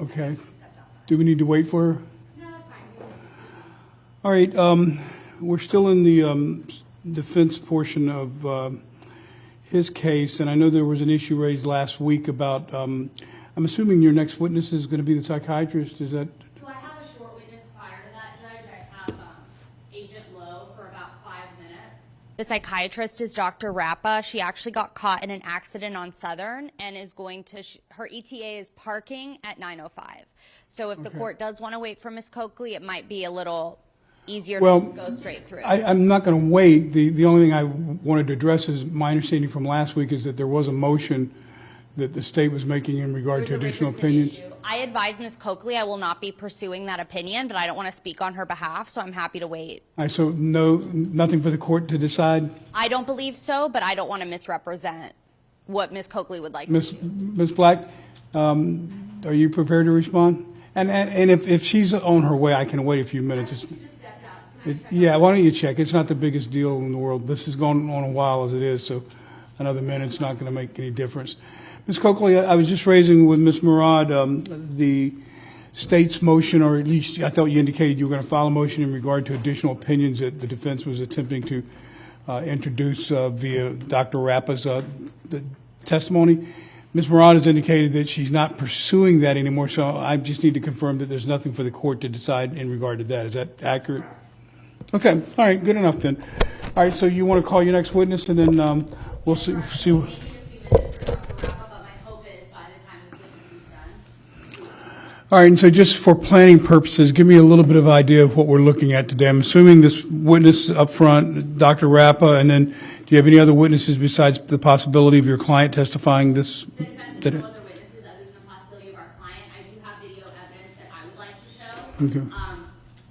Okay. Do we need to wait for her? No, that's fine. All right. We're still in the defense portion of his case, and I know there was an issue raised last week about. I'm assuming your next witness is going to be the psychiatrist. Is that? So I have a short witness prior to that, Judge. I have Agent Lowe for about 5 minutes. The psychiatrist is Dr. Rappa. She actually got caught in an accident on Southern and is going to, her ETA is parking at 9:05. So if the court does want to wait for Ms. Coakley, it might be a little easier to just go straight through. I'm not going to wait. The only thing I wanted to address is my understanding from last week is that there was a motion that the state was making in regard to additional opinions. I advise Ms. Coakley I will not be pursuing that opinion, but I don't want to speak on her behalf, so I'm happy to wait. All right, so nothing for the court to decide? I don't believe so, but I don't want to misrepresent what Ms. Coakley would like to do. Ms. Black, are you prepared to respond? And if she's on her way, I can wait a few minutes. Yeah, why don't you check? It's not the biggest deal in the world. This has gone on a while as it is, so another minute's not going to make any difference. Ms. Coakley, I was just raising with Ms. Murad the state's motion, or at least I thought you indicated you were going to file a motion in regard to additional opinions that the defense was attempting to introduce via Dr. Rappa's testimony. Ms. Murad has indicated that she's not pursuing that anymore, so I just need to confirm that there's nothing for the court to decide in regard to that. Is that accurate? Okay. All right. Good enough then. All right. So you want to call your next witness, and then we'll see. All right, and so just for planning purposes, give me a little bit of idea of what we're looking at today. I'm assuming this witness up front, Dr. Rappa, and then do you have any other witnesses besides the possibility of your client testifying this? The defense has no other witnesses other than the possibility of our client. I do have video evidence that I would like to show. Okay.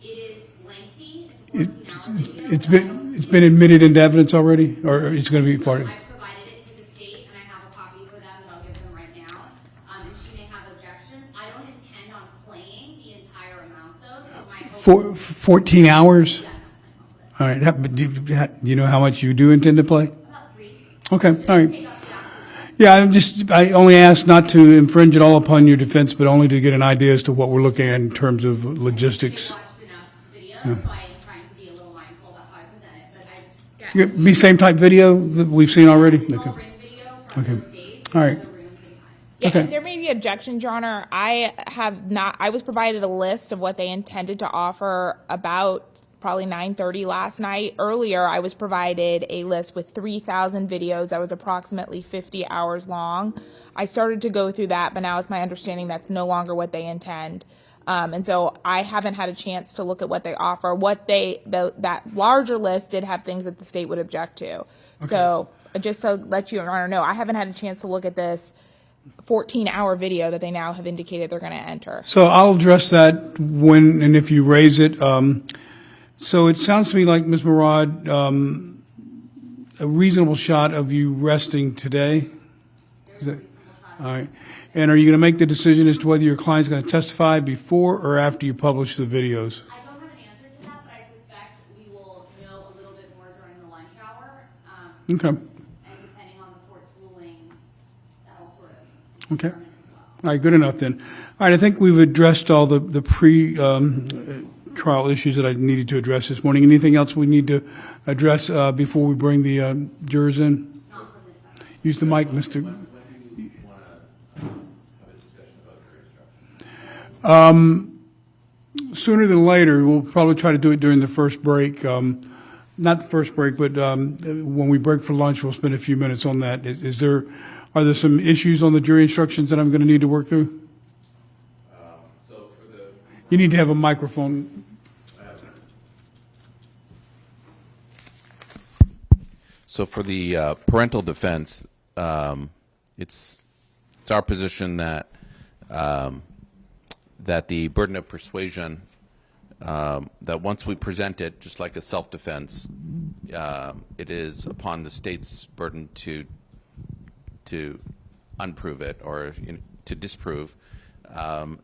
It is lengthy. It's 14 hours. It's been admitted into evidence already, or it's going to be part of it? I provided it to the state, and I have a copy for them that I'll give them right now. And she may have objections. I don't intend on playing the entire amount, though. So my hope 14 hours? Yeah, All right. Do you know how much you do intend to play? about 3. Okay. All right. Yeah, I only asked not to infringe at all upon your defense, but only to get an idea as to what we're looking at in terms of logistics. I watched enough videos, so I am trying to be a little mindful about how I present it. But Be same type video that we've seen already? it's all Okay. ring video from Okay. those days. All right. The rooms and times. Yeah, Okay. and there may be objections, Your Honor. I was provided a list of what they intended to offer about probably 9:30 last night. Earlier, I was provided a list with 3,000 videos that was approximately 50 hours long. I started to go through that, but now it's my understanding that's no longer what they intend. And so I haven't had a chance to look at what they offer. That larger list did have things that the state would object to. Okay. So just to let Your Honor know, I haven't had a chance to look at this 14-hour video that they now have indicated they're going to enter. So I'll address that when and if you raise it. So it sounds to me like, Ms. Murad, a reasonable shot of you resting today? Is that, all right. And are you going to make the decision as to whether your client's going to testify before or after you publish the videos? I don't have an answer to that, but I suspect we will know a little bit more during the lunch hour. Okay. And depending on the court's rulings, that'll sort of Okay. determine as well. All right, good enough then. All right, I think we've addressed all the trial issues that I needed to address this morning. Anything else we need to address before we bring the jurors in? Use the mic, Mr. When do you want to have a discussion about jury instructions? Sooner than later. We'll probably try to do it during the first break. Not the first break, but when we break for lunch, we'll spend a few minutes on that. Are there some issues on the jury instructions that I'm going to need to work through? You need to have a microphone. So for the parental defense, it's our position that that the burden of persuasion, that once we present it, just like a self-defense, it is upon the state's burden to unprove it or to disprove,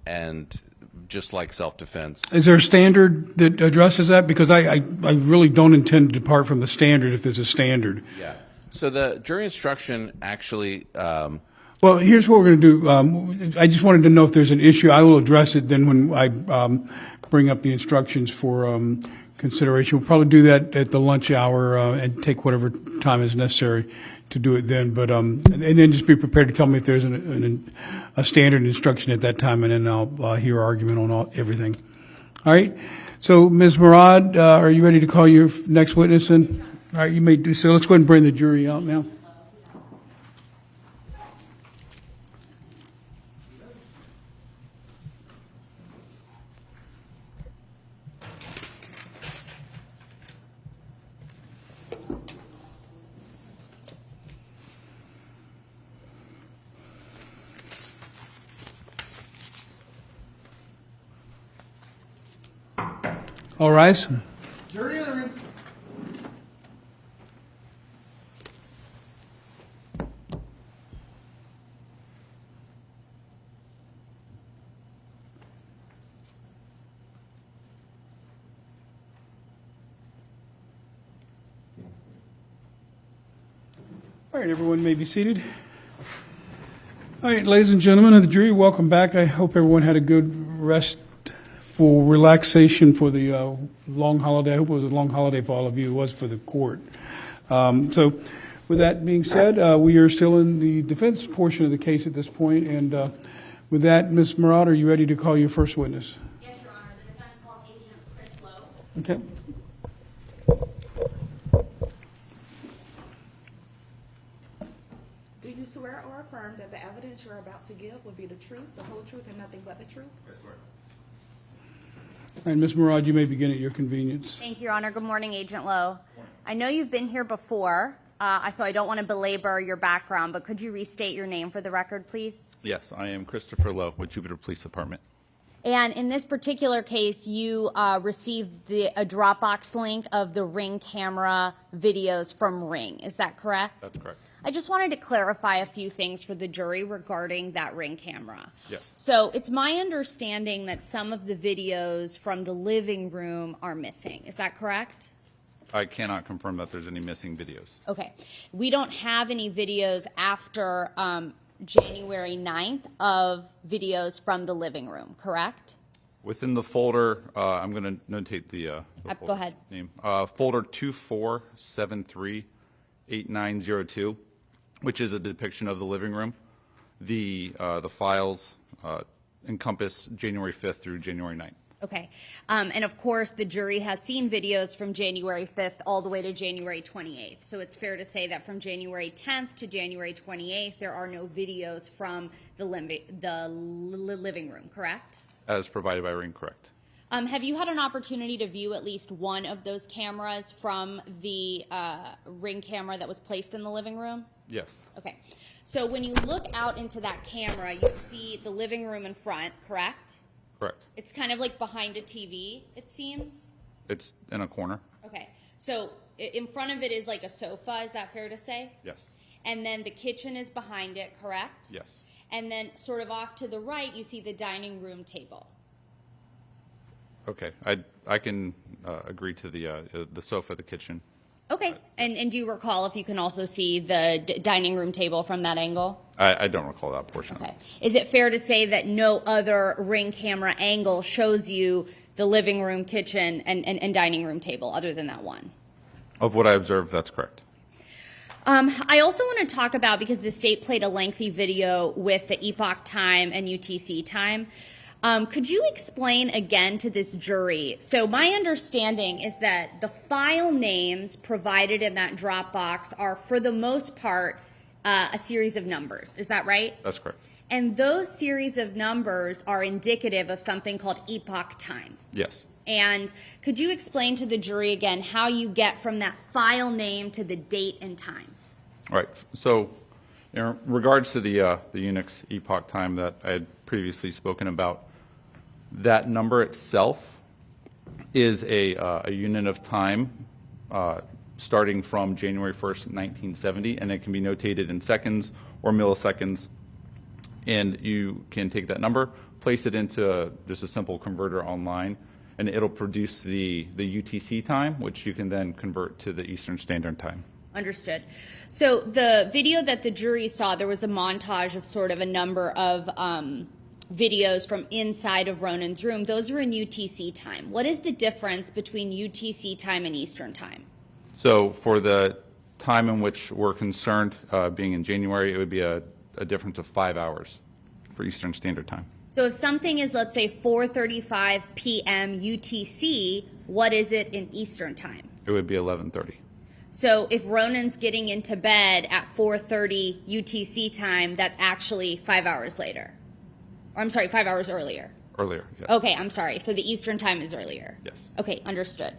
and just like self-defense. Is there a standard that addresses that? Because I really don't intend to depart from the standard if there's a standard. Yeah. So the jury instruction actually. Well, Well, here's what we're going to do. I just wanted to know if there's an issue. I will address it then when I bring up the instructions for consideration. We'll probably do that at the lunch hour and take whatever time is necessary to do it then. But and then just be prepared to tell me if there's a standard instruction at that time, and then I'll hear argument on everything. All right. So, Ms. Murad, are you ready to call your next witness in? All right, you may do so. Let's go ahead and bring the jury out now. All rise. Jury in the room. All right, everyone may be seated. All right, ladies and gentlemen of the jury, welcome back. I hope everyone had a good restful relaxation for the long holiday. I hope it was a long holiday for all of you. It was for the court. So with that being said, we are still in the defense portion of the case at this point. And with that, Ms. Murad, are you ready to call your first witness? Yes, Your Honor. The defense calls Agent Chris Lowe. Okay. Do you swear or affirm that the evidence you're about to give will be the truth, the whole truth, and nothing but the truth? Yes, sir. All right, Ms. Murad, you may begin at your convenience. Thank you, Your Honor. Good morning, Agent Lowe. I know you've been here before, so I don't want to belabor your background, but could you restate your name for the record, please? Yes, I am Christopher Lowe with Jupiter Police Department. And in this particular case, you received a Dropbox link of the Ring camera videos from Ring. Is that correct? That's correct. I just wanted to clarify a few things for the jury regarding that Ring camera. Yes. So it's my understanding that some of the videos from the living room are missing. Is that correct? I cannot confirm that there's any missing videos. Okay. We don't have any videos after January 9th of videos from the living room, correct? Within the folder, I'm going to notate the Go folder ahead. name. Folder 24738902, which is a depiction of the living room. The files encompass January 5th through January 9th. Okay. And of course, the jury has seen videos from January 5th all the way to January 28th. So it's fair to say that from January 10th to January 28th, there are no videos from the living room, correct? As provided by Ring, correct. Have you had an opportunity to view at least one of those cameras from the Ring camera that was placed in the living room? Yes. Okay. So when you look out into that camera, you see the living room in front, correct? Correct. It's kind of like behind a TV, it seems. It's in a corner. Okay. So in front of it is like a sofa, is that fair to say? Yes. And then the kitchen is behind it, correct? Yes. And then sort of off to the right, you see the dining room table. Okay. I can agree to the sofa, the kitchen. Okay. And do you recall if you can also see the dining room table from that angle? I don't recall that portion. Okay. Is it fair to say that no other Ring camera angle shows you the living room, kitchen, and dining room table other than that one? Of what I observed, that's correct. I also want to talk about, because the state played a lengthy video with the epoch time and UTC time, could you explain again to this jury? So my understanding is that the file names provided in that Dropbox are, for the most part, a series of numbers. Is that right? That's correct. And those series of numbers are indicative of something called epoch time. Yes. And could you explain to the jury again how you get from that file name to the date and time? All right. So in regards to the Unix epoch time that I had previously spoken about, that number itself is a unit of time starting from January 1st, 1970, and it can be notated in seconds or milliseconds. And you can take that number, place it into just a simple converter online, and it'll produce the UTC time, which you can then convert to the Eastern Standard Time. Understood. So the video that the jury saw, there was a montage of sort of a number of videos from inside of Ronan's room. Those are in UTC time. What is the difference between UTC time and Eastern time? So for the time in which we're concerned, being in January, it would be a difference of 5 hours for Eastern Standard Time. So if something is, let's say, 4:35 p.m. UTC, what is it in Eastern time? It would be 11:30. So if Ronan's getting into bed at 4:30 UTC time, that's actually 5 hours later. Or I'm sorry, 5 hours earlier. Earlier, yes. Okay, I'm sorry. So the Eastern time is earlier. Yes. Okay, understood.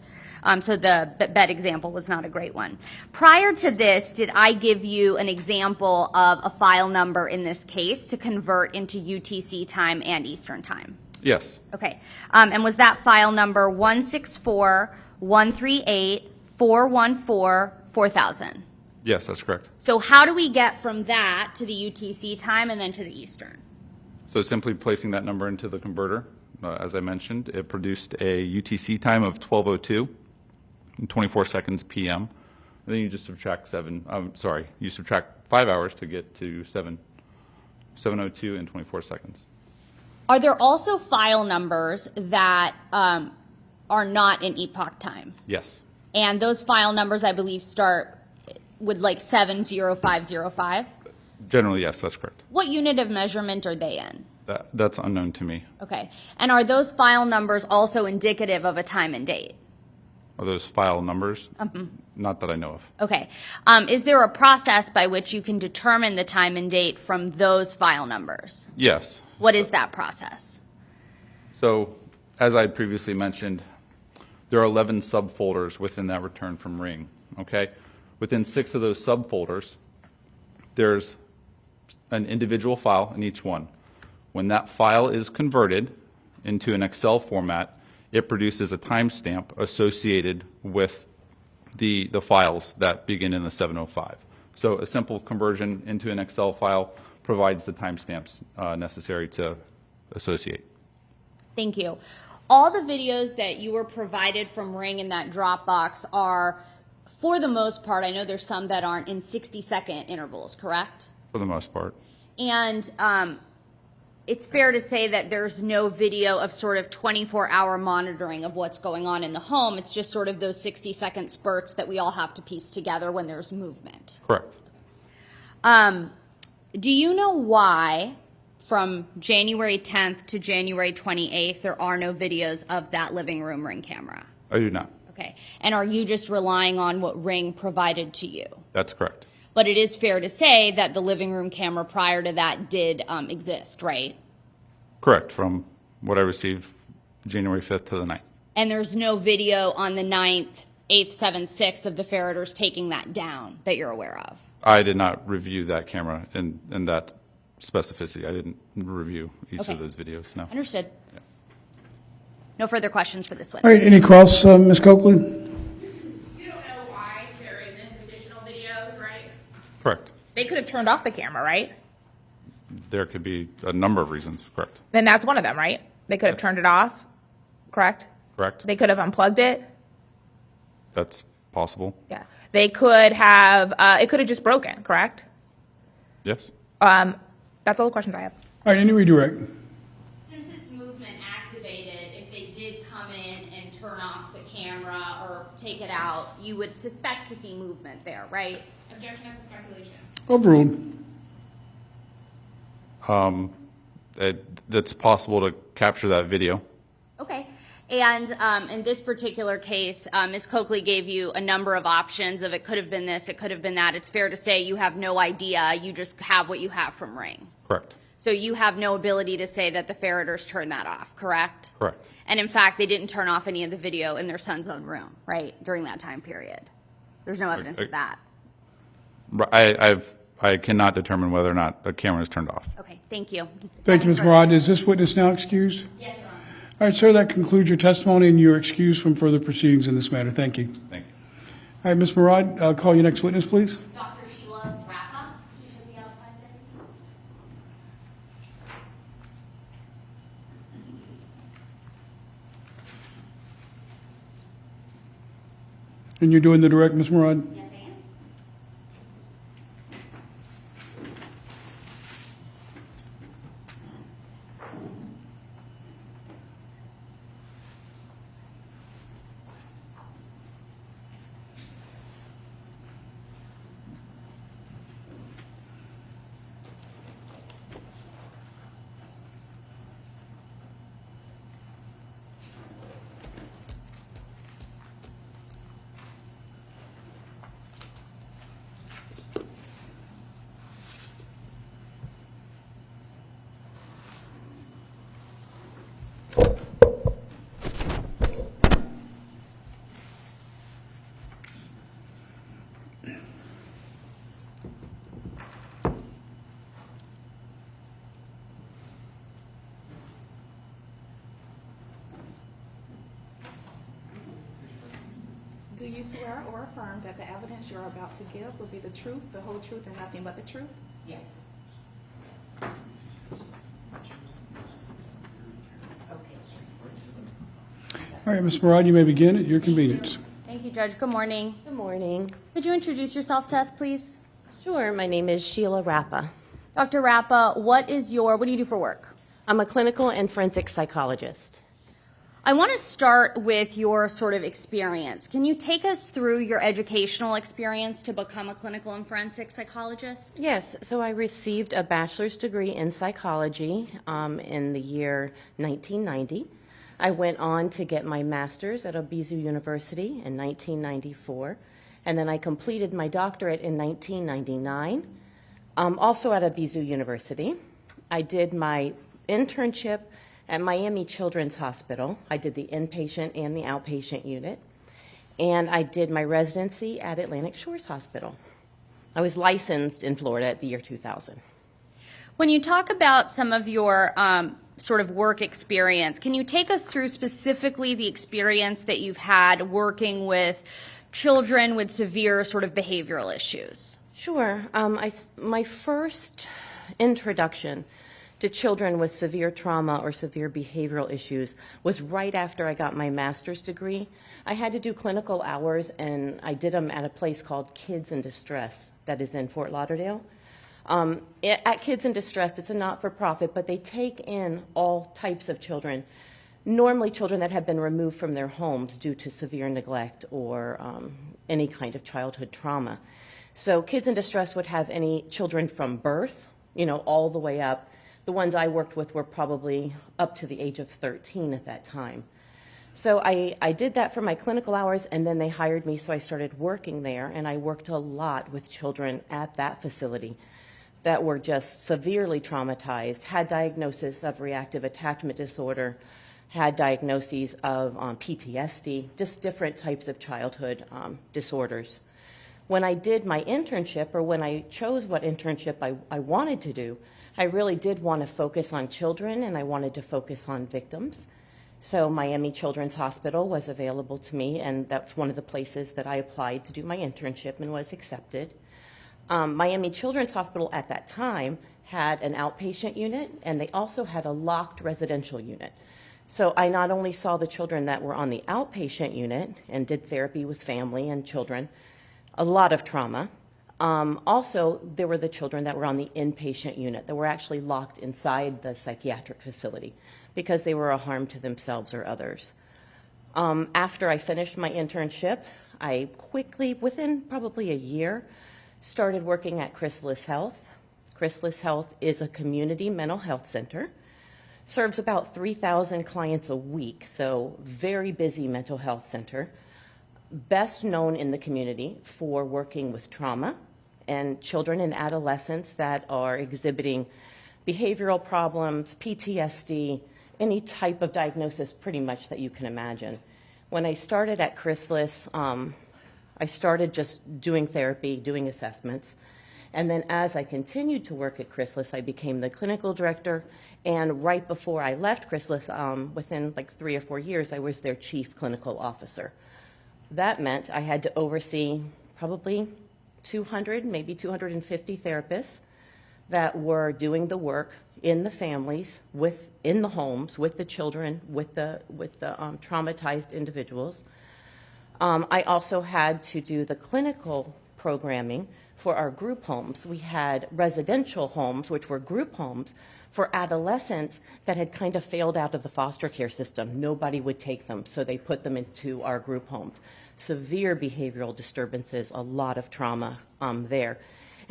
So the bed example was not a great one. Prior to this, did I give you an example of a file number in this case to convert into UTC time and Eastern time? Yes. Okay. And was that file number 164-138-414-4000? Yes, that's correct. So how do we get from that to the UTC time and then to the Eastern? So simply placing that number into the converter, as I mentioned, it produced a UTC time of 12:02 and 24 seconds PM. And then you just subtract you subtract 5 hours to get to 7:02 and 24 seconds. Are there also file numbers that are not in epoch time? Yes. And those file numbers, I believe, start with like 70505? Generally, yes, that's correct. What unit of measurement are they in? That's unknown to me. Okay. And are those file numbers also indicative of a time and date? Are those file numbers? Not that I know of. Okay. Is there a process by which you can determine the time and date from those file numbers? Yes. What is that process? So, as I previously mentioned, there are 11 subfolders within that return from Ring, okay? Within 6 of those subfolders, there's an individual file in each one. When that file is converted into an Excel format, it produces a timestamp associated with the files that begin in the 705. So a simple conversion into an Excel file provides the timestamps necessary to associate. Thank you. All the videos that you were provided from Ring in that Dropbox are, for the most part, I know there's some that aren't, in 60-second intervals, correct? For the most part. And it's fair to say that there's no video of sort of 24-hour monitoring of what's going on in the home. It's just sort of those 60-second spurts that we all have to piece together when there's movement. Correct. Do you know why from January 10th to January 28th there are no videos of that living room Ring camera? I do not. Okay. And are you just relying on what Ring provided to you? That's correct. But it is fair to say that the living room camera prior to that did exist, right? Correct, from what I received January 5th to the 9th. And there's no video on the 9th, 8th, 7th, 6th of the Ferriters taking that down that you're aware of? I did not review that camera in that specificity. I didn't review each of those videos, no. Understood. Yeah. No further questions for this All witness. right, any cross, Ms. Coakley? You don't know why there isn't additional videos, right? Correct. They could have turned off the camera, right? There could be a number of reasons, correct. Then that's one of them, right? They could have turned it off, correct? Correct? They could have unplugged it. That's possible. Yeah. They could have, it could have just broken, correct? Yes? That's all the questions I have. All right, any redirect? Since it's movement activated, if they did come in and turn off the camera or take it out, you would suspect to see movement there, right? Objection as a speculation. Overruled. That's possible to capture that video. Okay. And in this particular case, Ms. Coakley gave you a number of options of it could have been this, it could have been that. It's fair to say you have no idea. You just have what you have from Ring. Correct. So you have no ability to say that the Ferriters turned that off, correct? Correct. And in fact, they didn't turn off any of the video in their son's own room, right, during that time period. There's no evidence of that. I cannot determine whether or not a camera is turned off. Okay, thank you. Thank you, Ms. Murad. Is this witness now excused? Yes, Your Honor. All right, sir, that concludes your testimony, and you're excused from further proceedings in this matter. Thank you. Thank you. All right, Ms. Murad, I'll call your next witness, please. Dr. Sheila Rappa, she should be outside there. And you're doing the direct, Ms. Murad? Yes, I am. Do you swear or affirm that the evidence you're about to give will be the truth, the whole truth, and nothing but the truth? Yes. All right, Ms. Murad, you may begin at your convenience. Thank you, Judge. Good morning. Good morning. Could you introduce yourself to us, please? Sure, my name is Sheila Rappa. Dr. Rappa, what do you do for work? I'm a clinical and forensic psychologist. I want to start with your sort of experience. Can you take us through your educational experience to become a clinical and forensic psychologist? Yes, so I received a bachelor's degree in psychology in the year 1990. I went on to get my master's at Obizu University in 1994, and then I completed my doctorate in 1999, also at Obizu University. I did my internship at Miami Children's Hospital. I did the inpatient and the outpatient unit. And I did my residency at Atlantic Shores Hospital. I was licensed in Florida at the year 2000. When you talk about some of your sort of work experience, can you take us through specifically the experience that you've had working with children with severe sort of behavioral issues? Sure. My first introduction to children with severe trauma or severe behavioral issues was right after I got my master's degree. I had to do clinical hours, and I did them at a place called Kids in Distress that is in Fort Lauderdale. At Kids in Distress, it's a not-for-profit, but they take in all types of children, normally children that have been removed from their homes due to severe neglect or any kind of childhood trauma. So Kids in Distress would have any children from birth, all the way up. The ones I worked with were probably up to the age of 13 at that time. So I did that for my clinical hours, and then they hired me, so I started working there, and I worked a lot with children at that facility that were just severely traumatized, had diagnosis of reactive attachment disorder, had diagnoses of PTSD, just different types of childhood disorders. When I did my internship, or when I chose what internship I wanted to do, I really did want to focus on children, and I wanted to focus on victims. So Miami Children's Hospital was available to me, and that's one of the places that I applied to do my internship and was accepted. Miami Children's Hospital at that time had an outpatient unit, and they also had a locked residential unit. So I not only saw the children that were on the outpatient unit and did therapy with family and children, a lot of trauma. Also, there were the children that were on the inpatient unit that were actually locked inside the psychiatric facility because they were a harm to themselves or others. After I finished my internship, I quickly, within probably a year, started working at Chrysalis Health. Chrysalis Health is a community mental health center, serves about 3,000 clients a week, so very busy mental health center. Best known in the community for working with trauma and children and adolescents that are exhibiting behavioral problems, PTSD, any type of diagnosis pretty much that you can imagine. When I started at Chrysalis, I started just doing therapy, doing assessments. And then as I continued to work at Chrysalis, I became the clinical director. And right before I left Chrysalis, within like 3 or 4 years, I was their chief clinical officer. That meant I had to oversee probably 200, maybe 250 therapists that were doing the work in the families, in the homes, with the children, with the traumatized individuals. I also had to do the clinical programming for our group homes. We had residential homes, which were group homes, for adolescents that had kind of failed out of the foster care system. Nobody would take them, so they put them into our group homes. Severe behavioral disturbances, a lot of trauma there.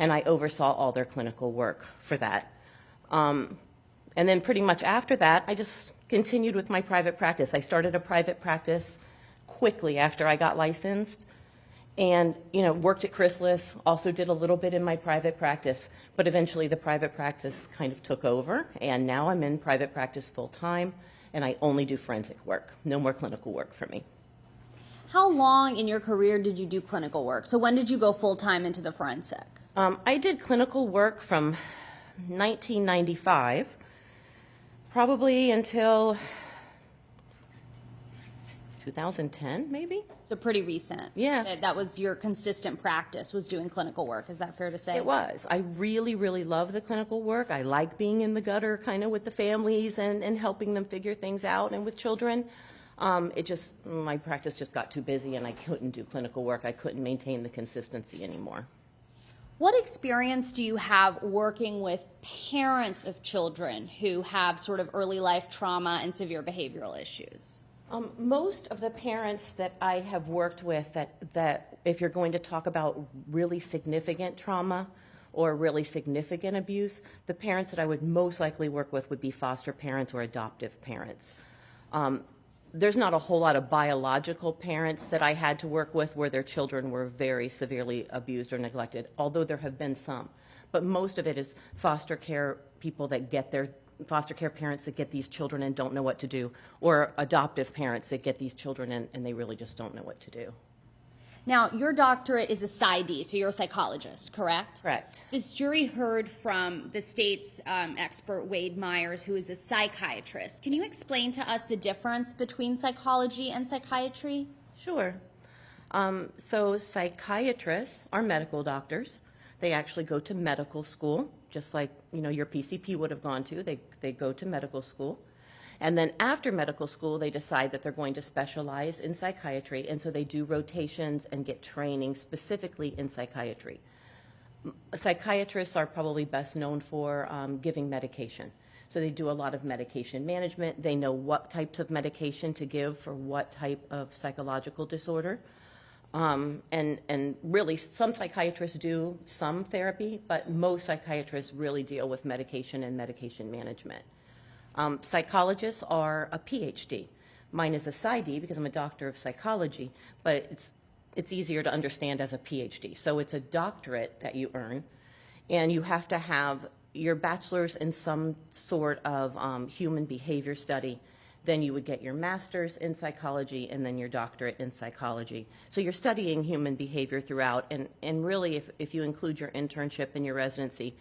And I oversaw all their clinical work for that. And then pretty much after that, I just continued with my private practice. I started a private practice quickly after I got licensed. And, worked at Chrysalis, also did a little bit in my private practice, but eventually the private practice kind of took over, and now I'm in private practice full-time, and I only do forensic work. No more clinical work for me. How long in your career did you do clinical work? So when did you go full-time into the forensic? I did clinical work from 1995, probably until 2010, maybe? So pretty recent. Yeah. That was your consistent practice, was doing clinical work. Is that fair to say? It was. I really, really love the clinical work. I like being in the gutter kind of with the families and helping them figure things out and with children. My practice just got too busy and I couldn't do clinical work. I couldn't maintain the consistency anymore. What experience do you have working with parents of children who have sort of early life trauma and severe behavioral issues? Most of the parents that I have worked with that if you're going to talk about really significant trauma or really significant abuse, the parents that I would most likely work with would be foster parents or adoptive parents. There's not a whole lot of biological parents that I had to work with where their children were very severely abused or neglected, although there have been some. But most of it is foster care people that get their foster care parents that get these children and don't know what to do, or adoptive parents that get these children and they really just don't know what to do. Now, your doctorate is a PsyD, so you're a psychologist, correct? Correct. This jury heard from the state's expert, Wade Myers, who is a psychiatrist. Can you explain to us the difference between psychology and psychiatry? Sure. So psychiatrists are medical doctors. They actually go to medical school, just like your PCP would have gone to. They go to medical school. And then after medical school, they decide that they're going to specialize in psychiatry, and so they do rotations and get training specifically in psychiatry. Psychiatrists are probably best known for giving medication. So they do a lot of medication management. They know what types of medication to give for what type of psychological disorder. And really, some psychiatrists do some therapy, but most psychiatrists really deal with medication and medication management. Psychologists are a PhD. Mine is a PsyD because I'm a doctor of psychology, but it's easier to understand as a PhD. So it's a doctorate that you earn, and you have to have your bachelor's in some sort of human behavior study. Then you would get your master's in psychology and then your doctorate in psychology. So you're studying human behavior throughout, and really if you include your internship and your residency,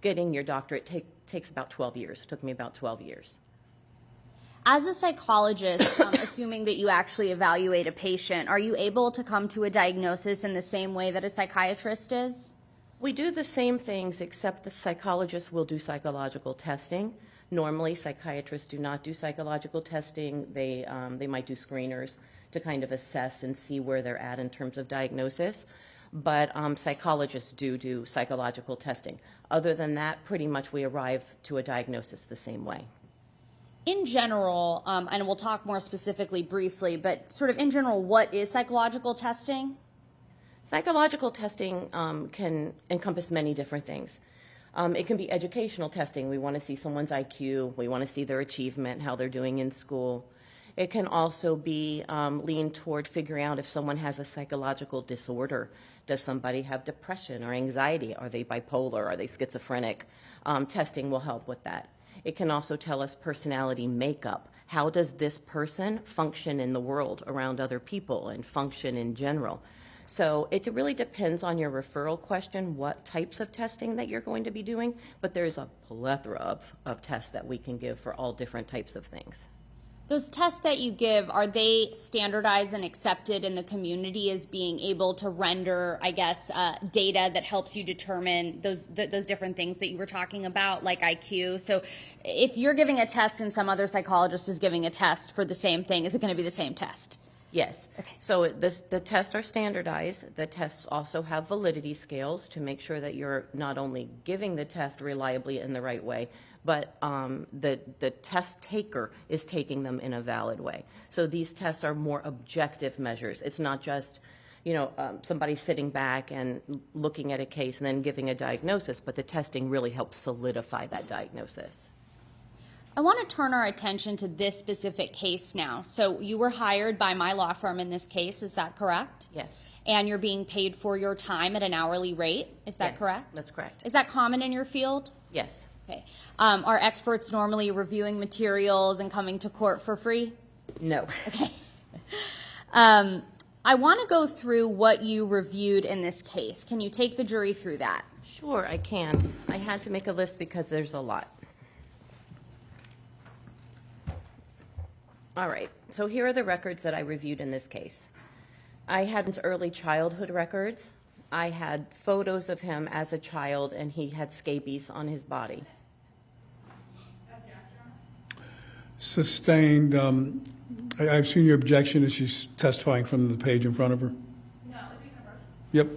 getting your doctorate takes about 12 years. It took me about 12 years. As a psychologist, assuming that you actually evaluate a patient, are you able to come to a diagnosis in the same way that a psychiatrist is? We do the same things, except the psychologists will do psychological testing. Normally, psychiatrists do not do psychological testing. They might do screeners to kind of assess and see where they're at in terms of diagnosis. But psychologists do psychological testing. Other than that, pretty much we arrive to a diagnosis the same way. In general, and we'll talk more specifically briefly, but sort of in general, what is psychological testing? Psychological testing can encompass many different things. It can be educational testing. We want to see someone's IQ. We want to see their achievement, how they're doing in school. It can also be leaned toward figuring out if someone has a psychological disorder. Does somebody have depression or anxiety? Are they bipolar? Are they schizophrenic? Testing will help with that. It can also tell us personality makeup. How does this person function in the world around other people and function in general? So it really depends on your referral question, what types of testing that you're going to be doing, but there's a plethora of tests that we can give for all different types of things. Those tests that you give, are they standardized and accepted in the community as being able to render, I guess, data that helps you determine those different things that you were talking about, like IQ? So if you're giving a test and some other psychologist is giving a test for the same thing, is it going to be the same test? Yes. Okay. So the tests are standardized. The tests also have validity scales to make sure that you're not only giving the test reliably in the right way, but the test taker is taking them in a valid way. So these tests are more objective measures. It's not just, somebody sitting back and looking at a case and then giving a diagnosis, but the testing really helps solidify that diagnosis. I want to turn our attention to this specific case now. So you were hired by my law firm in this case, is that correct? Yes. And you're being paid for your time at an hourly rate, is that Yes, correct? that's correct. Is that common in your field? Yes. Okay. Are experts normally reviewing materials and coming to court for free? No. Okay. I want to go through what you reviewed in this case. Can you take the jury through that? Sure, I can. I had to make a list because there's a lot. All right, so here are the records that I reviewed in this case. I had his early childhood records. I had photos of him as a child, and he had scabies on his body. Sustained. I've seen your objection as she's testifying from the page in front of her. No, it'd be controversial. Yep.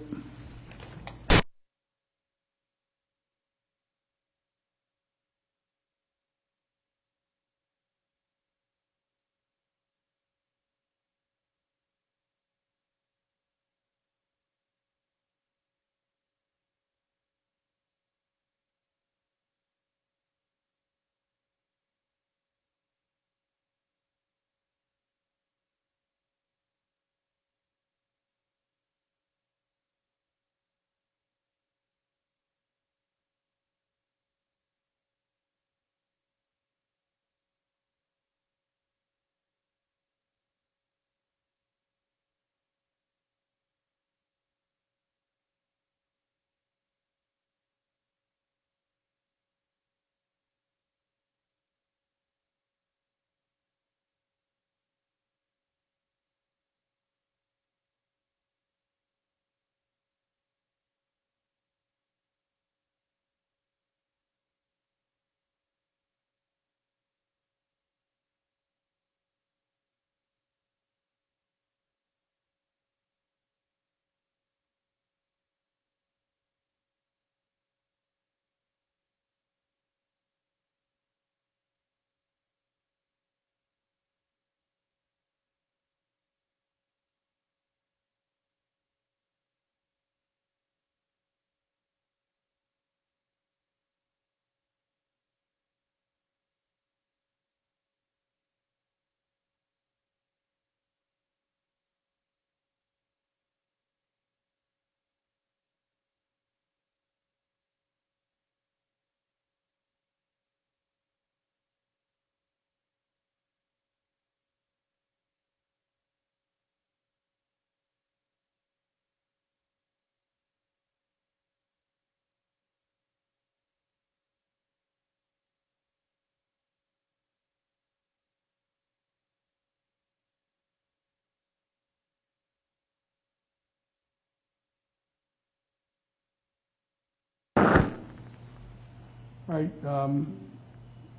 All right.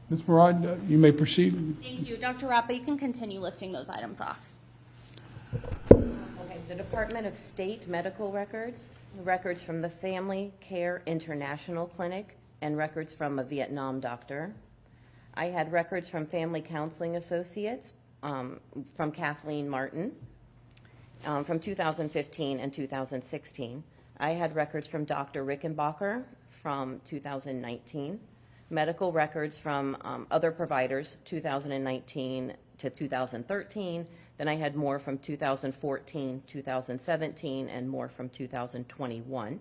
Ms. Murad, you may proceed. Thank you. Dr. Rappa, you can continue listing those items off. Okay, the Department of State medical records, records from the Family Care International Clinic, and records from a Vietnam doctor. I had records from Family Counseling Associates, from Kathleen Martin, from 2015 and 2016. I had records from Dr. Rickenbacker from 2019, medical records from other providers, 2019 to 2013. Then I had more from 2014, 2017, and more from 2021.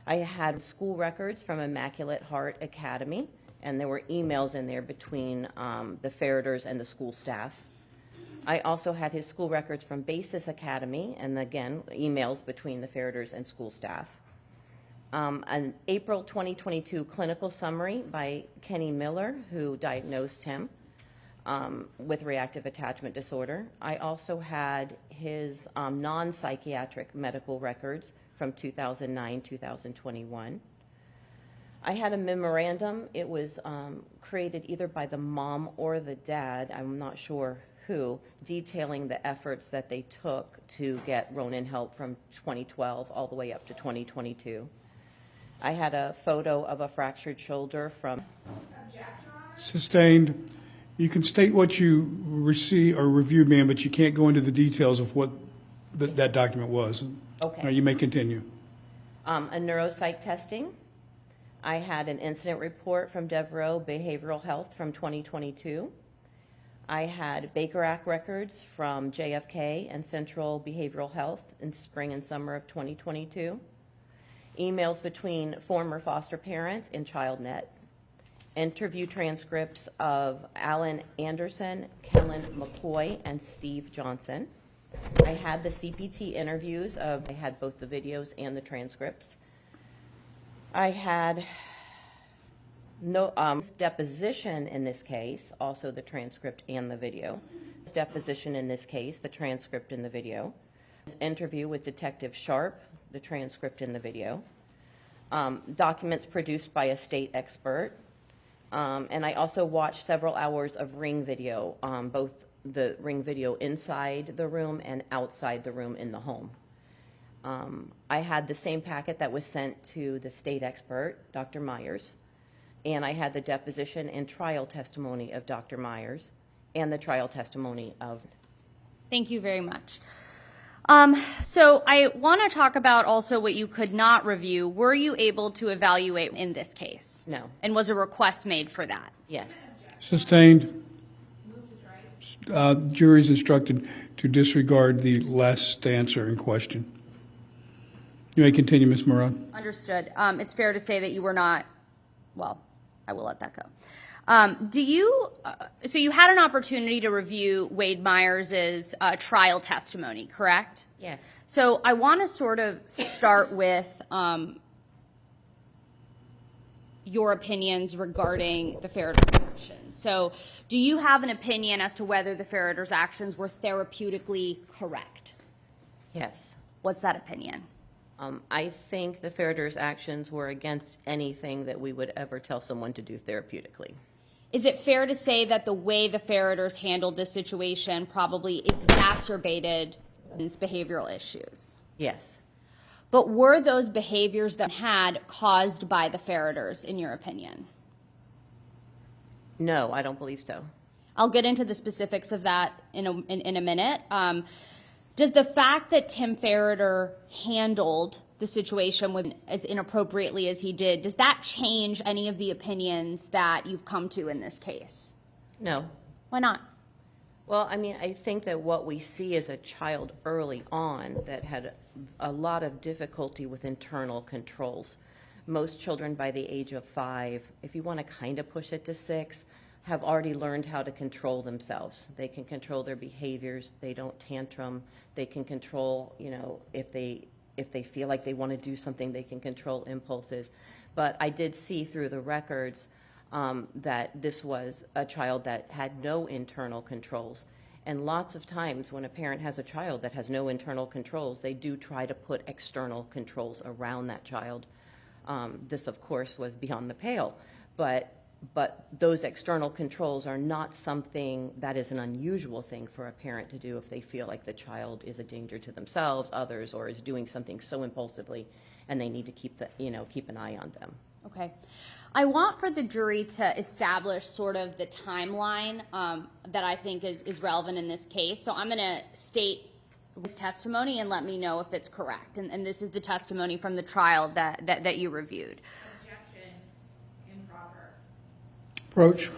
I had school records from Immaculate Heart Academy, and there were emails in there between the Ferriters and the school staff. I also had his school records from Basis Academy, and again, emails between the Ferriters and school staff. An April 2022 clinical summary by Kenny Miller, who diagnosed him with reactive attachment disorder. I also had his non-psychiatric medical records from 2009, 2021. I had a memorandum. It was created either by the mom or the dad, I'm not sure who, detailing the efforts that they took to get Ronin help from 2012 all the way up to 2022. I had a photo of a fractured shoulder from... Sustained. You can state what you received or reviewed, ma'am, but you can't go into the details of what that document was. Okay. You may continue. A neuropsych testing. I had an incident report from Devereaux Behavioral Health from 2022. I had Baker Act records from JFK and Central Behavioral Health in spring and summer of 2022. Emails between former foster parents and ChildNet. Interview transcripts of Alan Anderson, Kellen McCoy, and Steve Johnson. I had the CPT interviews I had both the videos and the transcripts. I had No, deposition in this case, also the transcript and the video. Deposition in this case, the transcript and the video. Interview with Detective Sharp, the transcript and the video. Documents produced by a state expert. And I also watched several hours of Ring video, both the Ring video inside the room and outside the room in the home. I had the same packet that was sent to the state expert, Dr. Myers, and I had the deposition and trial testimony of Dr. Myers and the trial testimony of. Thank you very much. So I want to talk about also what you could not review. Were you able to evaluate in this case? No. And was a request made for that? Yes. Sustained. Jury is instructed to disregard the last answer in question. You may continue, Ms. Moran. Understood. It's fair to say that you were not, well, I will let that go. So you had an opportunity to review Wade Myers' trial testimony, correct? Yes. So I want to sort of start with your opinions regarding the Ferriter's actions. So do you have an opinion as to whether the Ferriter's actions were therapeutically correct? Yes. What's that opinion? I think the Ferriter's actions were against anything that we would ever tell someone to do therapeutically. Is it fair to say that the way the Ferriters handled this situation probably exacerbated his behavioral issues? Yes. But were those behaviors that had caused by the Ferriters, in your opinion? No, I don't believe so. I'll get into the specifics of that in a minute. Does the fact that Tim Ferriter handled the situation as inappropriately as he did, does that change any of the opinions that you've come to in this case? No. Why not? Well, I mean, I think that what we see is a child early on that had a lot of difficulty with internal controls. Most children by the age of 5, if you want to kind of push it to 6, have already learned how to control themselves. They can control their behaviors. They don't tantrum. They can control, if they feel like they want to do something, they can control impulses. But I did see through the records that this was a child that had no internal controls. And lots of times when a parent has a child that has no internal controls, they do try to put external controls around that child. This, of course, was beyond the pale. But those external controls are not something that is an unusual thing for a parent to do if they feel like the child is a danger to themselves, others, or is doing something so impulsively, and they need to keep an eye on them. Okay. I want for the jury to establish sort of the timeline that I think is relevant in this case. So I'm going to state his testimony and let me know if it's correct. And this is the testimony from the trial that you reviewed. Objection, improper. Approach.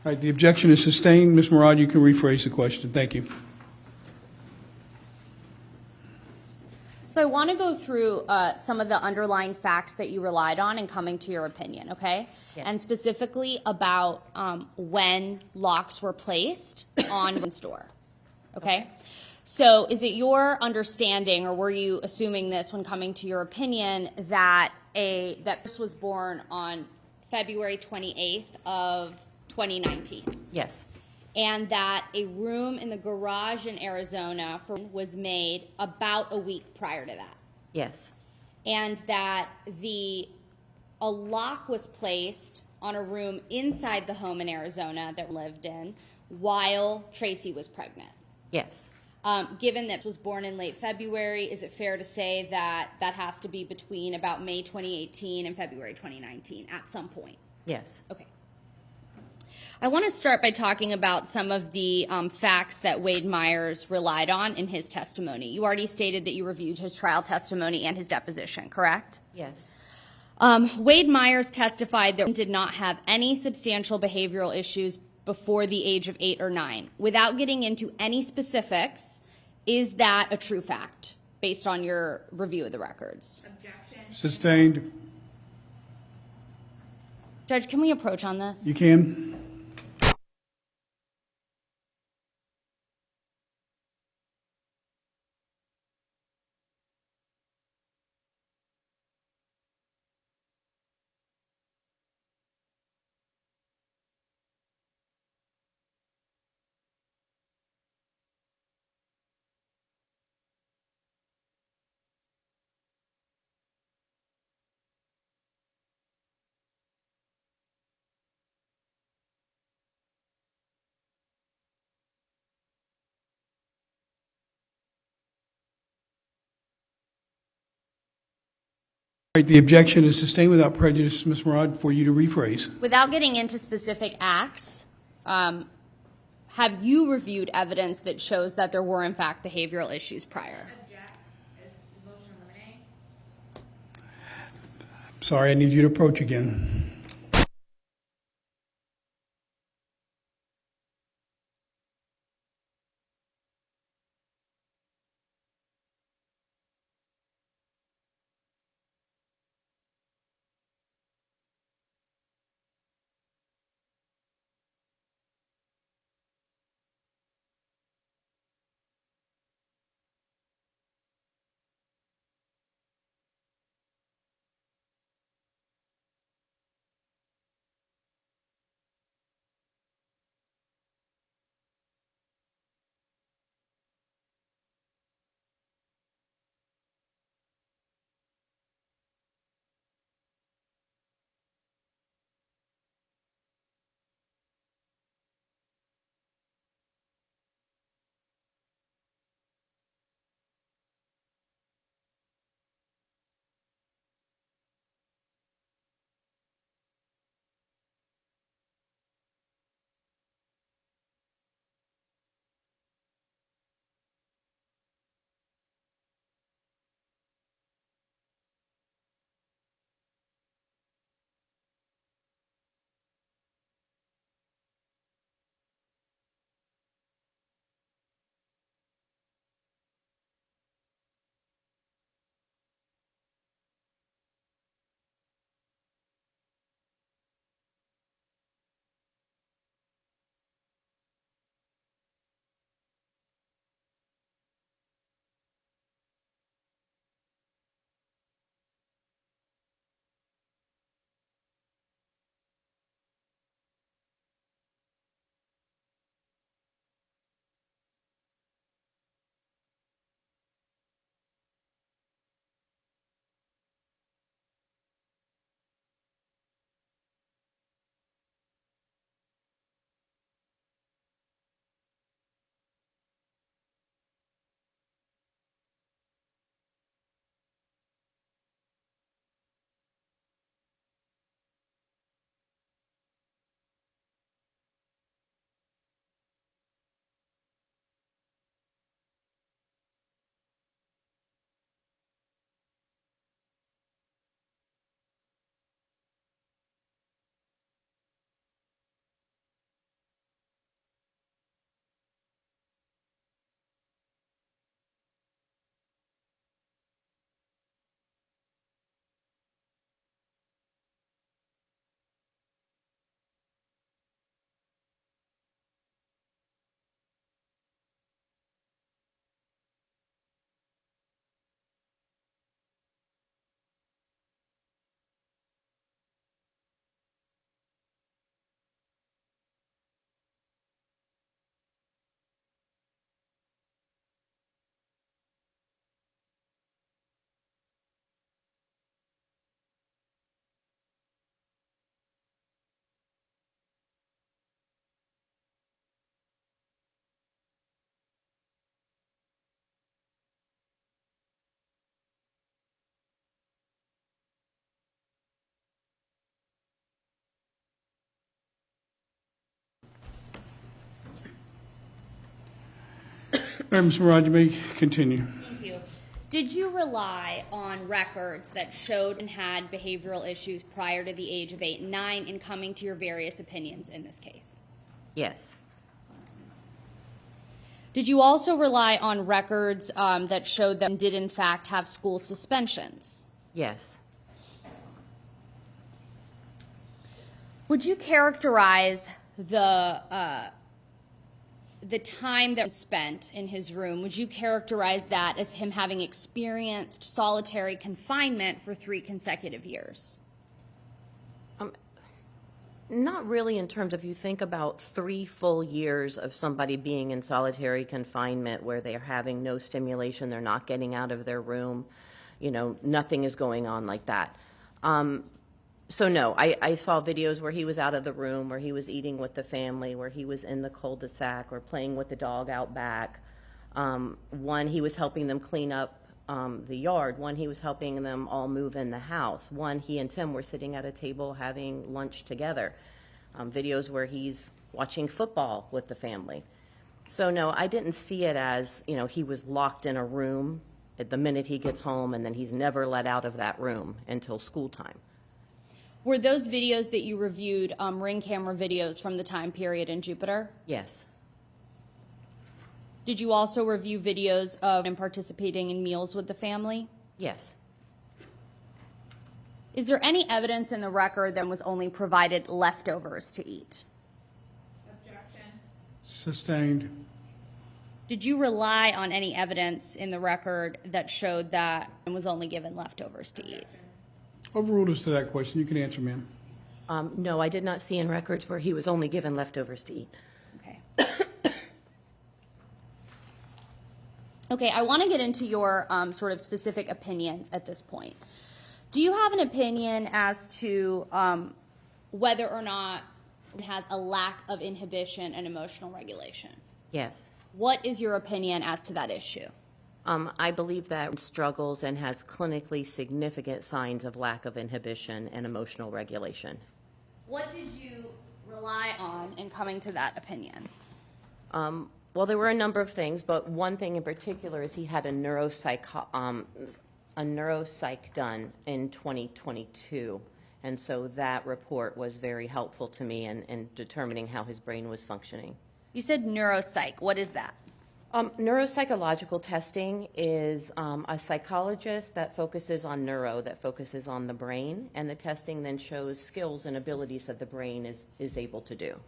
All right, the objection is sustained. Ms. Murad, you can rephrase the question. Thank you. So I want to go through some of the underlying facts that you relied on in coming to your opinion, okay? Yes. And specifically about when locks were placed on the store, okay? So is it your understanding, or were you assuming this when coming to your opinion, that this was born on February 28th of 2019? Yes. And that a room in the garage in Arizona was made about a week prior to that? Yes. And that a lock was placed on a room inside the home in Arizona that lived in while Tracy was pregnant? Yes. Given that it was born in late February, is it fair to say that that has to be between about May 2018 and February 2019 at some point? Yes. Okay. I want to start by talking about some of the facts that Wade Myers relied on in his testimony. You already stated that you reviewed his trial testimony and his deposition, correct? Yes. Wade Myers testified that he did not have any substantial behavioral issues before the age of 8 or 9. Without getting into any specifics, is that a true fact based on your review of the records? Sustained. Judge, can we approach on this? You can. All right, the objection is sustained without prejudice, Ms. Murad, for you to rephrase. Without getting into specific acts, have you reviewed evidence that shows that there were, in fact, behavioral issues prior? Sorry, I need you to approach again. All right, Mr. Murad, you may continue. Thank you. Did you rely on records that showed and had behavioral issues prior to the age of 8 and 9 in coming to your various opinions in this case? Yes. Did you also rely on records that showed them did in fact have school suspensions? Yes. Would you characterize the time that was spent in his room, would you characterize that as him having experienced solitary confinement for 3 consecutive years? Not really in terms of, you think about 3 full years of somebody being in solitary confinement where they're having no stimulation, they're not getting out of their room, nothing is going on like that. So no, I saw videos where he was out of the room, where he was eating with the family, where he was in the cul-de-sac or playing with the dog out back. One, he was helping them clean up the yard. One, he was helping them all move in the house. One, he and Tim were sitting at a table having lunch together. Videos where he's watching football with the family. So no, I didn't see it as, he was locked in a room at the minute he gets home and then he's never let out of that room until school time. Were those videos that you reviewed Ring camera videos from the time period in Jupiter? Yes. Did you also review videos of him participating in meals with the family? Yes. Is there any evidence in the record that was only provided leftovers to eat? Objection. Sustained. Did you rely on any evidence in the record that showed that it was only given leftovers to eat? Overruled as to that question. You can answer, ma'am. No, I did not see in records where he was only given leftovers to eat. Okay. Okay, I want to get into your sort of specific opinions at this point. Do you have an opinion as to whether or not it has a lack of inhibition and emotional regulation? Yes. What is your opinion as to that issue? I believe that struggles and has clinically significant signs of lack of inhibition and emotional regulation. What did you rely on in coming to that opinion? Well, there were a number of things, but one thing in particular is he had a neuropsych done in 2022, and so that report was very helpful to me in determining how his brain was functioning. You said neuropsych. What is that? Neuropsychological testing is a psychologist that focuses on that focuses on the brain, and the testing then shows skills and abilities that the brain is able to do.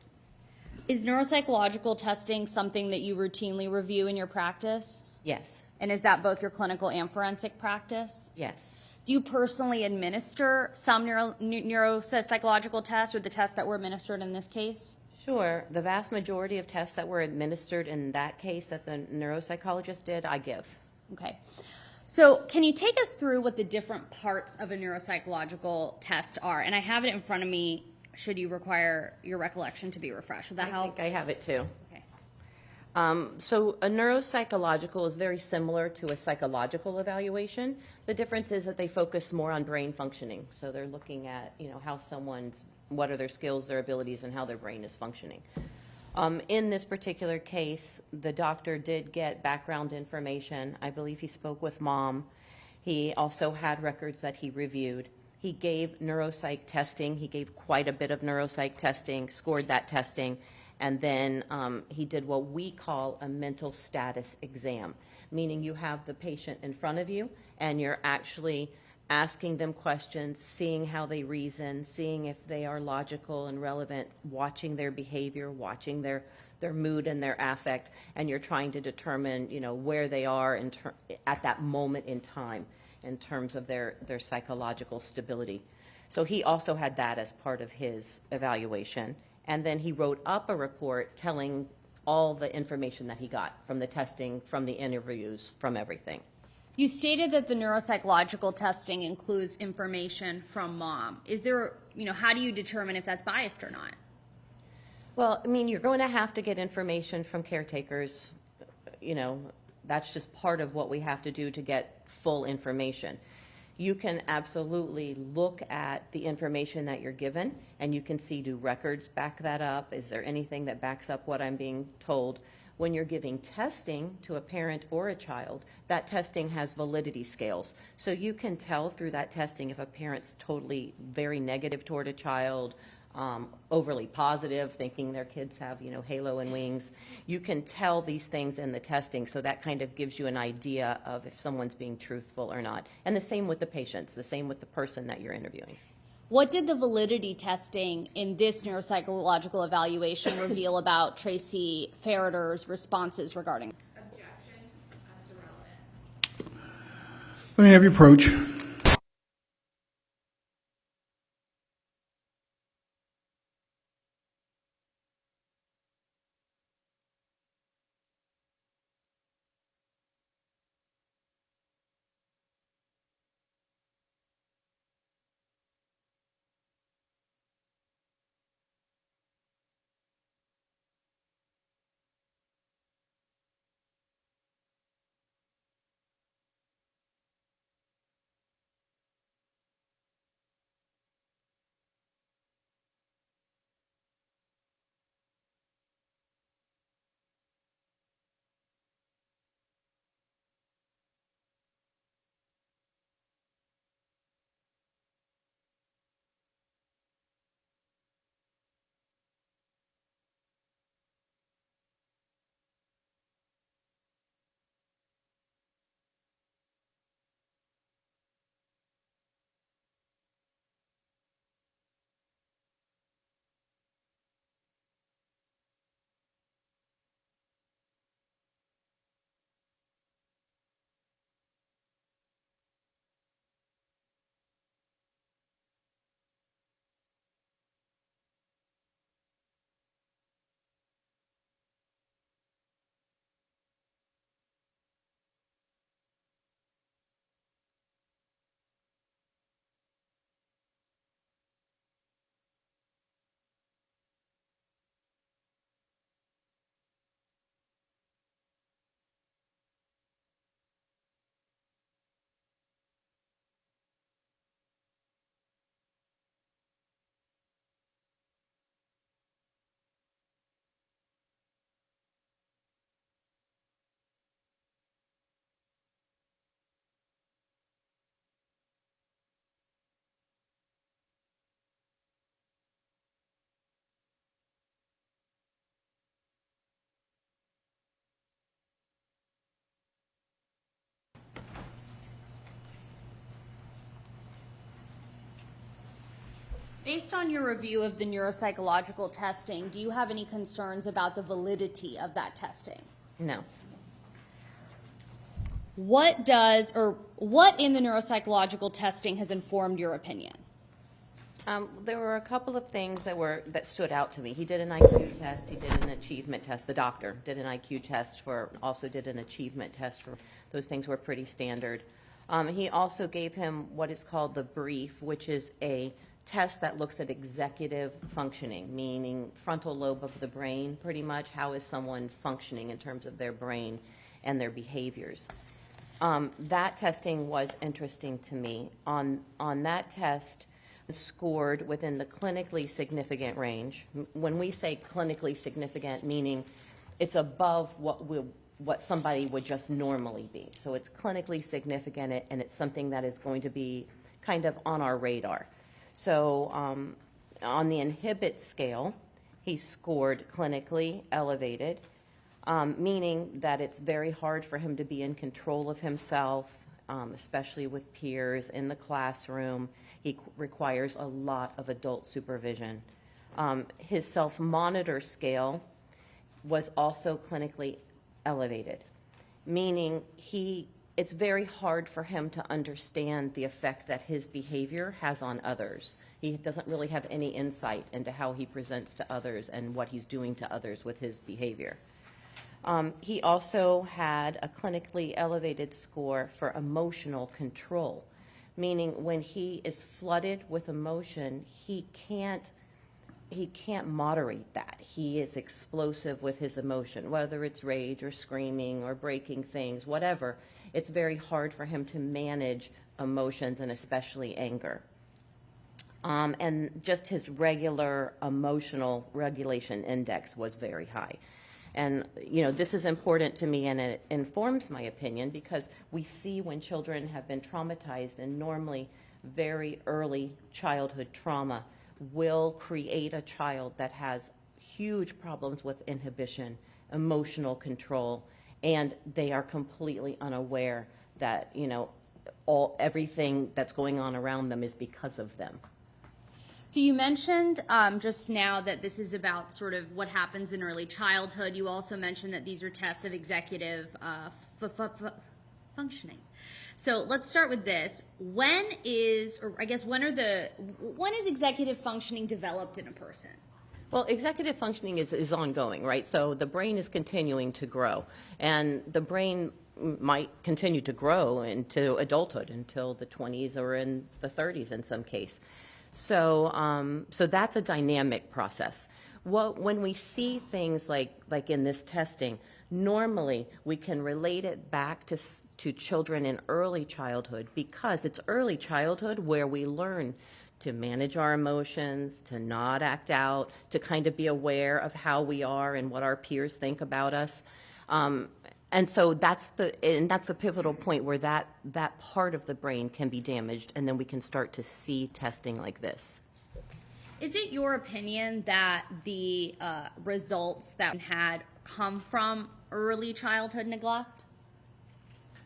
Is neuropsychological testing something that you routinely review in your practice? Yes. And is that both your clinical and forensic practice? Yes. Do you personally administer some neuropsychological tests or the tests that were administered in this case? Sure. The vast majority of tests that were administered in that case that the neuropsychologist did, I give. Okay. So can you take us through what the different parts of a neuropsychological test are? And I have it in front of me should you require your recollection to be refreshed. Would that help? I think I have it too. Okay. So a neuropsychological is very similar to a psychological evaluation. The difference is that they focus more on brain functioning. So they're looking at, how what are their skills, their abilities, and how their brain is functioning. In this particular case, the doctor did get background information. I believe he spoke with mom. He also had records that he reviewed. He gave neuropsych testing. He gave quite a bit of neuropsych testing, scored that testing, and then he did what we call a mental status exam, meaning you have the patient in front of you and you're actually asking them questions, seeing how they reason, seeing if they are logical and relevant, watching their behavior, watching their mood and their affect, and you're trying to determine, where they are at that moment in time in terms of their psychological stability. So he also had that as part of his evaluation. And then he wrote up a report telling all the information that he got from the testing, from the interviews, from everything. You stated that the neuropsychological testing includes information from mom. Is there, how do you determine if that's biased or not? Well, you're going to have to get information from caretakers. That's just part of what we have to do to get full information. You can absolutely look at the information that you're given, and you can see, do records back that up? Is there anything that backs up what I'm being told? When you're giving testing to a parent or a child, that testing has validity scales. So you can tell through that testing if a parent's totally very negative toward a child, overly positive, thinking their kids have, halo and wings. You can tell these things in the testing, so that kind of gives you an idea of if someone's being truthful or not. And the same with the patients, the same with the person that you're interviewing. What did the validity testing in this neuropsychological evaluation reveal about Tracy Ferriter's responses regarding Objection as to relevance. Let me have your approach. Based on your review of the neuropsychological testing, do you have any concerns about the validity of that testing? No. What in the neuropsychological testing has informed your opinion? There were a couple of things that stood out to me. He did an IQ test. He did an achievement test. The doctor did an IQ test also did an achievement test for those things were pretty standard. He also gave him what is called the brief, which is a test that looks at executive functioning, meaning frontal lobe of the brain, pretty much. How is someone functioning in terms of their brain and their behaviors? That testing was interesting to me. On that test, scored within the clinically significant range. When we say clinically significant, meaning it's above what somebody would just normally be. So it's clinically significant, and it's something that is going to be kind of on our radar. So on the inhibit scale, he scored clinically elevated, meaning that it's very hard for him to be in control of himself, especially with peers in the classroom. He requires a lot of adult supervision. His self-monitor scale was also clinically elevated, meaning it's very hard for him to understand the effect that his behavior has on others. He doesn't really have any insight into how he presents to others and what he's doing to others with his behavior. He also had a clinically elevated score for emotional control, meaning when he is flooded with emotion, he can't moderate that. He is explosive with his emotion, whether it's rage or screaming or breaking things, whatever. It's very hard for him to manage emotions, and especially anger. And just his regular emotional regulation index was very high. And, you know, this is important to me and it informs my opinion because we see when children have been traumatized, and normally very early childhood trauma will create a child that has huge problems with inhibition, emotional control, and they are completely unaware that, you know, everything that's going on around them is because of them. So you mentioned just now that this is about sort of what happens in early childhood. You also mentioned that these are tests of executive functioning. So let's start with this. When is executive functioning developed in a person? Well, executive functioning is ongoing, right? So the brain is continuing to grow, and the brain might continue to grow into adulthood until the 20s or in the 30s in some case. So, so that's a dynamic process. When we see things like in this testing, normally we can relate it back to children in early childhood because it's early childhood where we learn to manage our emotions, to not act out, to kind of be aware of how we are and what our peers think about us. And so that's a pivotal point where that part of the brain can be damaged, and then we can start to see testing like this. Is it your opinion that the results that we had come from early childhood neglect?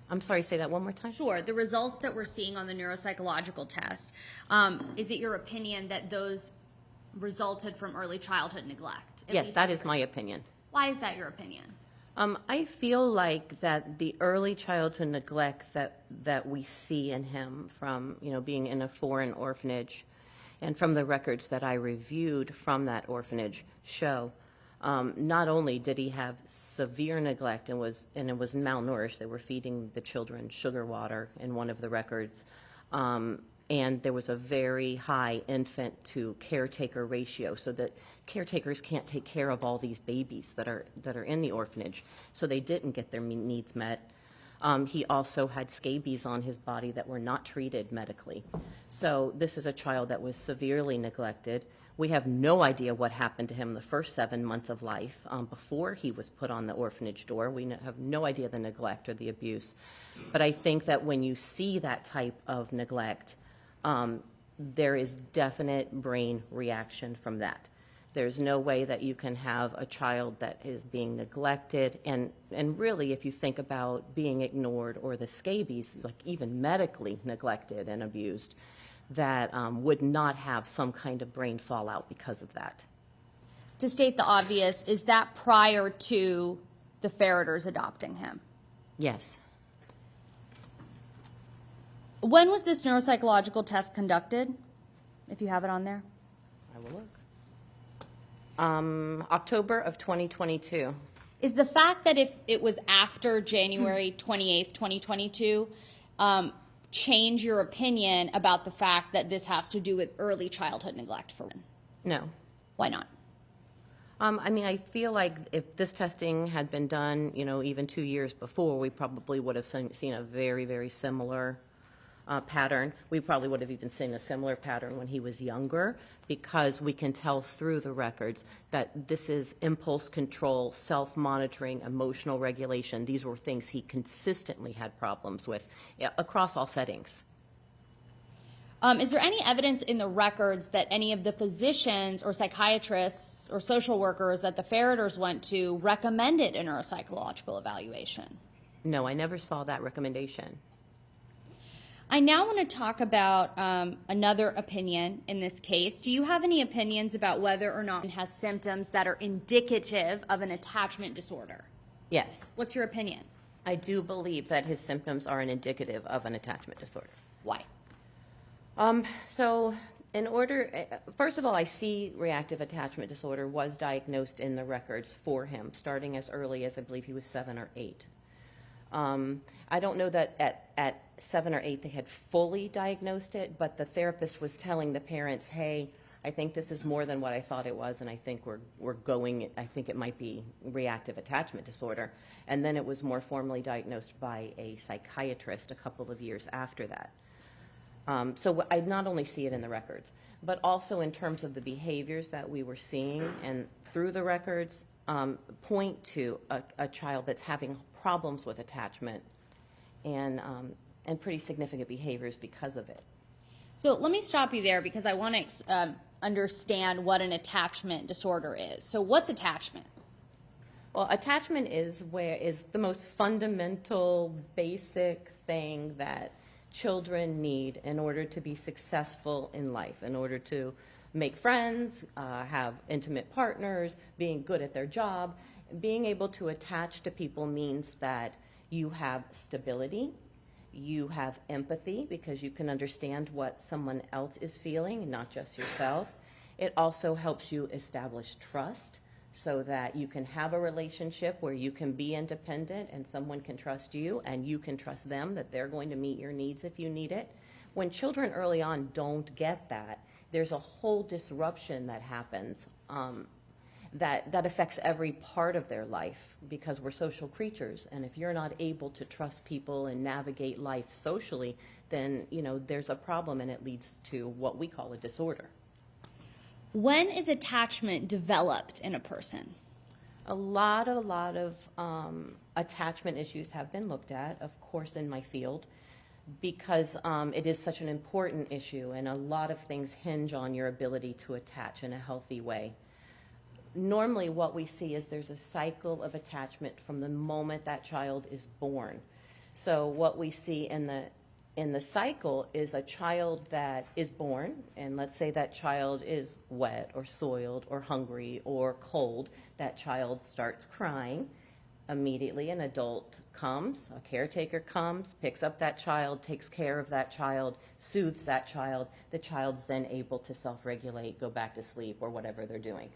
I'm sorry, say that one more time? Sure. The results that we're seeing on the neuropsychological test, is it your opinion that those resulted from early childhood neglect? Yes, that is my opinion. Why is that your opinion? I feel like that the early childhood neglect that we see in him from, you know, being in a foreign orphanage and from the records that I reviewed from that orphanage show, not only did he have severe neglect and was malnourished, they were feeding the children sugar water in one of the records, and there was a very high infant to caretaker ratio, so that caretakers can't take care of all these babies that are in the orphanage, so they didn't get their needs met. He also had scabies on his body that were not treated medically. So this is a child that was severely neglected. We have no idea what happened to him the first 7 months of life before he was put on the orphanage door. We have no idea the neglect or the abuse. But I think that when you see that type of neglect, there is definite brain reaction from that. There's no way that you can have a child that is being neglected, and really, if you think about being ignored or the scabies, like even medically neglected and abused, that would not have some kind of brain fallout because of that. To state the obvious, is that prior to the Ferriters adopting him? Yes. When was this neuropsychological test conducted, if you have it on there? I will look. October of 2022. Is the fact that if it was after January 28th, 2022, change your opinion about the fact that this has to do with early childhood neglect for women? No. Why not? I mean, I feel like if this testing had been done, you know, even 2 years before, we probably would have seen a very, very similar pattern. We probably would have even seen a similar pattern when he was younger, because we can tell through the records that this is impulse control, self-monitoring, emotional regulation. These were things he consistently had problems with across all settings. Is there any evidence in the records that any of the physicians or psychiatrists or social workers that the Ferriters went to recommended a neuropsychological evaluation? No, I never saw that recommendation. I now want to talk about another opinion in this case. Do you have any opinions about whether or not it has symptoms that are indicative of an attachment disorder? Yes. What's your opinion? I do believe that his symptoms are indicative of an attachment disorder. Why? So first of all, I see reactive attachment disorder was diagnosed in the records for him, starting as early as I believe he was 7 or 8. I don't know that at 7 or 8 they had fully diagnosed it, but the therapist was telling the parents, hey, I think this is more than what I thought it was, and I think I think it might be reactive attachment disorder. And then it was more formally diagnosed by a psychiatrist a couple of years after that. So I not only see it in the records, but also in terms of the behaviors that we were seeing and through the records, point to a child that's having problems with attachment and pretty significant behaviors because of it. So let me stop you there because I want to understand what an attachment disorder is. So what's attachment? Well, attachment is the most fundamental, basic thing that children need in order to be successful in life, in order to make friends, have intimate partners, being good at their job. Being able to attach to people means that you have stability, you have empathy because you can understand what someone else is feeling, not just yourself. It also helps you establish trust so that you can have a relationship where you can be independent and someone can trust you and you can trust them that they're going to meet your needs if you need it. When children early on don't get that, there's a whole disruption that happens that affects every part of their life because we're social creatures. And if you're not able to trust people and navigate life socially, then there's a problem and it leads to what we call a disorder. When is attachment developed in a person? A lot of attachment issues have been looked at, of course, in my field, because it is such an important issue and a lot of things hinge on your ability to attach in a healthy way. Normally what we see is there's a cycle of attachment from the moment that child is born. So what we see in the cycle is a child that is born, and let's say that child is wet or soiled or hungry or cold. That child starts crying. Immediately an adult comes, a caretaker comes, picks up that child, takes care of that child, soothes that child. The child's then able to self-regulate, go back to sleep, or whatever they're doing.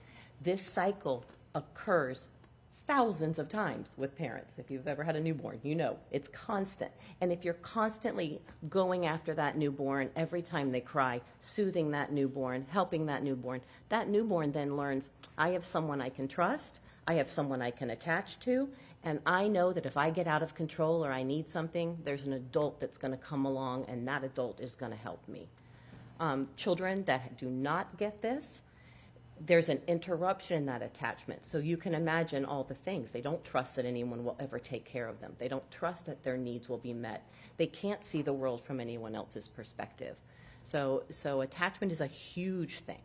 This cycle occurs thousands of times with parents. If you've ever had a newborn, you know it's constant. And if you're constantly going after that newborn every time they cry, soothing that newborn, helping that newborn then learns, I have someone I can trust, I have someone I can attach to, and I know that if I get out of control or I need something, there's an adult that's going to come along and that adult is going to help me. Children that do not get this, there's an interruption in that attachment. So you can imagine all the things. They don't trust that anyone will ever take care of them. They don't trust that their needs will be met. They can't see the world from anyone else's perspective. So attachment is a huge thing.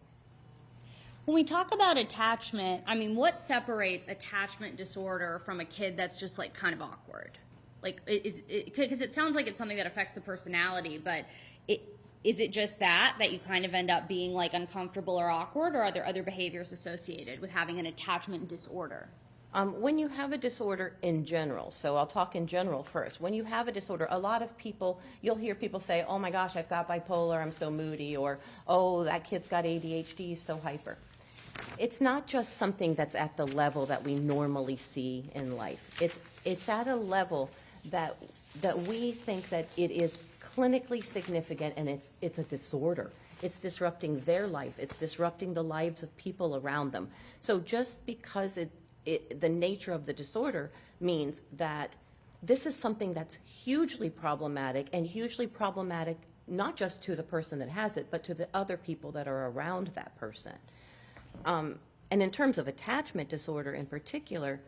When we talk about attachment, I mean, what separates attachment disorder from a kid that's just like kind of awkward? Like, because it sounds like it's something that affects the personality, but is it just that you kind of end up being like uncomfortable or awkward, or are there other behaviors associated with having an attachment disorder? When you have a disorder in general, so I'll talk in general first. When you have a disorder, a lot of people, you'll hear people say, oh my gosh, I've got bipolar, I'm so moody, or oh, that kid's got ADHD, he's so hyper. It's not just something that's at the level that we normally see in life. It's at a level that we think that it is clinically significant, and it's a disorder. It's disrupting their life. It's disrupting the lives of people around them. So just because the nature of the disorder means that this is something that's hugely problematic, and hugely problematic not just to the person that has it, but to the other people that are around that person. And in terms of attachment disorder in particular,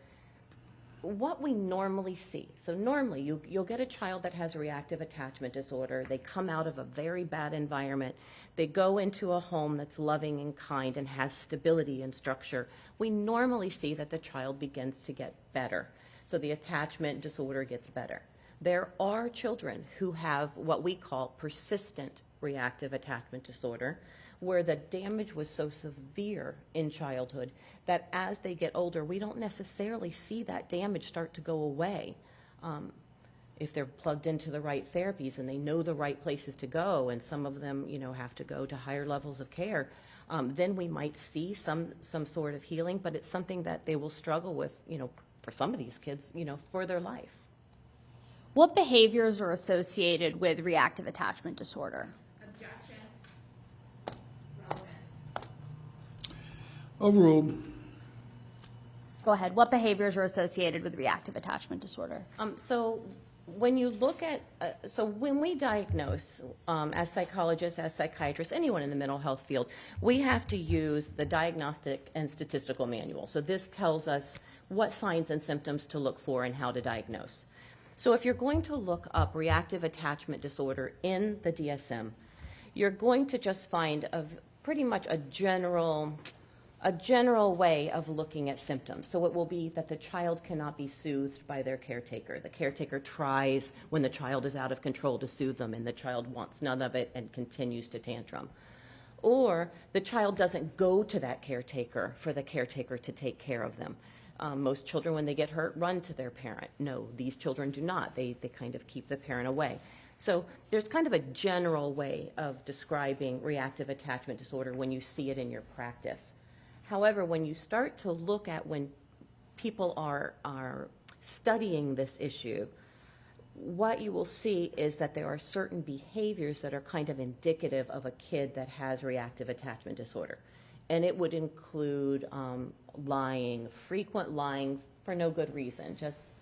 what we normally see, so normally you'll get a child that has reactive attachment disorder. They come out of a very bad environment. They go into a home that's loving and kind and has stability and structure. We normally see that the child begins to get better. So the attachment disorder gets better. There are children who have what we call persistent reactive attachment disorder, where the damage was so severe in childhood that as they get older, we don't necessarily see that damage start to go away. If they're plugged into the right therapies and they know the right places to go, and some of them, have to go to higher levels of care, then we might see some sort of healing, but it's something that they will struggle with, for some of these kids, for their life. What behaviors are associated with reactive attachment disorder? Overruled. Go ahead. What behaviors are associated with reactive attachment disorder? So when you look at, so when we diagnose, as psychologists, as psychiatrists, anyone in the mental health field, we have to use the Diagnostic and Statistical Manual. So this tells us what signs and symptoms to look for and how to diagnose. So if you're going to look up reactive attachment disorder in the DSM, you're going to just find pretty much a general way of looking at symptoms. So it will be that the child cannot be soothed by their caretaker. The caretaker tries when the child is out of control to soothe them, and the child wants none of it and continues to tantrum. Or the child doesn't go to that caretaker for the caretaker to take care of them. Most children, when they get hurt, run to their parent. No, these children do not. They kind of keep the parent away. So there's kind of a general way of describing reactive attachment disorder when you see it in your practice. However, when you start to look at when people are studying this issue, what you will see is that there are certain behaviors that are kind of indicative of a kid that has reactive attachment disorder. And it would include lying, frequent lying for no good reason, just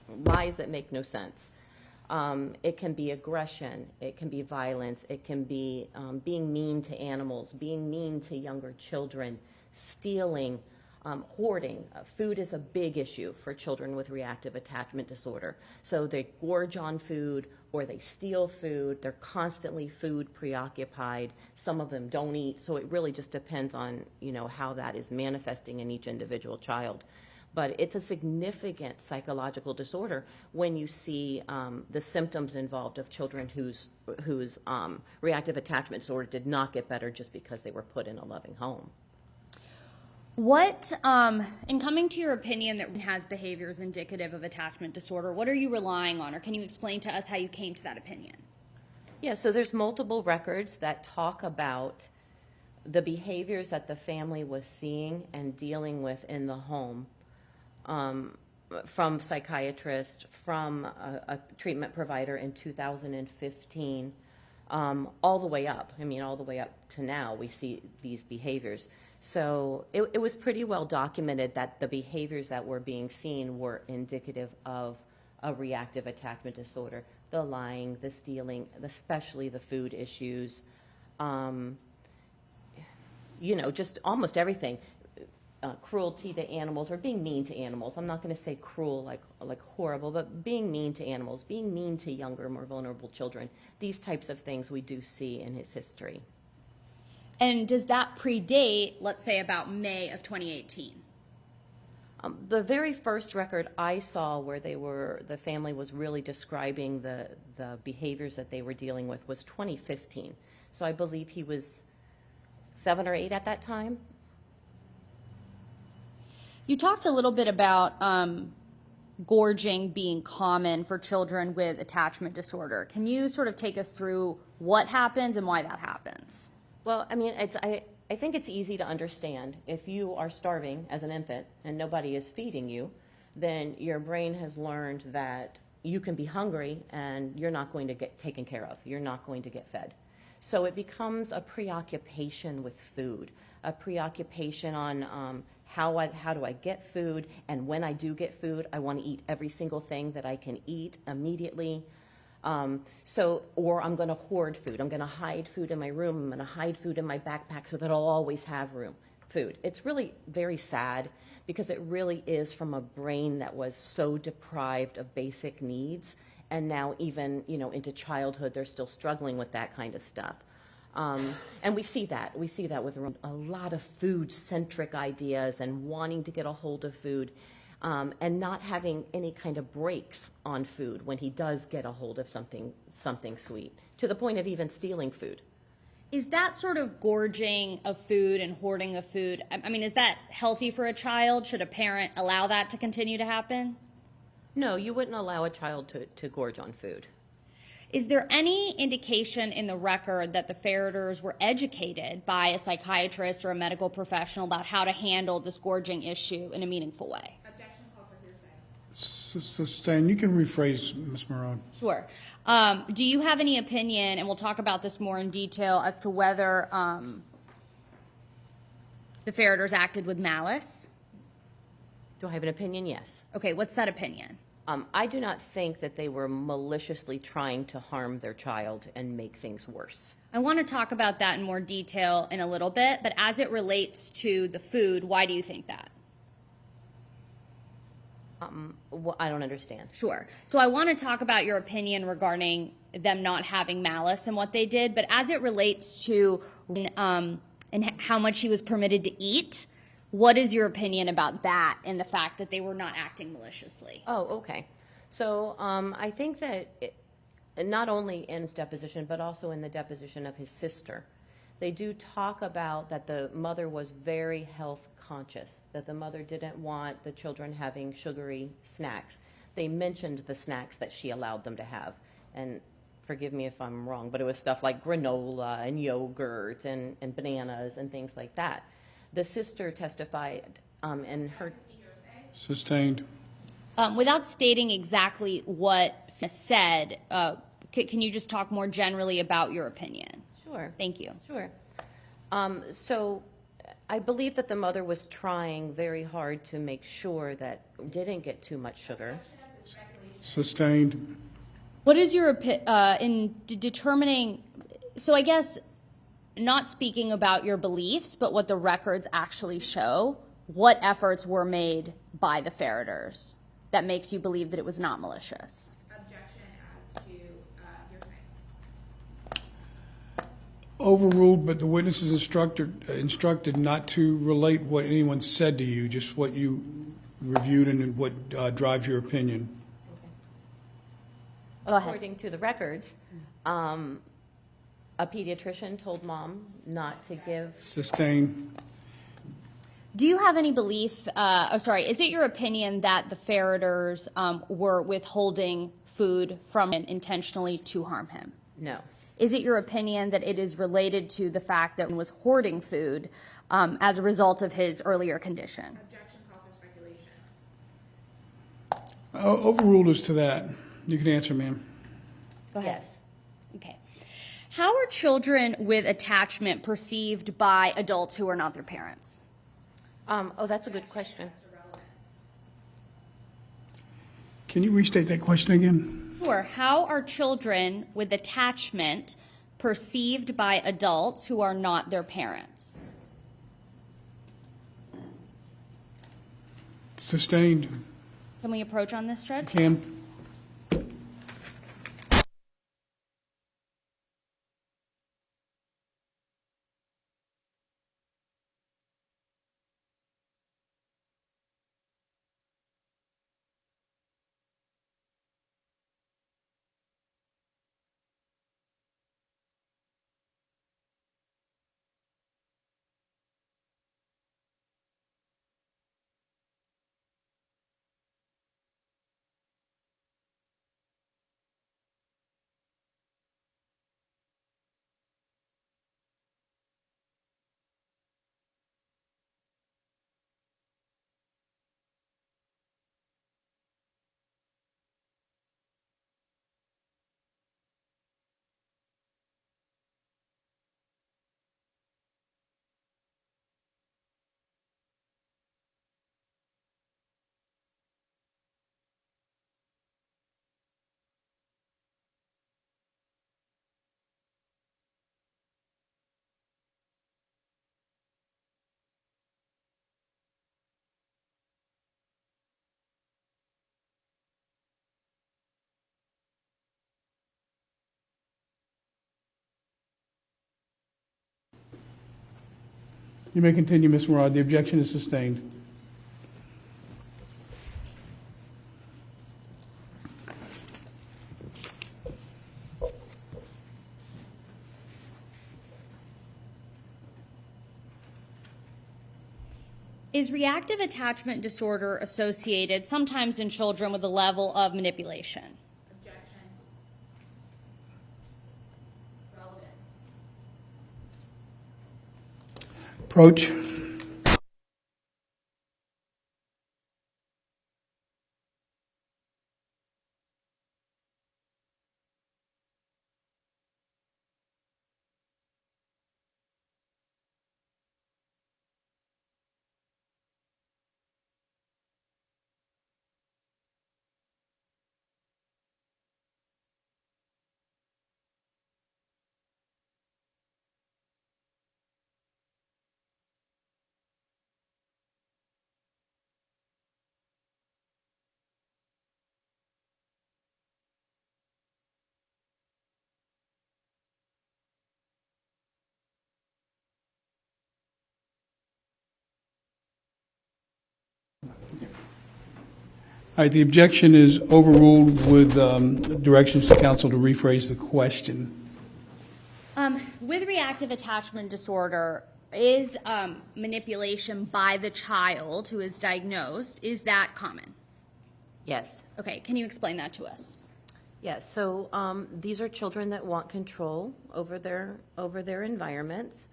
lies that make no sense. It can be aggression, it can be violence, it can be being mean to animals, being mean to younger children, stealing, hoarding. Food is a big issue for children with reactive attachment disorder. So they gorge on food or they steal food. They're constantly food preoccupied. Some of them don't eat. So it really just depends on, how that is manifesting in each individual child. But it's a significant psychological disorder when you see the symptoms involved of children whose reactive attachment disorder did not get better just because they were put in a loving home. What, in coming to your opinion that has behaviors indicative of attachment disorder, what are you relying on, or can you explain to us how you came to that opinion? Yeah, so there's multiple records that talk about the behaviors that the family was seeing and dealing with in the home, from psychiatrists, from a treatment provider in 2015, all the way up. All the way up to now, we see these behaviors. So it was pretty well documented that the behaviors that were being seen were indicative of a reactive attachment disorder. The lying, the stealing, especially the food issues, just almost everything. Cruelty to animals or being mean to animals. I'm not going to say cruel like horrible, but being mean to animals, being mean to younger, more vulnerable children. These types of things we do see in his history. And does that predate, let's say, about May of 2018? The very first record I saw where the family was really describing the behaviors that they were dealing with was 2015. So I believe he was 7 or 8 at that time. You talked a little bit about gorging being common for children with attachment disorder. Can you sort of take us through what happens and why that happens? Well, I think it's easy to understand. If you are starving as an infant and nobody is feeding you, then your brain has learned that you can be hungry and you're not going to get taken care of. You're not going to get fed. So it becomes a preoccupation with food, a preoccupation on how do I get food, and when I do get food, I want to eat every single thing that I can eat immediately. Or I'm going to hoard food. I'm going to hide food in my room. I'm going to hide food in my backpack so that I'll always have food. It's really very sad because it really is from a brain that was so deprived of basic needs, and now even into childhood they're still struggling with that kind of stuff. And we see that with a lot of food-centric ideas and wanting to get a hold of food. And not having any kind of breaks on food when he does get a hold of something sweet, to the point of even stealing food. Is that sort of gorging of food and hoarding of food, is that healthy for a child? Should a parent allow that to continue to happen? No, you wouldn't allow a child to gorge on food. Is there any indication in the record that the Ferriters were educated by a psychiatrist or a medical professional about how to handle this gorging issue in a meaningful way? So Stan, you can rephrase, Ms. Moran. Sure. Do you have any opinion, and we'll talk about this more in detail, as to whether the Ferriters acted with malice? Do I have an opinion? Yes. Okay, what's that opinion? I do not think that they were maliciously trying to harm their child and make things worse. I want to talk about that in more detail in a little bit, but as it relates to the food, why do you think that? Well, I don't understand. Sure. So I want to talk about your opinion regarding them not having malice in what they did, but as it relates to and how much he was permitted to eat, what is your opinion about that and the fact that they were not acting maliciously? Oh, okay. So I think that not only in his deposition, but also in the deposition of his sister, they do talk about that the mother was very health conscious, that the mother didn't want the children having sugary snacks. They mentioned the snacks that she allowed them to have. And forgive me if I'm wrong, but it was stuff like granola and yogurt and bananas and things like that. The sister testified in her... Sustained. Without stating exactly what said, can you just talk more generally about your opinion? Sure. Thank you. Sure. So I believe that the mother was trying very hard to make sure that didn't get too much sugar. Sustained. What is your in determining? So I guess not speaking about your beliefs, but what the records actually show. What efforts were made by the Ferriters that makes you believe that it was not malicious? Objection as to your saying. Overruled, but the witness is instructed not to relate what anyone said to you, just what you reviewed and what drives your opinion. Go ahead. According to the records, a pediatrician told mom not to give. Sustained. Do you have any belief, is it your opinion that the Ferriters were withholding food from him intentionally to harm him? No. Is it your opinion that it is related to the fact that he was hoarding food as a result of his earlier condition? Objection calls for speculation. Overruled as to that. You can answer, ma'am. Go ahead. Yes. Okay. How are children with attachment perceived by adults who are not their parents? That's a good question. Can you restate that question again? Sure. How are children with attachment perceived by adults who are not their parents? Sustained. Can we approach on this, Judge? Can. You may continue, Ms. Murad. The objection is sustained. Is reactive attachment disorder associated sometimes in children with a level of manipulation? Objection. Relevance. Approach. right, the objection is overruled with directions to counsel to rephrase the question. With reactive attachment disorder, is manipulation by the child who is diagnosed, is that common? Yes. Okay, can you explain that to us? Yes, so these are children that want control over their environments.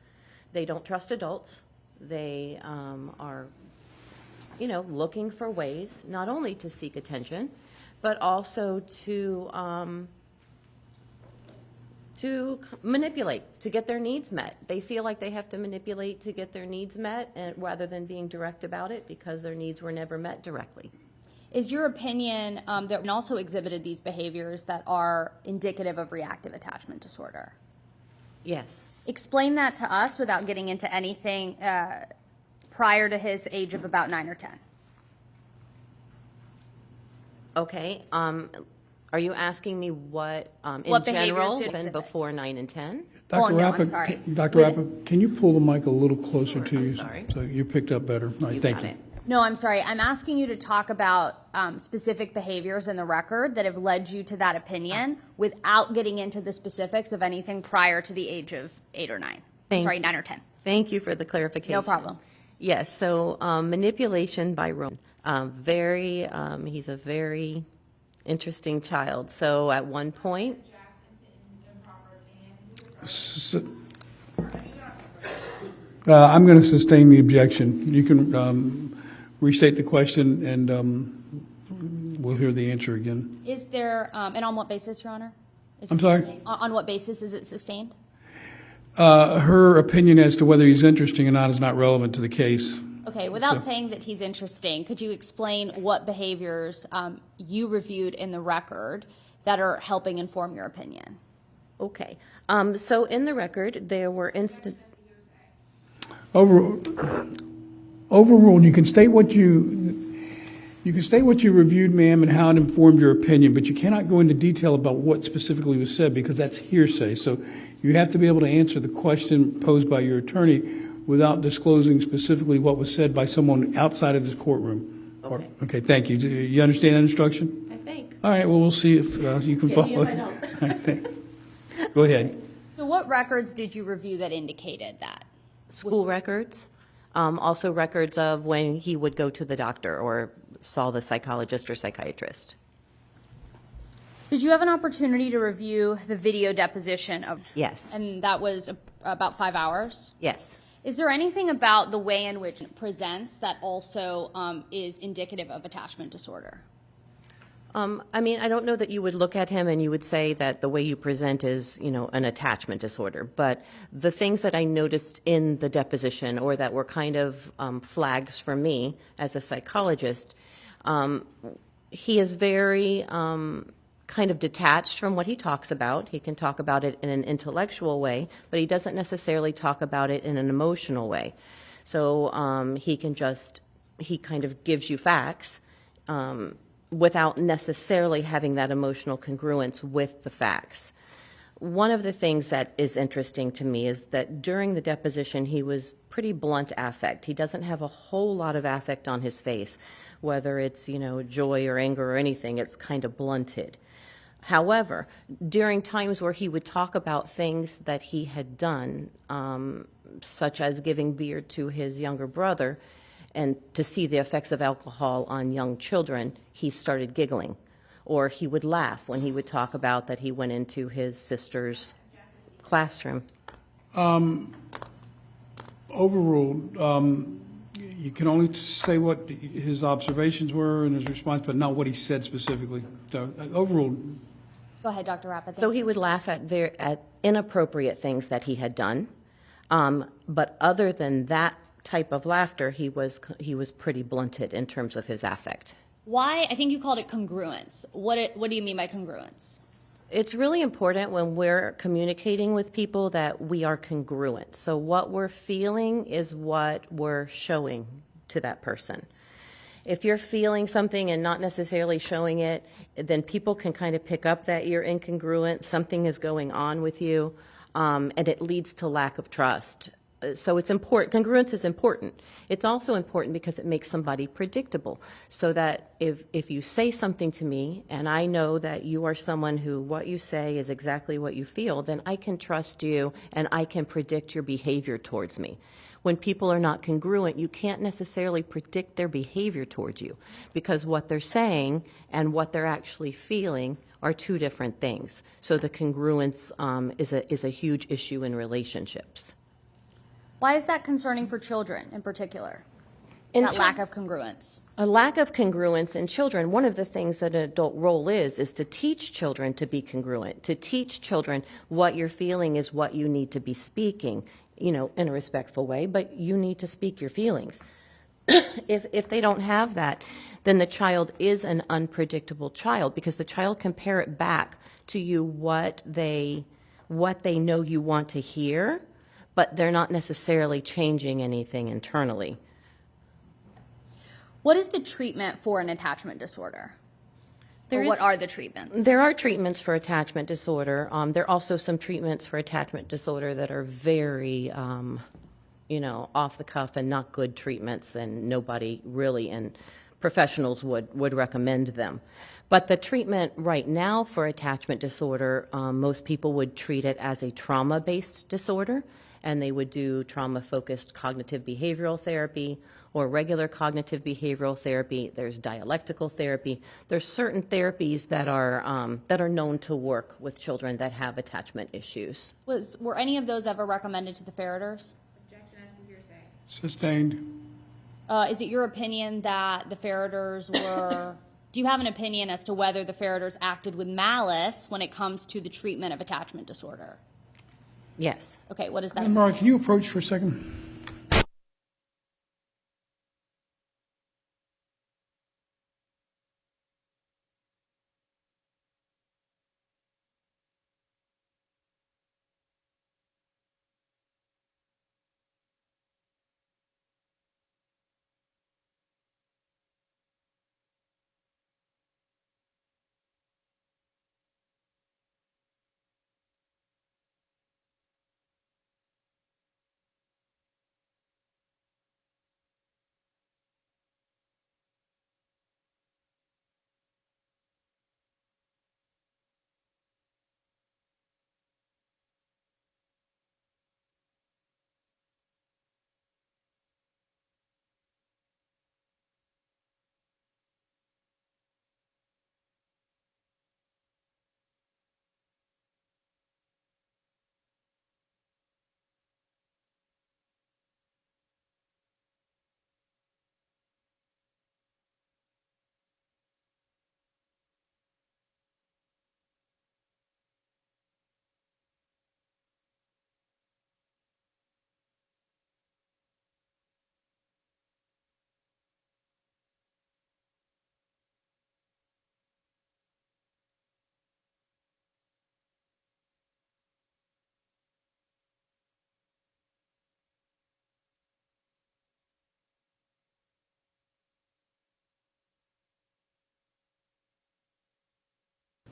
They don't trust adults. They are, looking for ways not only to seek attention, but also to manipulate, to get their needs met. They feel like they have to manipulate to get their needs met, rather than being direct about it, because their needs were never met directly. Is your opinion that also exhibited these behaviors that are indicative of reactive attachment disorder? Yes. Explain that to us without getting into anything prior to his age of about 9 or 10. Okay. Are you asking me what What in behaviors general, did been exhibit? before 9 and 10? Oh, Dr. no, I'm Rappa, sorry. Dr. Rappa, can you pull the mic a little closer to I'm you? sorry. So you're picked up better. All right, thank got you. it. No, I'm sorry. I'm asking you to talk about specific behaviors in the record that have led you to that opinion without getting into the specifics of anything prior to the age of 8 or 9. Sorry, 9 or 10. Thank you for the clarification. No problem. Yes, so manipulation by Roman. He's a very interesting child. So at one point, I'm going to sustain the objection. You can restate the question, and we'll hear the answer again. Is there, and on what basis, Your Honor? I'm sorry? On what basis is it sustained? Her opinion as to whether he's interesting or not is not relevant to the case. Okay, without saying that he's interesting, could you explain what behaviors you reviewed in the record that are helping inform your opinion? okay. So in the record, there were Overruled. You can state what you reviewed, ma'am, and how it informed your opinion, but you cannot go into detail about what specifically was said because that's hearsay. So you have to be able to answer the question posed by your attorney without disclosing specifically what was said by someone outside of this courtroom. Okay. Okay, thank you. Do you understand that instruction? I think. All right, well, we'll see if you can See follow. if I don't. All right, thank you. Go ahead. So what records did you review that indicated that? School records, also records of when he would go to the doctor or saw the psychologist or psychiatrist. Did you have an opportunity to review the video deposition of? Yes. And that was about 5 hours? Yes. Is there anything about the way in which it presents that also is indicative of attachment disorder? I mean, I don't know that you would look at him and you would say that the way you present is, an attachment disorder. But the things that I noticed in the deposition or that were kind of flags for me as a psychologist, he is very kind of detached from what he talks about. He can talk about it in an intellectual way, but he doesn't necessarily talk about it in an emotional way. So he kind of gives you facts without necessarily having that emotional congruence with the facts. One of the things that is interesting to me is that during the deposition, he was pretty blunt affect. He doesn't have a whole lot of affect on his face, whether it's, joy or anger or anything, it's kind of blunted. However, during times where he would talk about things that he had done, such as giving beer to his younger brother, and to see the effects of alcohol on young children, he started giggling. Or he would laugh when he would talk about that he went into his sister's classroom. Overruled. You can only say what his observations were and his response, but not what he said specifically. So overruled. Go ahead, Dr. Rappa. So he would laugh at inappropriate things that he had done. But other than that type of laughter, he was pretty blunted in terms of his affect. Why? I think you called it congruence. What do you mean by congruence? It's really important when we're communicating with people that we are congruent. So what we're feeling is what we're showing to that person. If you're feeling something and not necessarily showing it, then people can kind of pick up that you're incongruent, something is going on with you, and it leads to lack of trust. So it's important. Congruence is important. It's also important because it makes somebody predictable, so that if you say something to me and I know that you are someone who what you say is exactly what you feel, then I can trust you and I can predict your behavior towards me. When people are not congruent, you can't necessarily predict their behavior towards you, because what they're saying and what they're actually feeling are two different things. So the congruence is a huge issue in relationships. Why is that concerning for children in particular? In That chil- lack of congruence. A lack of congruence in children, one of the things that an adult role is to teach children to be congruent, to teach children what you're feeling is what you need to be speaking, in a respectful way, but you need to speak your feelings. If they don't have that, then the child is an unpredictable child, because the child can parrot back to you what they know you want to hear, but they're not necessarily changing anything internally. What is the treatment for an attachment disorder? Or what are the treatments? There are treatments for attachment disorder. There are also some treatments for attachment disorder that are very, off the cuff and not good treatments, and nobody really, and professionals would recommend them. But the treatment right now for attachment disorder, most people would treat it as a trauma-based disorder, and they would do trauma-focused cognitive behavioral therapy or regular cognitive behavioral therapy. There's dialectical therapy. There's certain therapies that are known to work with children that have attachment issues. Were any of those ever recommended to the Ferriters? Sustained. Is it your opinion that the Ferriters were, do you have an opinion as to whether the Ferriters acted with malice when it comes to the treatment of attachment disorder? Yes. Okay, what is that? Mara, can you approach for a second?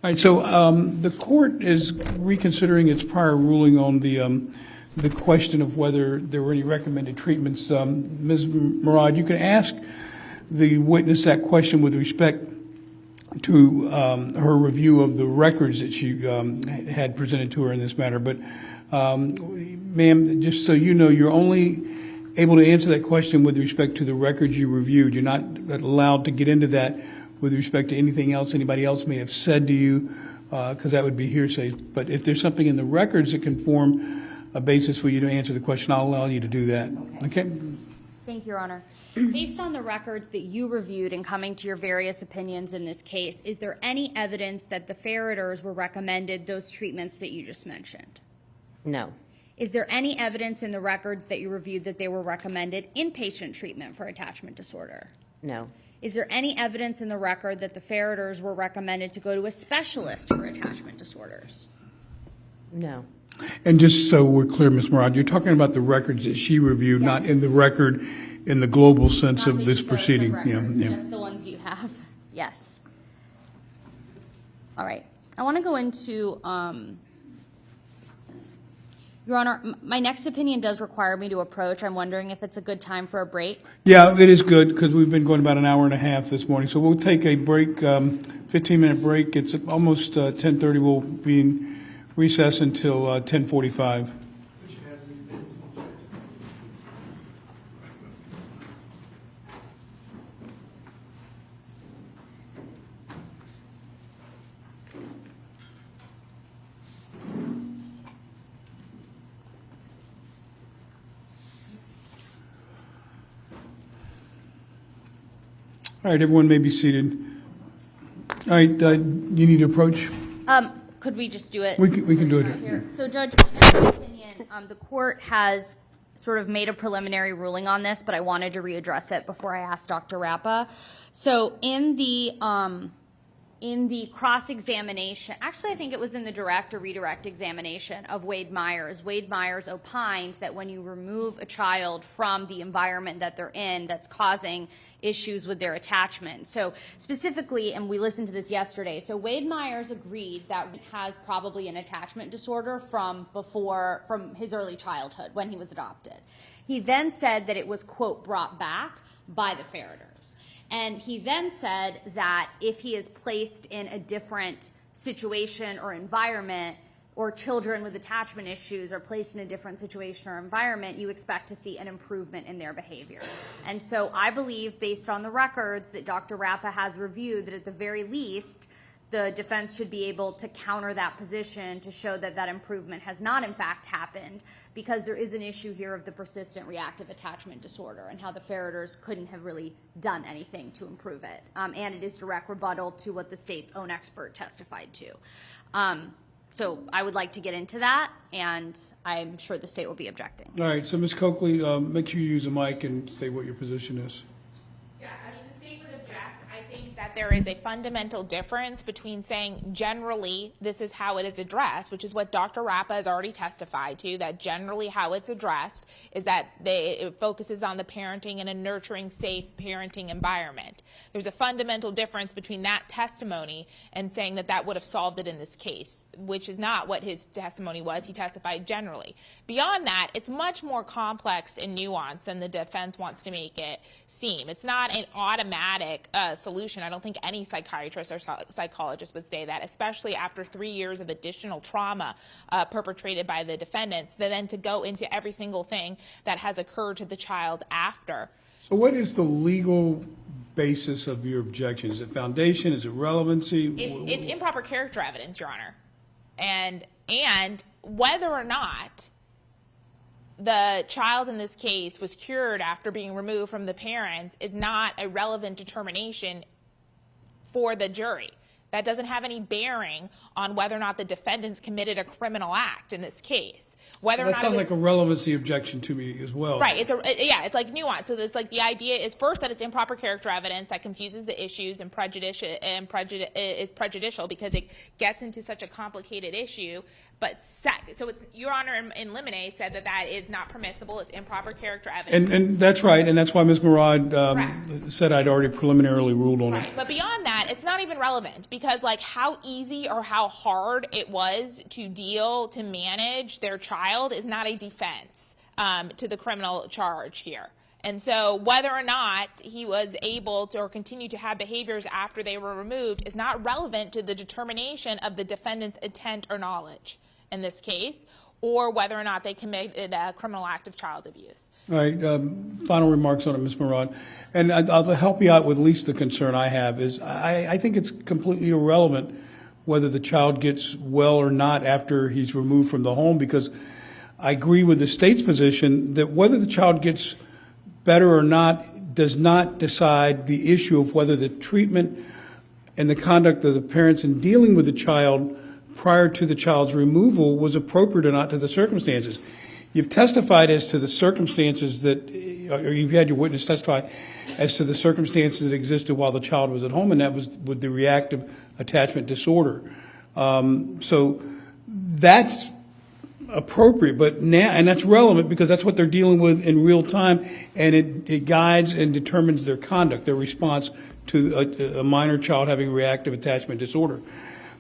All right, so the court is reconsidering its prior ruling on the question of whether there were any recommended treatments. Ms. Murad, you can ask the witness that question with respect to her review of the records that she had presented to her in this matter. But, ma'am, just so you know, you're only able to answer that question with respect to the records you reviewed. You're not allowed to get into that with respect to anything else anybody else may have said to you, because that would be hearsay. But if there's something in the records that can form a basis for you to answer the question, I'll allow you to do that. Okay? Thank you, Your Honor. Based on the records that you reviewed and coming to your various opinions in this case, is there any evidence that the Ferriters were recommended those treatments that you just mentioned? No. Is there any evidence in the records that you reviewed that they were recommended inpatient treatment for attachment disorder? No. Is there any evidence in the record that the Ferriters were recommended to go to a specialist for attachment disorders? No. And just so we're clear, Ms. Murad, you're talking about the records that she reviewed, not in the record in the global sense of this proceeding. Just the ones you have. Yes. All right. I want to go into Your Honor, my next opinion does require me to approach. I'm wondering if it's a good time for a break. Yeah, it is good because we've been going about an hour and a half this morning. So we'll take a break, 15-minute break. It's almost 10:30. We'll be in recess until 10:45. All right, everyone may be seated. All right, you need to approach? Could we just do it? We can do it. Here. So, Judge, my next opinion, the court has sort of made a preliminary ruling on this, but I wanted to readdress it before I asked Dr. Rappa. So, in the cross-examination, actually I think it was in the direct or redirect examination of Wade Myers opined that when you remove a child from the environment that they're in that's causing issues with their attachment. So specifically, and we listened to this yesterday, so Wade Myers agreed that he has probably an attachment disorder from his early childhood when he was adopted. He then said that it was, quote, brought back by the Ferriters. And he then said that if he is placed in a different situation or environment, or children with attachment issues are placed in a different situation or environment, you expect to see an improvement in their behavior. And so I believe, based on the records that Dr. Rappa has reviewed, that at the very least, the defense should be able to counter that position to show that that improvement has not in fact happened, because there is an issue here of the persistent reactive attachment disorder and how the Ferriters couldn't have really done anything to improve it. And it is direct rebuttal to what the state's own expert testified to. So I would like to get into that, and I'm sure the state will be objecting. All right, so Ms. Coakley, make sure you use a mic and state what your position is. Yeah, I mean, the state would object. I think that there is a fundamental difference between saying generally this is how it is addressed, which is what Dr. Rappa has already testified to, that generally how it's addressed is that it focuses on the parenting in a nurturing, safe parenting environment. There's a fundamental difference between that testimony and saying that that would have solved it in this case, which is not what his testimony was. He testified generally. Beyond that, it's much more complex and nuanced than the defense wants to make it seem. It's not an automatic solution. I don't think any psychiatrist or psychologist would say that, especially after 3 years of additional trauma perpetrated by the defendants, then to go into every single thing that has occurred to the child after. So what is the legal basis of your objection? Is it foundation? Is it relevancy? It's improper character evidence, Your Honor. And whether or not the child in this case was cured after being removed from the parents is not a relevant determination for the jury. That doesn't have any bearing on whether or not the defendants committed a criminal act in this case. Whether or That not sounds it was, like a relevancy objection to me as well. right. It's like nuance. So it's like the idea is first that it's improper character evidence that confuses the issues and is prejudicial because it gets into such a complicated issue. But so it's Your Honor in limine said that is not permissible. It's improper character evidence. And that's right, and that's why Ms. Murad Correct. said I'd already preliminarily ruled on it. Right, but beyond that, it's not even relevant because, like, how easy or how hard it was to manage their child is not a defense to the criminal charge here. And so whether or not he was able to or continue to have behaviors after they were removed is not relevant to the determination of the defendant's intent or knowledge in this case, or whether or not they committed a criminal act of child abuse. All right, final remarks on it, Ms. Murad. And I'll help you out with at least the concern I have is I think it's completely irrelevant whether the child gets well or not after he's removed from the home, because I agree with the state's position that whether the child gets better or not does not decide the issue of whether the treatment and the conduct of the parents in dealing with the child prior to the child's removal was appropriate or not to the circumstances. You've testified as to the circumstances that, or you've had your witness testify as to the circumstances that existed while the child was at home, and that was with the reactive attachment disorder. So that's appropriate, but now, and that's relevant because that's what they're dealing with in real time, and it guides and determines their conduct, their response to a minor child having reactive attachment disorder.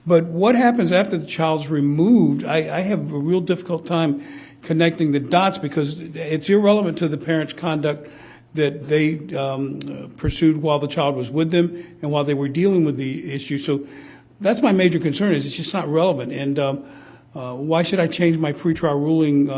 But what happens after the child's removed, I have a real difficult time connecting the dots because it's irrelevant to the parent's conduct that they pursued while the child was with them and while they were dealing with the issue. So that's my major concern, is it's just not relevant. And why should I change my pretrial ruling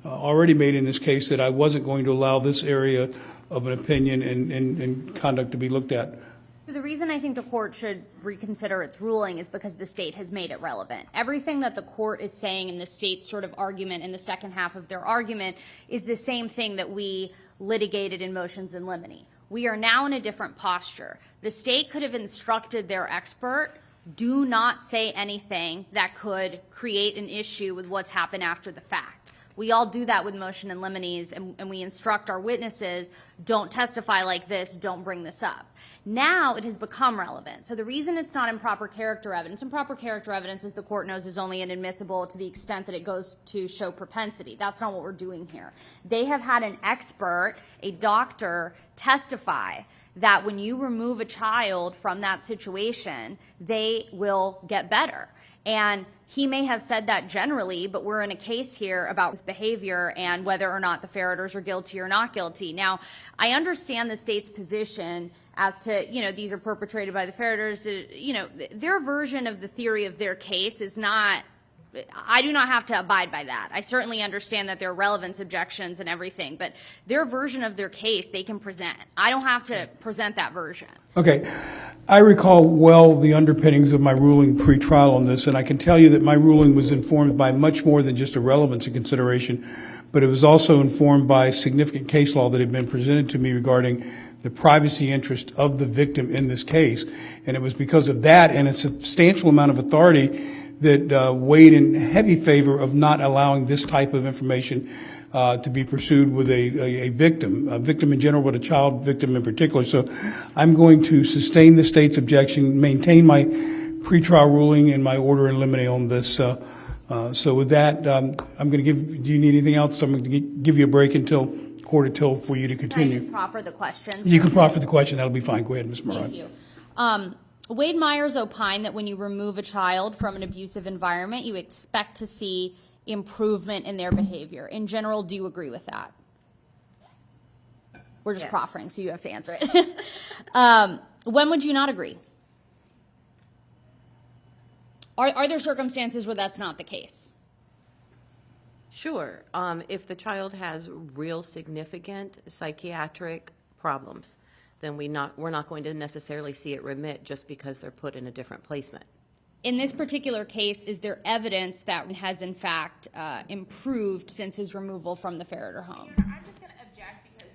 already made in this case that I wasn't going to allow this area of an opinion and conduct to be looked at? So the reason I think the court should reconsider its ruling is because the state has made it relevant. Everything that the court is saying in the state's sort of argument in the second half of their argument is the same thing that we litigated in motions in limine. We are now in a different posture. The state could have instructed their expert, do not say anything that could create an issue with what's happened after the fact. We all do that with motion in limines, and we instruct our witnesses, don't testify like this, don't bring this up. Now it has become relevant. So the reason it's not improper character evidence, as the court knows, is only inadmissible to the extent that it goes to show propensity. That's not what we're doing here. They have had an expert, a doctor, testify that when you remove a child from that situation, they will get better. And he may have said that generally, but we're in a case here about his behavior and whether or not the Ferriters are guilty or not guilty. Now, I understand the state's position as to, these are perpetrated by the Ferriters. Their version of the theory of their case is not, I do not have to abide by that. I certainly understand that there are relevance objections and everything, but their version of their case they can present. I don't have to present that version. Okay. I recall well the underpinnings of my ruling pre-trial on this, and I can tell you that my ruling was informed by much more than just a relevancy consideration, but it was also informed by significant case law that had been presented to me regarding the privacy interest of the victim in this case. And it was because of that and a substantial amount of authority that weighed in heavy favor of not allowing this type of information to be pursued with a victim in general, but a child victim in particular. So I'm going to sustain the state's objection, maintain my pretrial ruling and my order in limine on this. So with that, I'm going to do you need anything else? I'm going to give you a break until for you to continue. Can I just proffer the questions? You can proffer the question. That'll be fine. Go ahead, Ms. Moran. Thank you. Wade Myers opined that when you remove a child from an abusive environment, you expect to see improvement in their behavior. In general, do you agree with that? We're just proffering, so you have to answer it. When would you not agree? Are there circumstances where that's not the case? Sure. If the child has real significant psychiatric problems, then we're not going to necessarily see it remit just because they're put in a different placement. In this particular case, is there evidence that has in fact improved since his removal from the Ferriter home? I'm just going to object because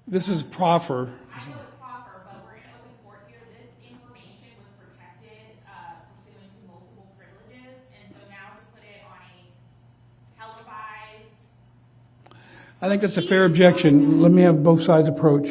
This is proffer. I know it's proper, but we're in open court here. This information was protected pursuant to multiple privileges, and so now to put it on a televised. I think that's a fair objection. Let me have both sides approach.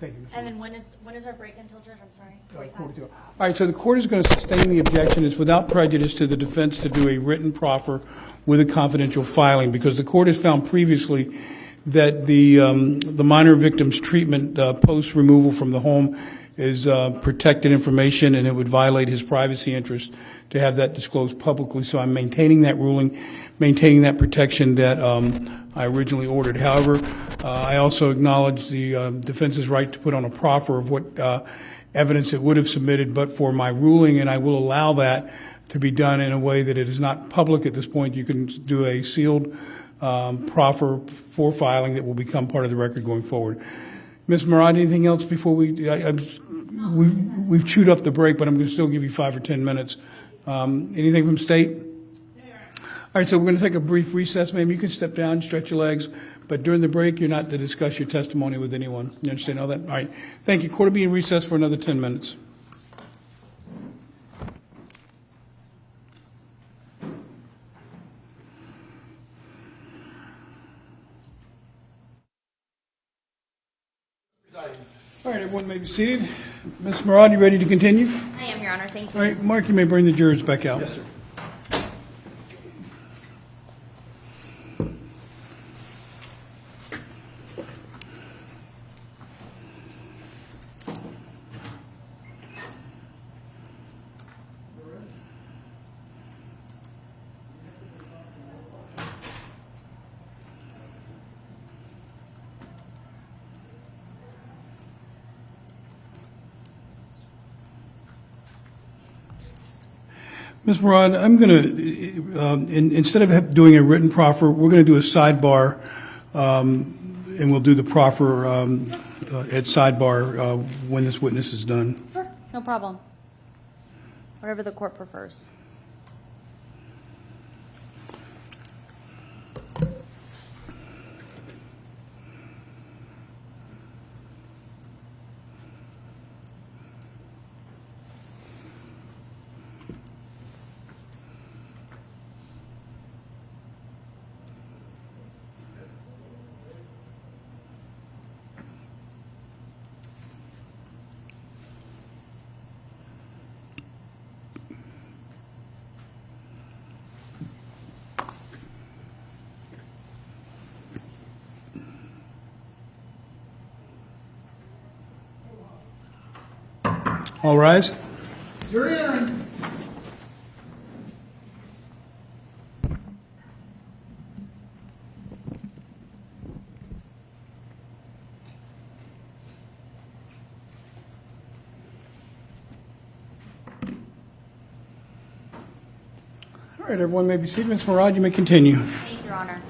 Thank you, Mr. And then when is our break until, Judge? I'm sorry. 42. All right, so the court is going to sustain the objection. It's without prejudice to the defense to do a written proffer with a confidential filing, because the court has found previously that the minor victim's treatment post removal from the home is protected information, and it would violate his privacy interest to have that disclosed publicly. So I'm maintaining that ruling, maintaining that protection that I originally ordered. However, I also acknowledge the defense's right to put on a proffer of what evidence it would have submitted but for my ruling, and I will allow that to be done in a way that it is not public at this point. You can do a sealed proffer for filing that will become part of the record going forward. Ms. Murad, anything else before we've chewed up the break, but I'm going to still give you 5 or 10 minutes. Anything from state? All right, so we're going to take a brief recess. Ma'am, you can step down, stretch your legs, but during the break, you're not to discuss your testimony with anyone. You understand all that? All right. Thank you. Court will be in recess for another 10 minutes. All right, everyone may be seated. Ms. Murad, you ready to continue? I am, Your Honor. Thank you. All right, Mark, you may bring the jurors back out. Yes, sir. Ms. Murad, I'm going to, instead of doing a written proffer, we're going to do a sidebar, and we'll do the proffer at sidebar when this witness is done. Sure, no problem. Whatever the court prefers. All rise. Jury in. All right, everyone may be seated. Ms. Murad, you may continue. Thank you, Your Honor.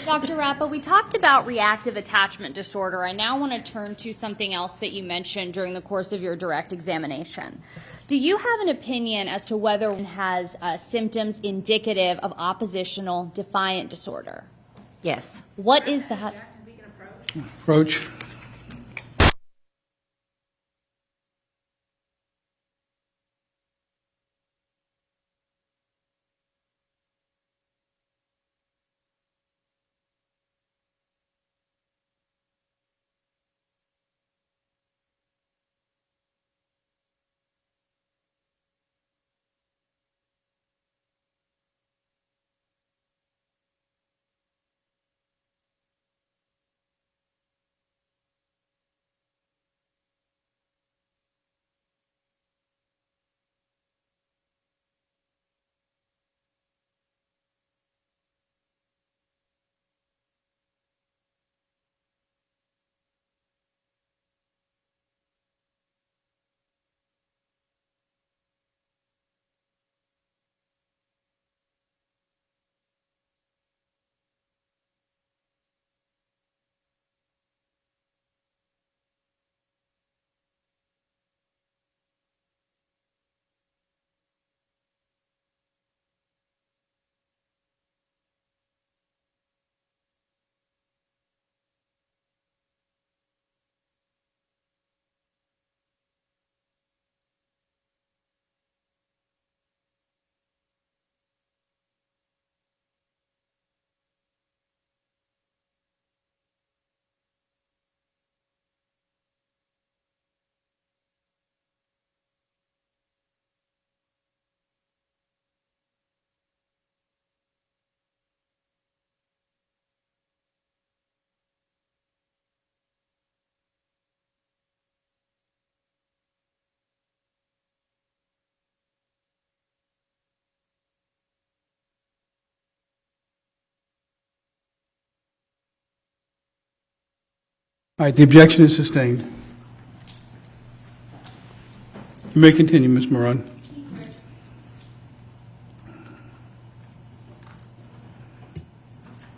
Dr. Rappa, we talked about reactive attachment disorder. I now want to turn to something else that you mentioned during the course of your direct examination. Do you have an opinion as to whether one has symptoms indicative of oppositional defiant disorder? Yes. What is that? Approach. All right, the objection is sustained. You may continue, Ms. Murad.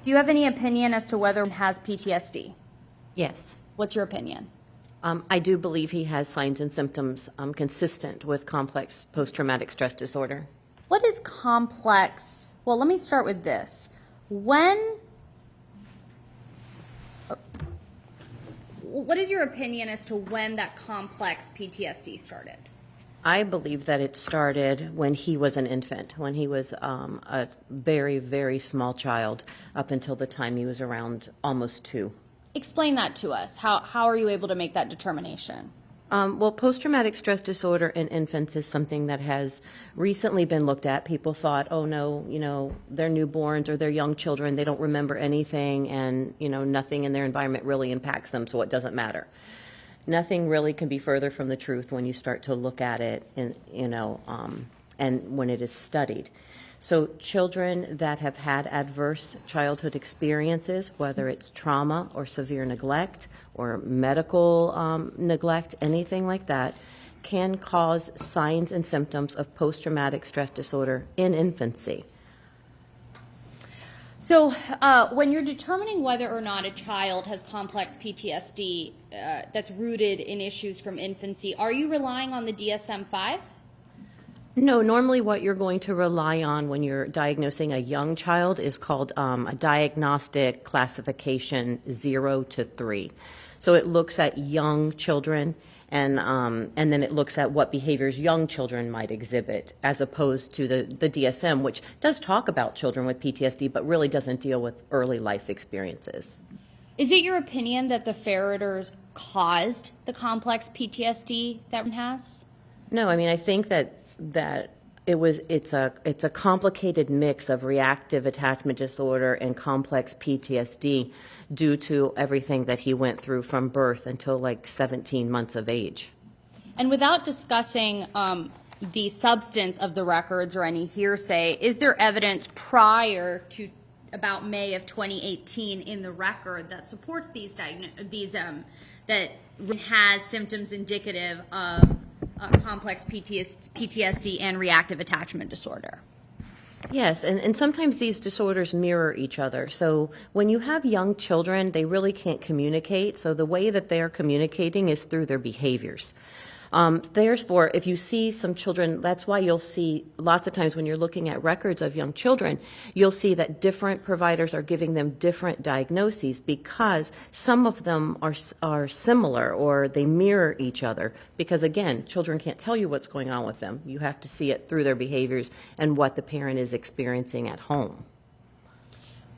Do Do you have any opinion as to whether he has PTSD? Yes. What's your opinion? I do believe he has signs and symptoms consistent with complex post-traumatic stress disorder. What is complex? Well, let me start with this. What is your opinion as to when that complex PTSD started? I believe that it started when he was an infant, when he was a very, very small child, up until the time he was around almost 2. Explain that to us. How are you able to make that determination? Well, post-traumatic stress disorder in infants is something that has recently been looked at. People thought, oh no, they're newborns or they're young children, they don't remember anything, and nothing in their environment really impacts them, so it doesn't matter. Nothing really can be further from the truth when you start to look at it, and when it is studied. So children that have had adverse childhood experiences, whether it's trauma or severe neglect or medical neglect, anything like that, can cause signs and symptoms of post-traumatic stress disorder in infancy. So when you're determining whether or not a child has complex PTSD that's rooted in issues from infancy, are you relying on the DSM-5? No, normally what you're going to rely on when you're diagnosing a young child is called a diagnostic classification 0 to 3. So it looks at young children, and then it looks at what behaviors young children might exhibit, as opposed to the DSM, which does talk about children with PTSD, but really doesn't deal with early life experiences. Is it your opinion that the Ferriters caused the complex PTSD that one has? No, I mean, I think that it's a complicated mix of reactive attachment disorder and complex PTSD due to everything that he went through from birth until like 17 months of age. And without discussing the substance of the records or any hearsay, is there evidence prior to about May of 2018 in the record that supports that has symptoms indicative of complex PTSD and reactive attachment disorder? Yes, and sometimes these disorders mirror each other. So when you have young children, they really can't communicate. So the way that they are communicating is through their behaviors. Therefore, if you see some children, that's why you'll see lots of times when you're looking at records of young children, you'll see that different providers are giving them different diagnoses because some of them are similar or they mirror each other. Because again, children can't tell you what's going on with them. You have to see it through their behaviors and what the parent is experiencing at home.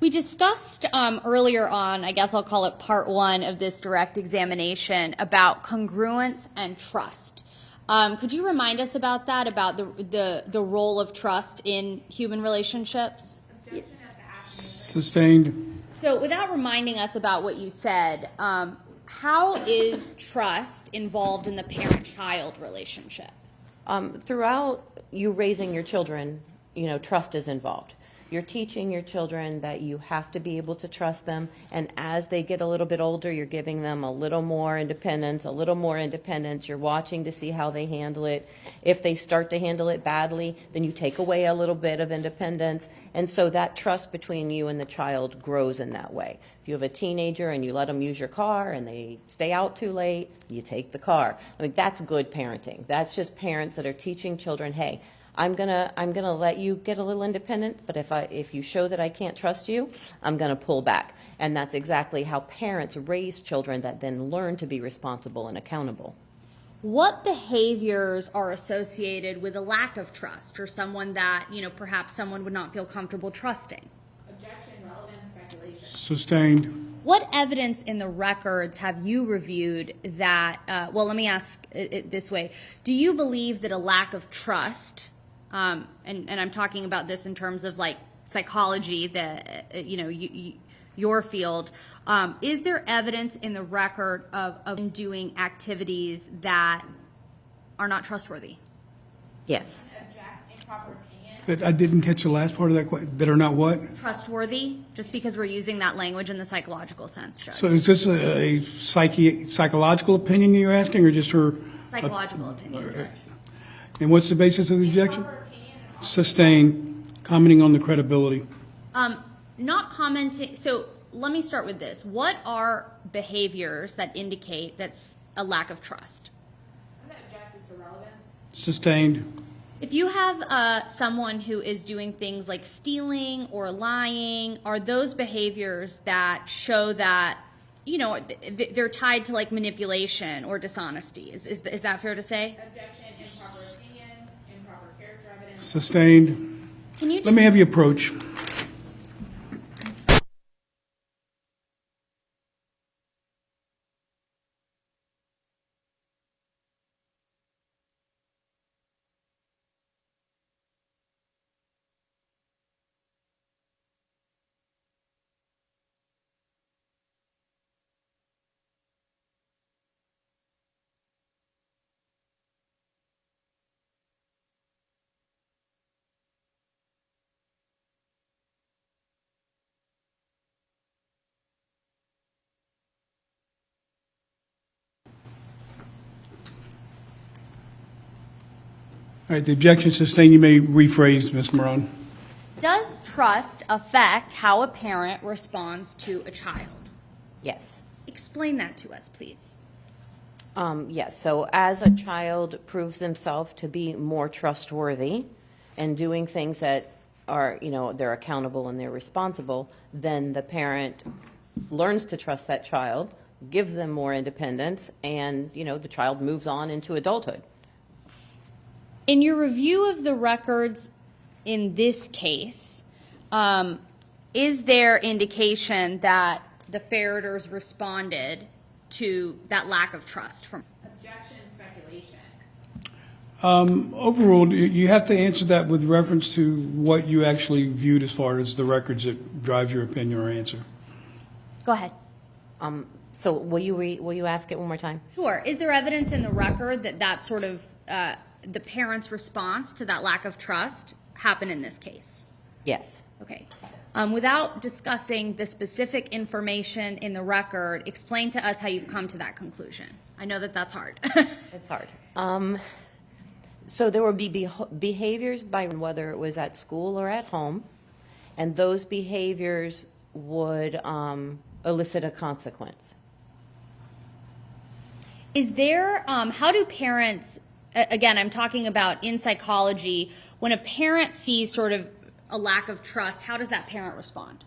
We discussed earlier on, I guess I'll call it part 1 of this direct examination, about congruence and trust. Could you remind us about that, about the role of trust in human relationships? Sustained. So without reminding us about what you said, how is trust involved in the parent-child relationship? Throughout you raising your children, trust is involved. You're teaching your children that you have to be able to trust them, and as they get a little bit older, you're giving them a little more independence. You're watching to see how they handle it. If they start to handle it badly, then you take away a little bit of independence, and so that trust between you and the child grows in that way. If you have a teenager and you let them use your car and they stay out too late, you take the car. I mean, that's good parenting. That's just parents that are teaching children, hey, I'm gonna let you get a little independent, but if you show that I can't trust you, I'm gonna pull back. And that's exactly how parents raise children that then learn to be responsible and accountable. What behaviors are associated with a lack of trust, or someone that, perhaps someone would not feel comfortable trusting? Objection, relevant, speculation. Sustained. What evidence in the records have you reviewed that, well, let me ask it this way. Do you believe that a lack of trust, and I'm talking about this in terms of like psychology, your field, is there evidence in the record of doing activities that are not trustworthy? Yes. Object, improper opinion. I didn't catch the last part of that question. That are not what? Trustworthy, just because we're using that language in the psychological sense, Judge. So is this a psychological opinion you're asking, or just her? Psychological opinion, Judge. And what's the basis of the objection? Sustained. Commenting on the credibility. not commenting, so let me start with this. What are behaviors that indicate that's a lack of trust? I'm going to object to relevance. Sustained. If you have someone who is doing things like stealing or lying, are those behaviors that show that, you know, they're tied to like manipulation or dishonesty? Is that fair to say? Objection, improper opinion, improper character evidence. Sustained. Can you Let me have you approach. All right, the objection sustained. You may rephrase, Ms. Marone. Does trust affect how a parent responds to a child? Yes. Explain that to us, please. Yes, so as a child proves themselves to be more trustworthy and doing things that are, you know, they're accountable and they're responsible, then the parent learns to trust that child, gives them more independence, and, you know, the child moves on into adulthood. In your review of the records in this case, is there indication that the Ferriters responded to that lack of trust from? Objection, speculation. Overruled. You have to answer that with reference to what you actually viewed as far as the records that drive your opinion or answer. Go ahead. So will you ask it one more time? Sure. Is there evidence in the record that that sort of the parent's response to that lack of trust happened in this case? Yes. Okay. Without discussing the specific information in the record, explain to us how you've come to that conclusion. I know that that's hard. It's hard. So there would be behaviors by whether it was at school or at home, and those behaviors would elicit a consequence. Is there, how do parents, again, I'm talking about in psychology, when a parent sees sort of a lack of trust, how does that parent respond?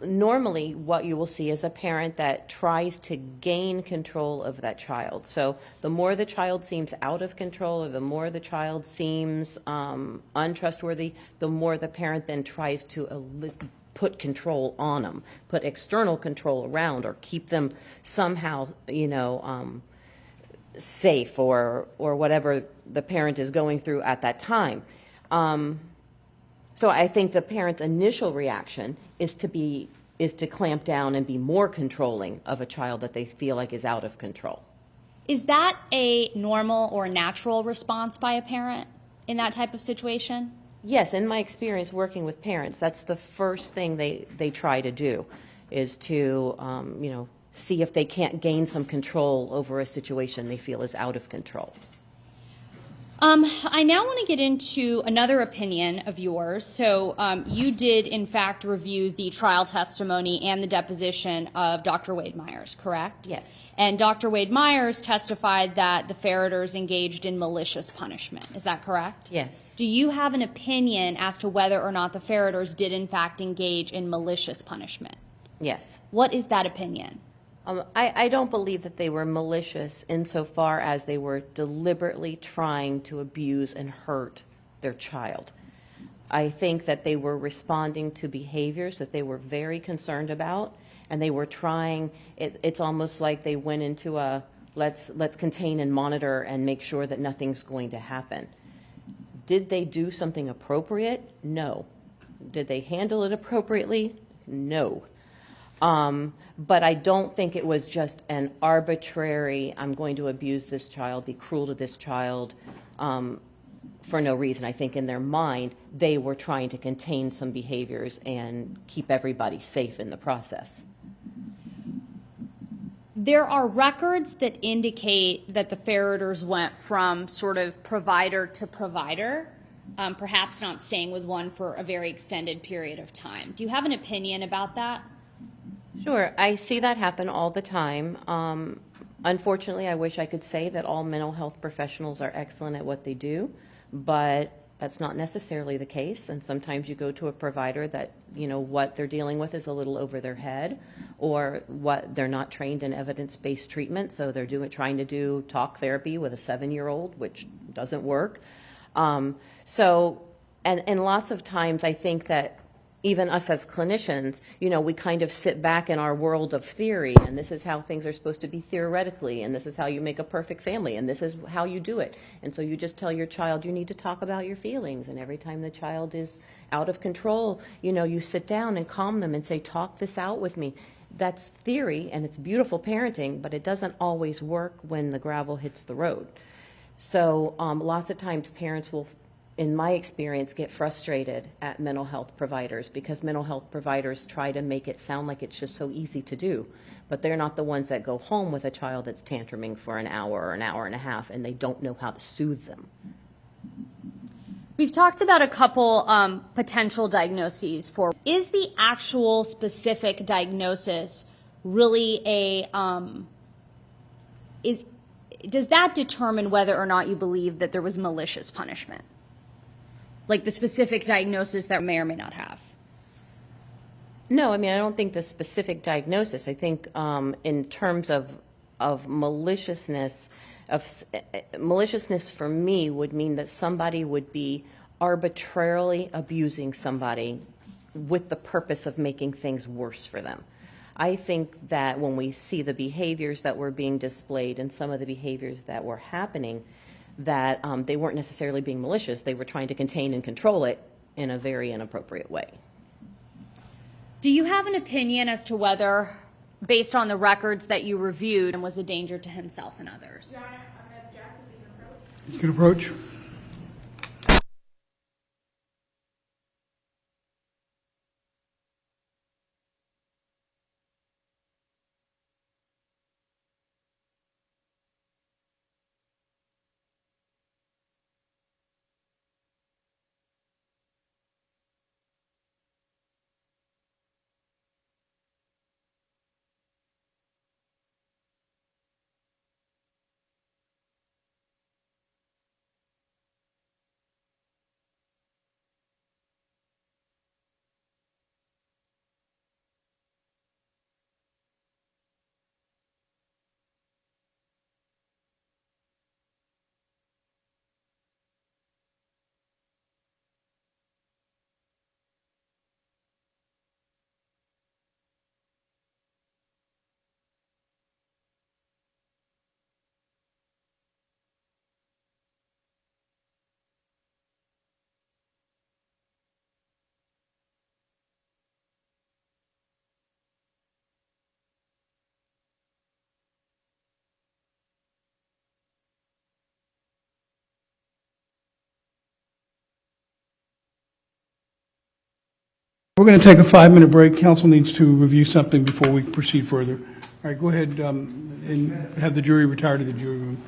Normally, what you will see is a parent that tries to gain control of that child. So the more the child seems out of control or the more the child seems untrustworthy, the more the parent then tries to put control on them, put external control around, or keep them somehow, you know, safe or whatever the parent is going through at that time. So I think the parent's initial reaction is to clamp down and be more controlling of a child that they feel like is out of control. Is that a normal or natural response by a parent in that type of situation? Yes, in my experience working with parents, that's the first thing they try to do, is to you know, see if they can't gain some control over a situation they feel is out of control. I now want to get into another opinion of yours. So you did, in fact, review the trial testimony and the deposition of Dr. Wade Myers, correct? Yes. And Dr. Wade Myers testified that the Ferriters engaged in malicious punishment. Is that correct? Yes. Do you have an opinion as to whether or not the Ferriters did, in fact, engage in malicious punishment? Yes. What is that opinion? I don't believe that they were malicious insofar as they were deliberately trying to abuse and hurt their child. I think that they were responding to behaviors that they were very concerned about, and they were trying, it's almost like they went into a let's contain and monitor and make sure that nothing's going to happen. Did they do something appropriate? No. Did they handle it appropriately? No. But I don't think it was just an arbitrary, I'm going to abuse this child, be cruel to this child for no reason. I think in their mind, they were trying to contain some behaviors and keep everybody safe in the process. There are records that indicate that the Ferriters went from sort of provider to provider. perhaps not staying with one for a very extended period of time. Do you have an opinion about that? Sure, I see that happen all the time. Unfortunately, I wish I could say that all mental health professionals are excellent at what they do, but that's not necessarily the case. And sometimes you go to a provider that, what they're dealing with is a little over their head, or what they're not trained in evidence-based treatment, so they're trying to do talk therapy with a 7-year-old, which doesn't work. And lots of times I think that even us as clinicians, we kind of sit back in our world of theory, and this is how things are supposed to be theoretically, and this is how you make a perfect family, and this is how you do it. And so you just tell your child, you need to talk about your feelings, and every time the child is out of control, you sit down and calm them and say, talk this out with me. That's theory, and it's beautiful parenting, but it doesn't always work when the gravel hits the road. So lots of times parents will, in my experience, get frustrated at mental health providers because mental health providers try to make it sound like it's just so easy to do, but they're not the ones that go home with a child that's tantruming for an hour or an hour and a half, and they don't know how to soothe them. We've talked about a couple potential diagnoses for. Is the actual specific diagnosis really does that determine whether or not you believe that there was malicious punishment? Like the specific diagnosis that may or may not have? No, I don't think the specific diagnosis. I think in terms of maliciousness, maliciousness for me would mean that somebody would be arbitrarily abusing somebody with the purpose of making things worse for them. I think that when we see the behaviors that were being displayed and some of the behaviors that were happening, that they weren't necessarily being malicious. They were trying to contain and control it in a very inappropriate way. Do you have an opinion as to whether, based on the records that you reviewed, was a danger to himself and others? You can approach. We're going to take a 5-minute break. Council needs to review something before we proceed further. All right, go ahead and have the jury retire to the jury room.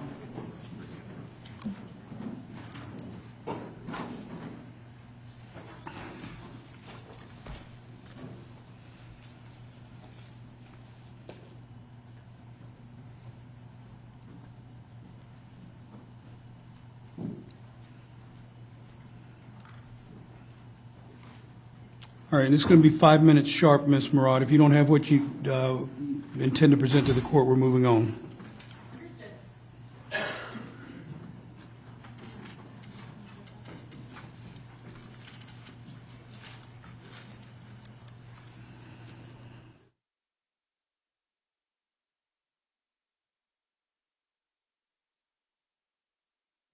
All right, and it's going to be 5 minutes sharp, Ms. Murad. If you don't have what you intend to present to the court, we're moving on.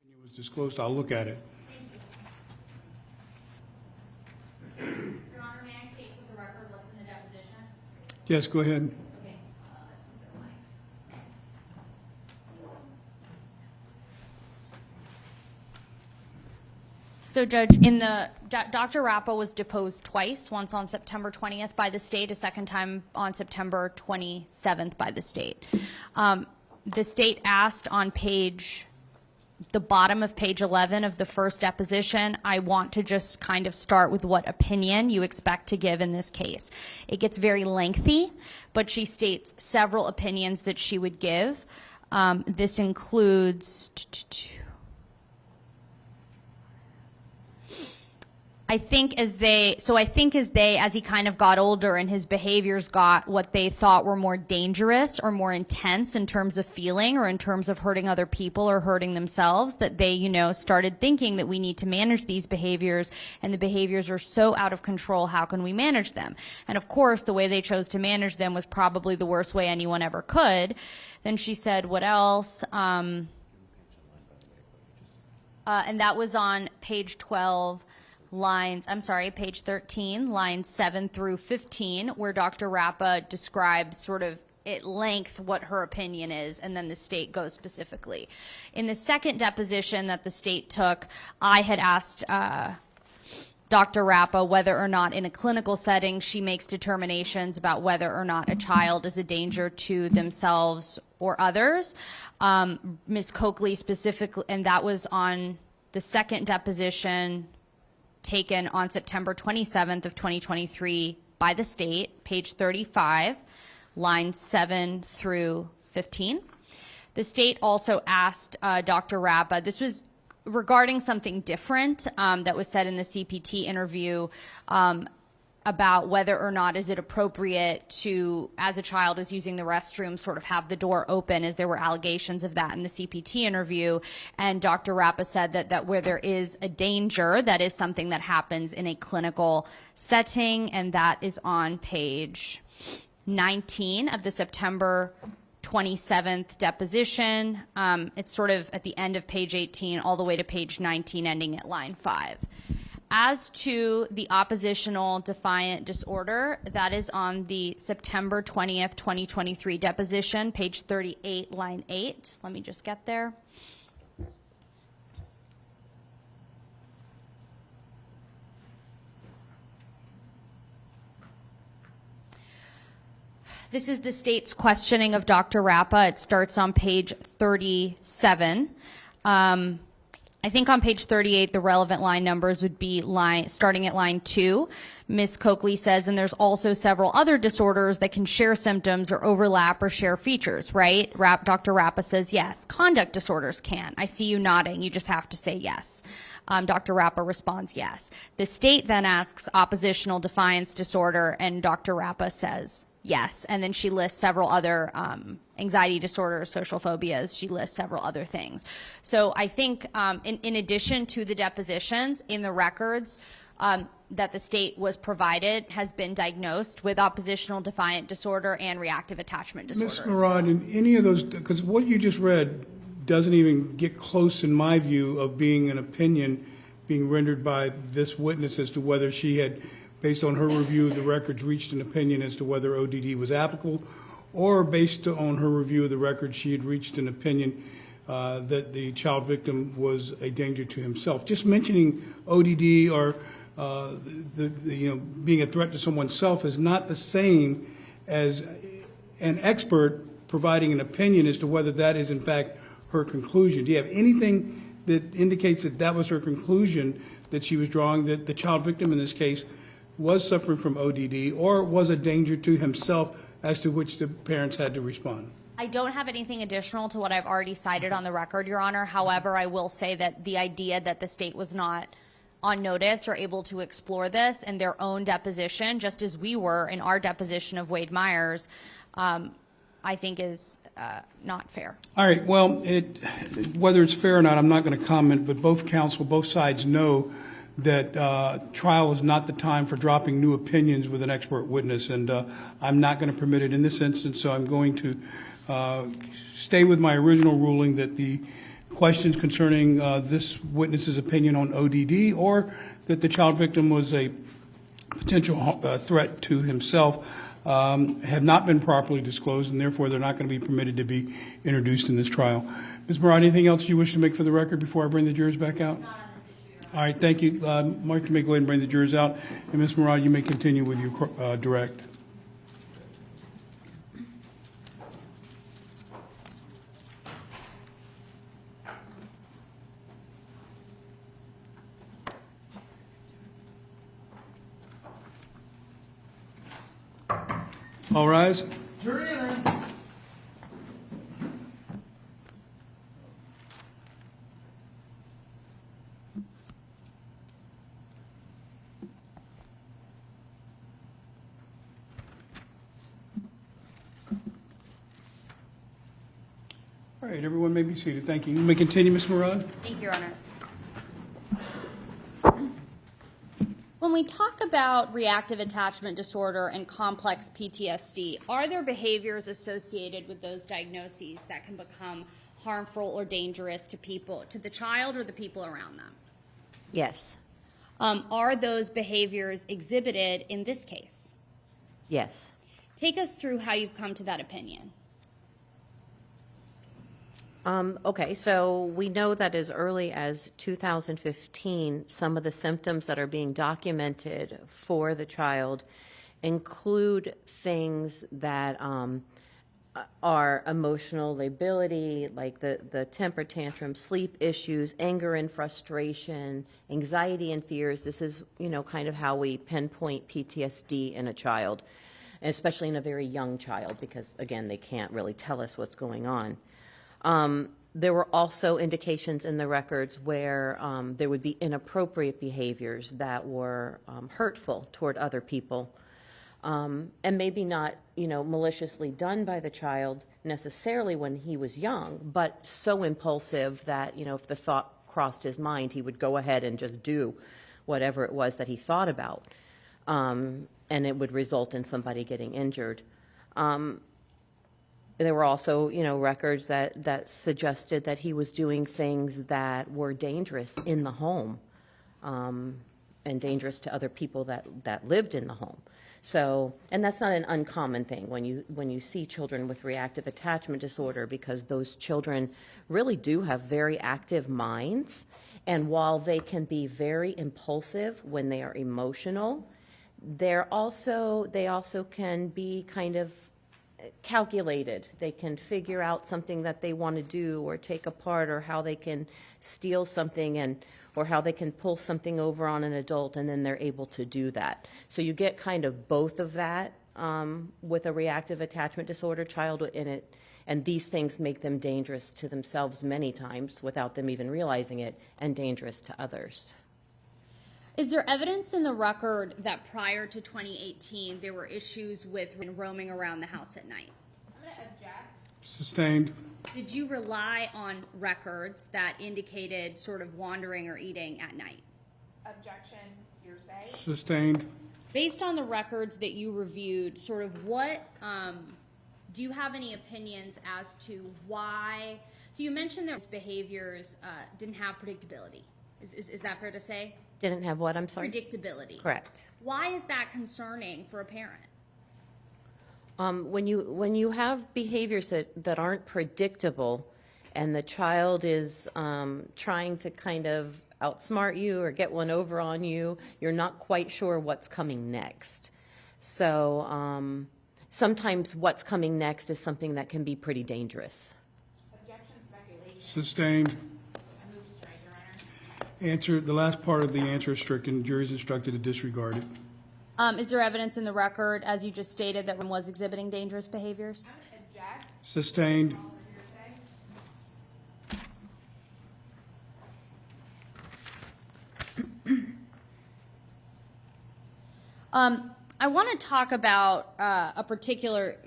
It was disclosed. I'll look at it. Yes, go ahead. So, Judge, Dr. Rappa was deposed twice, once on September 20th by the state, a second time on September 27th by the state. The state asked on page the bottom of page 11 of the first deposition, I want to just kind of start with what opinion you expect to give in this case. It gets very lengthy, but she states several opinions that she would give. This includes, as he kind of got older and his behaviors got what they thought were more dangerous or more intense in terms of feeling or in terms of hurting other people or hurting themselves, that they, started thinking that we need to manage these behaviors, and the behaviors are so out of control, how can we manage them? And of course, the way they chose to manage them was probably the worst way anyone ever could. Then she said, what else? And that was on page 12. Page 13, lines 7 through 15, where Dr. Rappa describes sort of at length what her opinion is, and then the state goes specifically. In the second deposition that the state took, I had asked Dr. Rappa whether or not in a clinical setting she makes determinations about whether or not a child is a danger to themselves or others. Ms. Coakley specifically, and that was on the second deposition taken on September 27th of 2023 by the state, page 35, lines 7 through 15. The state also asked Dr. Rappa, this was regarding something different that was said in the CPT interview, about whether or not is it appropriate to, as a child is using the restroom, sort of have the door open, as there were allegations of that in the CPT interview. And Dr. Rappa said that where there is a danger, that is something that happens in a clinical setting, and that is on page 19 of the September 27th deposition. It's sort of at the end of page 18 all the way to page 19, ending at line 5. As to the oppositional defiant disorder, that is on the September 20th, 2023 deposition, page 38, line 8. Let me just get there. This is the state's questioning of Dr. Rappa. It starts on page 37. I think on page 38, the relevant line numbers would be starting at line 2. Ms. Coakley says, and there's also several other disorders that can share symptoms or overlap or share features, right? Dr. Rappa says, yes. Conduct disorders can. I see you nodding. You just have to say yes. Dr. Rappa responds, yes. The state then asks oppositional defiance disorder, and Dr. Rappa says, yes. And then she lists several other anxiety disorders, social phobias. She lists several other things. So I think in addition to the depositions, in the records that the state was provided, has been diagnosed with oppositional defiant disorder and reactive attachment disorder. Ms. Murad, in any of those, because what you just read doesn't even get close, in my view, of being an opinion being rendered by this witness as to whether she had, based on her review of the records, reached an opinion as to whether ODD was applicable, or based on her review of the records, she had reached an opinion that the child victim was a danger to himself. Just mentioning ODD or being a threat to someone's self is not the same as an expert providing an opinion as to whether that is in fact her conclusion. Do you have anything that indicates that that was her conclusion that she was drawing, that the child victim in this case was suffering from ODD or was a danger to himself, as to which the parents had to respond? I don't have anything additional to what I've already cited on the record, Your Honor. However, I will say that the idea that the state was not on notice or able to explore this in their own deposition, just as we were in our deposition of Wade Myers, I think is not fair. All right. Well, whether it's fair or not, I'm not going to comment, but both sides know that trial is not the time for dropping new opinions with an expert witness, and I'm not going to permit it in this instance, so I'm going to stay with my original ruling that the questions concerning this witness's opinion on ODD or that the child victim was a potential threat to himself have not been properly disclosed, and therefore they're not going to be permitted to be introduced in this trial. Ms. Murad, anything else you wish to make for the record before I bring the jurors back out? All right, thank you. Mark, you may go ahead and bring the jurors out. And Ms. Murad, you may continue with your direct. All rise. Jury entering. All right, everyone may be seated. Thank you. You may continue, Ms. Murad. Thank you, Your Honor. When we talk about reactive attachment disorder and complex PTSD, are there behaviors associated with those diagnoses that can become harmful or dangerous to people, to the child or the people around them? Yes. Are those behaviors exhibited in this case? Yes. Take us through how you've come to that opinion. Okay, so we know that as early as 2015, some of the symptoms that are being documented for the child include things that are emotional lability, like the temper tantrum, sleep issues, anger and frustration, anxiety and fears. This is, kind of how we pinpoint PTSD in a child, especially in a very young child, because, again, they can't really tell us what's going on. There were also indications in the records where there would be inappropriate behaviors that were hurtful toward other people, and maybe not, maliciously done by the child necessarily when he was young, but so impulsive that, if the thought crossed his mind, he would go ahead and just do whatever it was that he thought about, and it would result in somebody getting injured. There were also, records that suggested that he was doing things that were dangerous in the home, and dangerous to other people that lived in the home. So, and that's not an uncommon thing when you see children with reactive attachment disorder, because those children really do have very active minds, and while they can be very impulsive when they are emotional, they also can be kind of calculated. They can figure out something that they want to do or take apart, or how they can steal something, or how they can pull something over on an adult, and then they're able to do that. So you get kind of both of that with a reactive attachment disorder child in it, and these things make them dangerous to themselves many times without them even realizing it, and dangerous to others. Is there evidence in the record that prior to 2018 there were issues with roaming around the house at night? I'm going to object. Sustained. Did you rely on records that indicated sort of wandering or eating at night? Objection, hearsay. Sustained. Based on the records that you reviewed, sort of what, do you have any opinions as to why? So you mentioned that behaviors didn't have predictability. Is that fair to say? Didn't have what, I'm sorry? Predictability. Correct. Why is that concerning for a parent? When you have behaviors that aren't predictable, and the child is trying to kind of outsmart you or get one over on you, you're not quite sure what's coming next. So sometimes what's coming next is something that can be pretty dangerous. Objection, speculation. Sustained. I move to strike, Your Honor. The last part of the answer is stricken. Jury's instructed to disregard it. Is there evidence in the record, as you just stated, that one was exhibiting dangerous behaviors? I'm going to object. Sustained. I want to talk about a particular,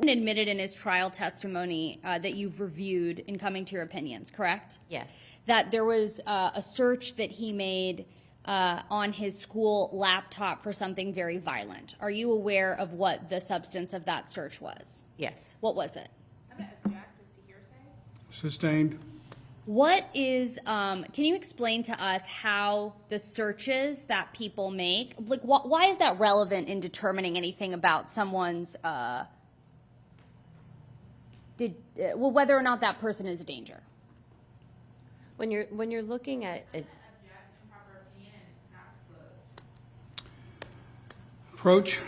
admitted in his trial testimony that you've reviewed in coming to your opinions, correct? Yes. That there was a search that he made on his school laptop for something very violent. Are you aware of what the substance of that search was? Yes. What was it? I'm going to object as to hearsay. Sustained. What is, can you explain to us how the searches that people make, like why is that relevant in determining anything about someone's, whether or not that person is a danger? When you're looking at it, Object, improper opinion, not disclosed. Approach.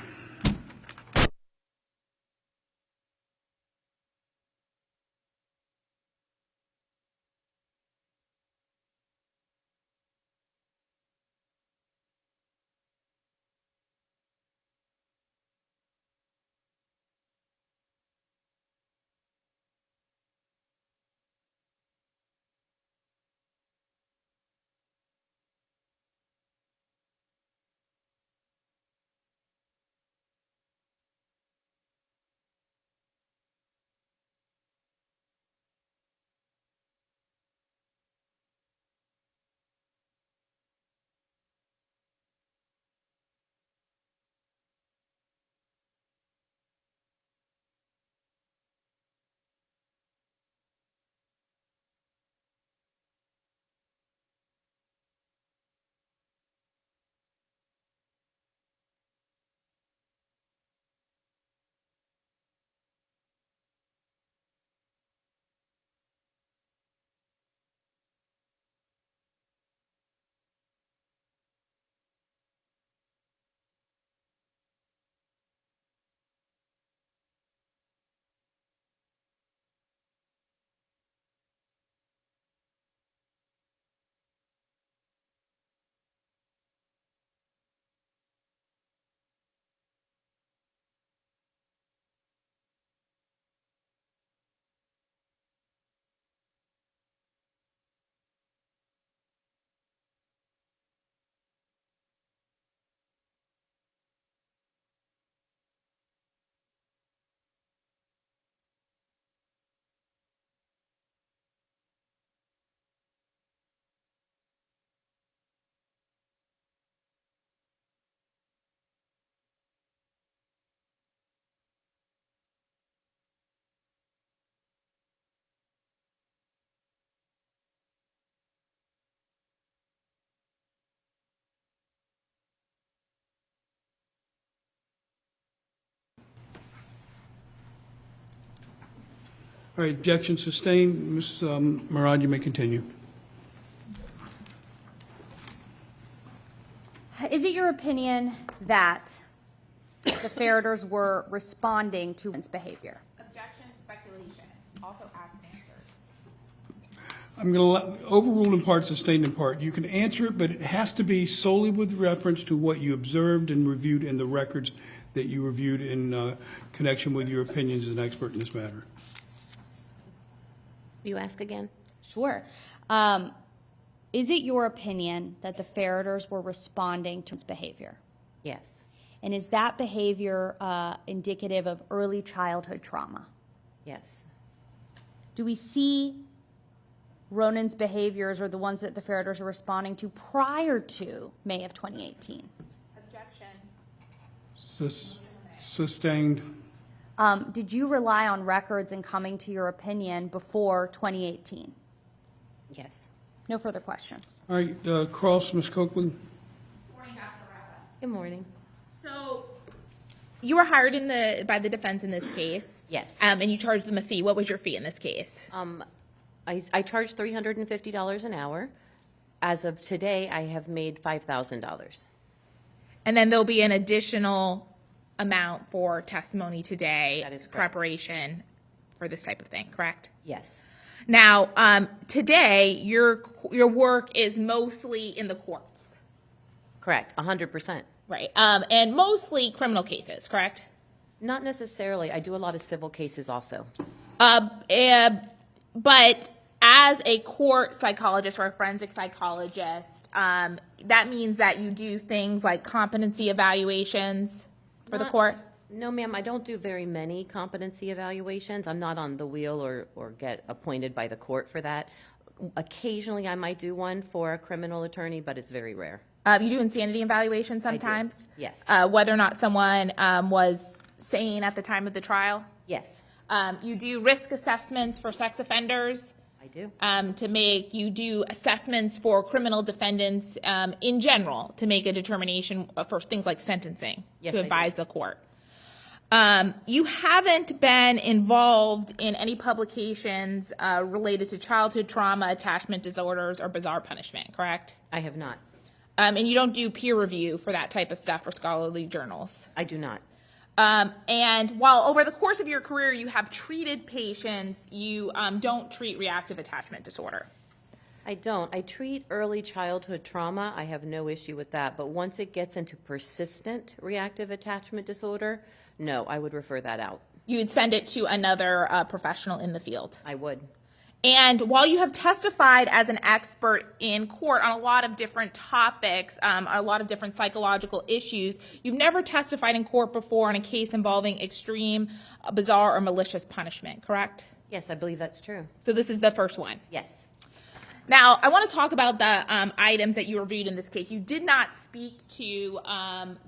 All right, objection sustained. Ms. Murad, you may continue. Is it your opinion that the Ferriters were responding to his behavior? Objection, speculation. Also asked and answered. I'm going to overrule in part, sustained in part. You can answer it, but it has to be solely with reference to what you observed and reviewed in the records that you reviewed in connection with your opinions as an expert in this matter. You ask again? Sure. Is it your opinion that the Ferriters were responding to his behavior? Yes. And is that behavior indicative of early childhood trauma? Yes. Do we see Ronan's behaviors or the ones that the Ferriters are responding to prior to May of 2018? Objection. Sustained. Did you rely on records in coming to your opinion before 2018? Yes. No further questions. All right, cross, Ms. Copeland. Morning, Dr. Rappa. Good morning. So you were hired by the defense in this case. Yes. And you charged them a fee. What was your fee in this case? I charge $350 an hour. As of today, I have made $5,000. And then there'll be an additional amount for testimony today. That is correct. Preparation for this type of thing, correct? Yes. Now, today, your work is mostly in the courts. Correct. 100%. Right. And mostly criminal cases, correct? Not necessarily. I do a lot of civil cases also. But as a court psychologist or a forensic psychologist, that means that you do things like competency evaluations for the court? No, ma'am. I don't do very many competency evaluations. I'm not on the wheel or get appointed by the court for that. Occasionally, I might do one for a criminal attorney, but it's very rare. You do insanity evaluation sometimes? Yes. Whether or not someone was sane at the time of the trial? Yes, You do risk assessments for sex offenders? I do. You do assessments for criminal defendants in general to make a determination for things like sentencing, Yes, to I do. advise the court. You haven't been involved in any publications related to childhood trauma, attachment disorders, or bizarre punishment, correct? I have not. And you don't do peer review for that type of stuff for scholarly journals. I do not. And while over the course of your career you have treated patients, you don't treat reactive attachment disorder. I don't. I treat early childhood trauma. I have no issue with that. But once it gets into persistent reactive attachment disorder, no, I would refer that out. You would send it to another professional in the field. I would. And while you have testified as an expert in court on a lot of different topics, a lot of different psychological issues, you've never testified in court before on a case involving extreme, bizarre, or malicious punishment, correct? Yes, I believe that's true. So this is the first one. Yes. Now, I want to talk about the items that you reviewed in this case. You did not speak to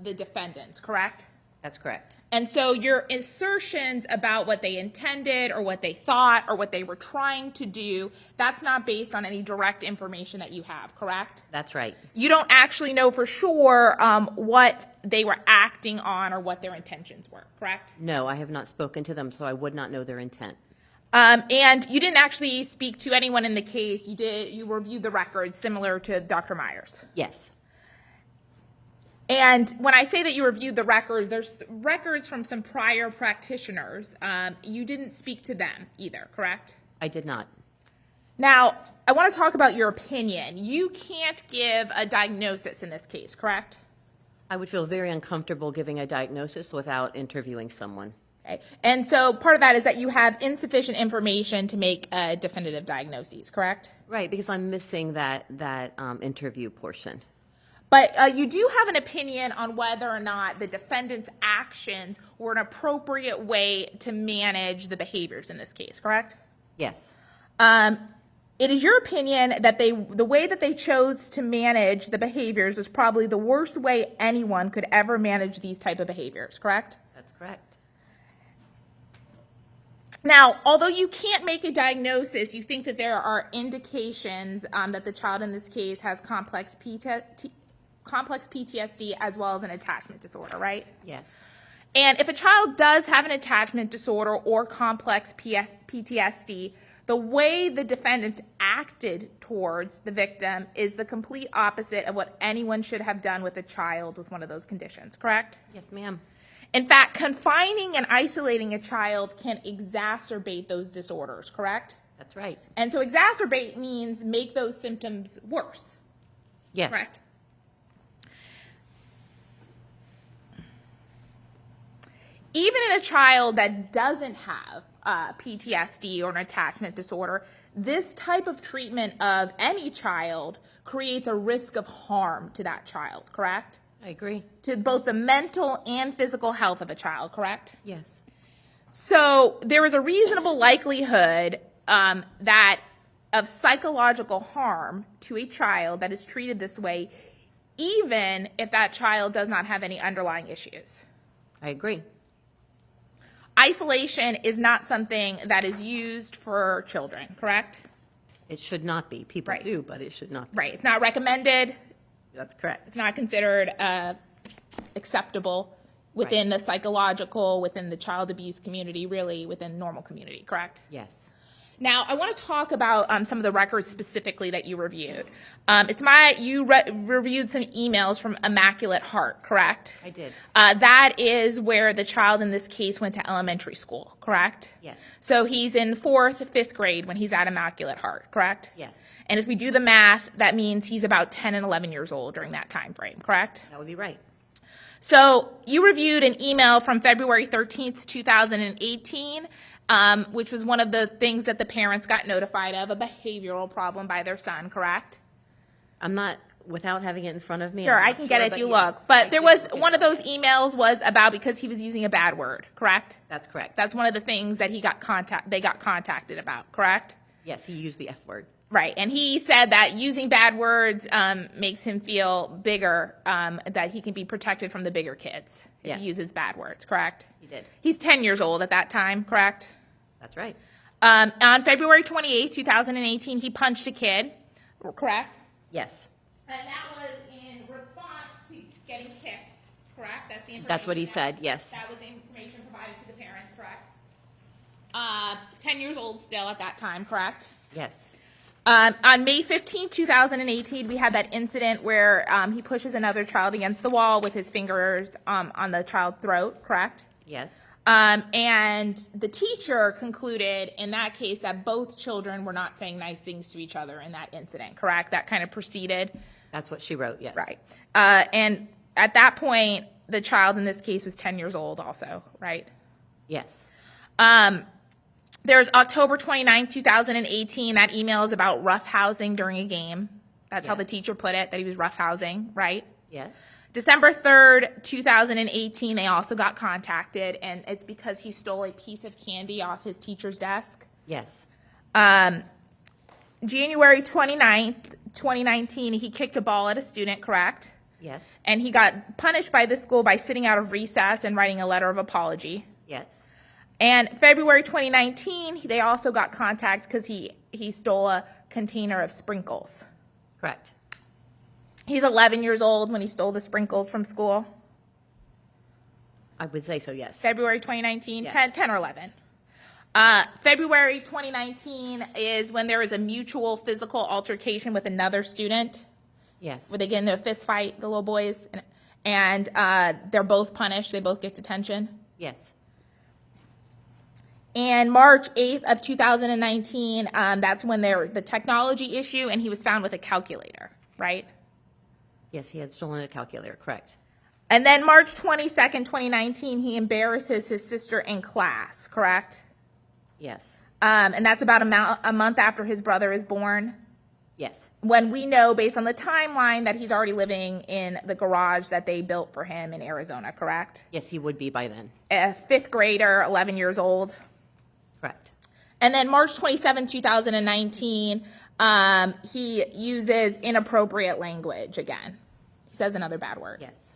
the defendants, correct? That's correct. And so your assertions about what they intended or what they thought or what they were trying to do, that's not based on any direct information that you have, correct? That's right. You don't actually know for sure what they were acting on or what their intentions were, correct? No, I have not spoken to them, so I would not know their intent. And you didn't actually speak to anyone in the case. You reviewed the records similar to Dr. Myers. Yes. And when I say that you reviewed the records, there's records from some prior practitioners. You didn't speak to them either, correct? I did not. Now, I want to talk about your opinion. You can't give a diagnosis in this case, correct? I would feel very uncomfortable giving a diagnosis without interviewing someone. Okay. And so part of that is that you have insufficient information to make a definitive diagnosis, correct? Right, because I'm missing that interview portion. But you do have an opinion on whether or not the defendant's actions were an appropriate way to manage the behaviors in this case, correct? Yes. It is your opinion that the way that they chose to manage the behaviors is probably the worst way anyone could ever manage these type of behaviors, correct? That's correct. Now, although you can't make a diagnosis, you think that there are indications that the child in this case has complex PTSD as well as an attachment disorder, right? Yes. And if a child does have an attachment disorder or complex PTSD, the way the defendant acted towards the victim is the complete opposite of what anyone should have done with a child with one of those conditions, correct? Yes, ma'am. In fact, confining and isolating a child can exacerbate those disorders, correct? That's right. And so exacerbate means make those symptoms worse, Yes. correct? Even in a child that doesn't have PTSD or an attachment disorder, this type of treatment of any child creates a risk of harm to that child, correct? I agree. To both the mental and physical health of a child, correct? Yes. So there is a reasonable likelihood that of psychological harm to a child that is treated this way, even if that child does not have any underlying issues. I agree. Isolation is not something that is used for children, correct? It should not be. People Right. do, but it should not be. Right. It's not recommended. That's correct. It's not considered acceptable within the psychological, within the child abuse community, really within normal community, correct? Yes. Now, I want to talk about some of the records specifically that you reviewed. You reviewed some emails from Immaculate Heart, correct? I did. That is where the child in this case went to elementary school, correct? Yes. So he's in 4th, 5th grade when he's at Immaculate Heart, correct? Yes. And if we do the math, that means he's about 10 and 11 years old during that time frame, correct? That would be right. So you reviewed an email from February 13th, 2018, which was one of the things that the parents got notified of, a behavioral problem by their son, correct? I'm not, without having it in front of me. Sure, I'm I not can get sure, it if you yes, look. But I there did was, look at one it. of those emails was about because he was using a bad word, correct? That's correct. That's one of the things that they got contacted about, correct? Yes, he used the F word. Right, and he said that using bad words makes him feel bigger, that he can be protected from the bigger kids if Yes. he uses bad words, correct? He did. He's 10 years old at that time, correct? That's right. On February 28, 2018, he punched a kid, correct? Yes. And that was in response to getting kicked, correct? That's the information. That's what he said, yes. That was the information provided to the parents, correct? 10 years old still at that time, correct? Yes. On May 15, 2018, we had that incident where he pushes another child against the wall with his fingers on the child's throat, correct? Yes. And the teacher concluded in that case that both children were not saying nice things to each other in that incident, correct? That kind of proceeded. That's what she wrote, yes. Right. And at that point, the child in this case was 10 years old also, right? Yes. There's October 29, 2018. That email is about roughhousing during a game. That's how the teacher put it, that he was roughhousing, right? Yes. December 3rd, 2018, they also got contacted, and it's because he stole a piece of candy off his teacher's desk. Yes. January 29th, 2019, he kicked a ball at a student, correct? Yes. And he got punished by the school by sitting out of recess and writing a letter of apology. Yes. And February 2019, they also got contact because he stole a container of sprinkles. Correct. He's 11 years old when he stole the sprinkles from school. I would say so, yes. February 2019, Yes. 10 or 11. February 2019 is when there was a mutual physical altercation with another student, Yes. where they get into a fist fight, the little boys, and they're both punished. They both get detention. Yes. And March 8th of 2019, that's when there was the technology issue, and he was found with a calculator, right? Yes, he had stolen a calculator, correct. And then March 22nd, 2019, he embarrasses his sister in class, correct? Yes. And that's about a month after his brother is born, Yes. when we know, based on the timeline, that he's already living in the garage that they built for him in Arizona, correct? Yes, he would be by then. A 5th grader, 11 years old. Correct. And then March 27, 2019, he uses inappropriate language again. He says another bad word. Yes.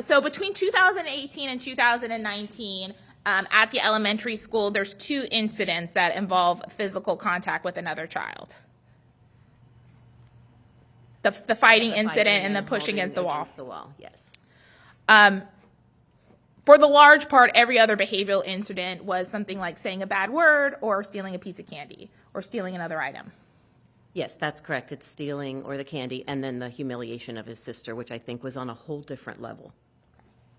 So between 2018 and 2019, at the elementary school, there's 2 incidents that involve physical contact with another child. The fighting incident and the pushing against the wall. Against the wall, yes. for the large part, every other behavioral incident was something like saying a bad word or stealing a piece of candy or stealing another item. Yes, that's correct. It's stealing or the candy, and then the humiliation of his sister, which I think was on a whole different level.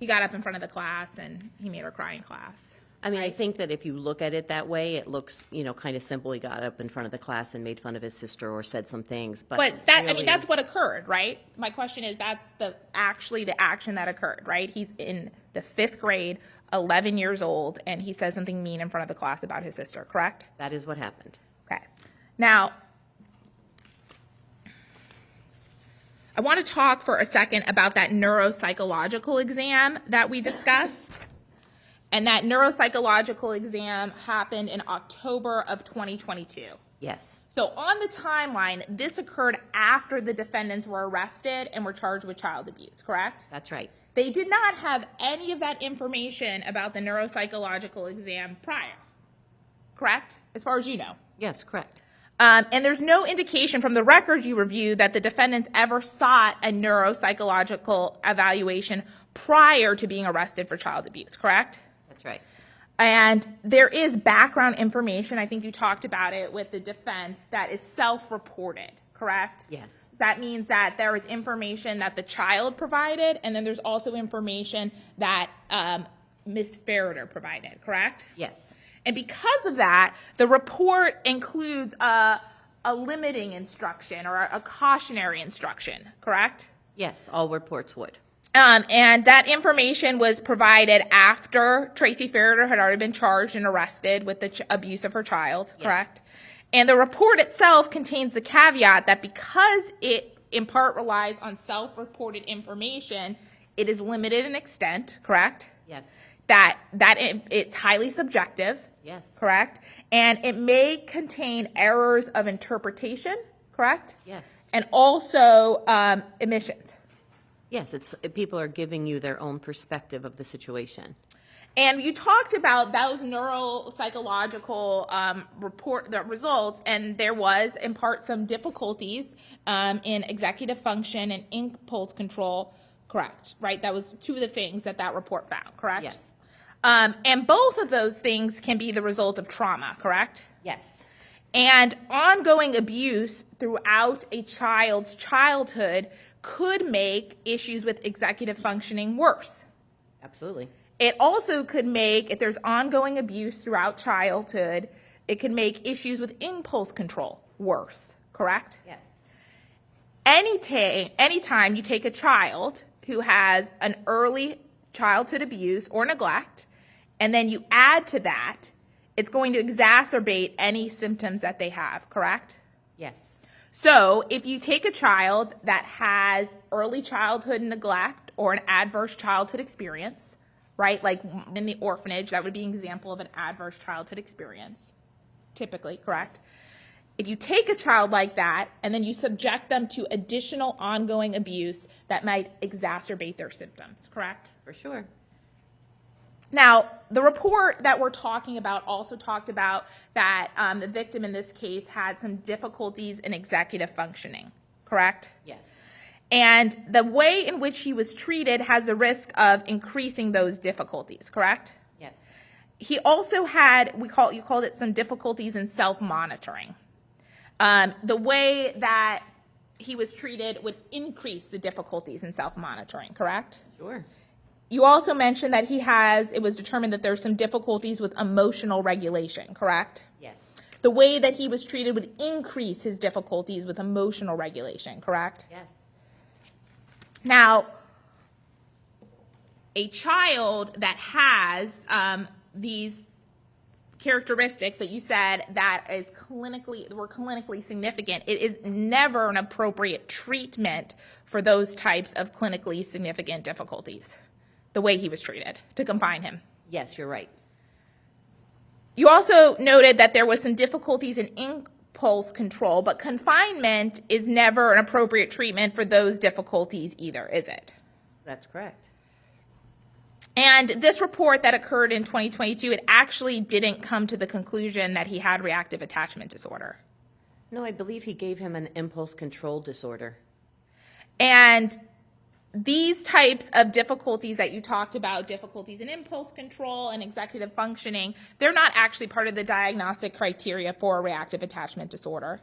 He got up in front of the class and he made her cry in class. I mean, I think that if you look at it that way, it looks, kind of simple. He got up in front of the class and made fun of his sister or said some things. But that, really, that's what occurred, right? My question is, that's actually the action that occurred, right? He's in the 5th grade, 11 years old, and he says something mean in front of the class about his sister, correct? that is what happened. Okay. Now, I want to talk for a second about that neuropsychological exam that we discussed. And that neuropsychological exam happened in October of 2022. Yes. So on the timeline, this occurred after the defendants were arrested and were charged with child abuse, correct? That's right. They did not have any of that information about the neuropsychological exam prior, correct? As far as you know. Yes, correct. And there's no indication from the records you reviewed that the defendants ever sought a neuropsychological evaluation prior to being arrested for child abuse, correct? That's right. And there is background information, I think you talked about it with the defense, that is self-reported, correct? Yes. That means that there is information that the child provided, and then there's also information that Ms. Ferriter provided, correct? Yes. And because of that, the report includes a limiting instruction or a cautionary instruction, correct? Yes, all reports would. And that information was provided after Tracy Ferriter had already been charged and arrested with the abuse of her child, Yes. correct? And the report itself contains the caveat that because it in part relies on self-reported information, it is limited in extent, correct? Yes. That it's highly subjective, Yes. correct? And it may contain errors of interpretation, correct? Yes. And also omissions. Yes, people are giving you their own perspective of the situation. And you talked about those neuropsychological the results, and there was, in part, some difficulties in executive function and impulse control, correct, right? That was 2 of the things that report found, correct? Yes. And both of those things can be the result of trauma, correct? Yes. And ongoing abuse throughout a child's childhood could make issues with executive functioning worse. Absolutely. It also could make, if there's ongoing abuse throughout childhood, it could make issues with impulse control worse, correct? Yes. Anytime you take a child who has an early childhood abuse or neglect, and then you add to that, it's going to exacerbate any symptoms that they have, correct? Yes. So if you take a child that has early childhood neglect or an adverse childhood experience, right, like in the orphanage, that would be an example of an adverse childhood experience, typically, correct? If you take a child like that and then you subject them to additional ongoing abuse, that might exacerbate their symptoms, correct? For sure. Now, the report that we're talking about also talked about that the victim in this case had some difficulties in executive functioning, correct? Yes. And the way in which he was treated has the risk of increasing those difficulties, correct? Yes. He also had, you called it some difficulties in self-monitoring. The way that he was treated would increase the difficulties in self-monitoring, correct? Sure. You also mentioned that it was determined that there's some difficulties with emotional regulation, correct? Yes. The way that he was treated would increase his difficulties with emotional regulation, correct? Yes. Now, a child that has these characteristics that you said that were clinically significant, it is never an appropriate treatment for those types of clinically significant difficulties, the way he was treated, to confine him. Yes, you're right. You also noted that there was some difficulties in impulse control, but confinement is never an appropriate treatment for those difficulties either, is it? That's correct. And this report that occurred in 2022, it actually didn't come to the conclusion that he had reactive attachment disorder. No, I believe he gave him an impulse control disorder. And these types of difficulties that you talked about, difficulties in impulse control and executive functioning, they're not actually part of the diagnostic criteria for reactive attachment disorder.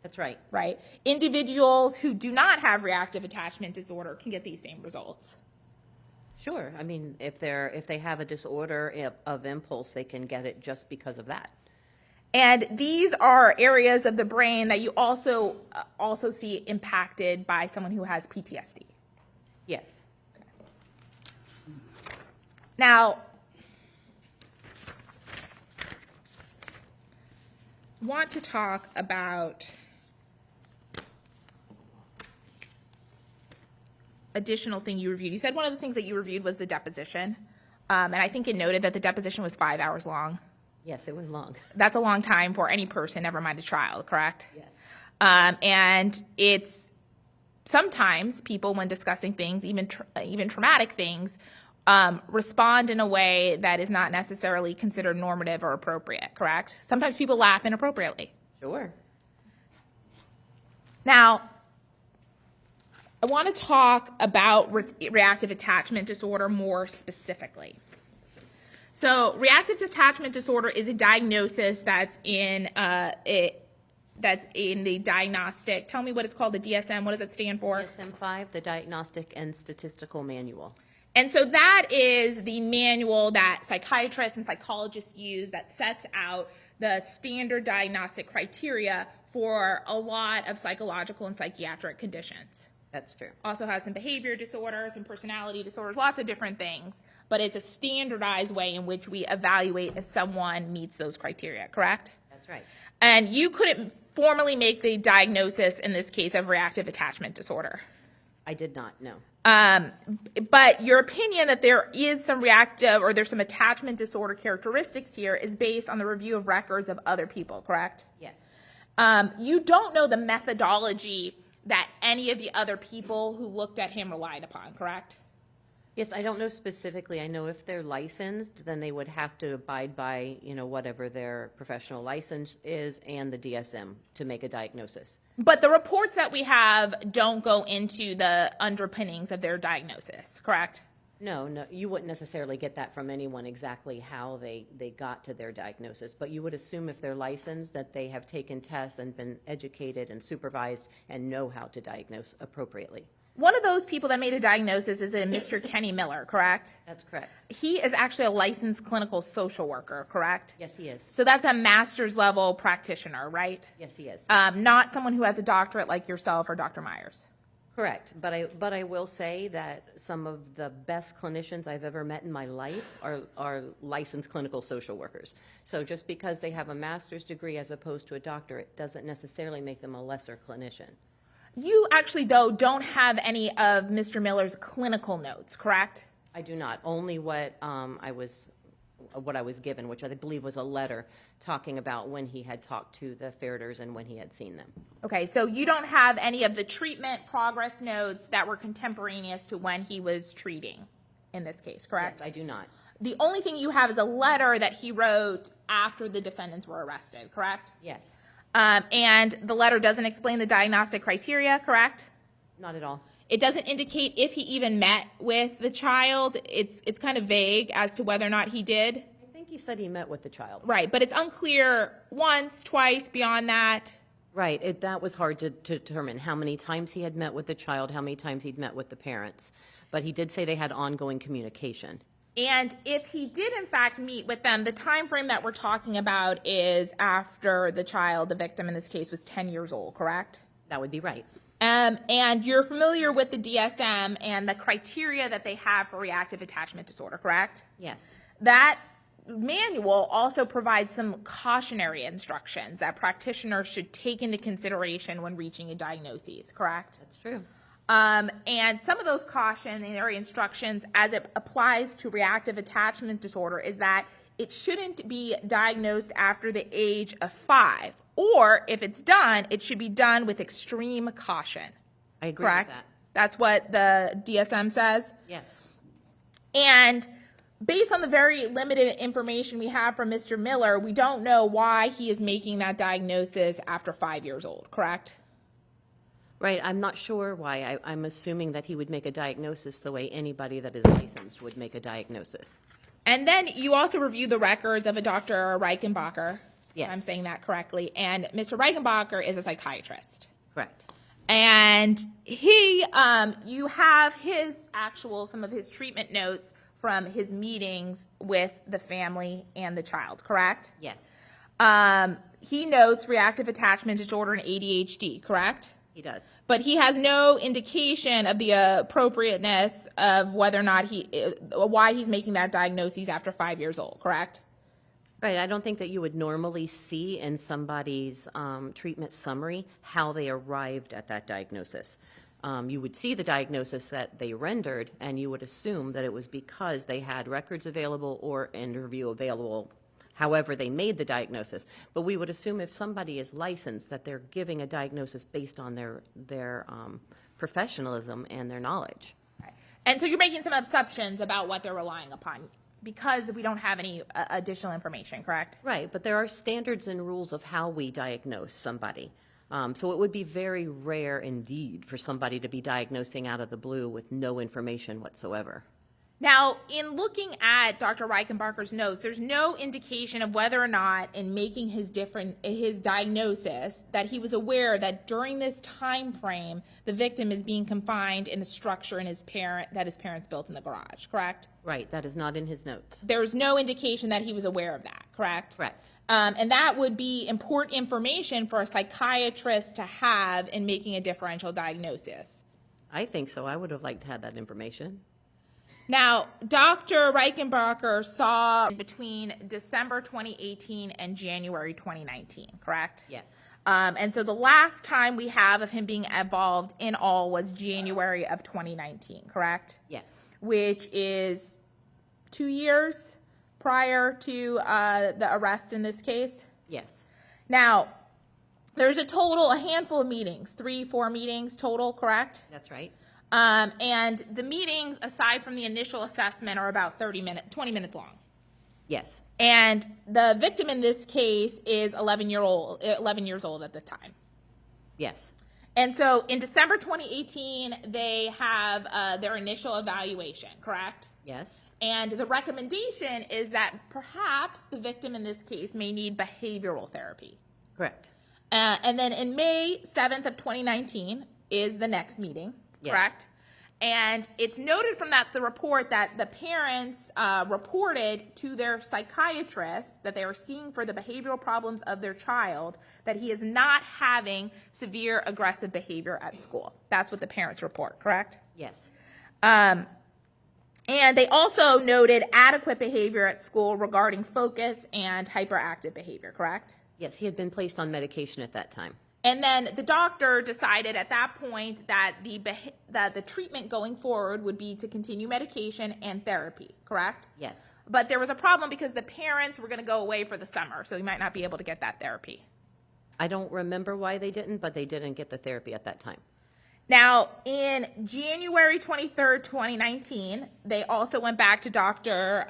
That's right. Right? Individuals who do not have reactive attachment disorder can get these same results. Sure. I mean, if they have a disorder of impulse, they can get it just because of that. And these are areas of the brain that you also see impacted by someone who has PTSD. Yes. Now, I want to talk about additional thing you reviewed. You said one of the things that you reviewed was the deposition. And I think it noted that the deposition was 5 hours long. Yes, it was long. That's a long time for any person, never mind a child, correct? Yes. And it's sometimes people, when discussing things, even traumatic things, respond in a way that is not necessarily considered normative or appropriate, correct? Sometimes people laugh inappropriately. Sure. Now, I want to talk about reactive attachment disorder more specifically. So, reactive attachment disorder is a diagnosis that's in the diagnostic. Tell me what it's called, the DSM. What does it stand for? DSM-5, the Diagnostic and Statistical Manual. And so that is the manual that psychiatrists and psychologists use that sets out the standard diagnostic criteria for a lot of psychological and psychiatric conditions. That's true. Also has some behavior disorders and personality disorders, lots of different things. But it's a standardized way in which we evaluate if someone meets those criteria, correct? That's right. And you couldn't formally make the diagnosis in this case of reactive attachment disorder. I did not, no. But your opinion that there is some reactive or there's some attachment disorder characteristics here is based on the review of records of other people, correct? Yes. You don't know the methodology that any of the other people who looked at him relied upon, correct? Yes, I don't know specifically. I know if they're licensed, then they would have to abide by, whatever their professional license is and the DSM to make a diagnosis. But the reports that we have don't go into the underpinnings of their diagnosis, correct? No, you wouldn't necessarily get that from anyone exactly how they got to their diagnosis, but you would assume if they're licensed that they have taken tests and been educated and supervised and know how to diagnose appropriately. One of those people that made a diagnosis is a Mr. Kenny Miller, correct? That's correct. He is actually a licensed clinical social worker, correct? Yes, he is. So that's a master's level practitioner, right? Yes, he is. Not someone who has a doctorate like yourself or Dr. Myers. Correct, but I will say that some of the best clinicians I've ever met in my life are licensed clinical social workers. So just because they have a master's degree as opposed to a doctorate doesn't necessarily make them a lesser clinician. You actually, though, don't have any of Mr. Miller's clinical notes, correct? I do not. Only what I was given, which I believe was a letter talking about when he had talked to the Ferriters and when he had seen them. Okay, so you don't have any of the treatment progress notes that were contemporaneous to when he was treating in this case, correct? Yes, I do not. The only thing you have is a letter that he wrote after the defendants were arrested, correct? Yes. And the letter doesn't explain the diagnostic criteria, correct? Not at all. It doesn't indicate if he even met with the child. It's kind of vague as to whether or not he did. I think he said he met with the child. Right, but it's unclear once, twice, beyond that. Right. That was hard to determine how many times he had met with the child, how many times he'd met with the parents. But he did say they had ongoing communication. And if he did, in fact, meet with them, the time frame that we're talking about is after the child, the victim in this case, was 10 years old, correct? That would be right. And you're familiar with the DSM and the criteria that they have for reactive attachment disorder, correct? Yes. That manual also provides some cautionary instructions that practitioners should take into consideration when reaching a diagnosis, correct? That's true. And some of those cautionary instructions as it applies to reactive attachment disorder is that it shouldn't be diagnosed after the age of 5. Or if it's done, it should be done with extreme caution. I agree Correct? with that. That's what the DSM says? Yes. And based on the very limited information we have from Mr. Miller, we don't know why he is making that diagnosis after 5 years old, correct? Right, I'm not sure why. I'm assuming that he would make a diagnosis the way anybody that is licensed would make a diagnosis. And then you also review the records of a Dr. Reichenbacher. Yes. If I'm saying that correctly. And Mr. Reichenbacher is a psychiatrist. Correct. And he, you have some of his treatment notes from his meetings with the family and the child, correct? Yes, He notes reactive attachment disorder and ADHD, correct? he does. But he has no indication of the appropriateness of whether or not why he's making that diagnosis after 5 years old, correct? Right, I don't think that you would normally see in somebody's treatment summary how they arrived at that diagnosis. You would see the diagnosis that they rendered, and you would assume that it was because they had records available or interview available, however they made the diagnosis. But we would assume if somebody is licensed that they're giving a diagnosis based on their professionalism and their knowledge. And so you're making some assumptions about what they're relying upon because we don't have any additional information, correct? Right, but there are standards and rules of how we diagnose somebody. So it would be very rare indeed for somebody to be diagnosing out of the blue with no information whatsoever. Now, in looking at Dr. Reichenbacher's notes, there's no indication of whether or not in making his diagnosis that he was aware that during this time frame, the victim is being confined in a structure that his parents built in the garage, correct? Right, that is not in his notes. There's no indication that he was aware of that, correct? Correct. And that would be important information for a psychiatrist to have in making a differential diagnosis. I think so. I would have liked to have that information. Now, Dr. Reichenbacher saw between December 2018 and January 2019, correct? Yes. And so the last time we have of him being involved in all was January of 2019, correct? Yes. Which is 2 years prior to the arrest in this case? Yes. Now, there's a handful of meetings, 3-4 meetings total, correct? That's right. And the meetings, aside from the initial assessment, are about 20 minutes long. Yes. And the victim in this case is 11 years old at the time. Yes. And so in December 2018, they have their initial evaluation, correct? Yes. And the recommendation is that perhaps the victim in this case may need behavioral therapy. Correct. And then in May 7th of 2019 is the next meeting, Yes. correct? And it's noted from the report that the parents reported to their psychiatrist that they were seeing for the behavioral problems of their child that he is not having severe aggressive behavior at school. That's what the parents report, correct? Yes. And they also noted adequate behavior at school regarding focus and hyperactive behavior, correct? Yes, he had been placed on medication at that time. And then the doctor decided at that point that the treatment going forward would be to continue medication and therapy, correct? Yes. But there was a problem because the parents were going to go away for the summer, so he might not be able to get that therapy. I don't remember why they didn't, but they didn't get the therapy at that time. Now, in January 23rd, 2019, they also went back to Dr.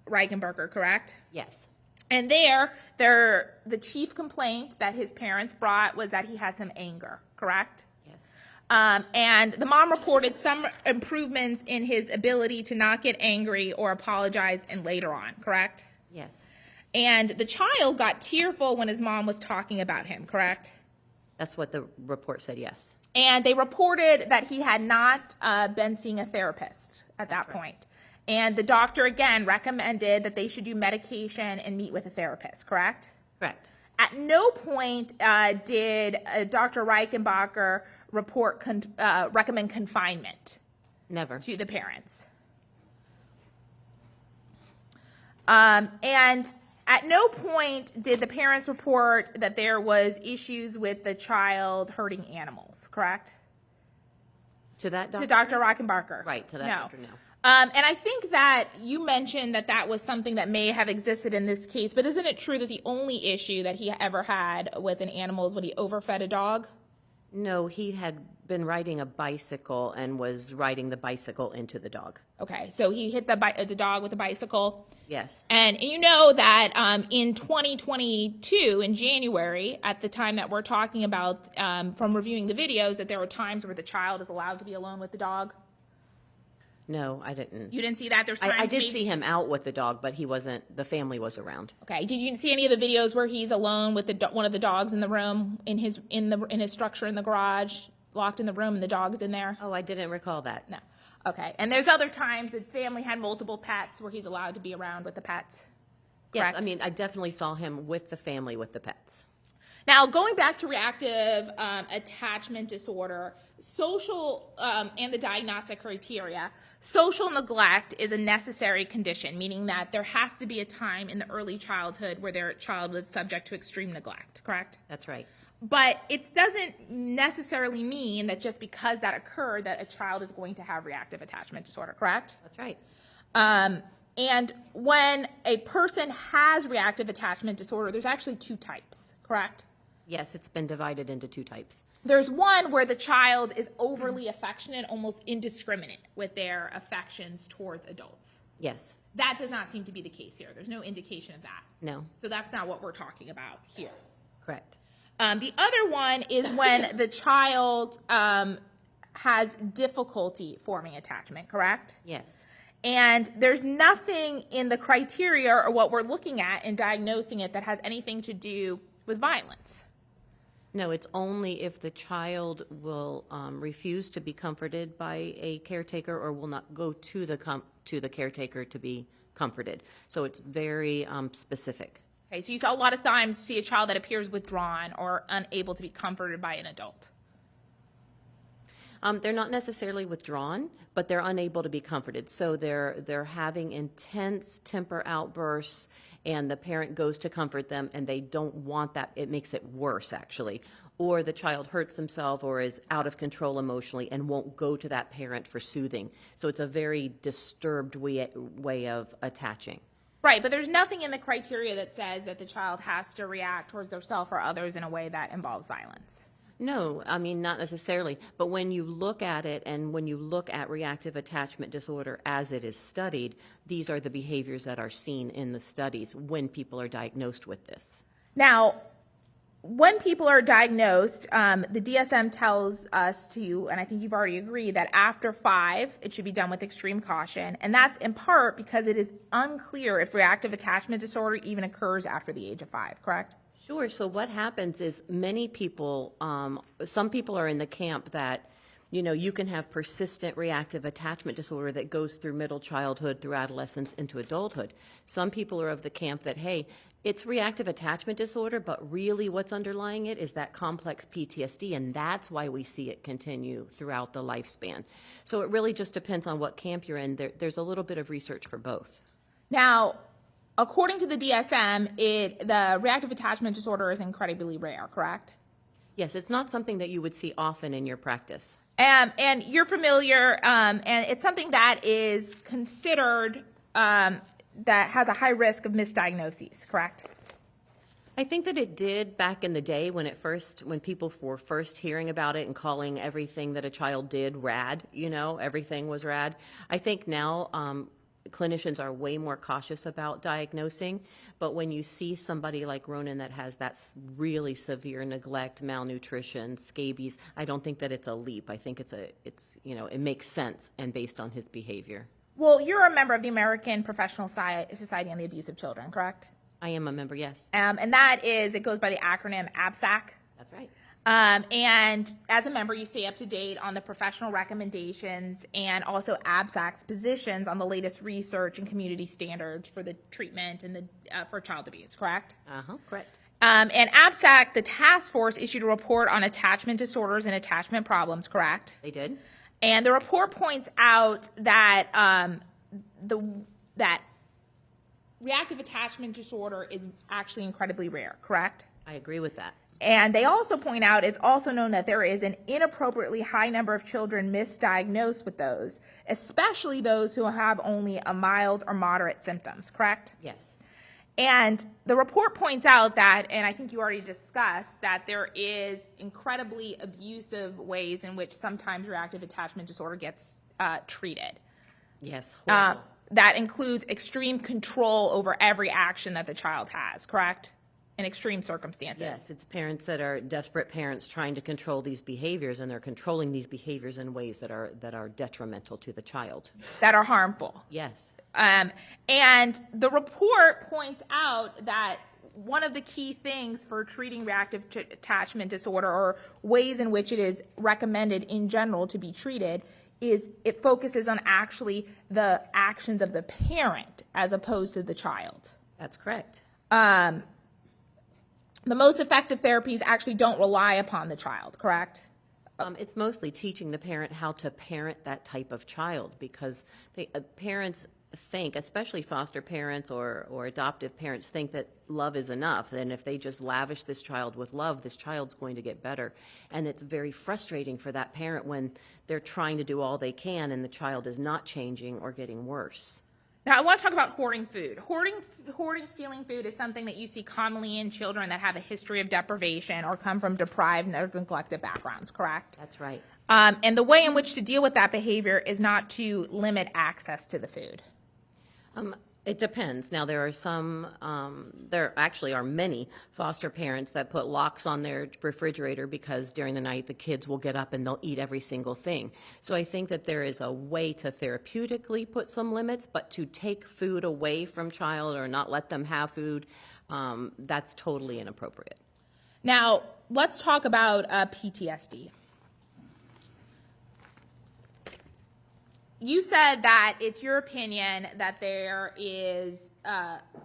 Reichenbacher, correct? Yes. And the chief complaint that his parents brought was that he has some anger, correct? Yes. And the mom reported some improvements in his ability to not get angry or apologize and later on, correct? Yes. And the child got tearful when his mom was talking about him, correct? That's what the report said, yes. And they reported that he had not been seeing a therapist at that point. And the doctor, again, recommended that they should do medication and meet with a therapist, correct? Correct. At no point did Dr. Reichenbacher recommend confinement Never. to the parents. And at no point did the parents report that there was issues with the child hurting animals, correct? To that doctor? To Dr. Reichenbacher. Right, to that doctor, no. And I think that you mentioned that was something that may have existed in this case, but isn't it true that the only issue that he ever had with an animal is when he overfed a dog? No, he had been riding a bicycle and was riding the bicycle into the dog. Okay, so he hit the dog with a bicycle. Yes. And you know that in 2022, in January, at the time that we're talking about, from reviewing the videos, that there were times where the child is allowed to be alone with the dog? No, I didn't. You didn't see that? There's times I did maybe- see him out with the dog, but he wasn't, the family was around. Okay. Did you see any of the videos where he's alone with one of the dogs in the room, in his structure in the garage, locked in the room, and the dog's in there? Oh, I didn't recall that. No. Okay. And there's other times that family had multiple pets where he's allowed to be around with the pets? Yes, Correct? I mean, I definitely saw him with the family with the pets. Now, going back to reactive attachment disorder, social and the diagnostic criteria, social neglect is a necessary condition, meaning that there has to be a time in the early childhood where their child was subject to extreme neglect, correct? That's right. But it doesn't necessarily mean that just because that occurred that a child is going to have reactive attachment disorder, correct? That's right. And when a person has reactive attachment disorder, there's actually two types, correct? Yes, it's been divided into two types. There's one where the child is overly affectionate, almost indiscriminate with their affections towards adults. Yes. That does not seem to be the case here. There's no indication of that. No. So that's not what we're talking about here. Correct. The other one is when the child has difficulty forming attachment, correct? Yes. And there's nothing in the criteria or what we're looking at in diagnosing it that has anything to do with violence. No, it's only if the child will refuse to be comforted by a caretaker or will not go to the caretaker to be comforted. So it's very specific. Okay, so you saw a lot of times see a child that appears withdrawn or unable to be comforted by an adult. They're not necessarily withdrawn, but they're unable to be comforted. So they're having intense temper outbursts, and the parent goes to comfort them, and they don't want that. It makes it worse, actually. Or the child hurts himself or is out of control emotionally and won't go to that parent for soothing. So it's a very disturbed way of attaching. Right, but there's nothing in the criteria that says that the child has to react towards themselves or others in a way that involves violence. No, I mean, not necessarily. But when you look at it and when you look at reactive attachment disorder as it is studied, these are the behaviors that are seen in the studies when people are diagnosed with this. Now, when people are diagnosed, the DSM tells us to, and I think you've already agreed, that after 5, it should be done with extreme caution. And that's in part because it is unclear if reactive attachment disorder even occurs after the age of 5, correct? Sure. So what happens is many people, some people are in the camp that, you know, you can have persistent reactive attachment disorder that goes through middle childhood, through adolescence, into adulthood. Some people are of the camp that, hey, it's reactive attachment disorder, but really what's underlying it is that complex PTSD, and that's why we see it continue throughout the lifespan. So it really just depends on what camp you're in. There's a little bit of research for both. Now, according to the DSM, the reactive attachment disorder is incredibly rare, correct? Yes, it's not something that you would see often in your practice. And you're familiar, and it's something that is considered that has a high risk of misdiagnoses, correct? I think that it did back in the day when people were first hearing about it and calling everything that a child did rad, you know, everything was rad. I think now clinicians are way more cautious about diagnosing, but when you see somebody like Ronan that has that really severe neglect, malnutrition, scabies, I don't think that it's a leap. I think it's you know, it makes sense and based on his behavior. Well, you're a member of the American Professional Society on the Abuse of Children, correct? I am a member, yes. And that is, it goes by the acronym ABSAC. That's right. And as a member, you stay up to date on the professional recommendations and also ABSAC's positions on the latest research and community standards for the treatment and for child abuse, correct? Correct. And ABSAC, the task force, issued a report on attachment disorders and attachment problems, correct? They did. And the report points out that that reactive attachment disorder is actually incredibly rare, correct? I agree with that. And they also point out it's also known that there is an inappropriately high number of children misdiagnosed with those, especially those who have only a mild or moderate symptoms, correct? Yes. And the report points out that, and I think you already discussed, that there is incredibly abusive ways in which sometimes reactive attachment disorder gets treated. Yes. Horrible. That includes extreme control over every action that the child has, correct? In extreme circumstances. Yes, it's parents that are desperate parents trying to control these behaviors, and they're controlling these behaviors in ways that are detrimental to the child. That are harmful. Yes. And the report points out that one of the key things for treating reactive attachment disorder, or ways in which it is recommended in general to be treated, is it focuses on actually the actions of the parent as opposed to the child. That's correct. The most effective therapies actually don't rely upon the child, correct? It's mostly teaching the parent how to parent that type of child, because parents think, especially foster parents or adoptive parents, think that love is enough. And if they just lavish this child with love, this child's going to get better. And it's very frustrating for that parent when they're trying to do all they can and the child is not changing or getting worse. Now, I want to talk about hoarding food. Stealing food is something that you see commonly in children that have a history of deprivation or come from deprived or neglected backgrounds, correct? That's right. And the way in which to deal with that behavior is not to limit access to the food. It depends. Now, there actually are many foster parents that put locks on their refrigerator because during the night the kids will get up and they'll eat every single thing. So I think that there is a way to therapeutically put some limits, but to take food away from child or not let them have food, that's totally inappropriate. Now, let's talk about PTSD. You said that it's your opinion that there is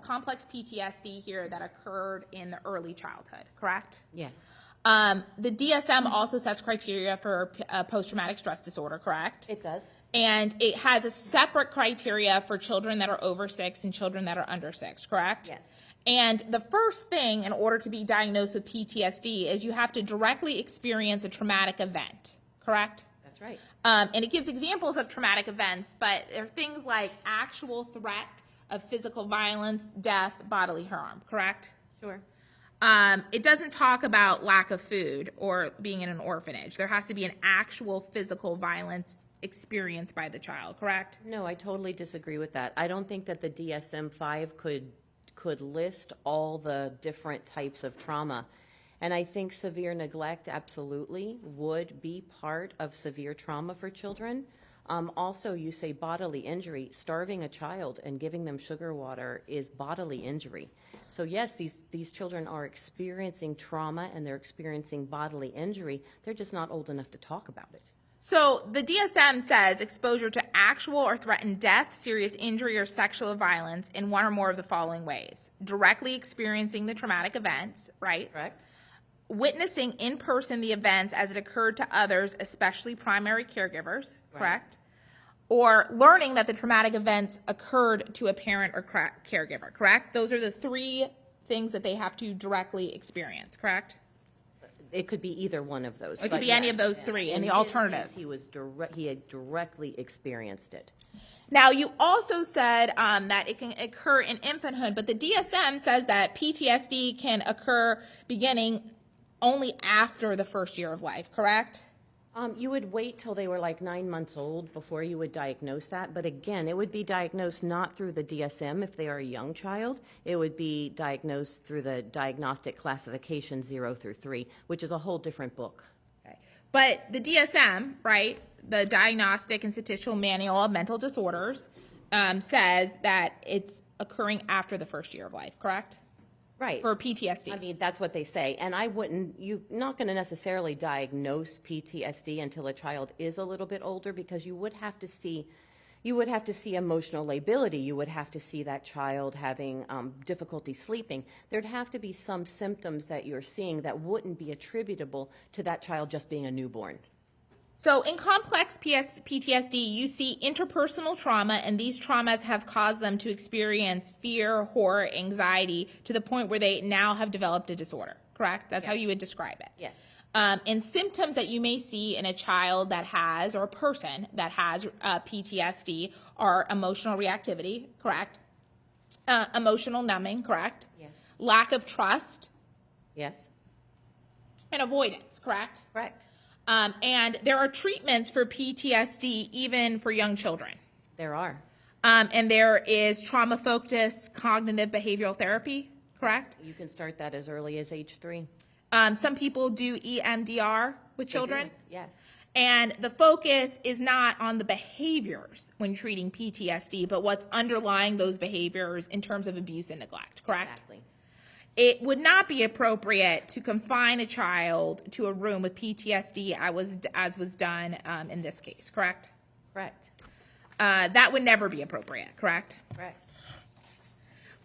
complex PTSD here that occurred in the early childhood, correct? Yes. The DSM also sets criteria for post-traumatic stress disorder, correct? It does. And it has a separate criteria for children that are over 6 and children that are under 6, correct? Yes. And the first thing in order to be diagnosed with PTSD is you have to directly experience a traumatic event, correct? That's right. And it gives examples of traumatic events, but there are things like actual threat of physical violence, death, bodily harm, correct? Sure. It doesn't talk about lack of food or being in an orphanage. There has to be an actual physical violence experienced by the child, correct? No, I totally disagree with that. I don't think that the DSM-5 could list all the different types of trauma. And I think severe neglect absolutely would be part of severe trauma for children. Also, you say bodily injury. Starving a child and giving them sugar water is bodily injury. So yes, these children are experiencing trauma and they're experiencing bodily injury. They're just not old enough to talk about it. So the DSM says exposure to actual or threatened death, serious injury, or sexual violence in one or more of the following ways. Directly experiencing the traumatic events, right? Correct. Witnessing in person the events as it occurred to others, especially primary caregivers, correct? Or learning that the traumatic events occurred to a parent or caregiver, correct? Those are the 3 things that they have to directly experience, correct? It could be either one of those. It could be any of those 3, and the alternative. He had directly experienced it. Now, you also said that it can occur in infanthood, but the DSM says that PTSD can occur beginning only after the first year of life, correct? You would wait till they were like 9 months old before you would diagnose that. But again, it would be diagnosed not through the DSM if they are a young child. It would be diagnosed through the diagnostic classification 0 through 3, which is a whole different book. Okay. But the DSM, right, the Diagnostic and Statistical Manual of Mental Disorders, says that it's occurring after the first year of life, correct? Right. For PTSD. I mean, that's what they say. And you're not going to necessarily diagnose PTSD until a child is a little bit older, because you would have to see emotional lability. You would have to see that child having difficulty sleeping. There'd have to be some symptoms that you're seeing that wouldn't be attributable to that child just being a newborn. So in complex PTSD, you see interpersonal trauma, and these traumas have caused them to experience fear, horror, anxiety, to the point where they now have developed a disorder, correct? That's how you would describe it. Yes. And symptoms that you may see in a child that has, or a person that has PTSD, are emotional reactivity, correct? Emotional numbing, correct? Yes. Lack of trust Yes. and avoidance, correct? Correct. And there are treatments for PTSD even for young children. There are. And there is trauma-focused cognitive behavioral therapy, correct? You can start that as early as age 3. Some people do EMDR with children. Yes. And the focus is not on the behaviors when treating PTSD, but what's underlying those behaviors in terms of abuse and neglect, correct? Exactly. It would not be appropriate to confine a child to a room with PTSD as was done in this case, correct? Correct. That would never be appropriate, correct? Correct.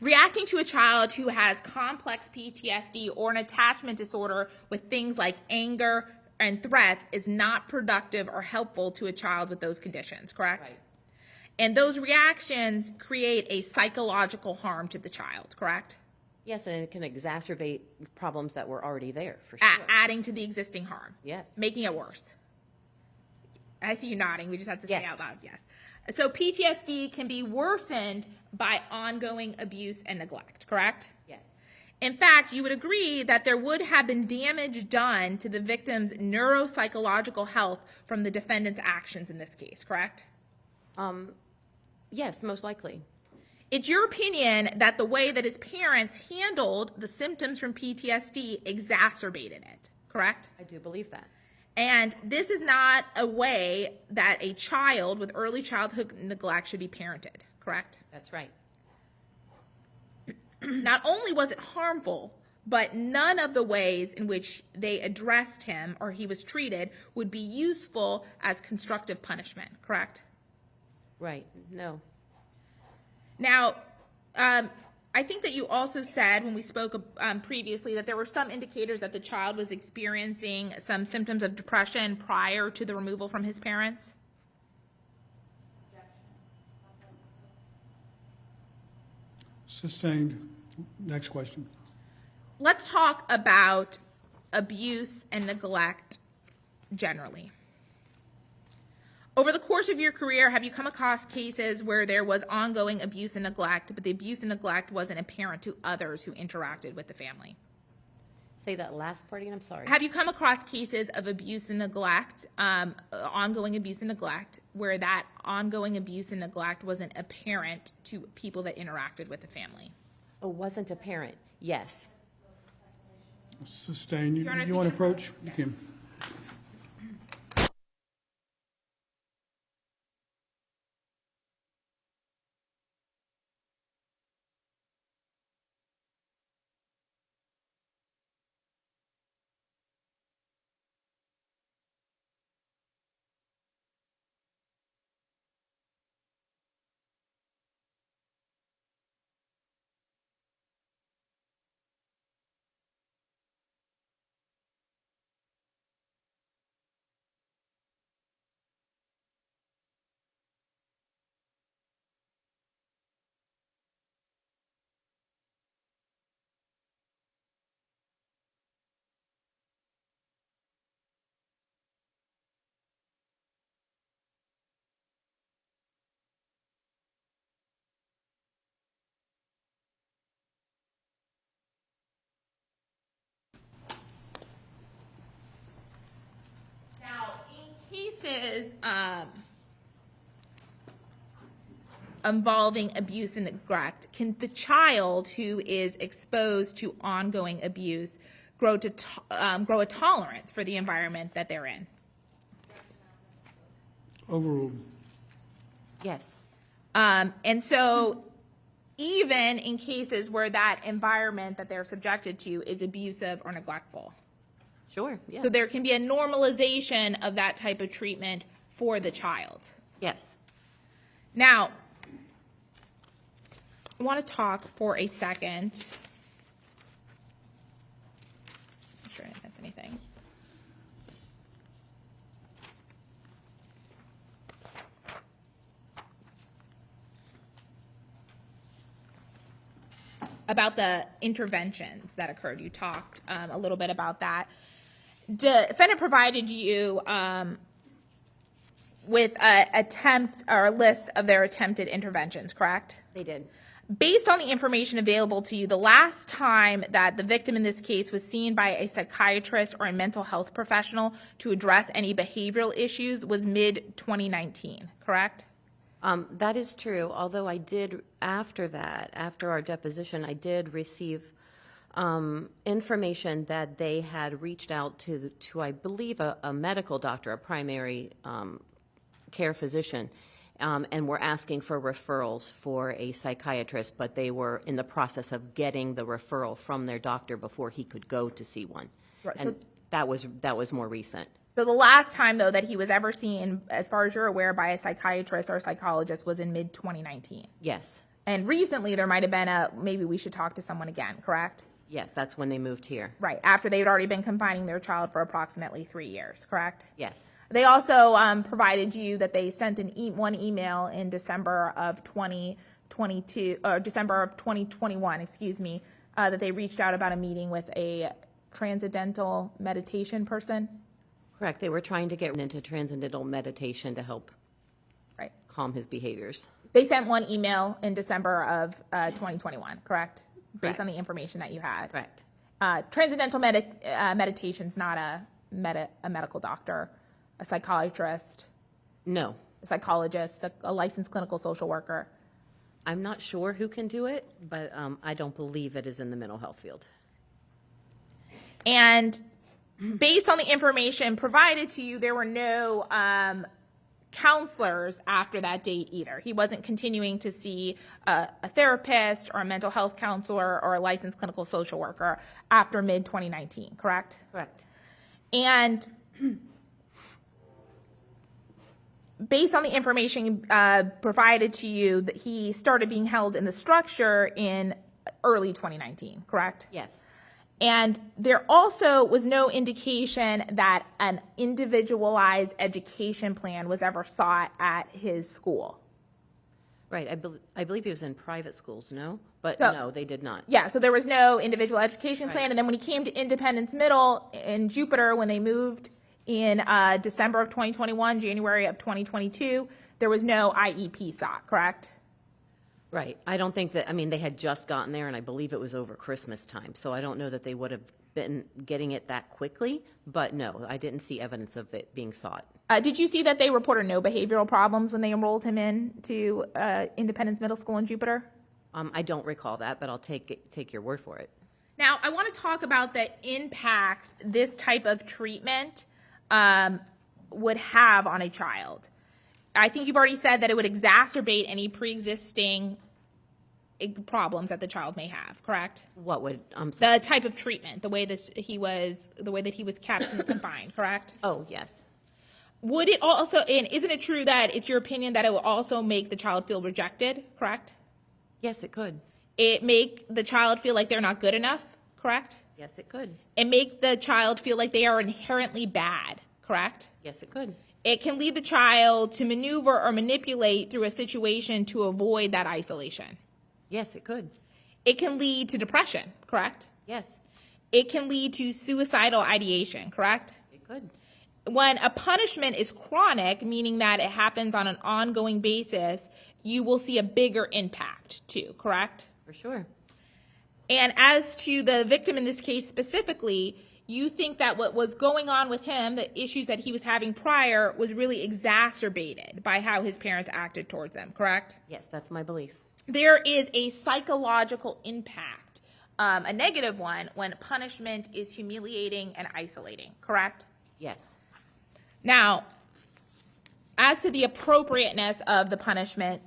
Reacting to a child who has complex PTSD or an attachment disorder with things like anger and threats is not productive or helpful to a child with those conditions, correct? Right. And those reactions create a psychological harm to the child, correct? Yes, and it can exacerbate problems that were already there, for sure. Adding to the existing harm. Yes. Making it worse. I see you nodding. We just have to say Yes. out loud, yes. So PTSD can be worsened by ongoing abuse and neglect, correct? Yes. In fact, you would agree that there would have been damage done to the victim's neuropsychological health from the defendant's actions in this case, correct? Yes, most likely. It's your opinion that the way that his parents handled the symptoms from PTSD exacerbated it, correct? I do believe that. And this is not a way that a child with early childhood neglect should be parented, correct? That's right. Not only was it harmful, but none of the ways in which they addressed him or he was treated would be useful as constructive punishment, correct? Right. No. Now, I think that you also said when we spoke previously that there were some indicators that the child was experiencing some symptoms of depression prior to the removal from his parents. Sustained. Next question. Let's talk about abuse and neglect generally. Over the course of your career, have you come across cases where there was ongoing abuse and neglect, but the abuse and neglect wasn't apparent to others who interacted with the family? Say that last part again, I'm sorry. Have you come across cases of abuse and neglect, ongoing abuse and neglect, where that ongoing abuse and neglect wasn't apparent to people that interacted with the family? Oh, wasn't apparent. Yes. Sustained. Your Honor, You want to approach? You can. Now, in cases involving abuse and neglect, can the child who is exposed to ongoing abuse grow a tolerance for the environment that they're in? Overruled. Yes. And so even in cases where that environment that they're subjected to is abusive or neglectful. Sure. Yes. So there can be a normalization of that type of treatment for the child. Yes. Now, I want to talk for a second. Just make sure I didn't miss anything. About the interventions that occurred. You talked a little bit about that. Defendant provided you with a list of their attempted interventions, correct? They did. Based on the information available to you, the last time that the victim in this case was seen by a psychiatrist or a mental health professional to address any behavioral issues was mid-2019, correct? That is true, although I did, after that, after our deposition, I did receive information that they had reached out to I believe, a medical doctor, a primary care physician, and were asking for referrals for a psychiatrist, but they were in the process of getting the referral from their doctor before he could go to see one. Right, And so- that was more recent. So the last time, though, that he was ever seen, as far as you're aware, by a psychiatrist or a psychologist was in mid-2019. Yes. And recently there might have been maybe we should talk to someone again, correct? Yes, that's when they moved here. Right, after they'd already been confining their child for approximately 3 years, correct? Yes. They also provided you that they sent one email in December of 2022, or December of 2021, excuse me, that they reached out about a meeting with a transcendental meditation person. Correct. They were trying to get into transcendental meditation to help Right. calm his behaviors. They sent one email in December of 2021, correct? Based Correct. on the information that you had. Correct. Transcendental meditation's not a medical doctor, a psychiatrist, No. a psychologist, a licensed clinical social worker. I'm not sure who can do it, but I don't believe it is in the mental health field. And based on the information provided to you, there were no counselors after that date either. He wasn't continuing to see a therapist or a mental health counselor or a licensed clinical social worker after mid-2019, correct? Correct. And based on the information provided to you, that he started being held in the structure in early 2019, correct? Yes. And there also was no indication that an individualized education plan was ever sought at his school. Right. I believe he was in private schools, no? But So- no, they did not. Yeah, so there was no individual education plan. Right. And then when he came to Independence Middle in Jupiter, when they moved in December of 2021, January of 2022, there was no IEP sought, correct? Right. I don't think that, I mean, they had just gotten there, and I believe it was over Christmas time, so I don't know that they would have been getting it that quickly, but no, I didn't see evidence of it being sought. Did you see that they reported no behavioral problems when they enrolled him in to Independence Middle School in Jupiter? I don't recall that, but I'll take your word for it. Now, I want to talk about the impacts this type of treatment would have on a child. I think you've already said that it would exacerbate any pre-existing problems that the child may have, correct? What would, sorry. The type of treatment, the way that he was kept and confined, correct? Oh, yes. Would it also, and isn't it true that it's your opinion that it will also make the child feel rejected, correct? Yes, it could. It make the child feel like they're not good enough, correct? Yes, it could. It make the child feel like they are inherently bad, correct? Yes, it could. It can lead the child to maneuver or manipulate through a situation to avoid that isolation. Yes, it could. It can lead to depression, correct? Yes, It can lead to suicidal ideation, correct? it could. When a punishment is chronic, meaning that it happens on an ongoing basis, you will see a bigger impact too, correct? For sure. And as to the victim in this case specifically, you think that what was going on with him, the issues that he was having prior, was really exacerbated by how his parents acted towards them, correct? Yes, that's my belief. There is a psychological impact, a negative one, when punishment is humiliating and isolating, correct? Yes. Now, as to the appropriateness of the punishment,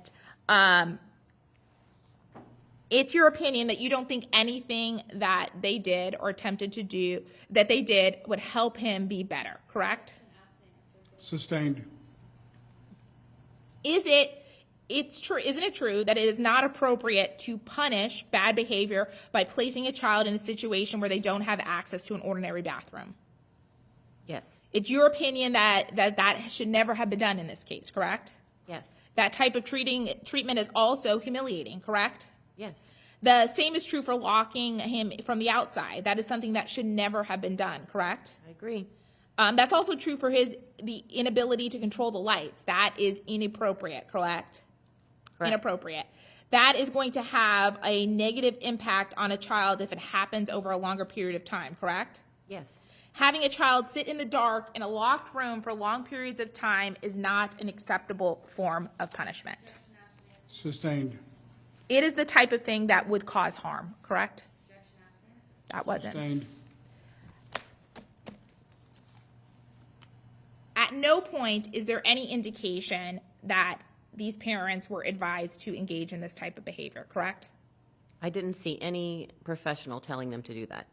it's your opinion that you don't think anything that they did or attempted to do that they did would help him be better, correct? Sustained. Isn't it true that it is not appropriate to punish bad behavior by placing a child in a situation where they don't have access to an ordinary bathroom? Yes. It's your opinion that should never have been done in this case, correct? Yes. That type of treatment is also humiliating, correct? Yes. The same is true for locking him from the outside. That is something that should never have been done, correct? I agree. That's also true for the inability to control the lights. That is inappropriate, correct? Correct. Inappropriate. that is going to have a negative impact on a child if it happens over a longer period of time, correct? Yes. Having a child sit in the dark in a locked room for long periods of time is not an acceptable form of punishment. Sustained. It is the type of thing that would cause harm, correct? That wasn't. Sustained. At no point is there any indication that these parents were advised to engage in this type of behavior, correct? I didn't see any professional telling them to do that.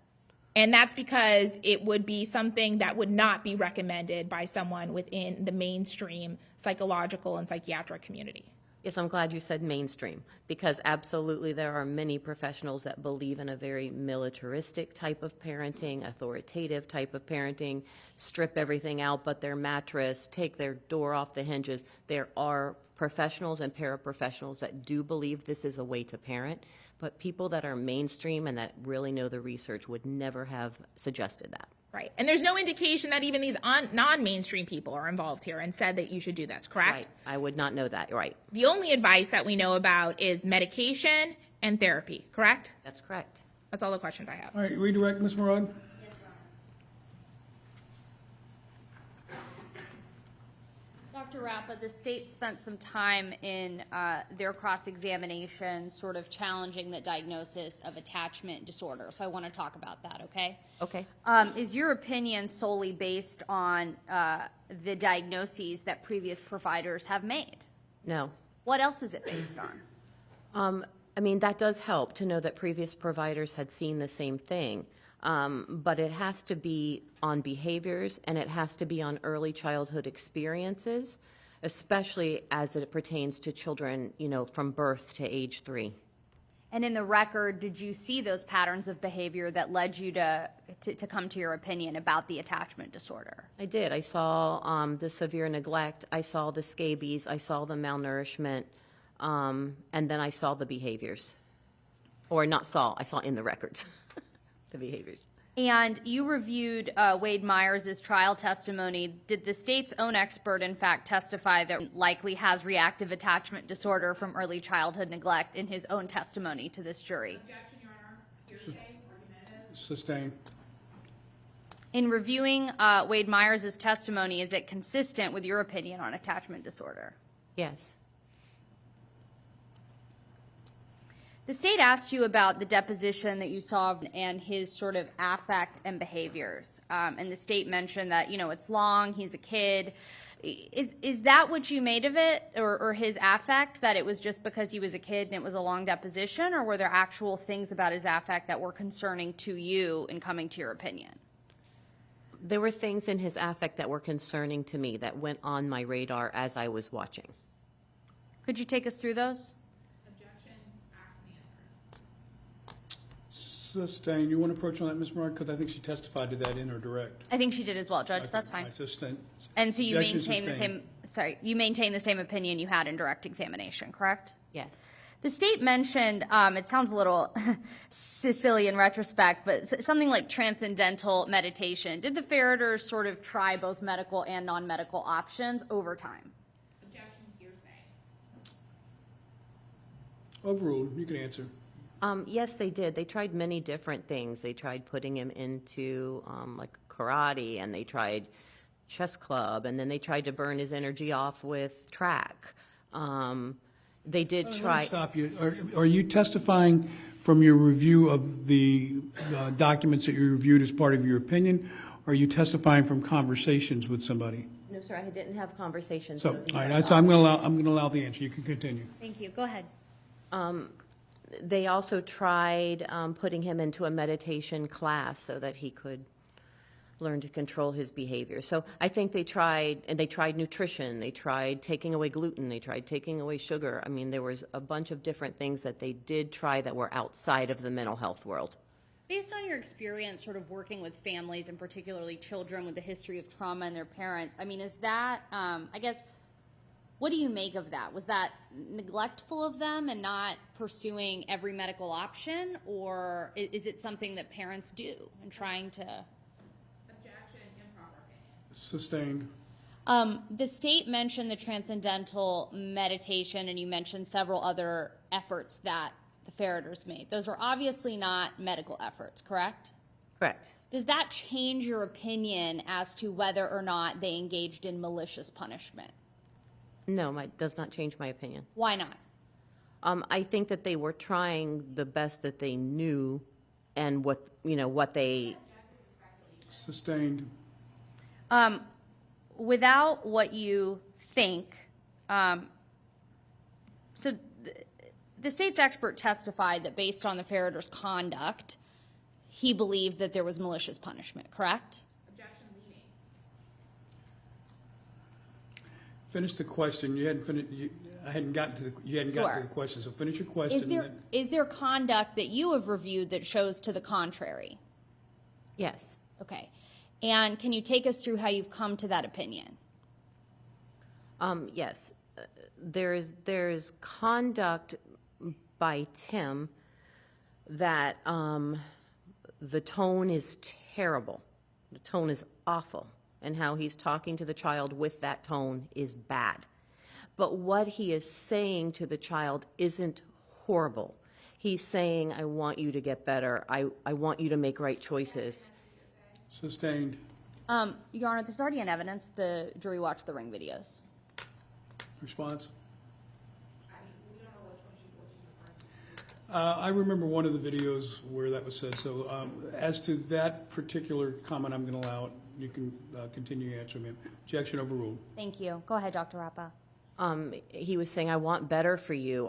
And that's because it would be something that would not be recommended by someone within the mainstream psychological and psychiatric community. Yes, I'm glad you said mainstream, because absolutely there are many professionals that believe in a very militaristic type of parenting, authoritative type of parenting, strip everything out but their mattress, take their door off the hinges. There are professionals and paraprofessionals that do believe this is a way to parent, but people that are mainstream and that really know the research would never have suggested that. Right. And there's no indication that even these non-mainstream people are involved here and said that you should do this, correct? Right. I would not know that. Right. The only advice that we know about is medication and therapy, correct? That's correct. That's all the questions I have. All right, redirect, Ms. Murad. Dr. Rappa, the state spent some time in their cross-examination sort of challenging the diagnosis of attachment disorder. So I want to talk about that, okay? Okay. Is your opinion solely based on the diagnoses that previous providers have made? No. What else is it based on? I mean, that does help to know that previous providers had seen the same thing. But it has to be on behaviors, and it has to be on early childhood experiences, especially as it pertains to children, you know, from birth to age 3. And in the record, did you see those patterns of behavior that led you to come to your opinion about the attachment disorder? I did. I saw the severe neglect. I saw the scabies. I saw the malnourishment. And then I saw the behaviors. Or not saw, I saw in the records. The behaviors. And you reviewed Wade Myers' trial testimony. Did the state's own expert, in fact, testify that likely has reactive attachment disorder from early childhood neglect in his own testimony to this jury? Objection, Your Honor. Hearsay, argumentative. Sustained. In reviewing Wade Myers' testimony, is it consistent with your opinion on attachment disorder? Yes. The state asked you about the deposition that you saw and his sort of affect and behaviors. And the state mentioned that, you know, it's long, he's a kid. Is that what you made of it, or his affect, that it was just because he was a kid and it was a long deposition, or were there actual things about his affect that were concerning to you in coming to your opinion? There were things in his affect that were concerning to me that went on my radar as I was watching. Could you take us through those? Sustained. You want to approach on that, Ms. Murad? Because I think she testified to that in her direct. I think she did as well, Judge. That's fine. Sustained. And so you Objection maintain the sustained. you maintain the same opinion you had in direct examination, correct? Yes. The state mentioned, it sounds a little silly in retrospect, but something like transcendental meditation. Did the Ferriters sort of try both medical and non-medical options over time? Objection, hearsay. Overruled. You can answer. Yes, they did. They tried many different things. They tried putting him into like karate, and they tried chess club, and then they tried to burn his energy off with track. They did Let me try. stop you. Are you testifying from your review of the documents that you reviewed as part of your opinion? Or are you testifying from conversations with somebody? No, sir, I didn't have conversations. So, these all are right, so I'm going to allow the answer. You can continue. Thank you. Go ahead. They also tried putting him into a meditation class so that he could learn to control his behavior. So I think they tried, and they tried nutrition, they tried taking away gluten, they tried taking away sugar. I mean, there was a bunch of different things that they did try that were outside of the mental health world. Based on your experience sort of working with families, and particularly children with a history of trauma and their parents, I mean, is that, I guess, what do you make of that? Was that neglectful of them and not pursuing every medical option? Or is it something that parents do in trying to? Objection, improper opinion. Sustained. The state mentioned the transcendental meditation, and you mentioned several other efforts that the Ferriters made. Those are obviously not medical efforts, correct? Correct. Does that change your opinion as to whether or not they engaged in malicious punishment? No, does not change my opinion. Why not? I think that they were trying the best that they knew, and what they. Sustained. Without what you think, so the state's expert testified that based on the Ferriter's conduct, he believed that there was malicious punishment, correct? Objection leading. Finish the question. You hadn't finished. I hadn't gotten to the. You hadn't gotten to the question. So finish your question. Is there conduct that you have reviewed that shows to the contrary? Yes. Okay. And can you take us through how you've come to that opinion? Yes. There's conduct by Tim that the tone is terrible. The tone is awful. And how he's talking to the child with that tone is bad. But what he is saying to the child isn't horrible. He's saying, I want you to get better. I want you to make right choices. Sustained. Your Honor, there's already in evidence. The jury watched the Ring videos. Response? I remember one of the videos where that was said. So as to that particular comment, I'm going to allow it. You can continue answering me. Objection overruled. Thank you. Go ahead, Dr. Rappa. He was saying, I want better for you.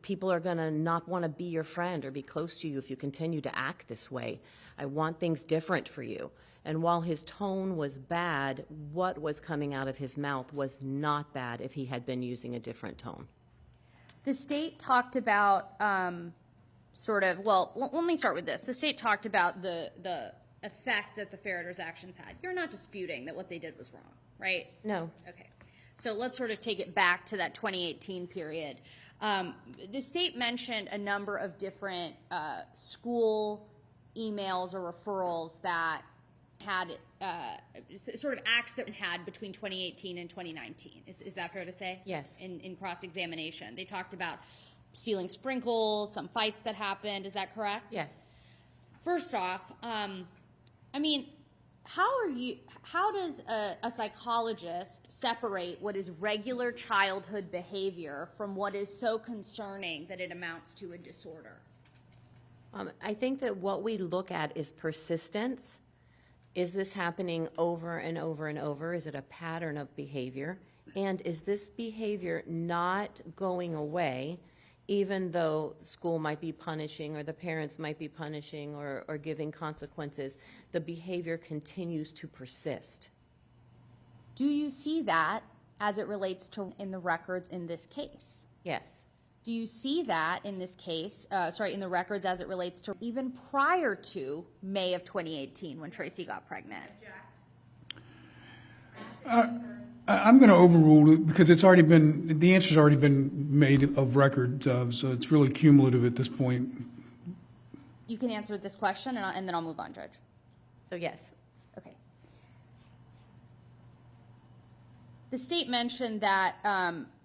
People are going to not want to be your friend or be close to you if you continue to act this way. I want things different for you. And while his tone was bad, what was coming out of his mouth was not bad if he had been using a different tone. The state talked about let me start with this. The state talked about the effect that the Ferriters' actions had. You're not disputing that what they did was wrong, right? No. Okay. So let's sort of take it back to that 2018 period. The state mentioned a number of different school emails or referrals that had sort of acts that had between 2018 and 2019. Is that fair to say? Yes. In cross-examination. They talked about stealing sprinkles, some fights that happened. Is that correct? Yes. First off, how does a psychologist separate what is regular childhood behavior from what is so concerning that it amounts to a disorder? I think that what we look at is persistence. Is this happening over and over and over? Is it a pattern of behavior? And is this behavior not going away, even though school might be punishing or the parents might be punishing or giving consequences? The behavior continues to persist. Do you see that as it relates to in the records in this case? Yes. Do you see that in this case, in the records as it relates to even prior to May of 2018 when Tracy got pregnant? I'm going to overrule it because the answer's already been made of record, so it's really cumulative at this point. You can answer this question and then I'll move on, Judge. So yes. Okay. The state mentioned that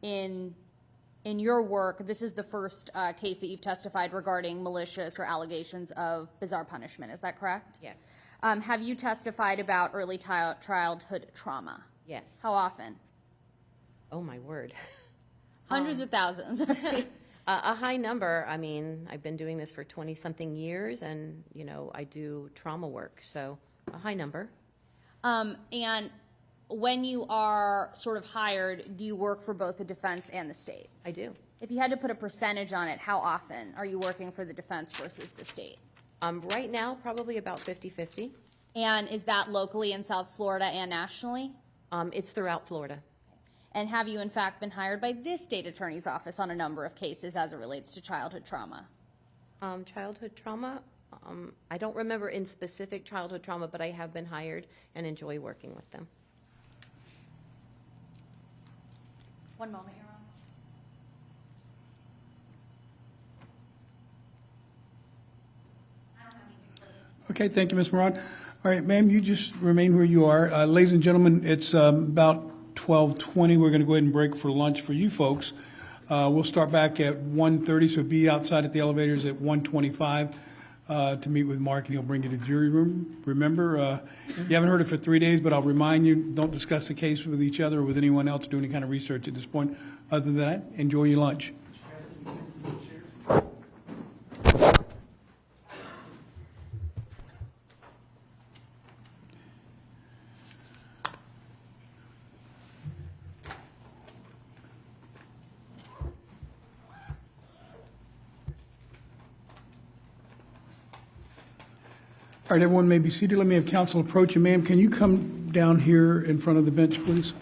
in your work, this is the first case that you've testified regarding malicious or allegations of bizarre punishment. Is that correct? Yes. Have you testified about early childhood trauma? Yes. How often? Oh, my word. Hundreds of thousands. A high number. I mean, I've been doing this for 20-something years, and, I do trauma work, so a high number. And when you are sort of hired, do you work for both the defense and the state? I do. If you had to put a percentage on it, how often are you working for the defense versus the state? Right now, probably about 50-50. And is that locally in South Florida and nationally? It's throughout Florida. And have you, in fact, been hired by this state attorney's office on a number of cases as it relates to childhood trauma? Childhood trauma? I don't remember in specific childhood trauma, but I have been hired and enjoy working with them. One moment, Your Honor. I don't have anything further. Okay, thank you, Ms. Moran. All right, ma'am, you just remain where you are. Ladies and gentlemen, it's about 12:20. We're going to go ahead and break for lunch for you folks. We'll start back at 1:30, so be outside at the elevators at 1:25 to meet with Mark, and he'll bring you to the jury room. Remember, you haven't heard it for 3 days, but I'll remind you, don't discuss the case with each other or with anyone else, do any kind of research at this point. Other than that, enjoy your lunch. All right, everyone may be seated. Let me have counsel approach you. Ma'am, can you come down here in front of the bench, please?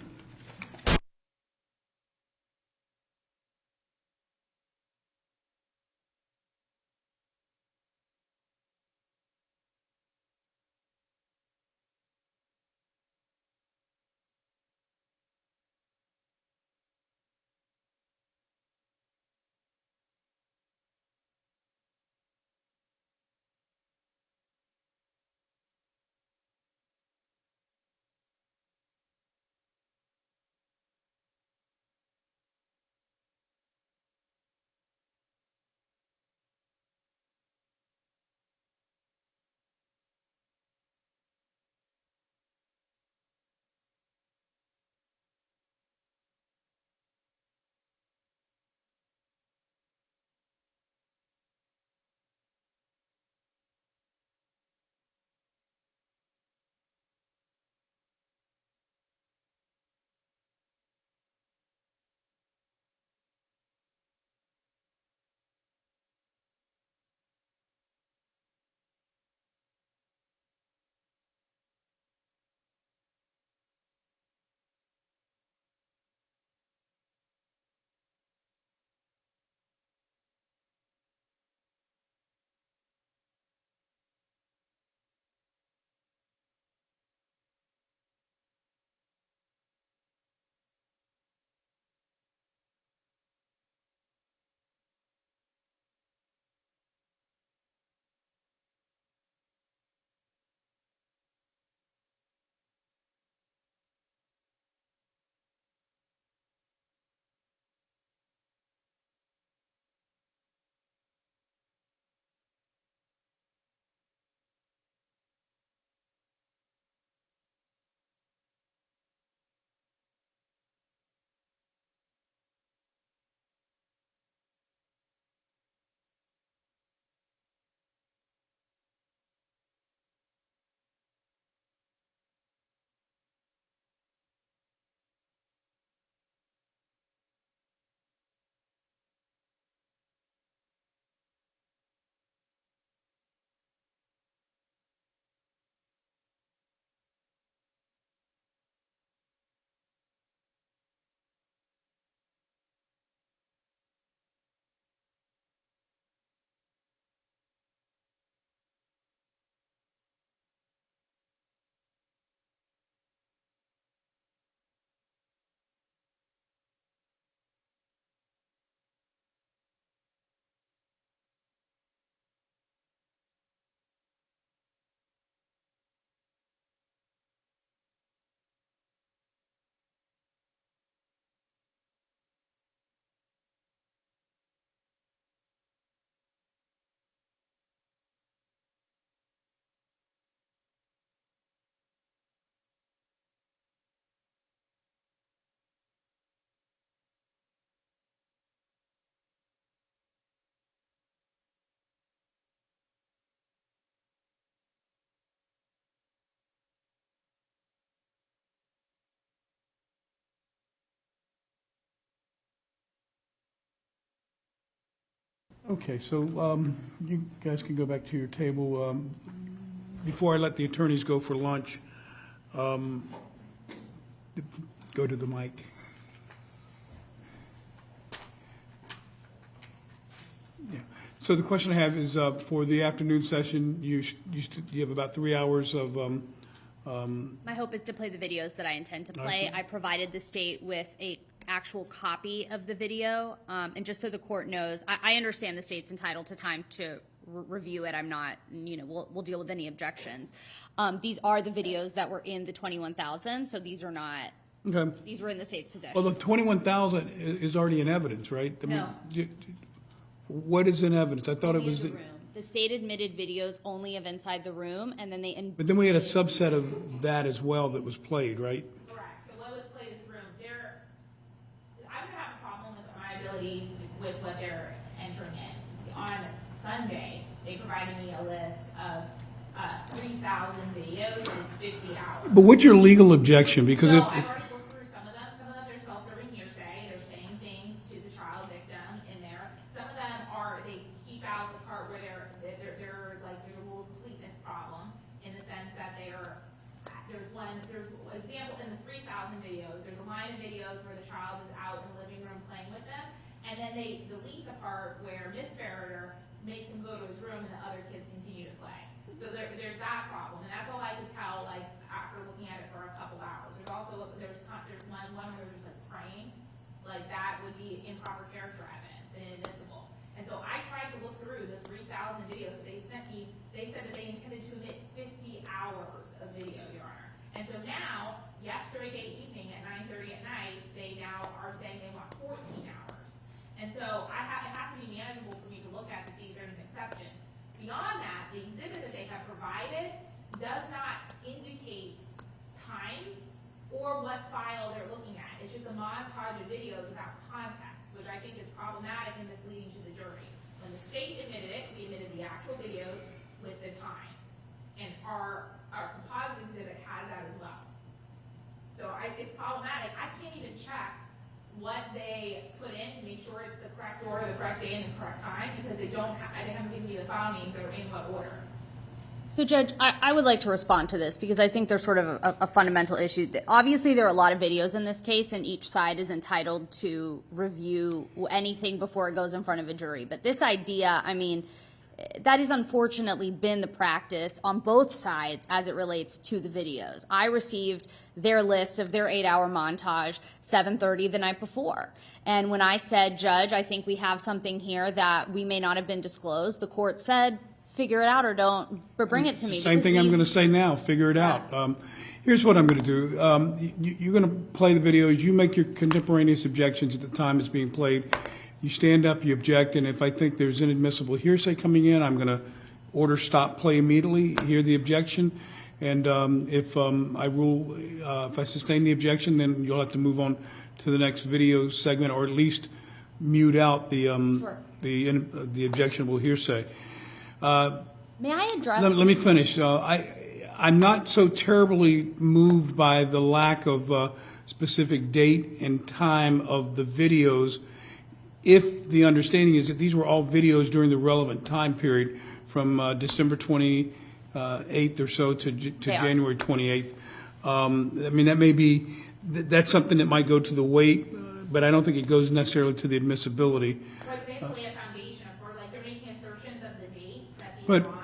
Okay, so you guys can go back to your table. Before I let the attorneys go for lunch, go to the mic. Yeah. So the question I have is for the afternoon session, you have about 3 hours of. My hope is to play the videos that I intend to play. I provided the state with a actual copy of the video, and just so the court knows, I understand the state's entitled to time to review it. I'm not, we'll deal with any objections. These are the videos that were in the 21,000, so these are not, Okay. these were in the state's possession. Well, the 21,000 is already in evidence, right? I mean, No. What is in evidence? I thought it Only was, of the room. The state admitted videos only of inside the room, and then but then we had a subset of that as well that was played, right? Correct. So what was played in the room, I would have a problem with my ability with what they're entering in. On Sunday, they provided me a list of 3,000 videos, is 50 hours. But what's your legal objection? Because So if, I've already looked through some of them. Some of them are self-serving hearsay. They're saying things to the child victim in there. Some of them they keep out the part where they're like, there's a rule of completeness problem in the sense that there's example in the 3,000 videos, there's a line of videos where the child is out in the living room playing with them, and then they delete the part where Miss Ferriter makes him go to his room and the other kids continue to play. So there's that problem, and that's all I could tell, like, after looking at it for a couple hours. There's also, there's one where there's, like, praying, like, that would be improper character evidence and inadmissible. And so I tried to look through the 3,000 videos that they sent me. They said that they intended to admit 50 hours of video, Your Honor. And so now, yesterday evening at 9:30 at night, they now are saying they want 14 hours. And so it has to be manageable for me to look at to see if there's an exception. Beyond that, the exhibit that they have provided does not indicate times or what file they're looking at. It's just a montage of videos without context, which I think is problematic and misleading to the jury. When the state admitted it, we admitted the actual videos with the times. And our composite exhibit has that as well. So it's problematic. I can't even check what they put in to make sure it's the correct order, the correct day, and the correct time, because they haven't given me the file names or in what order. So, Judge, I would like to respond to this because I think there's sort of a fundamental issue. Obviously, there are a lot of videos in this case, and each side is entitled to review anything before it goes in front of a jury. But this idea, I mean, that has unfortunately been the practice on both sides as it relates to the videos. I received their list of their 8-hour montage 7:30 the night before. And when I said, Judge, I think we have something here that we may not have been disclosed, the court said, figure it out or don't, but bring it to me. same thing I'm going to say now, figure it out. Here's what I'm going to do. You're going to play the videos. You make your contemporaneous objections at the time it's being played. You stand up, you object, and if I think there's inadmissible hearsay coming in, I'm going to order stop play immediately, hear the objection, and if I sustain the objection, then you'll have to move on to the next video segment, or at least mute out the objectionable hearsay. May I address? Let me finish. I'm not so terribly moved by the lack of specific date and time of the videos, if the understanding is that these were all videos during the relevant time period from December 28th or so to January 28th. I mean, that may be, that's something that might go to the weight, but I don't think it goes necessarily to the admissibility. But they lay a foundation for, like, they're making assertions of the date that these But- are on.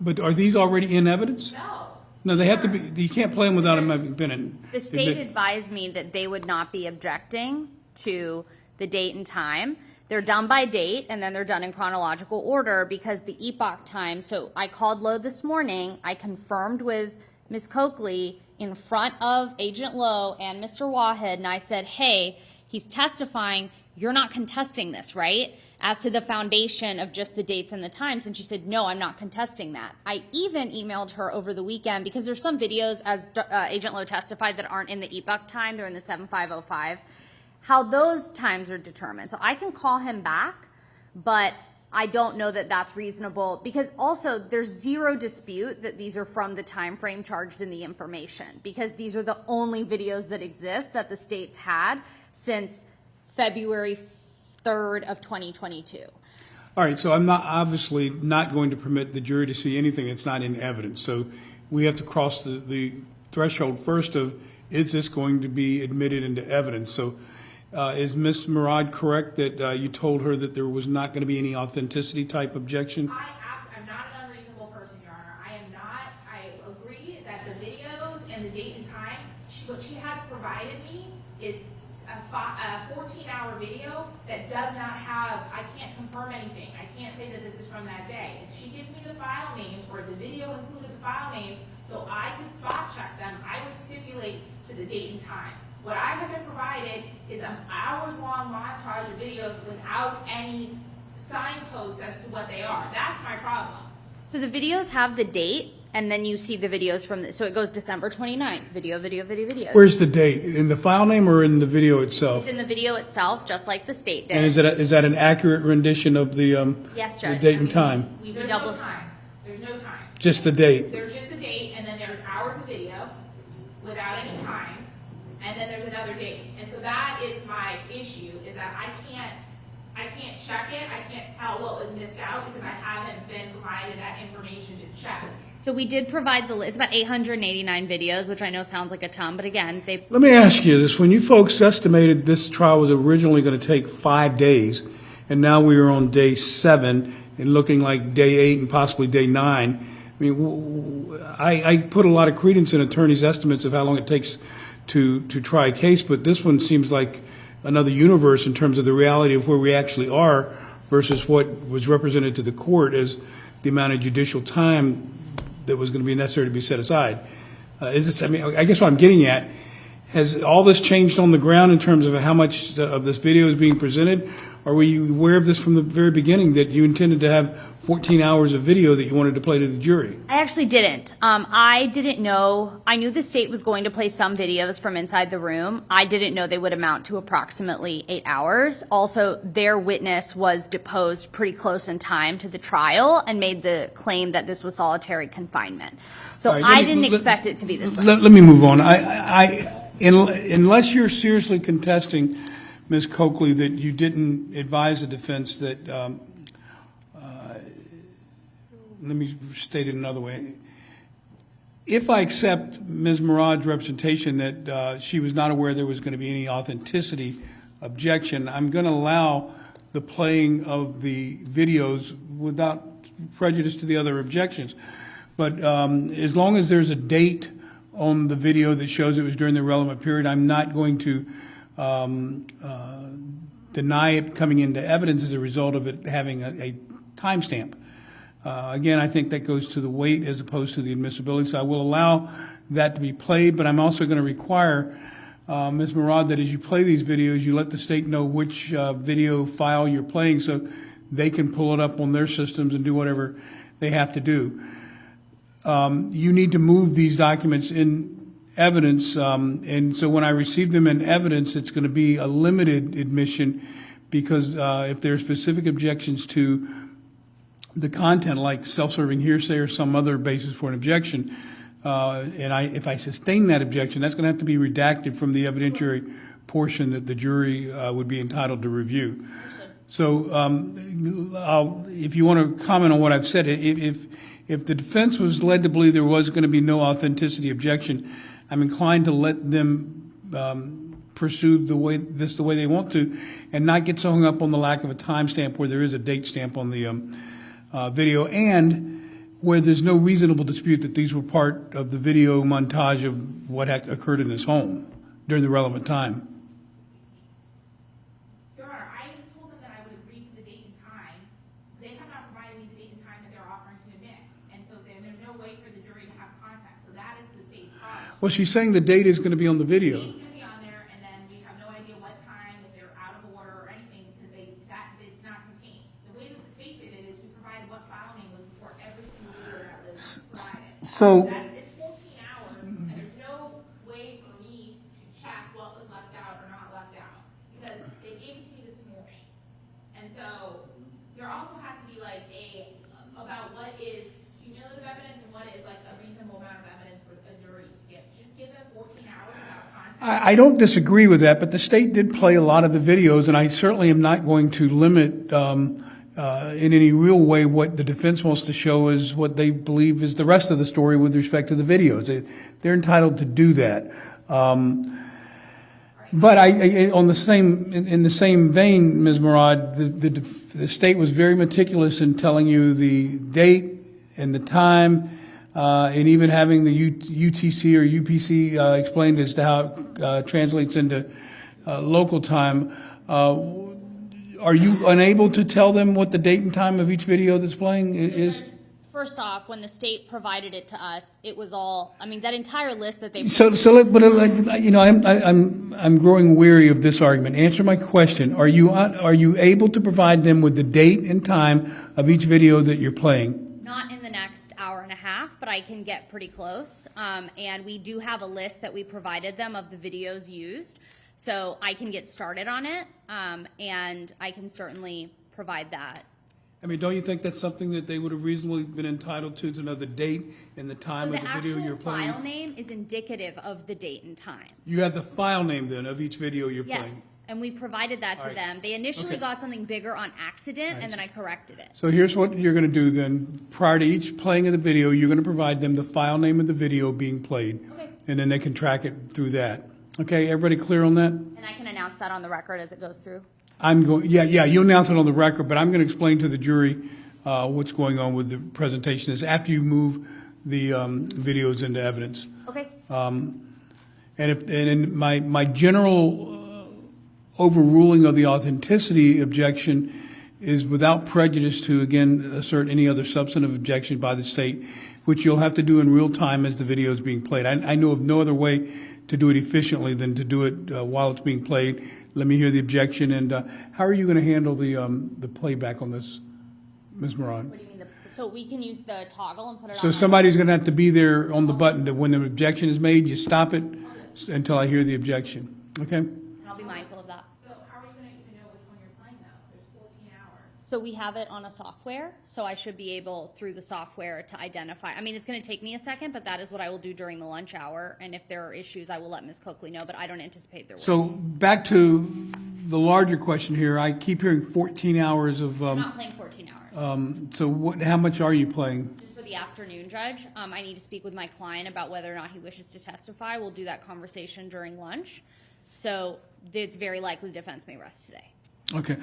But are these already in evidence? No. No, they have to be, you can't play them without them having been in. The state advised me that they would not be objecting to the date and time. They're done by date, and then they're done in chronological order because the epoch time. So I called Lowe this morning. I confirmed with Ms. Coakley in front of Agent Lowe and Mr. Wahed, and I said, hey, he's testifying. You're not contesting this, right? As to the foundation of just the dates and the times. And she said, no, I'm not contesting that. I even emailed her over the weekend because there's some videos, as Agent Lowe testified, that aren't in the epoch time. They're in the 7505. How those times are determined. So I can call him back, but I don't know that that's reasonable because also there's zero dispute that these are from the time frame charged in the information because these are the only videos that exist that the state's had since February 3rd of 2022. All right, so I'm obviously not going to permit the jury to see anything that's not in evidence. So we have to cross the threshold first of, is this going to be admitted into evidence? So is Ms. Murad correct that you told her that there was not going to be any authenticity type objection? I'm not an unreasonable person, Your Honor. I am not. I agree that the videos and the date and times, what she has provided me is a a 14-hour video that does not have, I can't confirm anything. I can't say that this is from that day. If she gives me the file names, or the video included the file names, so I could spot check them, I would stipulate to the date and time. What I have been provided is an hours-long montage of videos without any signposts as to what they are. That's my problem. So the videos have the date, and then you see the videos from so it goes December 29th, video. Where's the date? In the file name or in the video itself? It's in the video itself, just like the state did. And is that an accurate rendition of the Yes, the Judge. date and time? There's no times. There's no times. Just the date. There's just the date, and then there's hours of video without any times, and then there's another date. And so that is my issue, is that I can't check it. I can't tell what was missed out because I haven't been provided that information to check. So we did provide it's about 889 videos, which I know sounds like a ton, but again, Let me ask you this. When you folks estimated this trial was originally going to take 5 days, and now we are on day 7 and looking like day 8 and possibly day 9, I mean, I put a lot of credence in attorneys' estimates of how long it takes to try a case, but this one seems like another universe in terms of the reality of where we actually are versus what was represented to the court as the amount of judicial time that was going to be necessary to be set aside. I guess what I'm getting at, has all this changed on the ground in terms of how much of this video is being presented? Or were you aware of this from the very beginning, that you intended to have 14 hours of video that you wanted to play to the jury? I actually didn't. I didn't know. I knew the state was going to play some videos from inside the room. I didn't know they would amount to approximately 8 hours. Also, their witness was deposed pretty close in time to the trial and made the claim that this was solitary confinement. So All right, I didn't expect it to be this late. Let me move on. Unless you're seriously contesting, Ms. Coakley, that you didn't advise the defense that, let me state it another way. If I accept Ms. Murad's representation that she was not aware there was going to be any authenticity objection, I'm going to allow the playing of the videos without prejudice to the other objections. But as long as there's a date on the video that shows it was during the relevant period, I'm not going to deny it coming into evidence as a result of it having a timestamp. Again, I think that goes to the weight as opposed to the admissibility. So I will allow that to be played, but I'm also going to require, Ms. Murad, that as you play these videos, you let the state know which video file you're playing so they can pull it up on their systems and do whatever they have to do. You need to move these documents in evidence, and so when I receive them in evidence, it's going to be a limited admission because if there are specific objections to the content, like self-serving hearsay or some other basis for an objection, if I sustain that objection, that's going to have to be redacted from the evidentiary portion that the jury would be entitled to review. So if you want to comment on what I've said, if the defense was led to believe there was going to be no authenticity objection, I'm inclined to let them pursue the way they want to and not get so hung up on the lack of a timestamp where there is a date stamp on the video, and where there's no reasonable dispute that these were part of the video montage of what had occurred in his home during the relevant time. Your Honor, I told them that I would agree to the date and time. They have not provided me the date and time that they're offering to admit, and so then there's no way for the jury to have contact. So that is the state's problem. Well, she's saying the date is going to be on the video. The date's going to be on there, and then we have no idea what time, if they're out of order or anything, because it's not contained. The way that the state did it is we provided what file name was before every single video that was provided. So It's 14 hours, and there's no way for me to check what was left out or not left out, because they gave it to me this morning. And so there also has to be like about what is cumulative evidence and what is like a reasonable amount of evidence for a jury to get. Just give them 14 hours without contact. I don't disagree with that, but the state did play a lot of the videos, and I certainly am not going to limit in any real way what the defense wants to show is what they believe is the rest of the story with respect to the videos. They're entitled to do that. But in the same vein, Ms. Murad, the state was very meticulous in telling you the date and the time, and even having the UTC or UPC explained as to how it translates into local time. Are you unable to tell them what the date and time of each video that's playing is? First off, when the state provided it to us, it was all, I mean, that entire list that they. I'm growing weary of this argument. Answer my question. Are you able to provide them with the date and time of each video that you're playing? Not in the next hour and a half, but I can get pretty close. And we do have a list that we provided them of the videos used. So I can get started on it, and I can certainly provide that. I mean, don't you think that's something that they would have reasonably been entitled to know the date and the time of the video you're playing? The actual file name is indicative of the date and time. You have the file name then of each video you're playing? Yes, and we provided that to them. They initially got something bigger on accident, and then I corrected it. So here's what you're going to do then. Prior to each playing of the video, you're going to provide them the file name of the video being played. Okay. And then they can track it through that. Okay, everybody clear on that? And I can announce that on the record as it goes through. You'll announce it on the record, but I'm going to explain to the jury what's going on with the presentation is after you move the videos into evidence. Okay. And my general overruling of the authenticity objection is without prejudice to, again, assert any other substantive objection by the state, which you'll have to do in real time as the video is being played. I know of no other way to do it efficiently than to do it while it's being played. Let me hear the objection. And how are you going to handle the playback on this, Ms. Moran? What do you mean? So we can use the toggle and put it on? So somebody's going to have to be there on the button that when the objection is made, you stop it until I hear the objection. Okay? And I'll be mindful of that. So how are you going to even know which one you're playing now? There's 14 hours. So we have it on a software, so I should be able, through the software, to identify. I mean, it's going to take me a second, but that is what I will do during the lunch hour. And if there are issues, I will let Ms. Coakley know, but I don't anticipate there will. So back to the larger question here. I keep hearing 14 hours of. I'm not playing 14 hours. So how much are you playing? Just for the afternoon, Judge. I need to speak with my client about whether or not he wishes to testify. We'll do that conversation during lunch. So it's very likely the defense may rest today. Okay.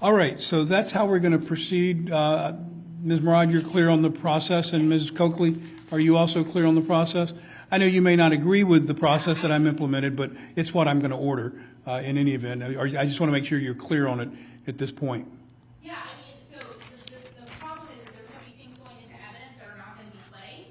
All right. So that's how we're going to proceed. Ms. Murad, you're clear on the process. And Ms. Coakley, are you also clear on the process? I know you may not agree with the process that I'm implemented, but it's what I'm going to order in any event. I just want to make sure you're clear on it at this point. Yeah, I mean, so the problem is there's going to be things going into evidence that are not going to be played.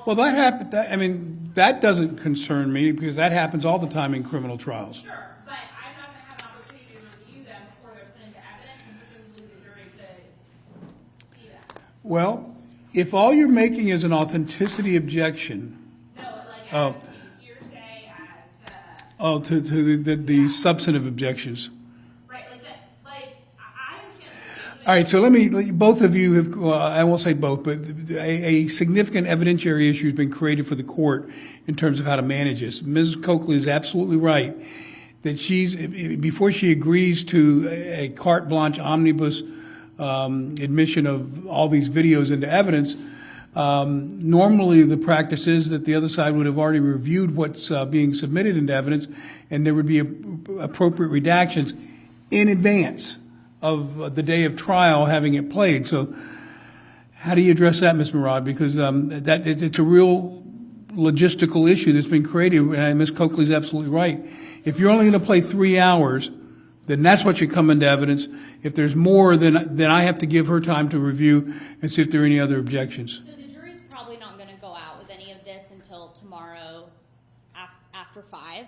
Well, that happened. That doesn't concern me because that happens all the time in criminal trials. Sure, but I'm not going to have an opportunity to review them before they're put into evidence, and presumably the jury could see that. Well, if all you're making is an authenticity objection. No, like as to hearsay, as To to the substantive objections. right, like that, like I understand. All right, so let me, both of you have, well, I won't say both, but a significant evidentiary issue has been created for the court in terms of how to manage this. Ms. Coakley is absolutely right that before she agrees to a carte blanche omnibus admission of all these videos into evidence, normally the practice is that the other side would have already reviewed what's being submitted into evidence, and there would be appropriate redactions in advance of the day of trial having it played. So how do you address that, Ms. Murad? Because it's a real logistical issue that's been created, and Ms. Coakley's absolutely right. If you're only going to play 3 hours, then that's what should come into evidence. If there's more, then I have to give her time to review and see if there are any other objections. So the jury's probably not going to go out with any of this until tomorrow after 5.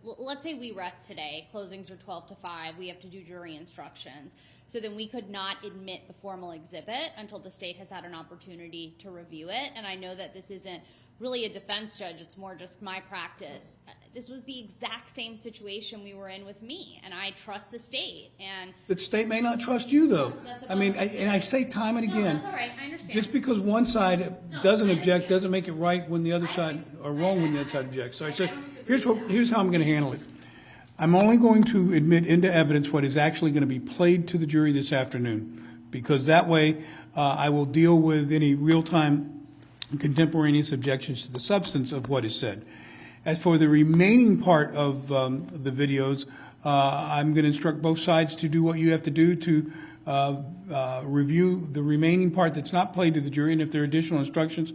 Let's say we rest today. Closings are 12 to 5. We have to do jury instructions. So then we could not admit the formal exhibit until the state has had an opportunity to review it. And I know that this isn't really a defense judge. It's more just my practice. This was the exact same situation we were in with me, and I trust the state. And The state may not trust you, though. That's a And I say time and again. that's all right. I understand. Just because one side doesn't object doesn't make it right when the other side, or wrong when the other side objects. All right, so here's how I'm going to handle it. I'm only going to admit into evidence what is actually going to be played to the jury this afternoon, because that way I will deal with any real-time contemporaneous objections to the substance of what is said. As for the remaining part of the videos, I'm going to instruct both sides to do what you have to do to review the remaining part that's not played to the jury, and if there are additional instructions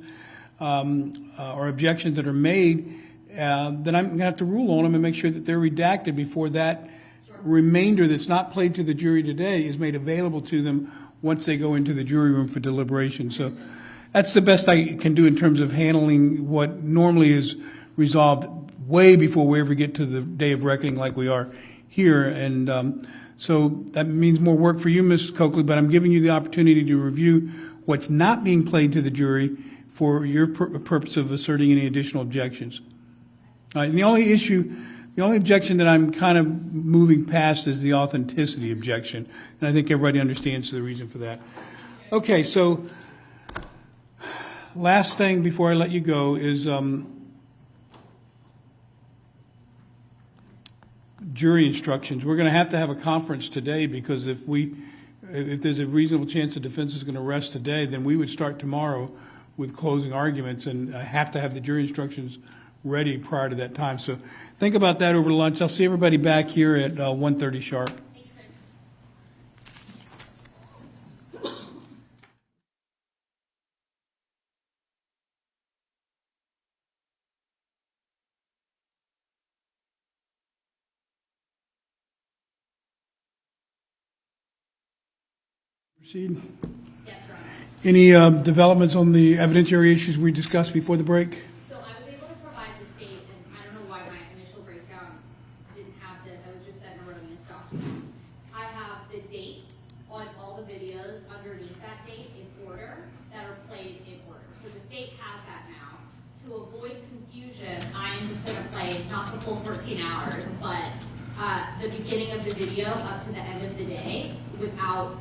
or objections that are made then I'm going to have to rule on them and make sure that they're redacted before that remainder that's not played to the jury today is made available to them once they go into the jury room for deliberation. So that's the best I can do in terms of handling what normally is resolved way before we ever get to the day of reckoning like we are here. And so that means more work for you, Ms. Coakley, but I'm giving you the opportunity to review what's not being played to the jury for your purpose of asserting any additional objections. And the only objection that I'm kind of moving past is the authenticity objection, and I think everybody understands the reason for that. Okay, so last thing before I let you go is jury instructions. We're going to have a conference today because if there's a reasonable chance the defense is going to rest today, then we would start tomorrow with closing arguments and have to have the jury instructions ready prior to that time. So think about that over lunch. I'll see everybody back here at 1:30 sharp. Proceed. Yes, Your Honor. Any developments on the evidentiary issues we discussed before the break? So I was able to provide the state, and I don't know why my initial breakdown didn't have this. I was just sent an erroneous document. I have the date on all the videos underneath that date in order that are played in order. So the state has that now. To avoid confusion, I am just going to play not the full 14 hours, but the beginning of the video up to the end of the day without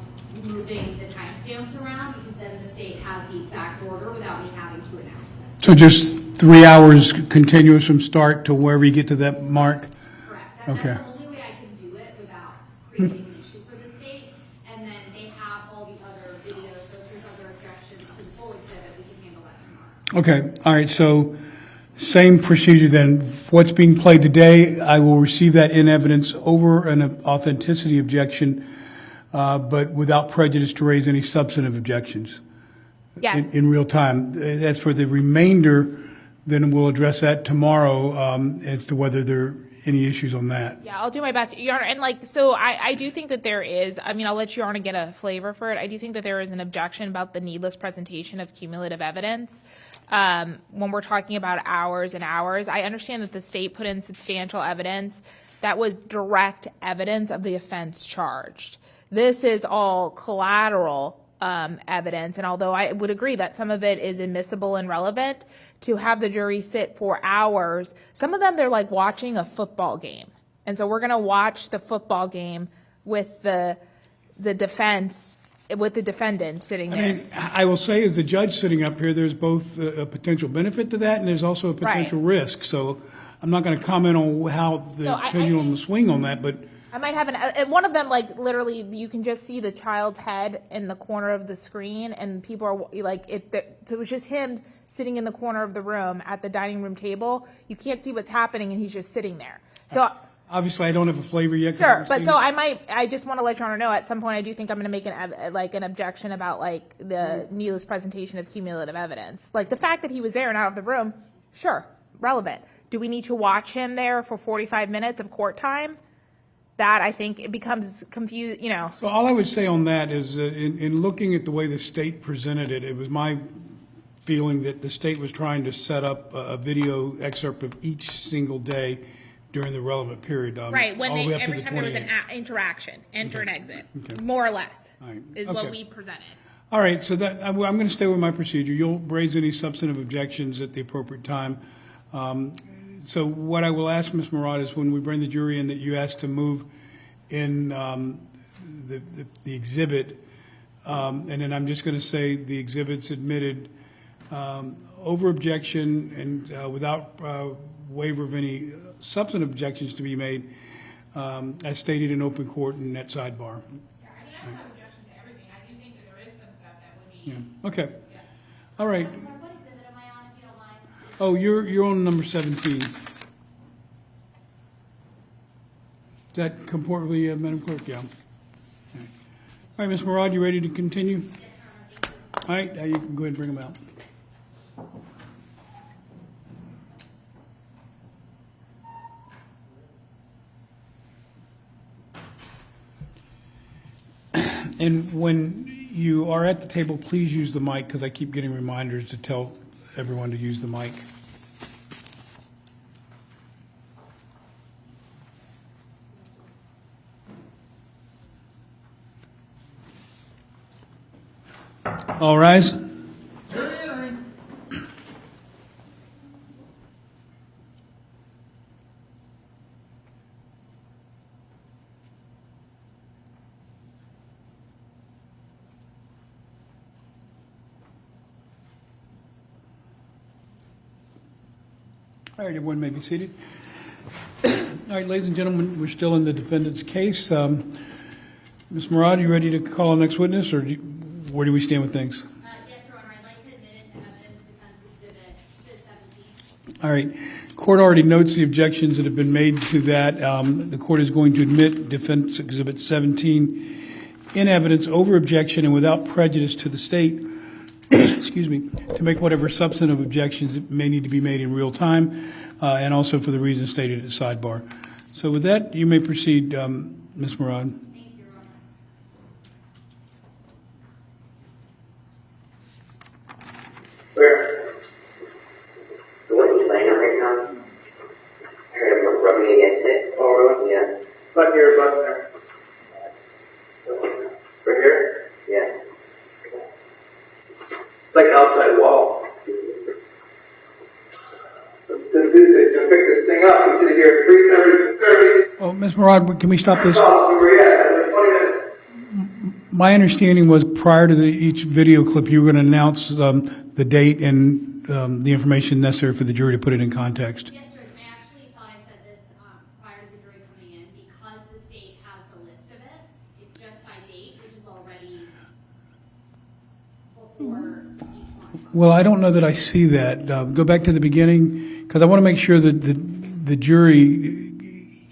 moving the timestamps around, because then the state has the exact order without me having to announce it. So just 3 hours continuous from start to wherever you get to that mark? Correct. Okay. That's the only way I can do it without creating an issue for the state. And then they have all the other videos, so if there's other objections to the full exhibit, we can handle that tomorrow. Okay, all right, so same procedure then. What's being played today, I will receive that in evidence over an authenticity objection, but without prejudice to raise any substantive objections. Yes. In real time. As for the remainder, then we'll address that tomorrow as to whether there are any issues on that. Yeah, I'll do my best, Your Honor. And so I do think that there is, I'll let Your Honor get a flavor for it. I do think that there is an objection about the needless presentation of cumulative evidence. When we're talking about hours and hours, I understand that the state put in substantial evidence that was direct evidence of the offense charged. This is all collateral evidence, and although I would agree that some of it is admissible and relevant, to have the jury sit for hours, some of them they're like watching a football game. And so we're going to watch the football game with the defense, with the defendant sitting there. I mean, I will say, as the judge sitting up here, there's both a potential benefit to that and there's also a potential risk. So I'm not going to comment on how the pendulum will swing on that, but I might have and one of them, literally, you can just see the child's head in the corner of the screen, and people are so it's just him sitting in the corner of the room at the dining room table. You can't see what's happening, and he's just sitting there. So obviously, I don't have a flavor yet. Sure, but so I just want to let Your Honor know, at some point I do think I'm going to make an objection about the needless presentation of cumulative evidence. The fact that he was there and out of the room, sure, relevant. Do we need to watch him there for 45 minutes of court time? That, I think, it becomes confused, So all I would say on that is that in looking at the way the state presented it, it was my feeling that the state was trying to set up a video excerpt of each single day during the relevant period. Right, when every the time there was an 28th. interaction, enter and exit, more or less, Right. is Okay. what we presented. All right, so that I'm going to stay with my procedure. You'll raise any substantive objections at the appropriate time. So what I will ask Ms. Murad is when we bring the jury in that you ask to move in the exhibit, and then I'm just going to say the exhibit's admitted over objection and without waiver of any substantive objections to be made, as stated in open court and at sidebar. Yeah, I don't have objections to everything. I do think that there is some stuff that would be. Yeah. Okay. All right. What exhibit am I on, if you don't mind? Oh, you're on number 17. Does that comport with the Madam Clerk? Yeah. Okay. All right, Ms. Murad, you ready to continue? Yes, Your Honor, thank you. All right, now you can go ahead and bring them out. And when you are at the table, please use the mic, because I keep getting reminders to tell everyone to use the mic. All rise. Jury entering. All right, everyone may be seated. All right, ladies and gentlemen, we're still in the defendant's case. Ms. Murad, you ready to call the next witness, or where do we stand with things? Yes, Your Honor, I'd like to admit it to evidence defense exhibit 17. All right. Court already notes the objections that have been made to that. The court is going to admit defense exhibit 17 in evidence over objection and without prejudice to the state, excuse me, to make whatever substantive objections that may need to be made in real time, and also for the reasons stated at the sidebar. So with that, you may proceed, Ms. Murad. Thank you, Your Honor. Where? The one he's laying on right now? I heard him rubbing against it. Oh, really? Yeah. Button here, button there. Right here? Yeah. It's like an outside wall. So it's going to do this. He's going to pick this thing up. He's sitting here at 3:30. Oh, Ms. Murad, can we stop this? Oh, where you at? Like 20 minutes. My understanding was prior to each video clip, you were going to announce the date and the information necessary for the jury to put it in context. Yes, Judge, I actually thought I said this prior to the jury coming in. Because the state has the list of it, it's just by date, which is already before each one. Well, I don't know that I see that. Go back to the beginning, because I want to make sure that the jury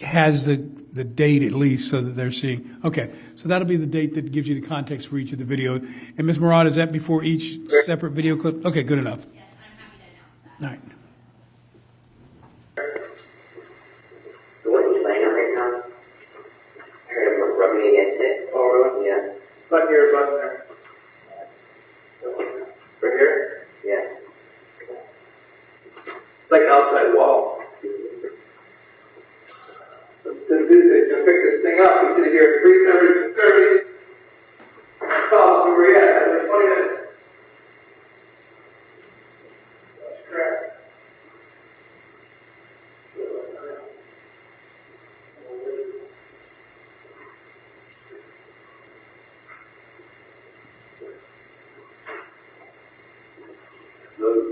has the date at least, so that they're seeing. Okay, so that'll be the date that gives you the context for each of the video. And Ms. Murad, is that before each separate video clip? Okay, good enough. Yes, I'm happy to announce that. All right. The one he's laying on right now? I heard him rubbing against it. Oh, really? Yeah. Button here, button there. Right here? Yeah. It's like an outside wall. So it's going to do this. He's going to pick this thing up. He's sitting here at 3:30. Oh, so where you at? Like 20 minutes. That's correct.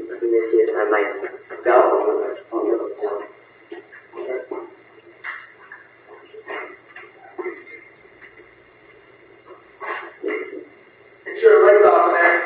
Let me see it on my belt on your hotel. Sure, lights off in there.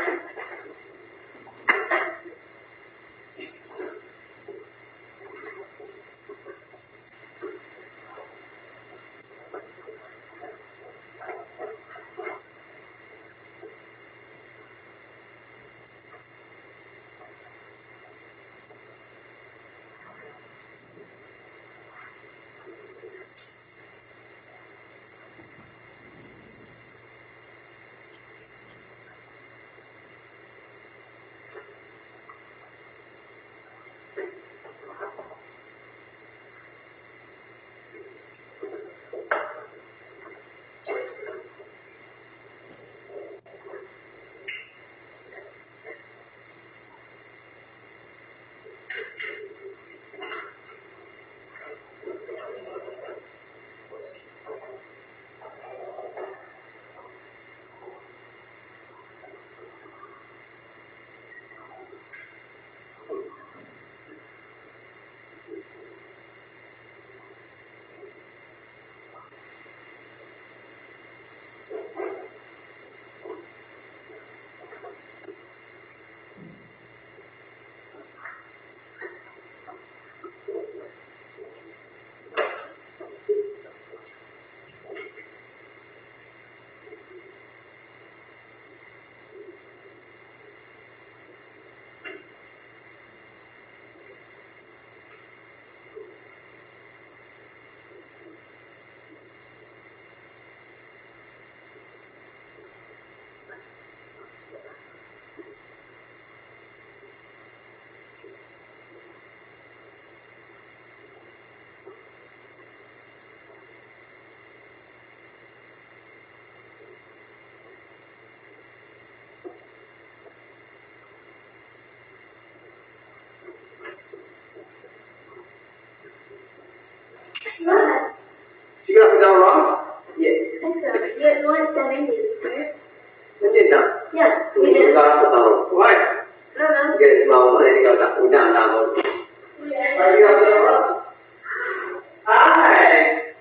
What? She got up and down Ross? Yeah. I think so. Yeah, 170, right? That's it now. Yeah, We we did. got up and why? I don't know. Get it small, I think I got down. Yeah. Why you got up and down Ross? Hi.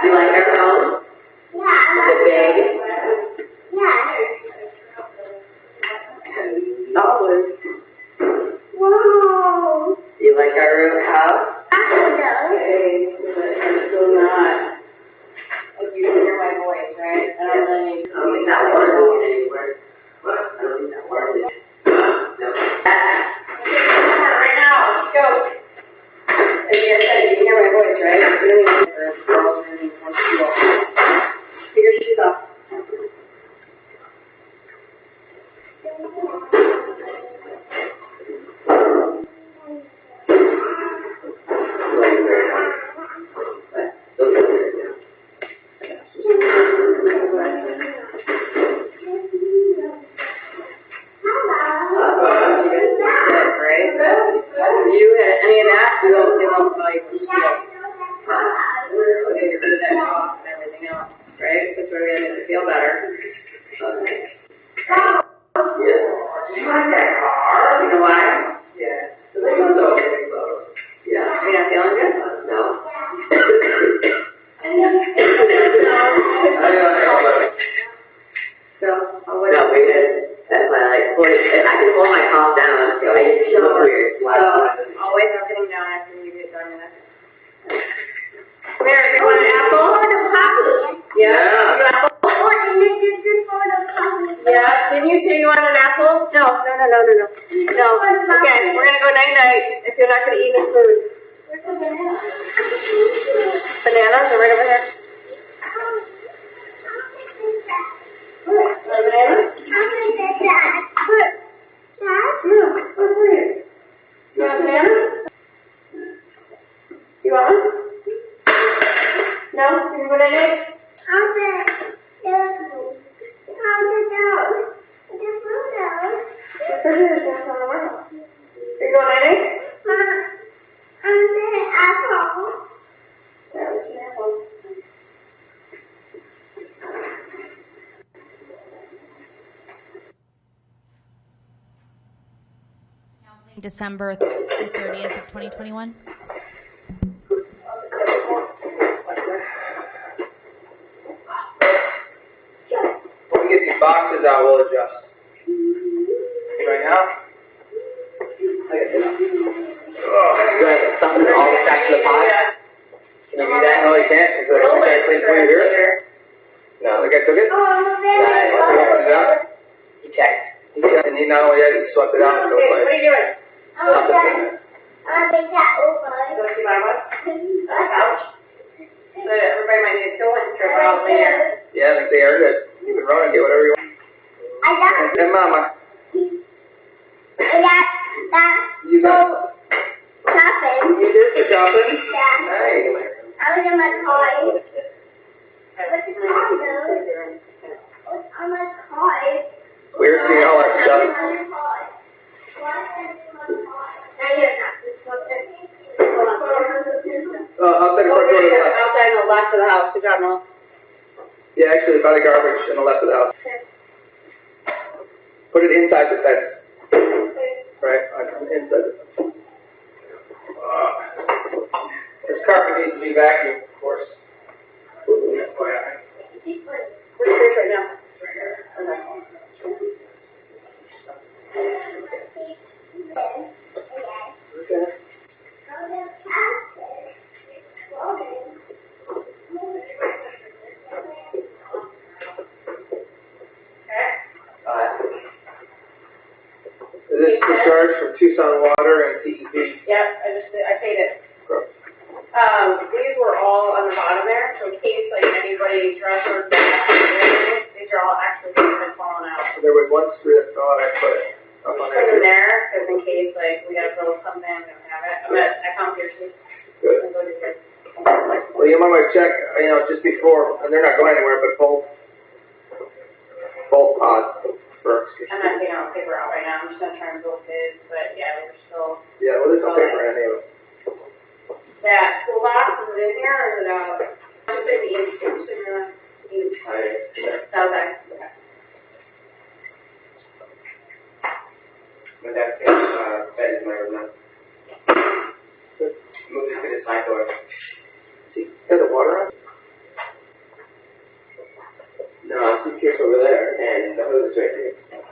You like our home? Yeah. Is it big? Yeah. Dollars. Whoa. You like our house? I Okay, so that you're still not. Like you can hear my voice, right? I don't really need that word anywhere. What? I don't need that word. No. Right now, let's go. Like you said, you can hear my voice, right? You don't need to hear it. Take your shoes off. Feel better. Okay. Yeah. You like that car? Do you know why? Yeah. The windows open closed. Yeah. Are you not feeling good? No. No, because that's why I can hold my cough down. I just feel weird. So, always everything down after you get done with it. Mary, do you want an apple? Yeah. You apple? Yeah, didn't you say you wanted an apple? No. No. Okay, we're gonna go night-night if you're not gonna eat any food. Bananas are right over here. What? Banana? What? Yeah, what for you? You want a banana? You want one? No? You can go night-night? Are you going night-night? Yeah, we can have one. December 30th of 2021. When we get these boxes out, we'll adjust. Right now? I got this. You want to get something all attached to the pot? Can you do that? No, you can't. Because I can't clean for you here. No, the guy took it? Nice. He checks. And he not only that, he swept it out, so it's like. What are you doing? Nothing's in there. You want to see my what? Couch? So everybody might need a fill-in strip out later. Yeah, I think they are good. You can run and get whatever you want. And Mama. You got Shopping. You did the shopping? Yeah. Nice. I was in my car. What's the car though? What's on my car? It's weird seeing all that stuff. Outside the front door to the left. Outside on the left of the house. Good job, Noel. Yeah, actually, by the garbage on the left of the house. Put it inside the fence. Right, on the inside the fence. This carpet needs to be vacuumed, of course. FYI. Where's yours right now? Right here. Okay. Is this the charge from Tucson Water and TEP? Yep, I paid it. These were all on the bottom there, so in case like anybody's dresser, these are all actually been falling out. There was one screw that thought I put it up on Put them there. there, because in case like we gotta build something, we don't have it. I found piercings. Good. Well, you might check, just before, and they're not going anywhere, but both pods. I'm not taking all the paper out right now. I'm just gonna try and build his, but yeah, we're still. Yeah, well, there's no paper in anyway. That school box, is it in here or is it out? Just say the ink, so you're not. Outside. Okay. My desk bed is my room now. Move it to the side door. See, got the water on? No, I see Pierce over there, and the hose is right there.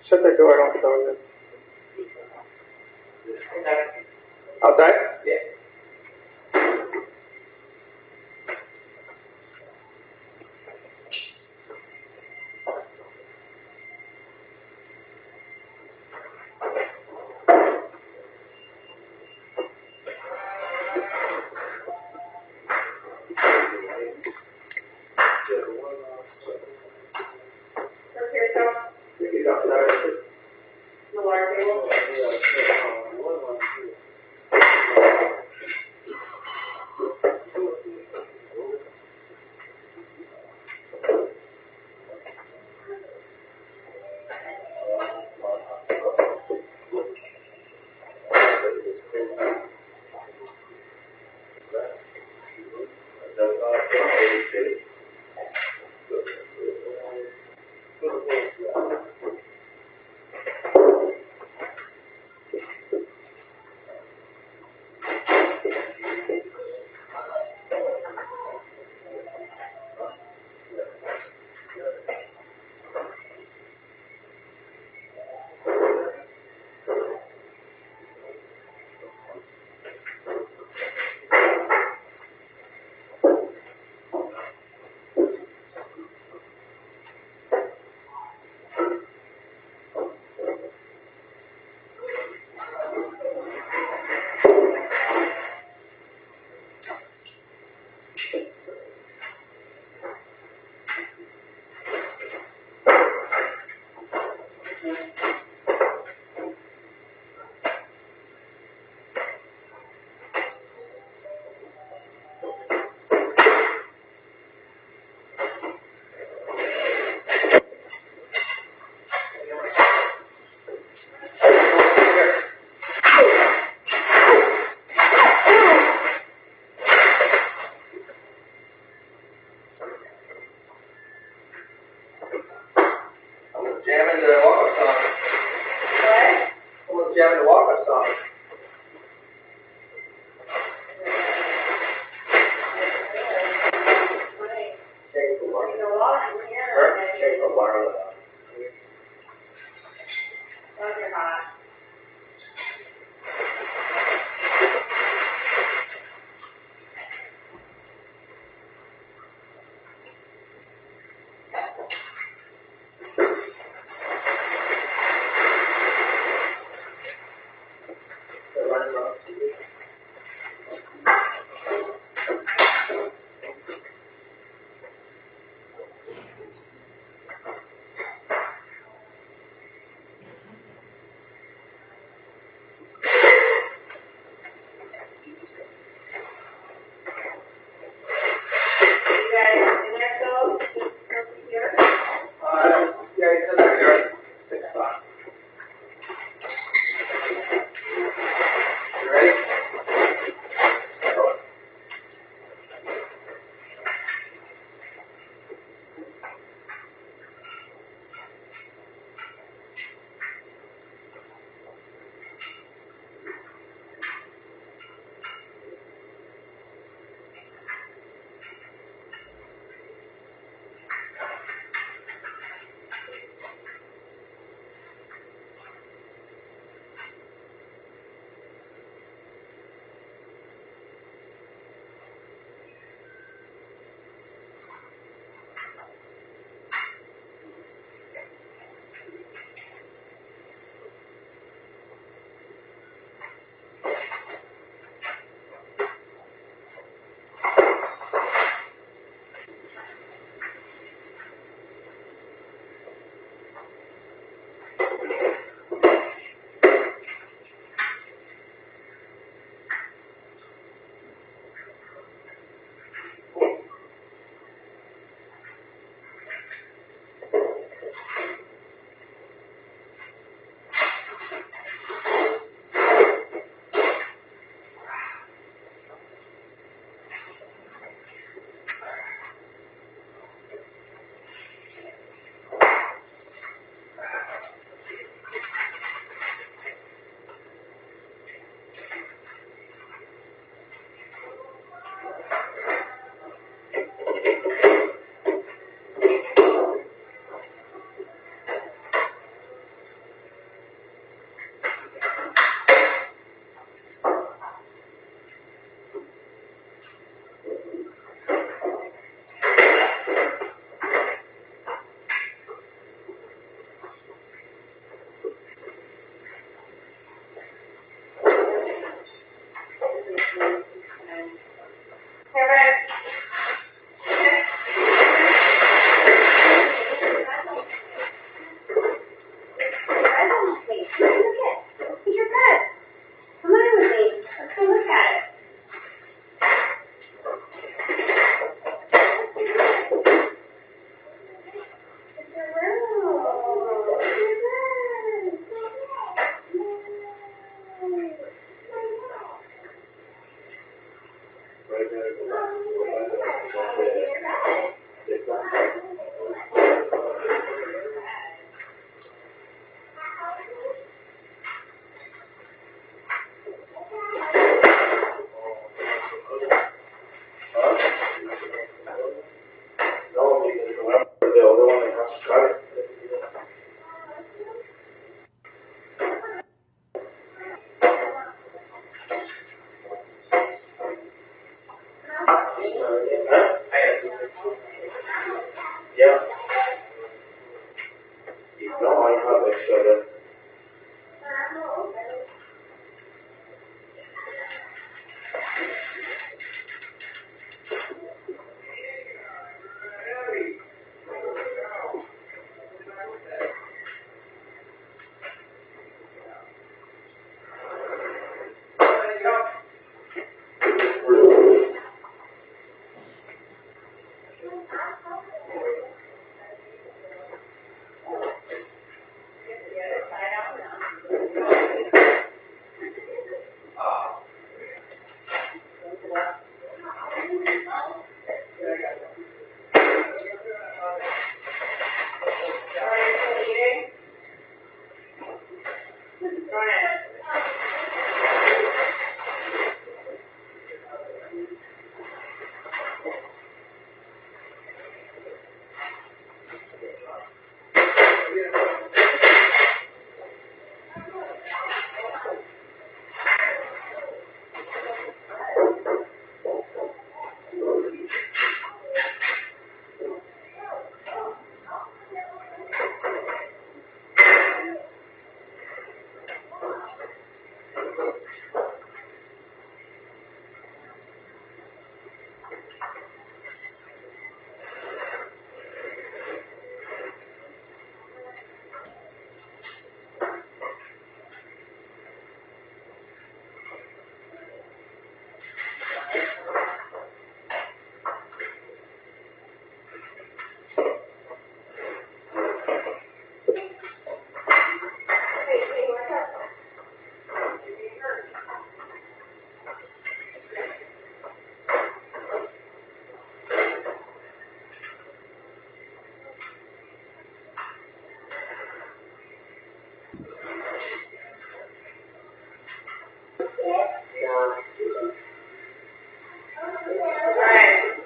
Shut that door, I don't close it. Outside? Yeah. Here's house, He's outside. the water table.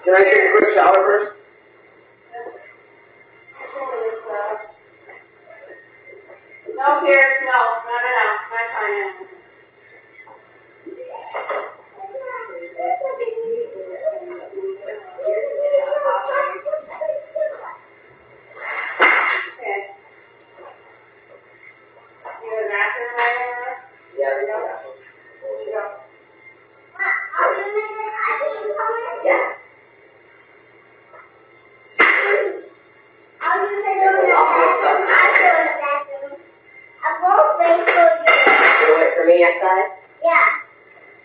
Can I take a quick shower first? No, Pierce, no, not trying. Okay. You have actors right there? Yeah, we got that. You go. Yeah. You wait for me outside? Yeah.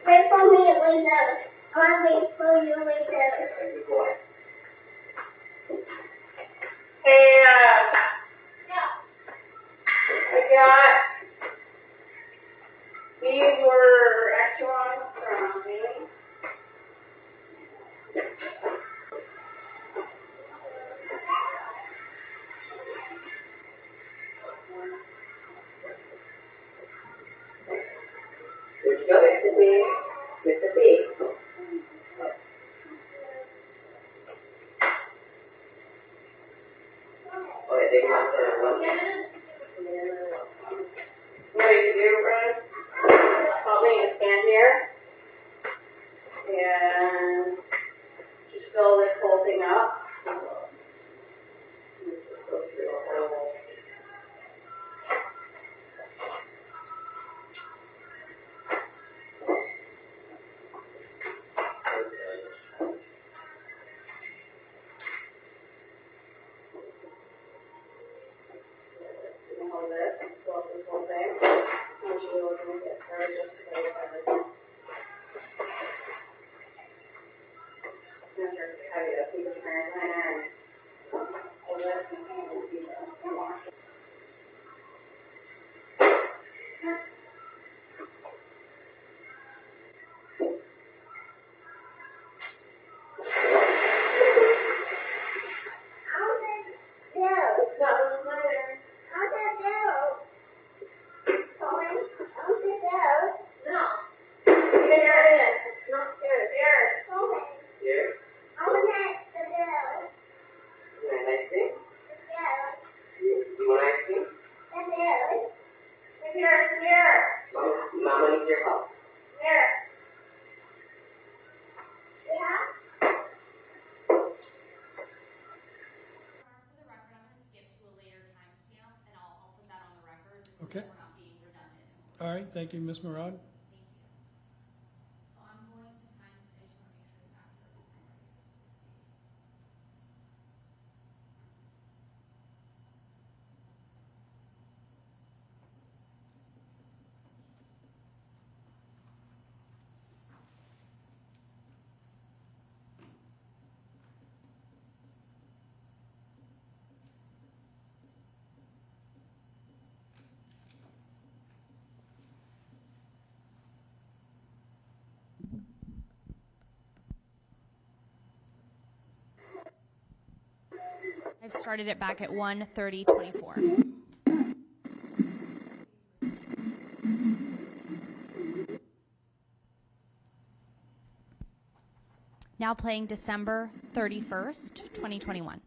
Wait for me at window. I want to wait for you window. Good boy. Hey, yeah. I got, these were extra ones from me. Where'd you go, Mr. B? Mr. B? Oh, yeah, they want the one. What do you do, Ron? Help me to stand here. And just fill this whole thing up. All this, fill up this whole thing. I want you to look at it first, just to go with everything. Make sure you have your secret parent liner and all that. Here? You want ice cream? You want ice cream? Mama needs your help. For the record, I'm going to skip to a later timestamp, and I'll put that on the record just so Okay. that we're not being redundant. All right, thank you, Ms. Murad. Thank you. So I'm going to time, I just want to make sure it's accurate. I've started it back at 1:30:24. Now playing December 31st, 2021.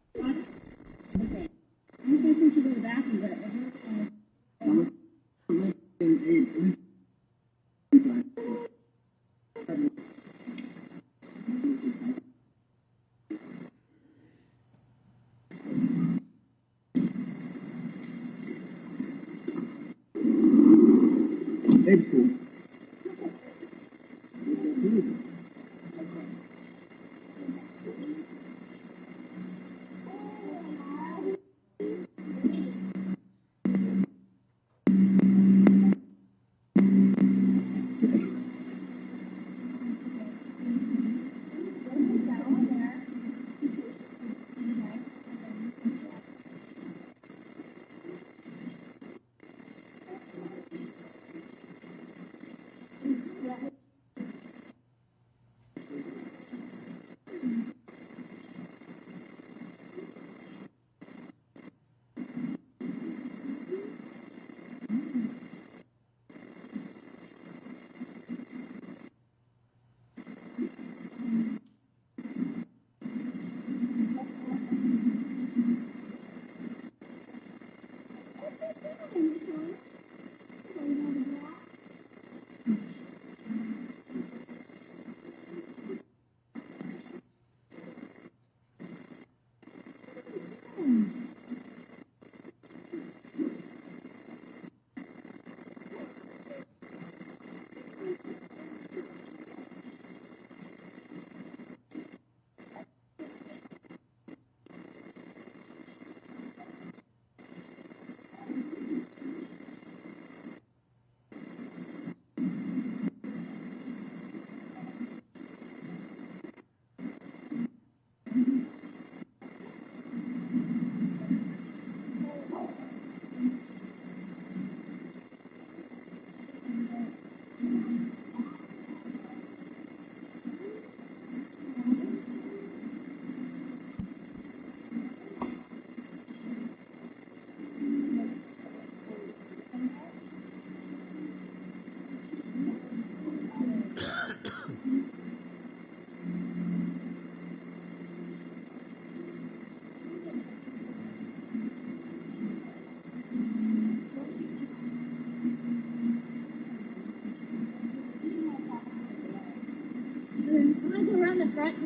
No.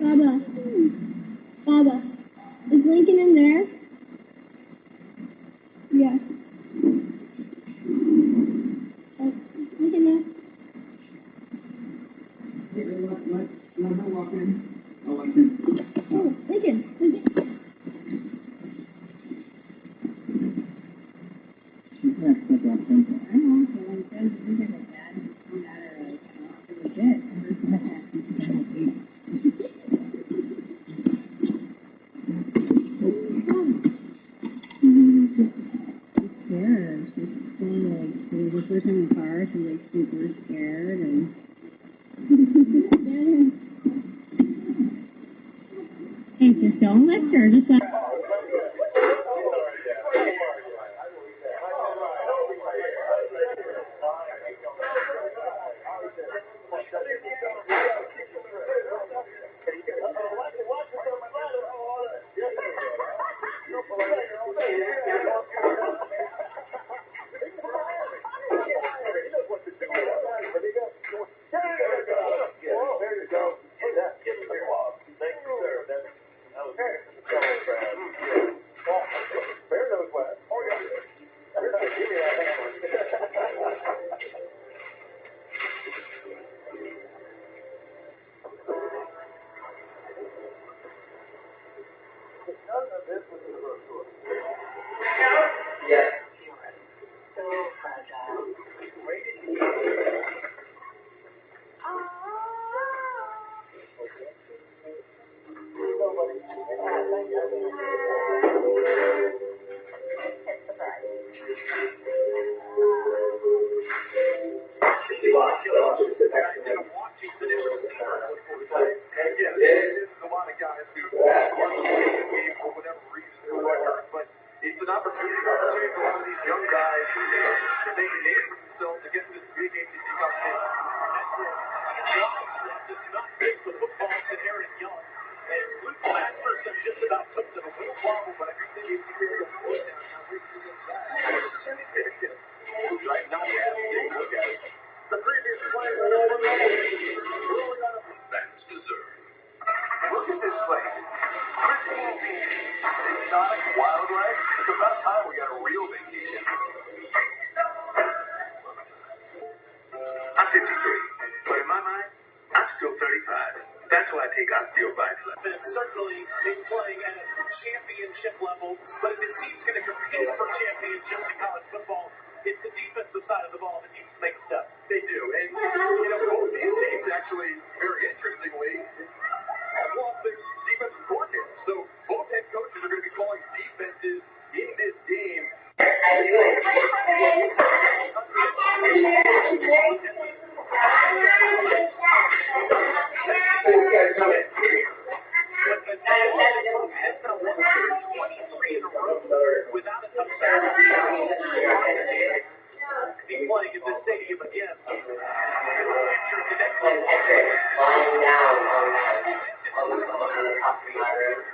Baba. Baba. Is Lincoln in there? Yeah. Lincoln there? Let her walk in. I'll walk in. Oh, Lincoln. Lincoln. I know, but I'm friends with her dad. No matter, legit. Scared. She's saying like it was the first time in the car. She was like super scared and. Hey, just don't lift her. Just let. There you go. Thank you, sir. That was very want you to sit next to him. Because, Yeah, there's a lot of guys who aren't playing the game for whatever reason or whatever, but it's an opportunity for a lot of these young guys to make a name for themselves to get this big ACC competition. Does not fit the football to Aaron Young. As Luke Masperson just about took to the little wobble, but I think they need to be able to push down. Now wait for this back. Right now, look at it. The previous player early on a Fans deserve. look at this place. Pristine beach. Exotic wildlife. It's about time we got a real vacation. I'm 53, but in my mind, I'm still 35. That's why I take osteobite. And certainly, he's playing at a championship level, but if his team's going to compete for championships in college football, it's the defensive side of the ball that needs to make a step. They do. And, you know, both these teams actually, very interestingly, have lost their defensive coordinator. So both head coaches are going to be calling defenses in this game. This guy's coming. Without a touchdown, be playing in this stadium again. And Hendricks lying down on the top 3 rows.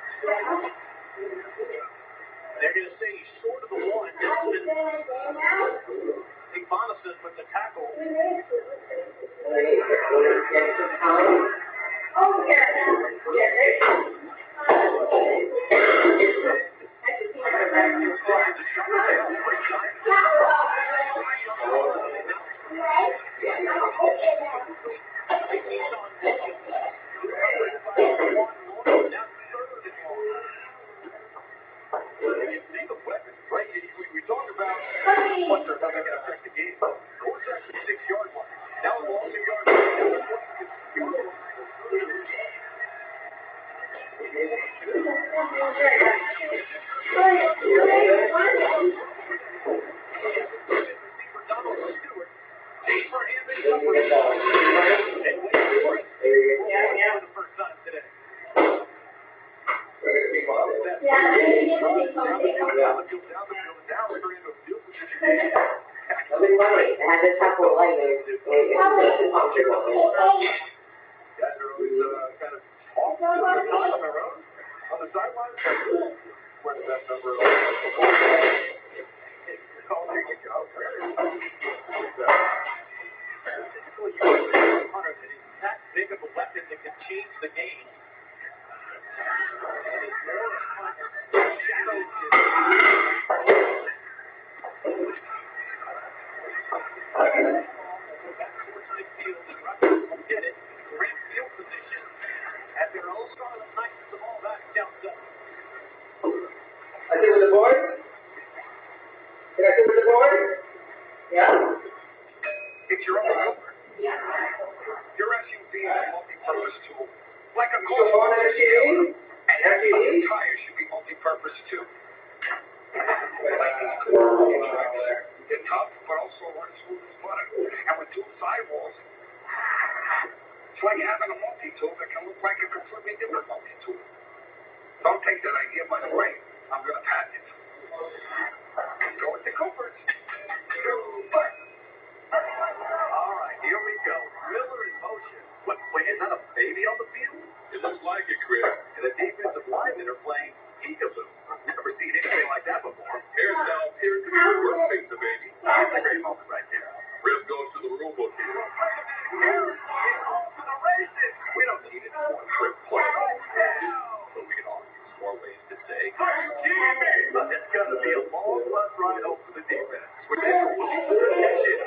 They're going to say he's short of the one. Bonison with the tackle. Underneath, oh, here. You see the weapons, right? We talk about what they're going to affect the game. Course actually 6-yard line. Now the ball 2 yards. Nothing funny. I had this happen lightning. Guys are always kind of off on their own on the sideline. Where's that number? Oh, there you go. Typically, you have a punter that is that big of a weapon that can change the game. And it's more shadowed. Back towards midfield, and Rutgers will get it. Great field position at their own side of the night. The ball back down 7. I sit with the boys? Can I sit with the boys? Yeah? It's your own helper. Your SUV is a multi-purpose tool. Like a You still want FGE? And every tire should be multi-purpose too. Like these cool trucks. They're tough, but also run smooth as butter. And with 2 sidewalls, it's like having a multi-tool that can look like a completely different multi-tool. Don't take that idea by the way. I'm going to patent it. Go with the Coopers. Cooper. All right, here we go. Miller in motion. Wait, is that a baby on the field? It looks like it, Chris. And the defensive linemen are playing peekaboo. Never seen anything like that before. Hairstyle appears to be birthing the baby. That's a great moment right there. Chris goes to the rule book here. Off to the races. We don't need it. Trip play. But we can all use more ways to say, Are you kidding me? But it's going to be a long bus ride home for the defense. With this protection,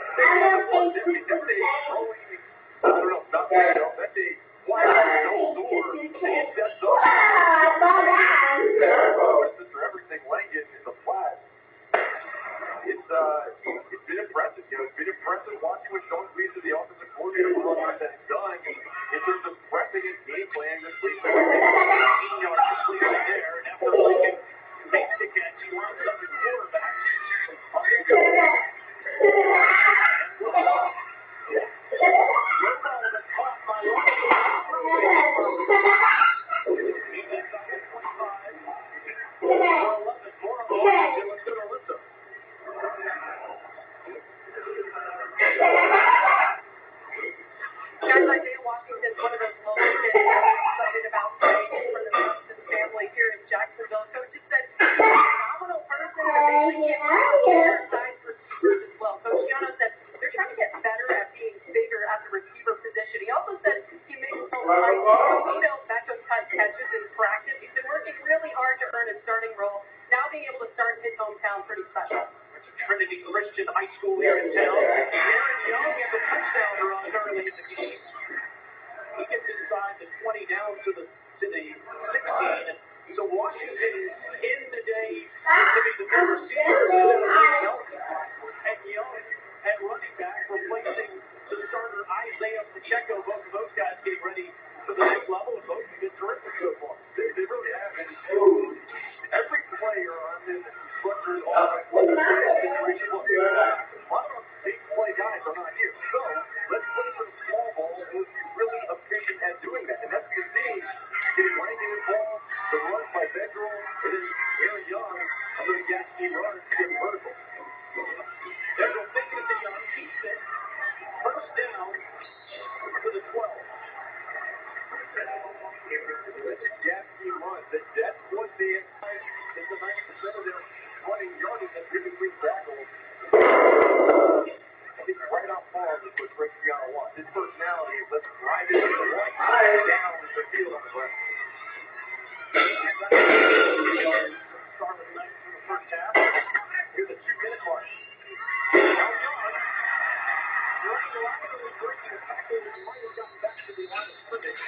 that's a throwing. I don't know, nothing. That's a wide open door. And he steps up. Mr. Everything Lincoln in the flat. It's been impressive He's inside the 25. For 11, more on Washington. Let's go to Alyssa. Guys, Isaiah Washington's one of those moments that I'm excited about playing for the rest of the family here in Jacksonville. Coach has said he's a phenomenal person and amazing size receivers as well. Coach Giano said they're trying to get better at being bigger at the receiver position. He also said he makes those Beckham type catches in practice. He's been working really hard to earn a starting role. Now being able to start in his hometown, pretty special. It's a Trinity Christian High School here in town. Aaron Young had the touchdown run early in the game. He gets inside the 20 down to the 16. So Washington in the day to be the big receiver and Young at running back, replacing the starter Isaiah Pacheco. Both of those guys getting ready for the next level, and both have been terrific so far. They really have. And every player on this Rutgers offense, a lot of our big play guys are not here. So let's play some small ball and we'll be really efficient at doing that. And that's what you're seeing. Getting Randy involved, the run by Bedroll, and then Aaron Young, I'm going to get run, getting vertical. Bedroll fix it to Young, keeps it. First down to the 12. That's a gap scheme run. That's what they had. It's a 90% of their running yardage that's in between tackles. It's right out far is what Rick Giano wants. His personality is let's drive it to the right, down the field on the ground. Started Knights in the first half. Here's the 2-minute mark. Now Young. Was breaking the tackle and might have gotten back to the line of scrimmage.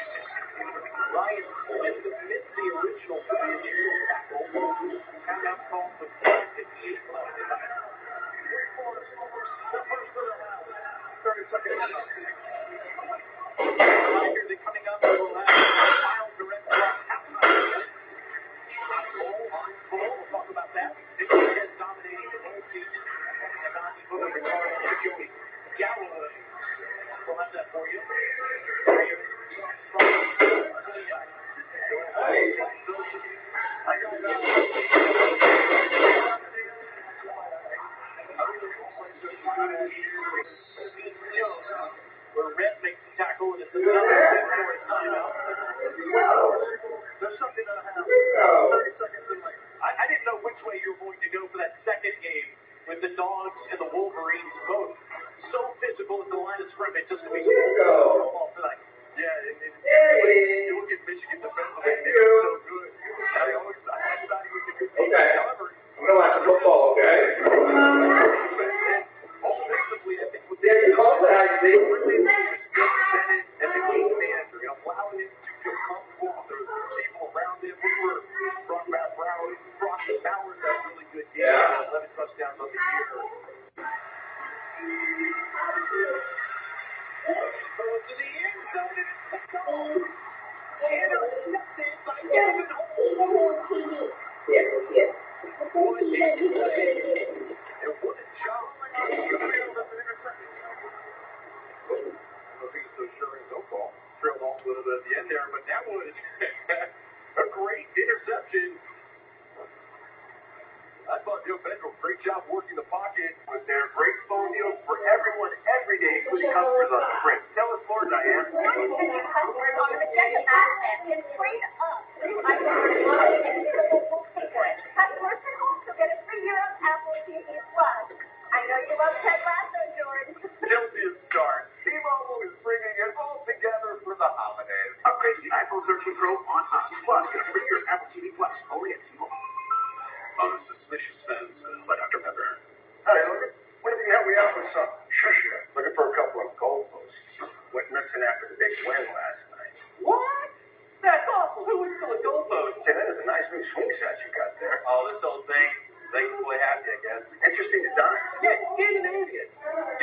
Ryan Smith missed the original for the initial tackle. And that's called the 5:58 left. 3-4. The first third allowed. 30-second timeout. Here they're coming up. We'll have Miles direct drop halftime. We'll talk about that. This is dominating the whole season. And now we put the card on Joey Galloway. We'll have that for you. Where Red makes the tackle and it's another for his timeout. There's something that happened 30 seconds in late. I didn't know which way you were going to go for that second game with the Dogs and the Wolverines both so physical at the line of scrimmage. Just to be football tonight. Yeah, you look at Michigan defensively, they're so good. I decided with the good team. However, I'm going to watch the football, okay? Offensively, I think what they did really and the game manager, allowing him to feel comfortable with the people around him. We were Brock Brown, Brock Bowers, that really good game. 11 touchdowns on the year. Throws to the end zone and it's picked off. Intercepted by Gavin Holmes. Yes, I see it. What a play. And what a job. Looking so sure he's no ball. Trailed off a little bit at the end there, but that was a great interception. I thought Joe Bedroll, great job working the pocket with their great phone deals for everyone every day, including customers on Sprint. Tell us more, Diane. Customers on the Check It Out app can trade up. Customers can also get a free year of Apple TV Plus. I know you love Ted Lasso, George. Guilty as charged. T-Mobile is bringing it all together for the holidays. Upgrade to the iPhone 13 Pro on us. Plus, get a free year of Apple TV Plus only at T-Mobile. On the suspicious fence by Dr. Pepper. Hey, what if you help me out with something? Sure. Looking for a couple of goalposts. Went missing after the big win last night. What? That's awful. Who would steal a goalpost? Hey, that is a nice new swing set you got there. Oh, this old thing. Makes the boy happy, I guess. Interesting design. Yeah, it's Scandinavian.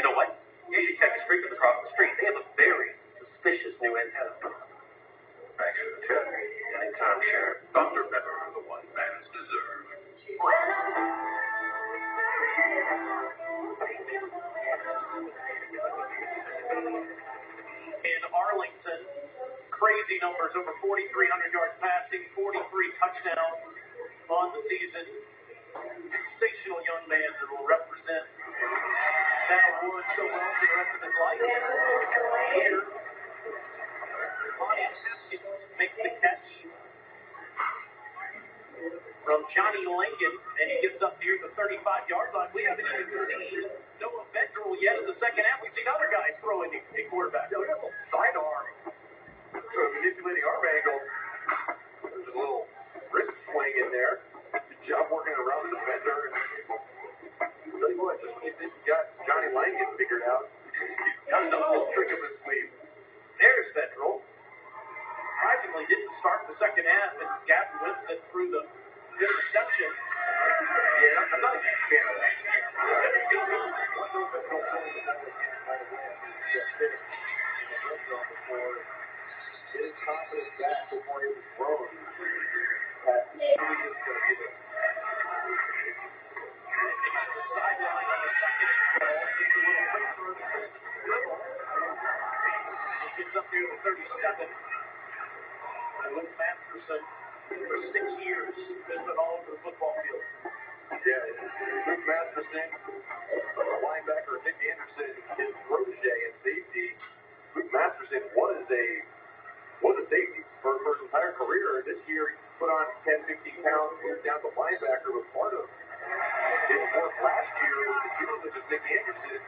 You know what? You should check the streakers across the street. They have a very suspicious new antenna. Thanks for the tip. Anytime, Sheriff. Dr. Pepper, the one fans deserve. In Arlington, crazy numbers, over 4,300 yards passing, 43 touchdowns on the season. Sensational young man that will represent that award so well for the rest of his life. Here, Lonnie Haskins makes the catch from Johnny Lincoln, and he gets up near the 35-yard line. We haven't even seen Noah Vedral yet in the second half. We've seen other guys throwing a quarterback. Yeah, look at a little sidearm. Manipulating arm angle. There's a little wrist swing in there. Good job working around the defender. And tell you what, just when you think you got Johnny Langan figured out, you got another little trick up his sleeve. There's Vedral. Surprisingly, didn't start the second half, and Gavin wins it through the interception. Yeah, I'm not a big fan of that. Get his confidence back before he was thrown. That's really is going to be the Sideline on the second and 12. Just a little quick through the dribble. He gets up near the 37. And Luke Masterson, for 6 years, has been all over the football field. Yeah, Luke Masterson, linebacker, Nick Anderson, his protege in safety. Luke Masterson was a safety for his entire career. This year, he put on 10, 15 pounds, moved down to linebacker, was part of his work last year with the tutelage of Nick Anderson,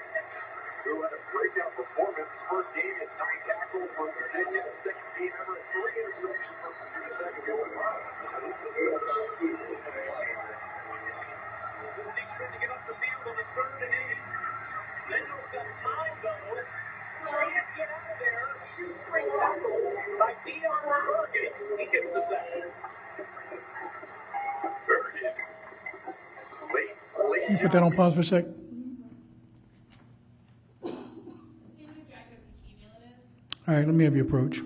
who had a breakout performance. His first game at 9 tackles for Virginia, the second game ever, 3 interceptions for Virginia Secondary. This needs to get up the field on the 3rd and 8. Bengal's got time, though. Can't get out of there. Shoestring tackle by Dion Bergen. He gets the sack. Bergen. Late. Can you put that on pause for a sec? All right, let me have you approach.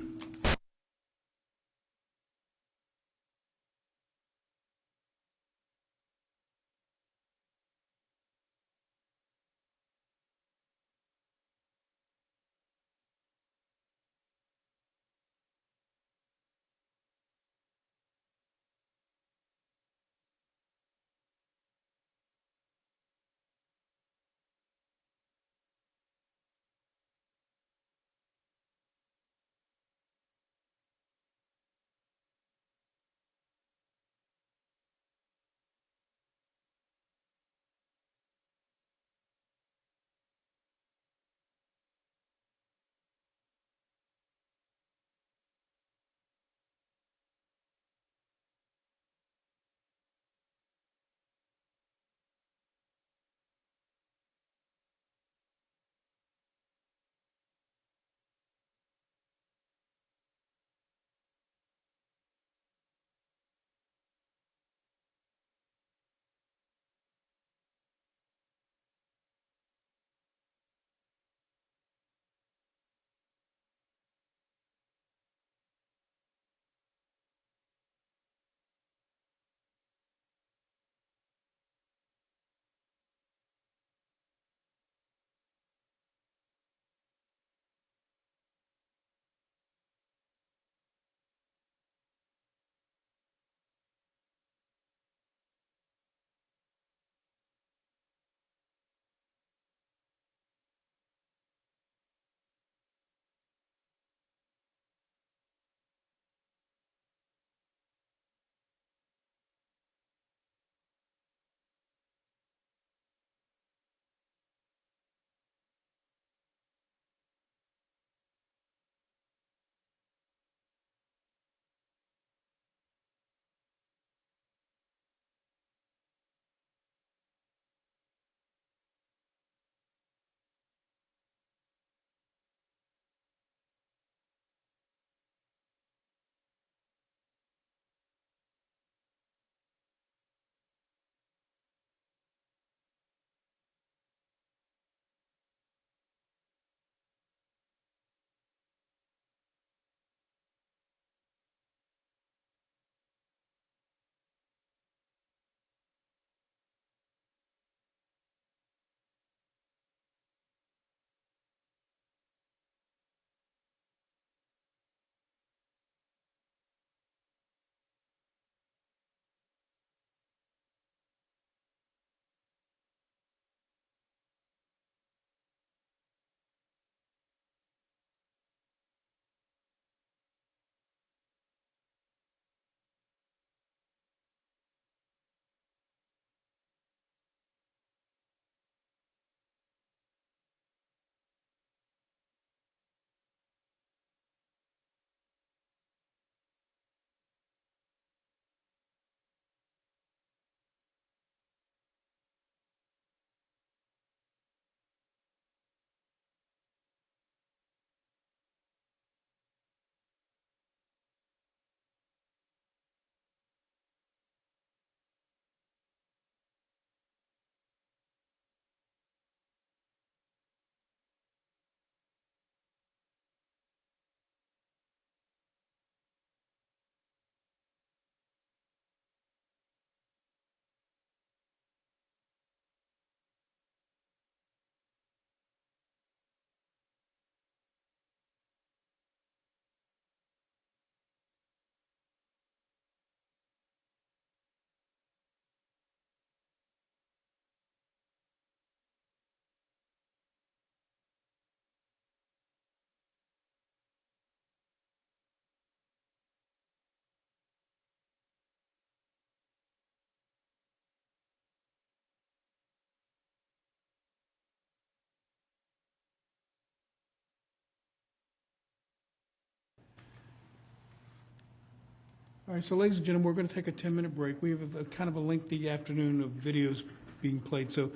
All right, so ladies and gentlemen, we're going to take a 10-minute break. We have a kind of a lengthy afternoon of videos being played, so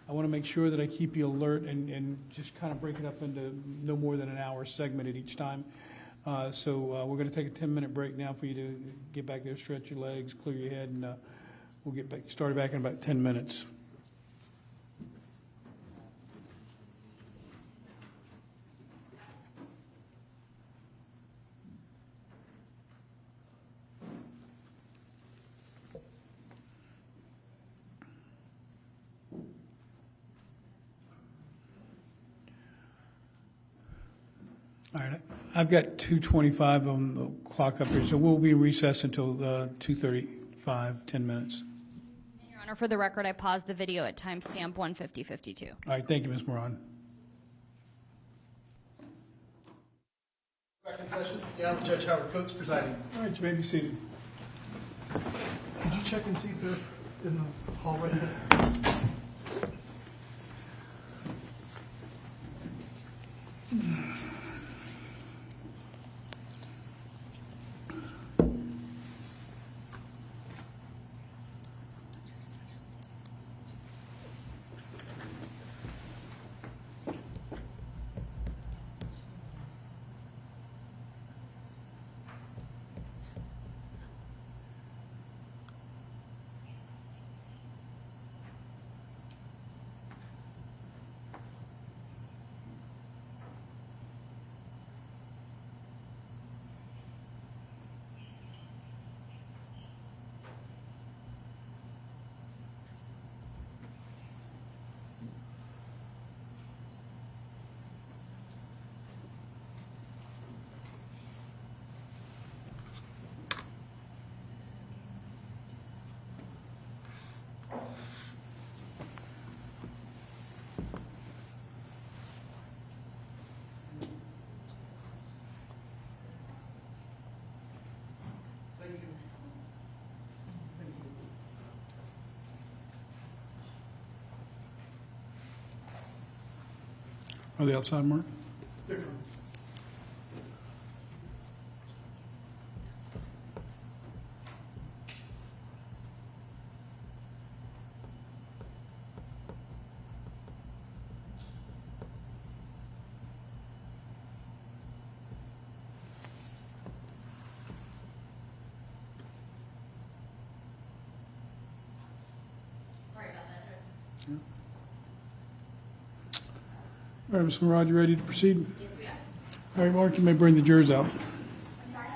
I want to make sure that I keep you alert and just kind of break it up into no more than an hour segment at each time. So we're going to take a 10-minute break now for you to get back there, stretch your legs, clear your head, and we'll get back started back in about 10 minutes. All right, I've got 2:25 on the clock up here, so we'll be in recess until 2:35, 10 minutes. Your Honor, for the record, I paused the video at timestamp 1:50:52. All right, thank you, Ms. Moran. Back in session. The Honorable Judge Howard Coates presiding. All right, you may be seated. Could you check and see if they're in the hall right now? Are they outside, Mark? They're coming. Sorry about that, Judge. All right, Ms. Murad, you ready to proceed? Yes, we are. All right, Mark, you may bring the jurors out. I'm sorry.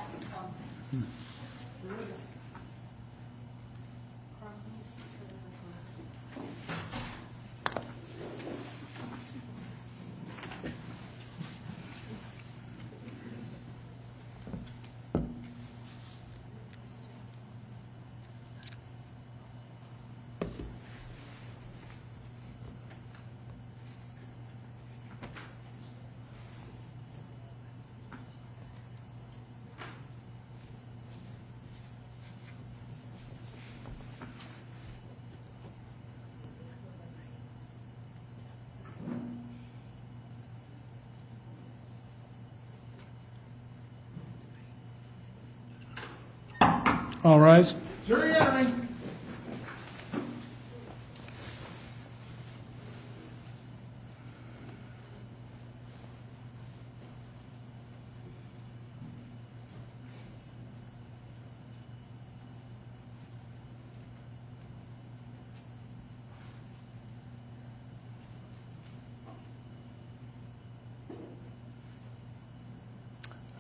All rise. Jury entering.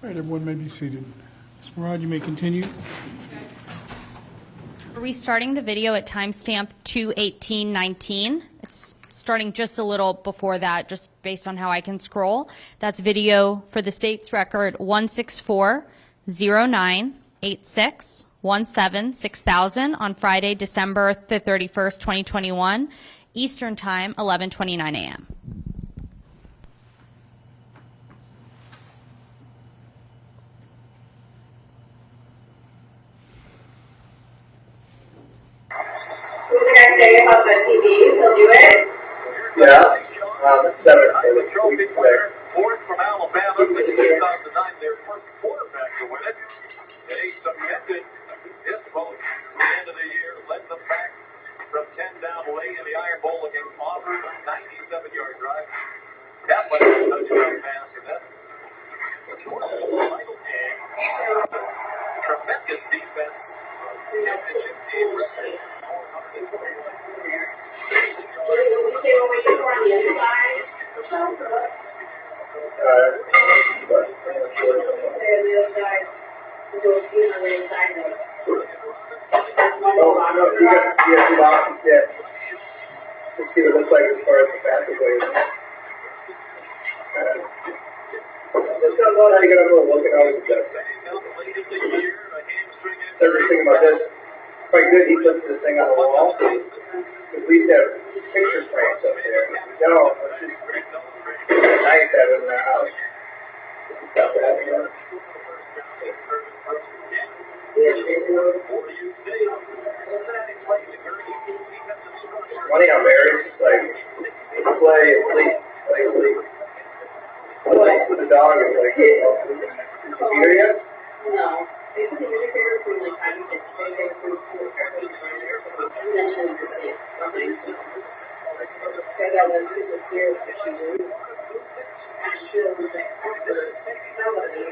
All right, everyone may be seated. Ms. Murad, you may continue. Restarting the video at timestamp 2:18:19. It's starting just a little before that, just based on how I can scroll. That's video for the state's record 164-09-86-17-6000 on Friday, December 31st, 2021, Eastern Time, 11:29 a.m. About the TVs, he'll do it. Yeah. 7. The trophy winner, fourth from Alabama since 2009, their first quarterback to win it. Today subjected Championship game record. You got two options, yeah. Just see what it looks like as far as the basket goes. Just don't know how you're gonna go look at always adjust. The other thing about this, it's quite good he puts this thing on the wall. Because we used to have picture frames up there. No, it's just nice having the house. Got that, you know. It's funny how Mary's just like play and sleep, play, sleep. The dog is like, hey, I'll sleep. Did you feed her yet? No. They said they usually feed her food like 5 to 6 days. They would start to and then she went to sleep. So I got one switch of cereal for she was. And she was like, somebody.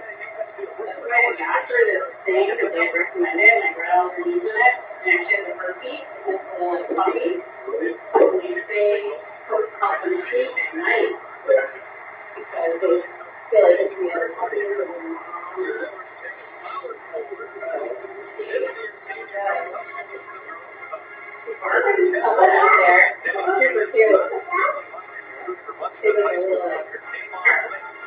That's why I got her this thing that they recommended, and I read all the reviews of it. And actually has a heartbeat, just like puppies. So they say post-coffin sleep at night. Because they feel like it can be other puppies or their moms. Someone out there, super cute. They were really like,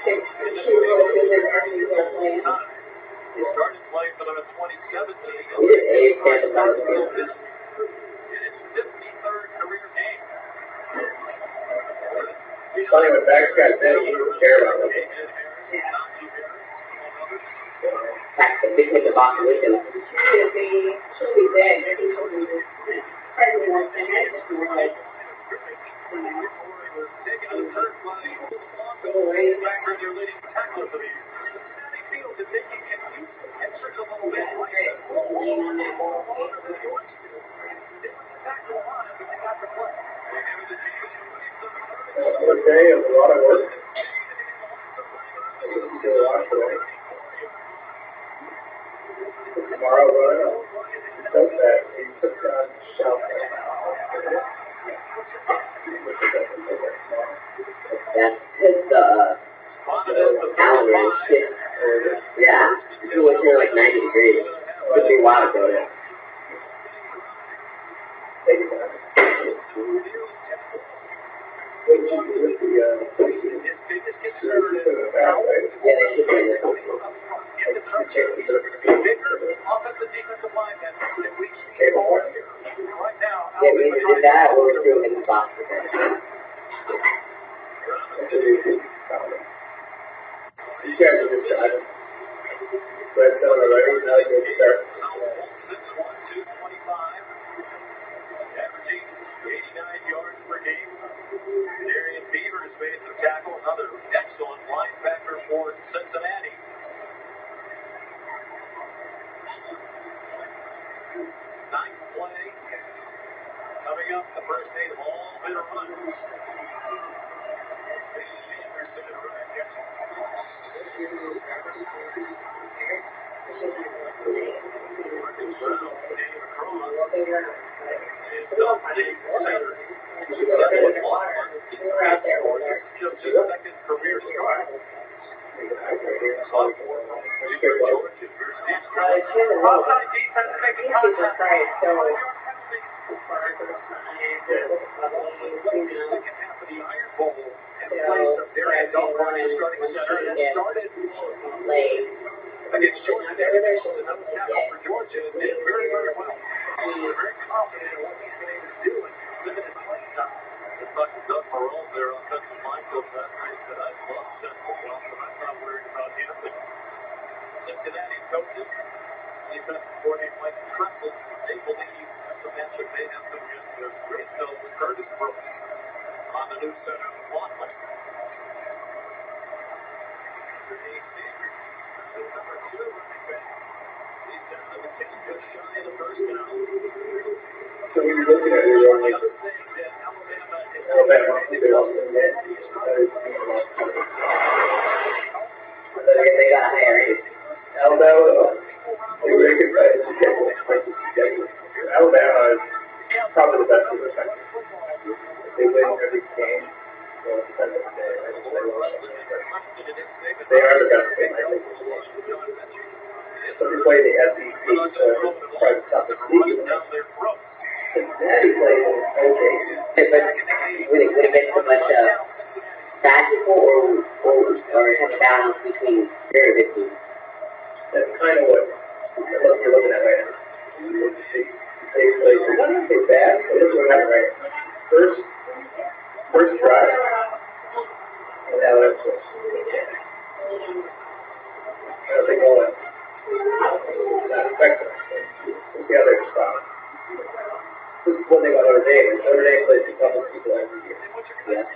she really should have been working with their playing. He started playing for them in 2017. His 53rd career game. It's funny when Max got big, he didn't care about them. Max can big hit the boss wisdom. She'll be big. I think she'll be just probably more timid, just more like, you know. Was taken to the turf by the Broncos. Back their leading tackler for the year. Cincinnati Fields is making it used the pictures a little bit. Laying on that ball. One day of a lot of work. You can do a lot today. It's tomorrow running. He built that. He took down the shelf. It's the calendar and shit. Yeah, it's been winter like 90 degrees. It took me a while to go there. Take it down. What did you do with the police? His biggest concern is Yeah, they should be in there. in the trenches. Bigger offensive defensive linemen that we see all year. Right now, Yeah, we either did that or we're doing it in the box. These guys are just driving. Red zone already. Not a good start. 6'1", 225, averaging 89 yards per game. Darian Beavers made the tackle, another excellent linebacker for Cincinnati. Ninth play coming up, the first 8 of all their runs. Sanderson and Ryan. Marcus Brown came across and dumped the center. This is just his second career start. Sophomore from Georgia. Here's Steve Stroud. Offside defense making contact. The second half of the Iron Bowl in place of Darian Dalton, starting center, and started against Georgia. Another tackle for Georgia and did very, very well. We're very confident in what he's been able to do in limited playing time. It's like Doug Marone, their offensive line coach last night, said, I love Central Well, but I'm not worried about him. Cincinnati coaches, defensive coordinator Mike Tressel, they believe that's a matchup they have to win. Their great coach, Curtis Brooks, on the new center of Laughlin. Trey Sanders, number 2 running back. He's down to the 10, just shy of the first down. So when you're looking at your run, it's Alabama, they lost Cincinnati. They got a higher ace. Alabama, Anyway, I could write a schedule, expected schedule. Alabama is probably the best in the country. They win every game. Well, it depends on the day. I just play well. They are the best team, I think, in the nation. So they play the SEC, so it's probably the toughest league in the nation. Cincinnati plays in okay. Would it make so much bad people or have a balance between very good teams? That's kind of what you're looking at right now. They play, I'm not going to say bad, but look what happened right now. First drive, and now that's switch. They go in. It's not expected. We'll see how they respond. This is one thing about Notre Dame is Notre Dame plays the toughest people every year. Yes.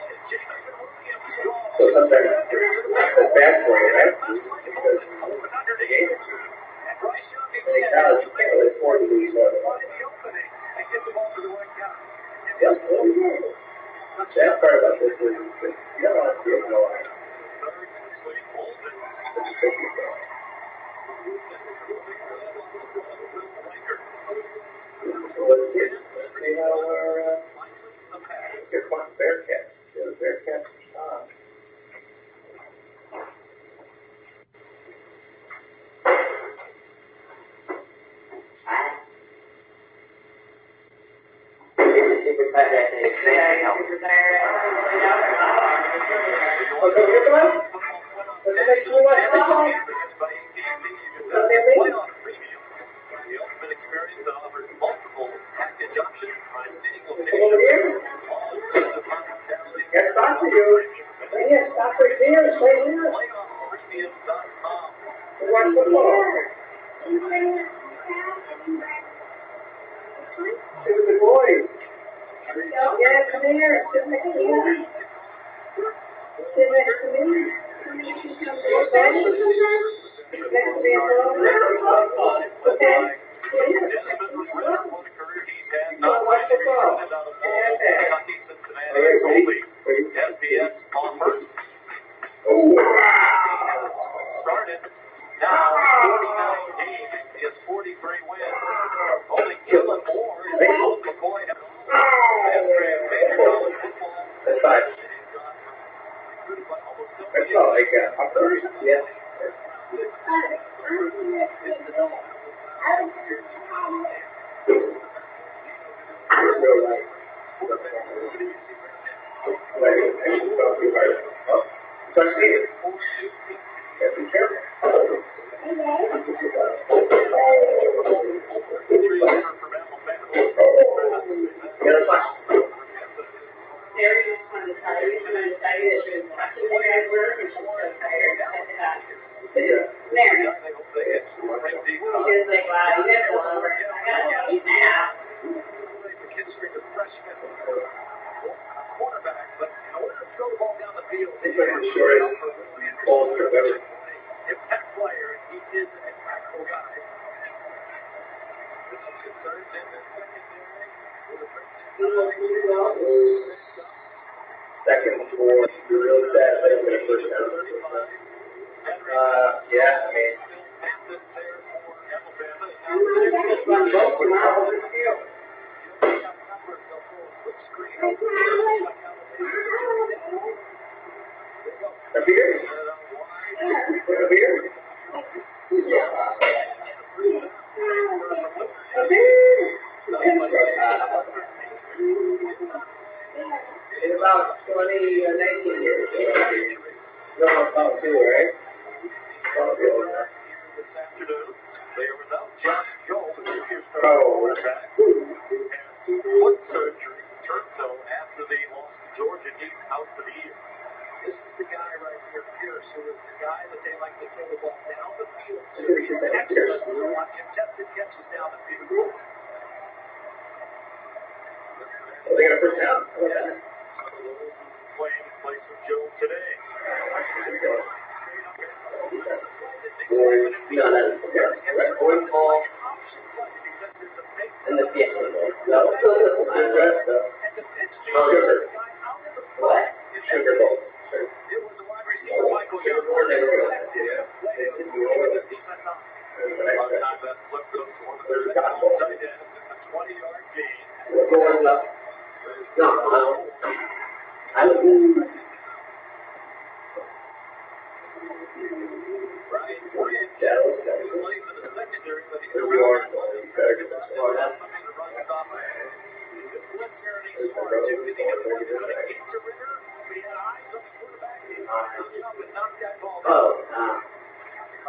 So sometimes that's bad for you, right? Because the game. And in college, you can't really afford to lose more than one. Yep. The sad part about this is that you don't want to be ignored. It's tricky, though. Let's see how our your Bearcats. Let's see how the Bearcats respond. Super tight right there. Super tired. Oh, go get the one? What's the next one? The ultimate experience that offers multiple package options on single Over here? Got spots for you. Yeah, stop right there. It's right here. Watch football. Sit with the boys. Yeah, come here. Sit next to me. Sit next to me. Next to me. Okay. Sit here. Watch football. FBS offer. Started. Now 49 games. He has 43 wins. Only Kellen Moore and Colt McCoy have That's fine. That's not like October. Yeah. Real life. Especially here. Be careful. Terry just wanted to tell you that she was watching you guys work and she's so tired. Mary. She was like, wow, you guys are a lot of work. I gotta take a nap. Quarterback, but in order to throw the ball down the field, He's making the shortest ball strip ever. Impact player, he is an impactful guy. With some concerns in the secondary. Second for you're real sad that I'm going to first down. Yeah, I mean. Mathis there for Alabama. A beer? A beer? A beer? In about 19 years. No, about 2, right? This afternoon, they are without Josh Joel, the two-year starting quarterback, and foot surgery, turf toe, after they lost to Georgia. He's out for the year. This is the guy right here, Pierce, who is the guy that they like to throw the ball down the field. So he's excellent on contested catches down the field. They got a first down. Some of those who playing in place of Joe today. Going ball and the PS ball. No, the rest of sugar. What? Sugar balls. It was a wide receiver, Michael Jordan. Yeah. It's in New Orleans. By the time that flip goes to one of their excellent tight ends, it's a 20-yard gain. Brian Fringe plays in the secondary, but he's around that line. Something to run stop. The blitz here, and he's smart too, because he knew he wasn't going to get to Ritter, but he had eyes on the quarterback, and he's going to reach up and knock that ball down.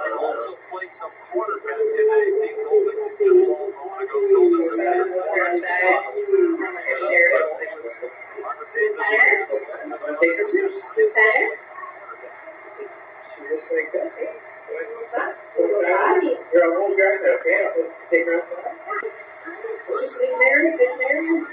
He also played some quarterback today. Pete Golden just saw him a moment ago, told us that they're quarterbacks struggle. Margaret Davis You're a whole guy, okay? I'll take her outside. Just in there, it's in there.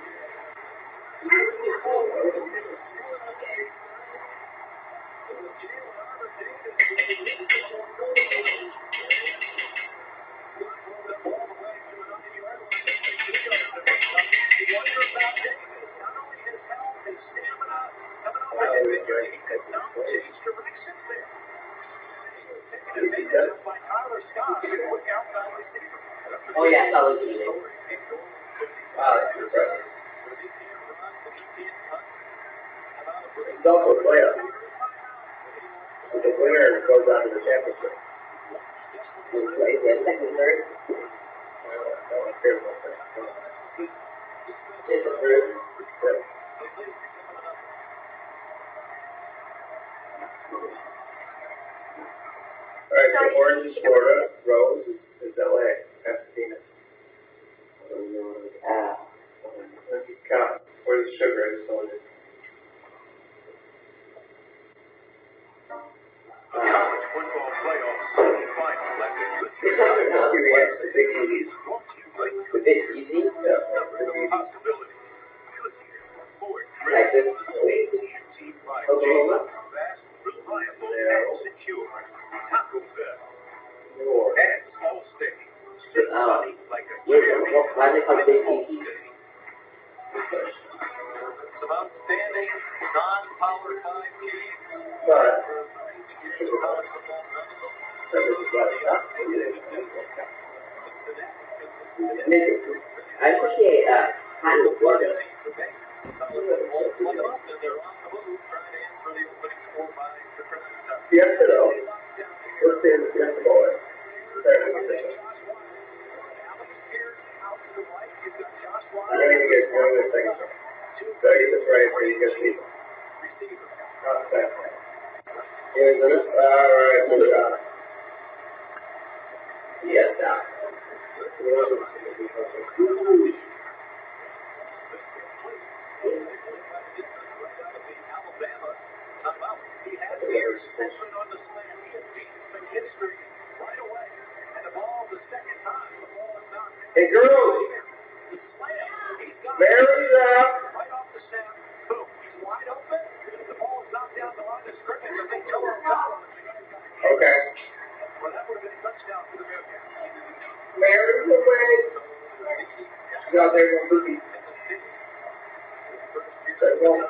Oh yeah, solid DJ. Wow, this is impressive. This is also a playoff. So the winner goes on to the championship. Who plays that second, third? No one cares about second. Just a first. Yep. All right, so Orange is Florida, Rose is LA, Pasadena. This is Cal. Where's the sugar? I just told you. college football playoffs semifinal. The Big Easy. The Big Easy? Yeah. Possibilities. Texas. Oklahoma. Fast, reliable, and secure. Taco Bell. And Allstate. Serve money like a champion. Why they call it Big Easy? Some outstanding non-Power 5 teams. But Recent years of college football, none of them. I appreciate time with Florida. Fiesta though. Let's stay in the Fiesta Bowl. There it is. This one. I'm gonna give you guys one second chance. Gotta get this right before you guys leave. Oh, it's that way. Arizona. Alright, move it on. Fiesta. He had the ears open on the slant. He had beaten history right away. And the ball, the second time, the ball is not. Hey girls! The slam, he's got Mary's up! right off the snap. Boom, he's wide open. The ball is knocked down the line of scrimmage, but they tell him Okay. well, that would have been a touchdown for the Bearcats. Mary's away! She's out there going boogie. Sorry, well.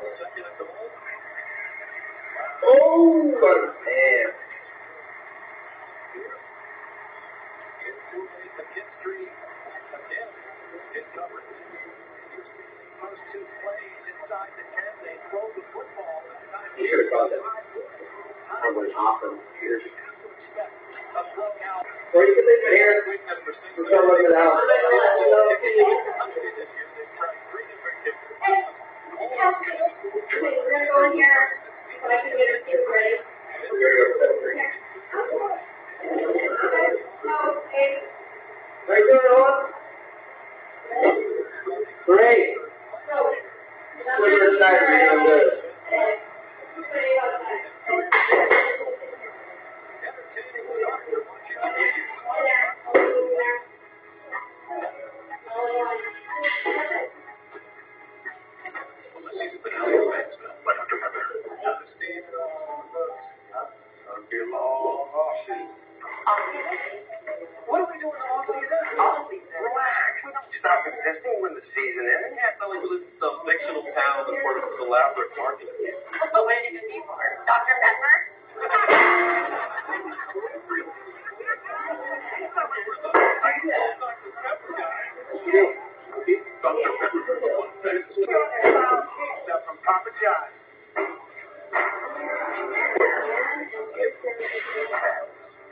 Second at the ball. Oh, got his hands. History again in coverage. First two plays inside the 10, they throw the football. You should have caught that. That was awesome. Or you can leave it here. We'll start looking it out. We're gonna go in here so I can get her food ready. No, hey. How you doing, Owen? Great. Super excited to be on this. What are we doing in the off season? Off season. Relax. We don't stop existing when the season ends. Yeah, I live in some fictional town that's part of some elaborate marketing. But what did it do for? Dr. Pepper?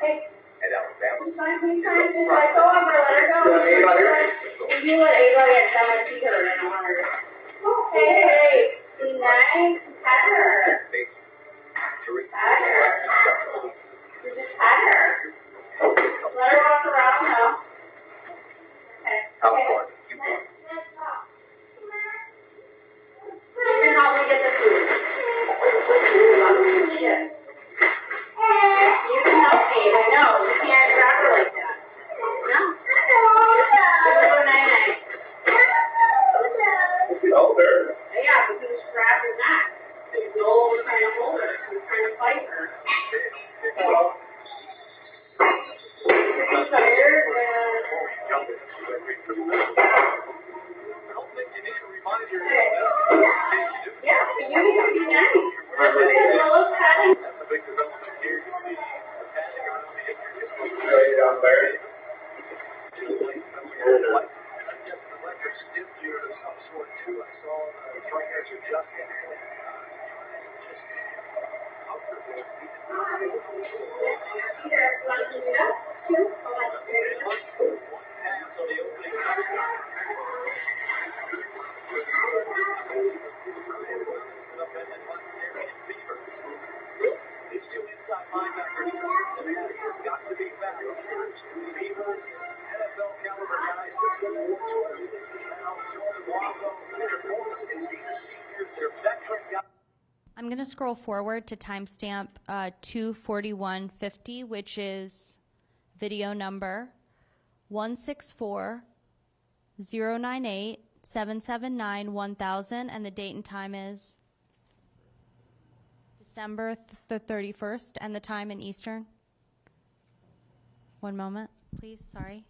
Hey, And Alabama. he's fine, just let go of her, let her go. You let Ava get done with see her and I want her to. Hey, be nice, pet her. Pet her. You just pet her. Let her walk around now. Okay. California. You can help me get the food. Shit. You can help me, I know. You can't grab her like that. No? Go night-night. Hold her. Yeah, but you just grab her neck. So he's no longer trying to hold her, so he's trying to fight her. So, she's tired, yeah, but you need to be nice. Look at him. That's a big development here. You see the padding around the hip. Lay down there. That's an electric stiff gear of some sort too. I saw trainers adjusting. Just comfortable. Peter, you want to do this too? Hold on. One pass on the opening touchdown. These two inside linebackers for Cincinnati have got to be back. Beavers is an NFL caliber guy, 6'4", 260 pounds. Jordan Waddle, their 4'16" seniors, their veteran guy. I'm going to scroll forward to timestamp 2:41:50, which is video number 164-098-779-1000, and the date and time is December the 31st, and the time in Eastern. One moment, please. Sorry.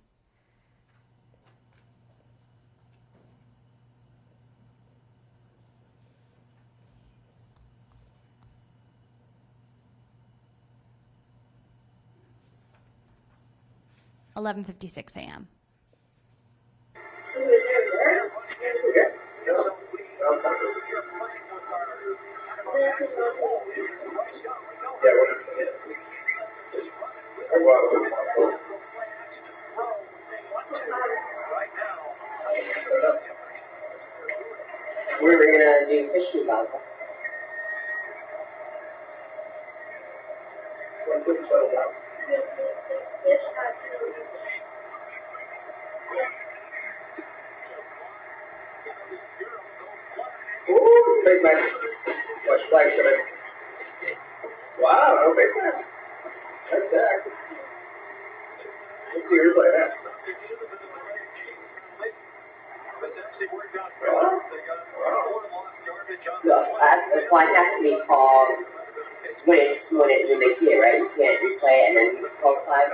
$11:56 a.m. We were gonna do fishing volleyball. Ooh, it's face mask. Watch flags coming. Wow, no face mask. Nice sack. Let's see her play that. The flag has to be called when they see it, right? You can't replay it and then call the flag.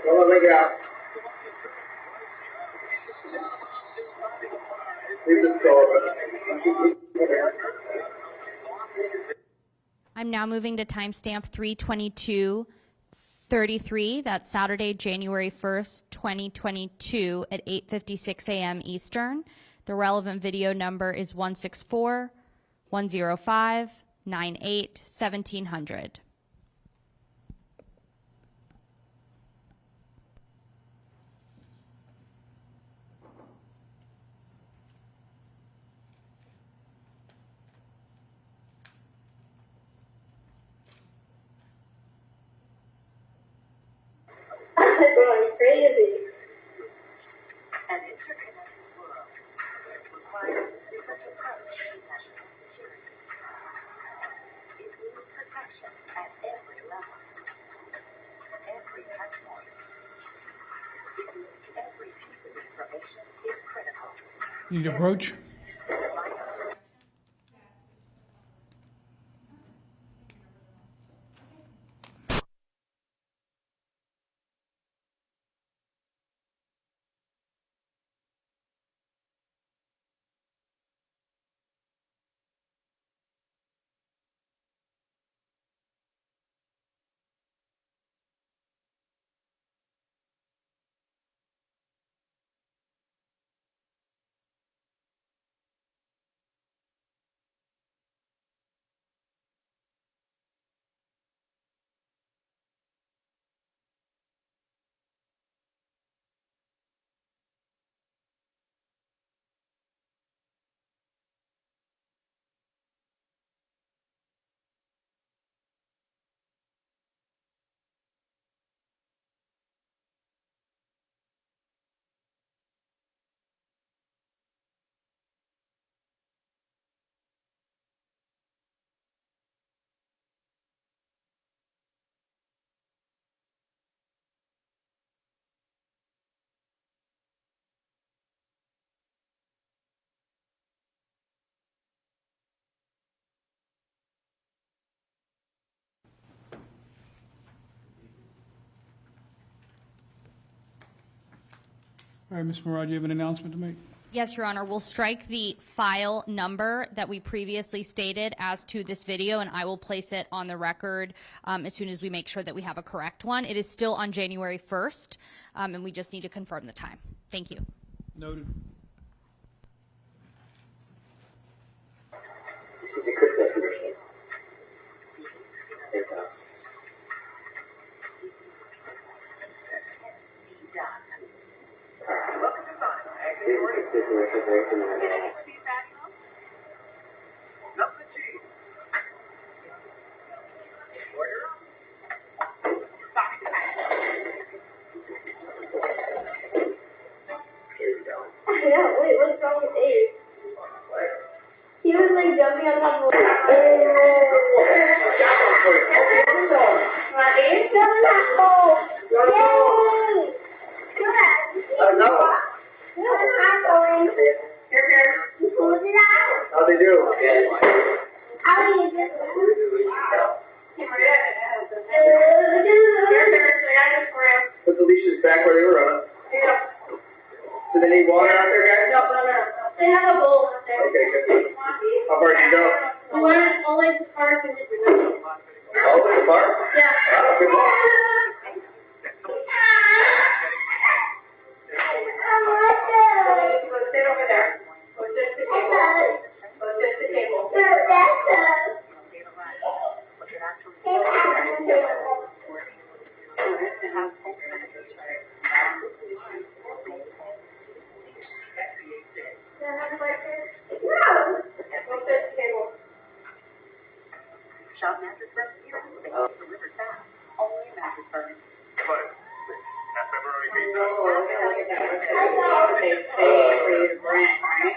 Well, let me get out. Leave this door open. I'm now moving to timestamp 3:22:33. That's Saturday, January 1st, 2022 at 8:56 a.m. Eastern. The relevant video number is 164-105-98-1700. Going crazy. An interconnected world requires a different approach to national security. It means protection at every level, every touch point. It means every piece of information is critical. Need approach? All right, Ms. Murad, you have an announcement to make? Yes, Your Honor. We'll strike the file number that we previously stated as to this video, and I will place it on the record as soon as we make sure that we have a correct one. It is still on January 1st, and we just need to confirm the time. Thank you. Noted. This is the Christmas machine. It's Welcome to Sonic. Nothing but cheese. Order up. Sonic I know, wait, what's wrong with Abe? He was like jumping on top of my Abe's jumping that hole! Yay! Good! no. Good, I'm going. Here. You pulled it out? How'd they do? I'll eat this one. Put the leashes back where they were on. Do they need water out there, guys? No. They have a bowl up there. Okay, good. How far did you go? We went all the way to the park and did the All the way to the park? Yeah. Oh, good luck. Just go sit over there. Go sit at the table. Go sit at the table. Go sit at the table. Shop Mattress Firm's here. Delivered fast. Only Mattress Firm. But at February pizza. Oh, look at that. They say for you to bring, right?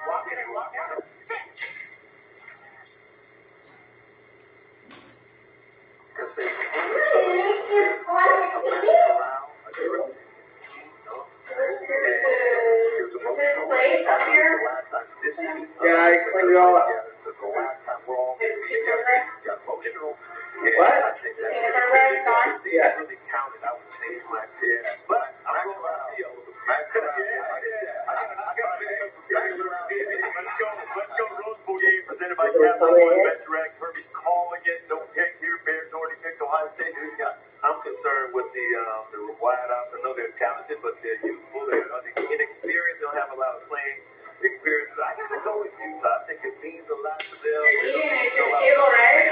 Walk in. Is his plate up here? Yeah, I cleaned it all up. This is the last time we're all. Is cucumber? What? Cucumber is on? Yeah. Really counted. I would change my pick, but I'm going to deal with the fact that Let's go Rose Bowl game presented by Capital One Veteran. Kirby's calling it. Don't pick here. Bears already picked Ohio State. I'm concerned with the wide out. I know they're talented, but they're youthful. They're inexperienced. They don't have a lot of playing experience. So I got to go with Utah. I think it means a lot to them. You're eating at your table, right?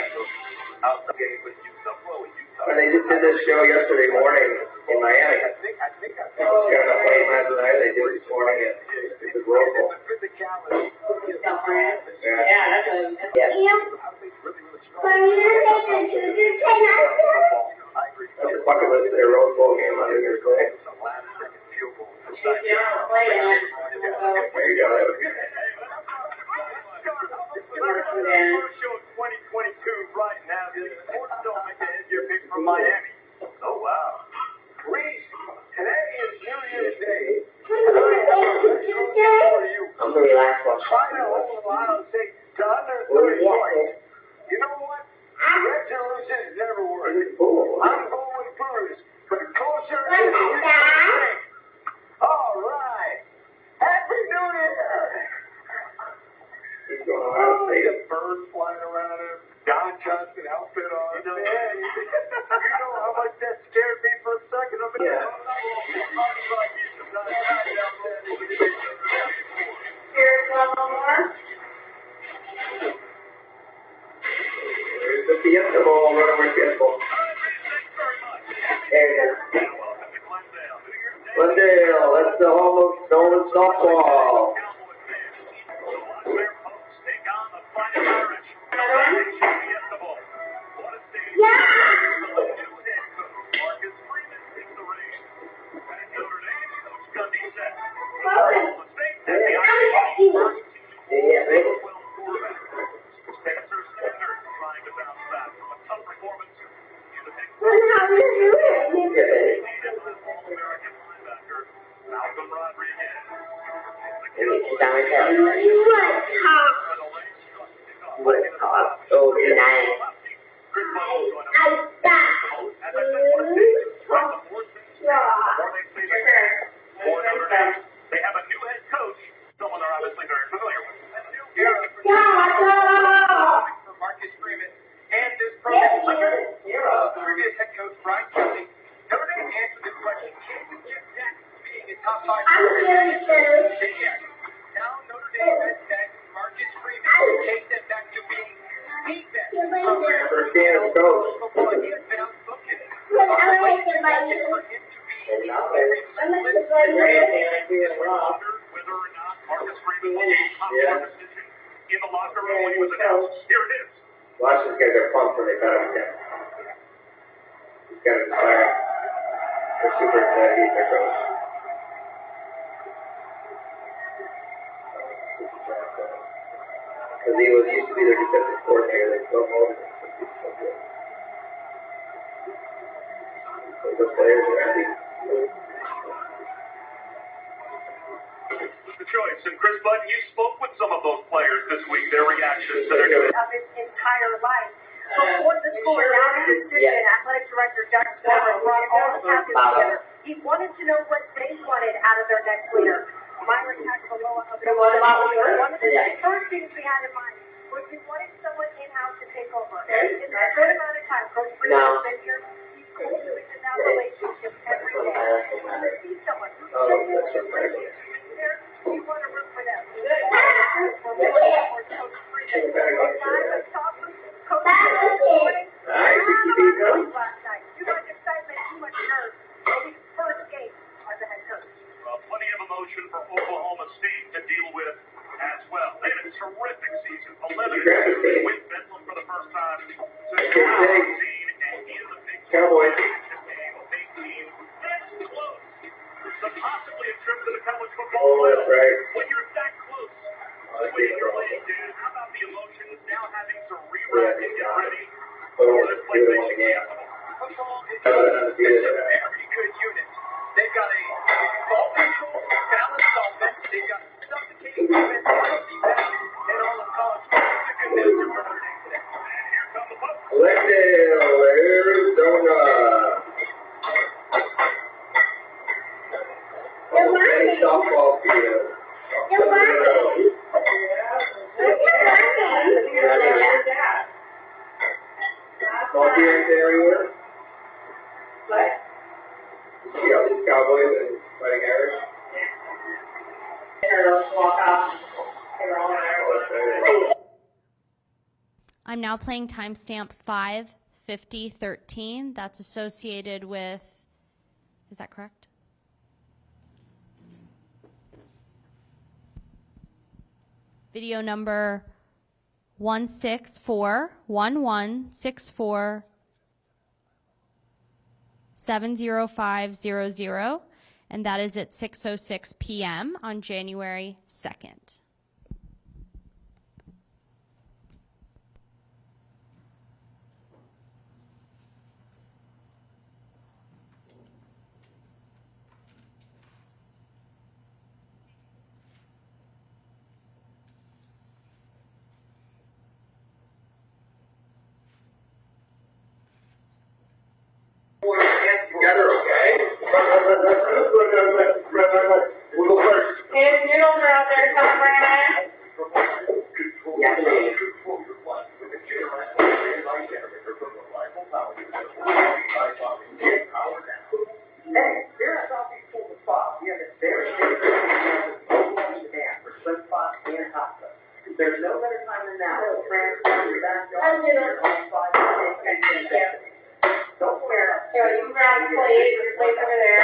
I'll game with Utah. I'm going with Utah. And they just did this show yesterday morning in Miami. I think It was kind of late last night. They did this morning at the Rose Bowl. the physicality. Yeah, that's a. When you make a choo-choo train out there? That's a bucket list there, Rose Bowl game under your play. It's a last second field goal. If you don't play it, There you go. That would be nice. Show 2022 right now. The sports don't make a headgear pick from Miami. Oh, wow. Reese, today is New Year's Day. I'm gonna relax watching. Try to hold Ohio State to under 30 Where's the points. You know what? Resolutions never work. Cool. I'm going with Bruce, but kosher is the usual thing. All right. Happy New Year. He's going to Ohio State. Birds flying around him. Don Johnson outfit on. You know how much that scared me for a second. Yeah. here's one more. There's the Fiesta Bowl. Runaway Fiesta Bowl. There you go. Glendale. That's the home of Nolan softball. Yeah, right. Spencer Sanders trying to bounce back from a tough performance. How are you doing? All-American linebacker Malcolm Rodriguez. What is called? Oh, nice. I got More they say for Notre Dame. They have a new head coach, someone they're obviously very familiar with. A new era for Marcus Freeman and this program. Under previous head coach Brian Kelly, Notre Dame answered the question, can you get back to being a top 5 program? Yes. Now Notre Dame has begged Marcus Freeman to take them back to being the best program. First game as coach. He has been outspoken about the way for him to be a relentless wonder whether or not Marcus Freeman was a top decision in the locker room when he was announced. Here it is. Watch, these guys are pumped when they found out it's him. This is kind of inspiring. They're super excited he's their coach. Because he used to be their defensive coordinator. They built all of it because he was so good. The players are happy. The choice. And Chris Bud, you spoke with some of those players this week, their reactions to their new of his entire life. Before the school announced the decision, athletic director Jack Sparrow brought all the captains together. He wanted to know what they wanted out of their next leader. Myron Tagovailoa of the one of the first things we had in mind was we wanted someone in-house to take over. In the short amount of time Coach Freeman has been here, he's cultivated that relationship every day. And when you see someone who genuinely appreciates you being there, you want to root for them. We're really for Coach Freeman. The guy we talked with Coach Freeman last night. Too much excitement, too much nerves. Maybe his first game as a head coach. Well, plenty of emotion for Oklahoma State to deal with as well. They had a terrific season. 11 win Bedlam for the first time since 2014, and he is a big Cowboys. big team. That's close to possibly a trip to the college football Oh, that's playoff. right. When you're that close to winning your league, Dan, how about the emotions now having to rewrite and get ready for this PlayStation Festival? Football is a very good unit. They've got a ball control, balanced offense. They've got suffocating defense on defense, and all of college football. It's a good matchup for Notre Dame today. And here come the Bucks. Glendale, Arizona. Many softball fields. Small deer everywhere. You see all these cowboys and fighting Irish? I'm now playing timestamp 5:50:13. That's associated with, is that correct? Video number 1641164700500, and that is at 6:06 p.m. on January 2nd. Together, okay? We'll go first. His noodles are out there, come bring them in. Yes. Hey, here I thought we pulled the spot. We have a very demand for sun pot and hot tub. There's no better time than now to transform your backyard. Don't wear. So you can grab a plate, your plate's over there.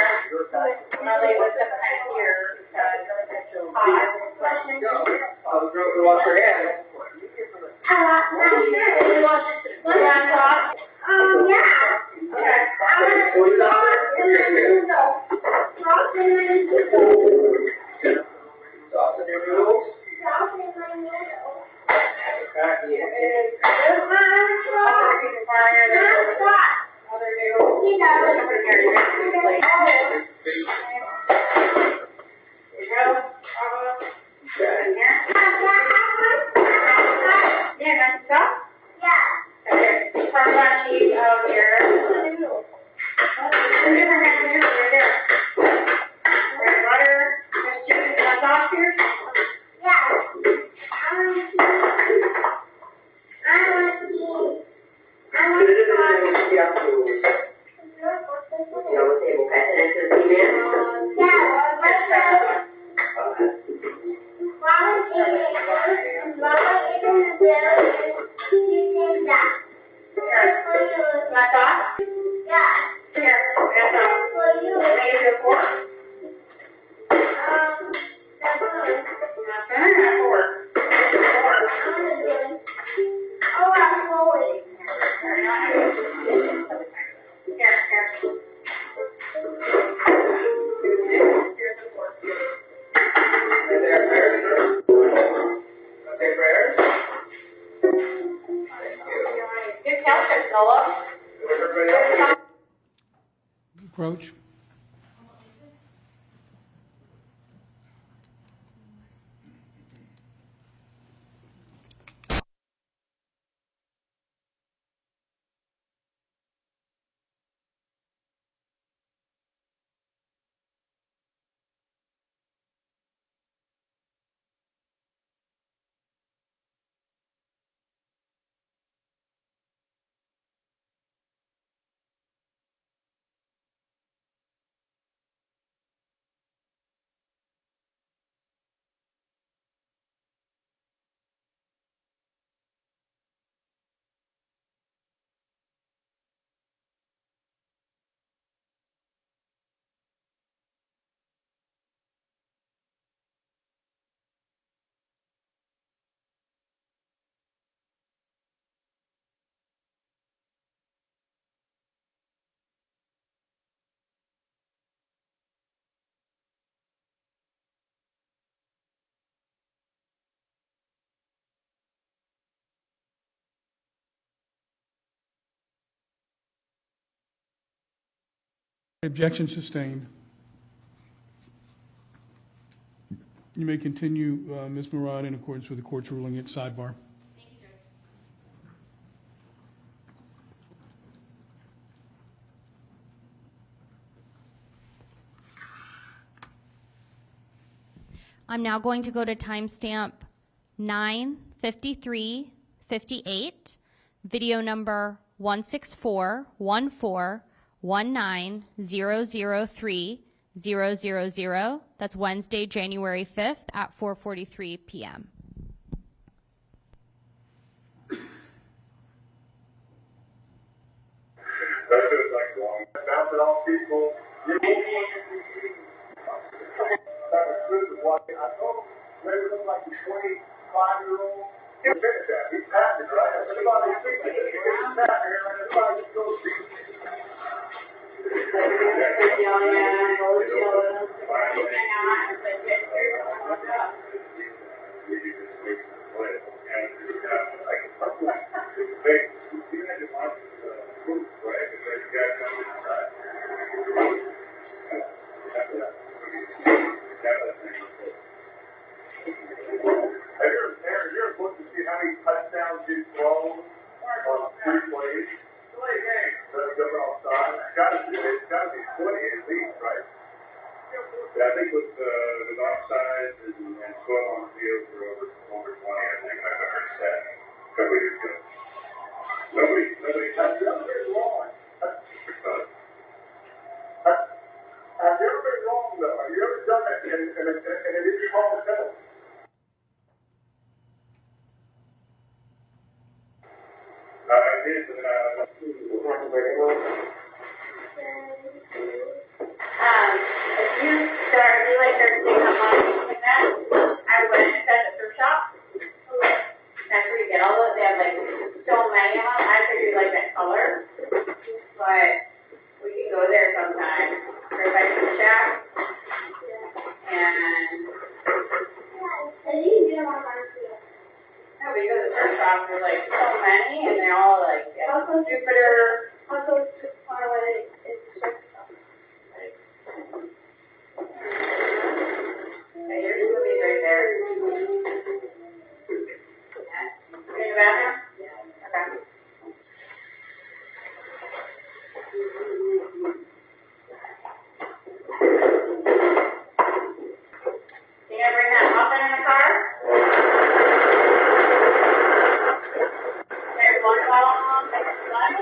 I'll leave this up kind of here because it's hot. Wash your hands. Sauce? Yeah. Okay. Who's on Sauce in your noodles? Other noodles. I'm gonna carry this plate. Here you go. In here. Yeah, got some sauce? Okay. Parmesan cheese out here. Two different kinds of noodles right there. tail strips, Nola. Approach. Objection sustained. You may continue, Ms. Murad, in accordance with the court's ruling at sidebar. I'm now going to go to timestamp 9:53:58, video number 1641419003000. That's Wednesday, January 5th at 4:43 p.m. That's just like bouncing off people. That's the truth of what I told him. Maybe look like a 25-year-old. He finished that. He passed it, right? Everybody thinks he's sat here and everybody just goes to You're supposed to see how many touchdowns he's thrown on 3 plays. Doesn't go outside. It's got to be 20 at least, right? Yeah, I think with the offside and 12 on the field for over 20, I think I heard that a couple years ago. Nobody touched it. Nobody's wrong. Have you ever been wrong, though? Have you ever done that and it is called a penalty? I did, but If you start searching up on like that, I went and found a surf shop. That's where you get all those. They have like so many of them. I figured like that color, but we could go there sometime. Right by the shack. And you can do them online too. No, but you go to the surf shop. There's like so many, and they're all like Jupiter. How close to far away is the surf shop? Okay, your movie's right there. Yeah. In the bathroom? Yeah. Okay. You gonna bring that muffin in the car? There's water bottle on lunch.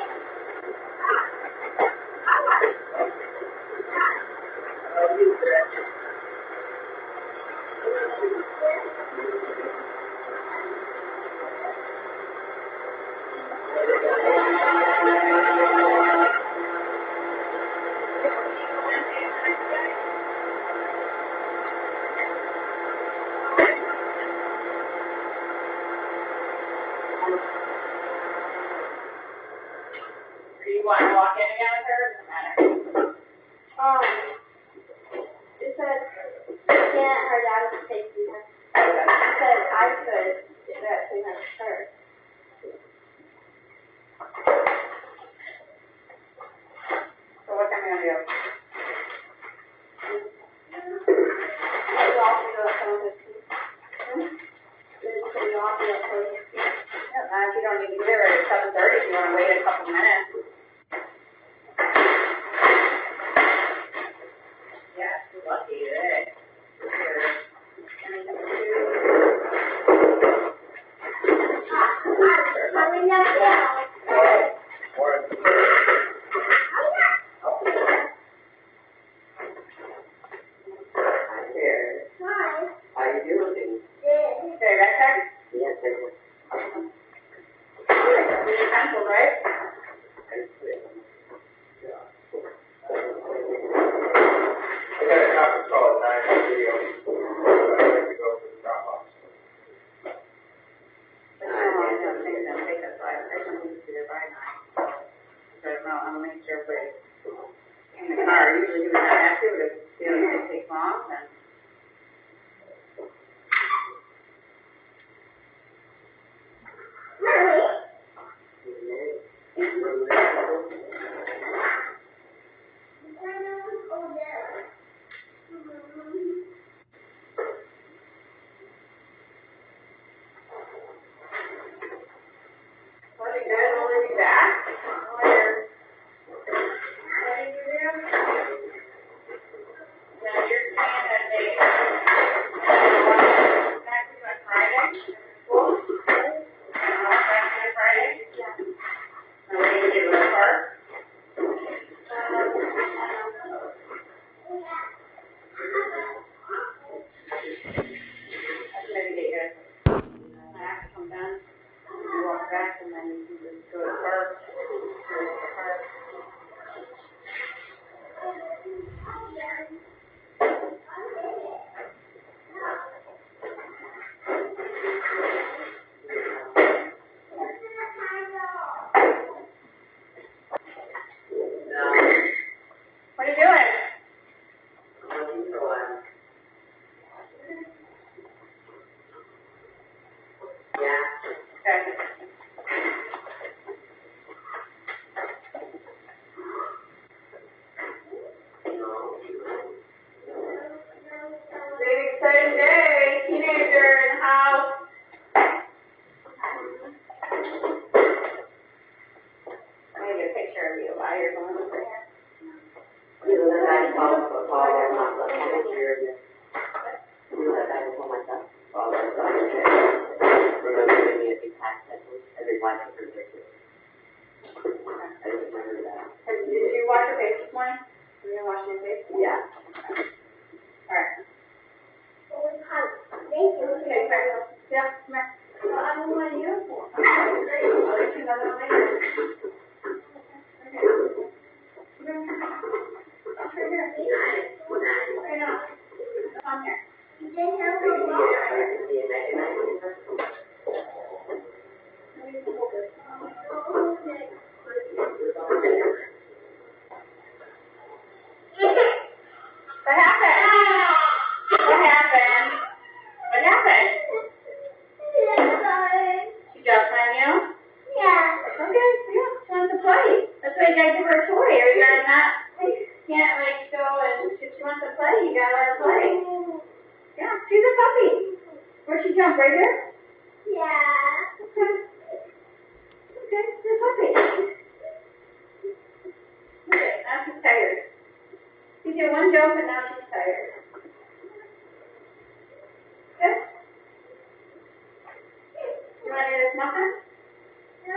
Do you want to walk in again with her? Doesn't matter. It said, can't, her dad was taking her. She said I could get that same as her. there at 7:30 if you want to wait a couple minutes. Yeah, she's lucky today. How you doing? Okay, right there? Yes, sir. Your pencil, right? I got a conference call at 9 video. So I have to go for the Dropbox. But you don't want to do things that take us live. I just need to be there by 9. So I'm gonna make sure everybody's in the car. Usually do not have to, but if it takes long, then. So I think good. We'll be back. Later. What did you do? So you're saying that they back to you on Friday? Cool. Back to you Friday? Yeah. And what are you gonna do with the park? Maybe get you a snack to come down. You walk back and then you can just go to the park. Go to the park. What are you doing? I'm looking for one. Yeah. Okay. Big exciting day. Teenager in the house. I need to get a picture of you while you're going over here. You let that follow myself. I'm not sure of you. You let that before myself. Follow myself. Remember giving me a big tax pencil every time I predict it. I just remember that. Did you wash your face this morning? Have you been washing your face? Yeah. All right. Thank you. Okay, great. Yeah, come here. Well, I don't want a uniform. That's great. I'll get you another one later. Right now. Come here. You didn't have a walk. What happened? What happened? What happened? She jumped on you? Yeah. Okay, yeah, she wants to play. That's why you gotta give her a toy, or you're not, can't like go and, if she wants to play, you gotta let her play. Yeah, she's a puppy. Where'd she jump, right here? Yeah. Okay. Okay, she's a puppy. Okay, now she's tired. She did one jump and now she's tired. Good? You want to do this muffin? No.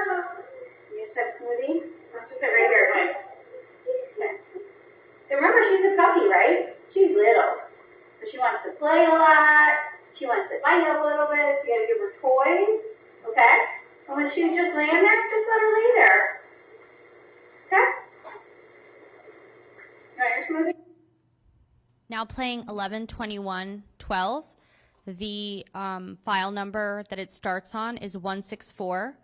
You just have a smoothie? Let's just sit right here, Mike. Okay. So remember, she's a puppy, right? She's little. So she wants to play a lot. She wants to bite a little bit. So you gotta give her toys. Okay? And when she's just laying there, just let her lay there. Okay? You want your smoothie? Now playing 112112. The file number that it starts on is 164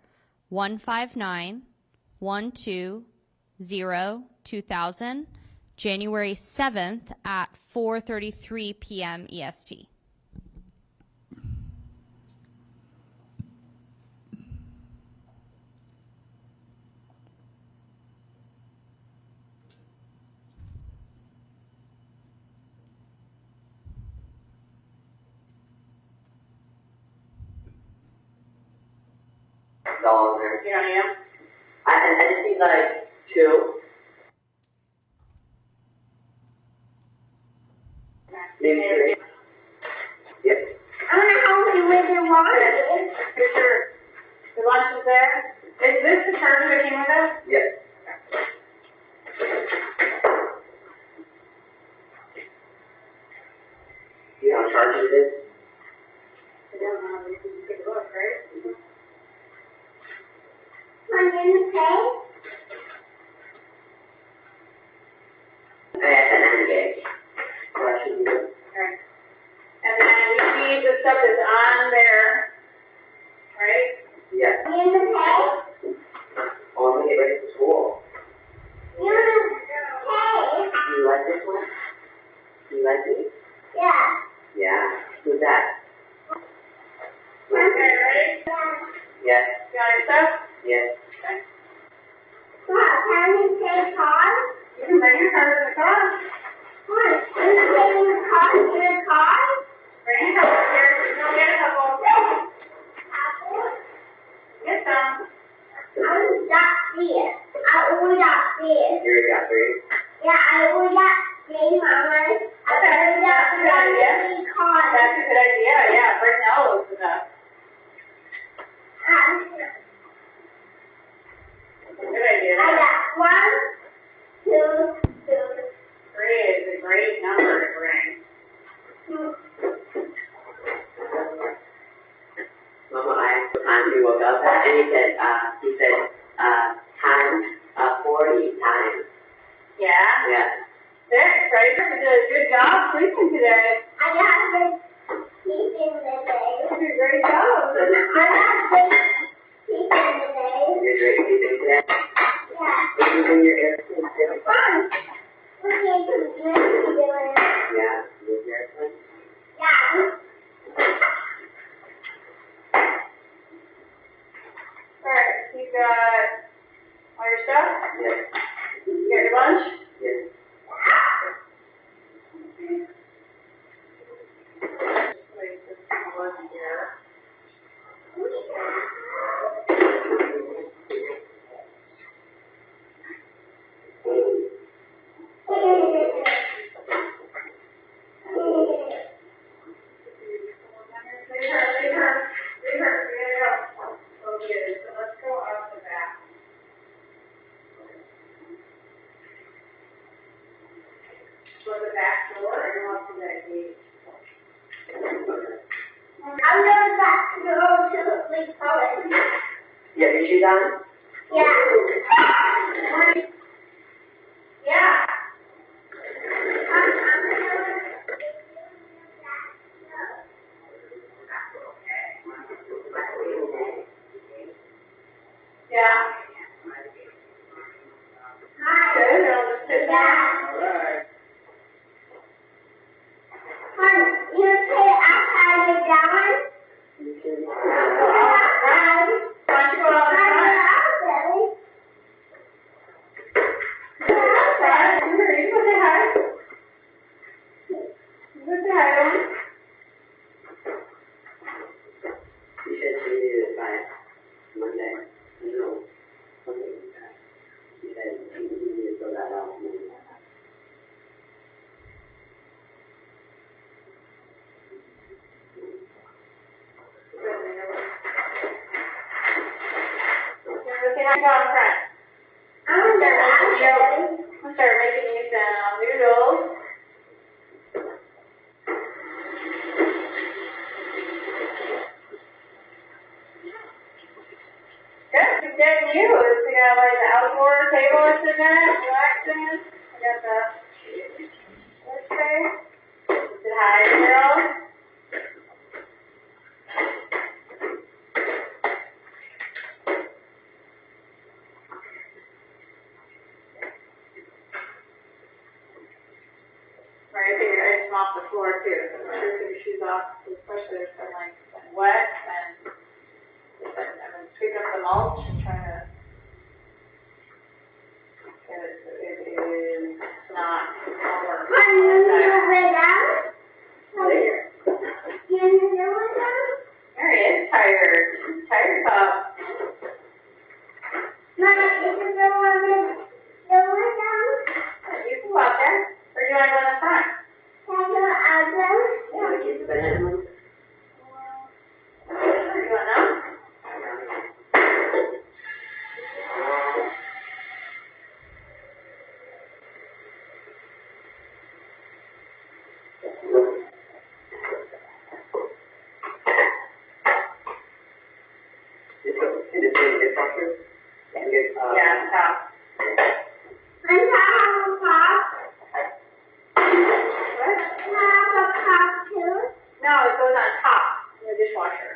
159 120 2000, January 7th at 4:33 p.m. EST. Dolls there. You don't need them? I just need like 2. Maybe 3. Yep. I'm gonna help you with the lunch. Here's your lunch is there. Is this the charger that came with it? Yep. You know how charging it is? It doesn't have to take a look, right? I'm gonna pay. It's an engage. That should be good. Okay. And then we need the stuff that's on there, right? Yeah. I'm gonna pay. Once I get ready for school. You're gonna pay. Do you like this one? Do you like it? Yeah. Yeah. Who's that? Okay, ready? Yes. You got your stuff? Yes. Okay. Can you pay card? You can bring your card in the car. What? Are you paying the card in the car? Bring your card here. Go get a couple. Apple? Get some. I'm upstairs. I ordered upstairs. Here we got 3. Yeah, I ordered upstairs, Mama. I ordered That's a good idea. 1 card. That's a good idea. Yeah, breaking all those with us. Good idea. I got 1, 2, 2. 3 is a great number to bring. Mama asked what time he woke up at, and he said time 40 time. Yeah? Yeah. 6, right? You did a good job sleeping today. I got the sleeping today. You did a great job. I got the sleeping today. You did great sleeping today. Yeah. Did you bring your airplane too? Fun. What are you doing? Yeah, your airplane. Yeah. Alright, so you've got all your stuff? Yes. You got your lunch? Yes. Just wait for the lunch here. Leave her. We gotta go. Okay, so let's go out the back. Go to the back door and walk to that gate. I'm going back to the college. You have your shoes on? Yeah. Yeah. Yeah. Hi. Good, I'll just sit down. Yeah. Honey, you say outside the down? Why don't you go out the front? Sure, you go say hi. You go say hi to him. You said she needed it by Monday. No, something like that. She said she needed to fill that out. Say hi out in front. I'm gonna start making you some noodles. Good. What's getting you is we got like the outdoor table that's in there, relaxing. We got the workspace. Say hi, girls. Right, take your items off the floor too, so make sure to take your shoes off, especially if they're like wet and then sweep up the mulch and try to get it so it is not over. Honey, you know it down? There. You know it down? Mary is tired. She's tired, pup. In the same dishwasher? Yeah, top. No, it goes on top in the dishwasher.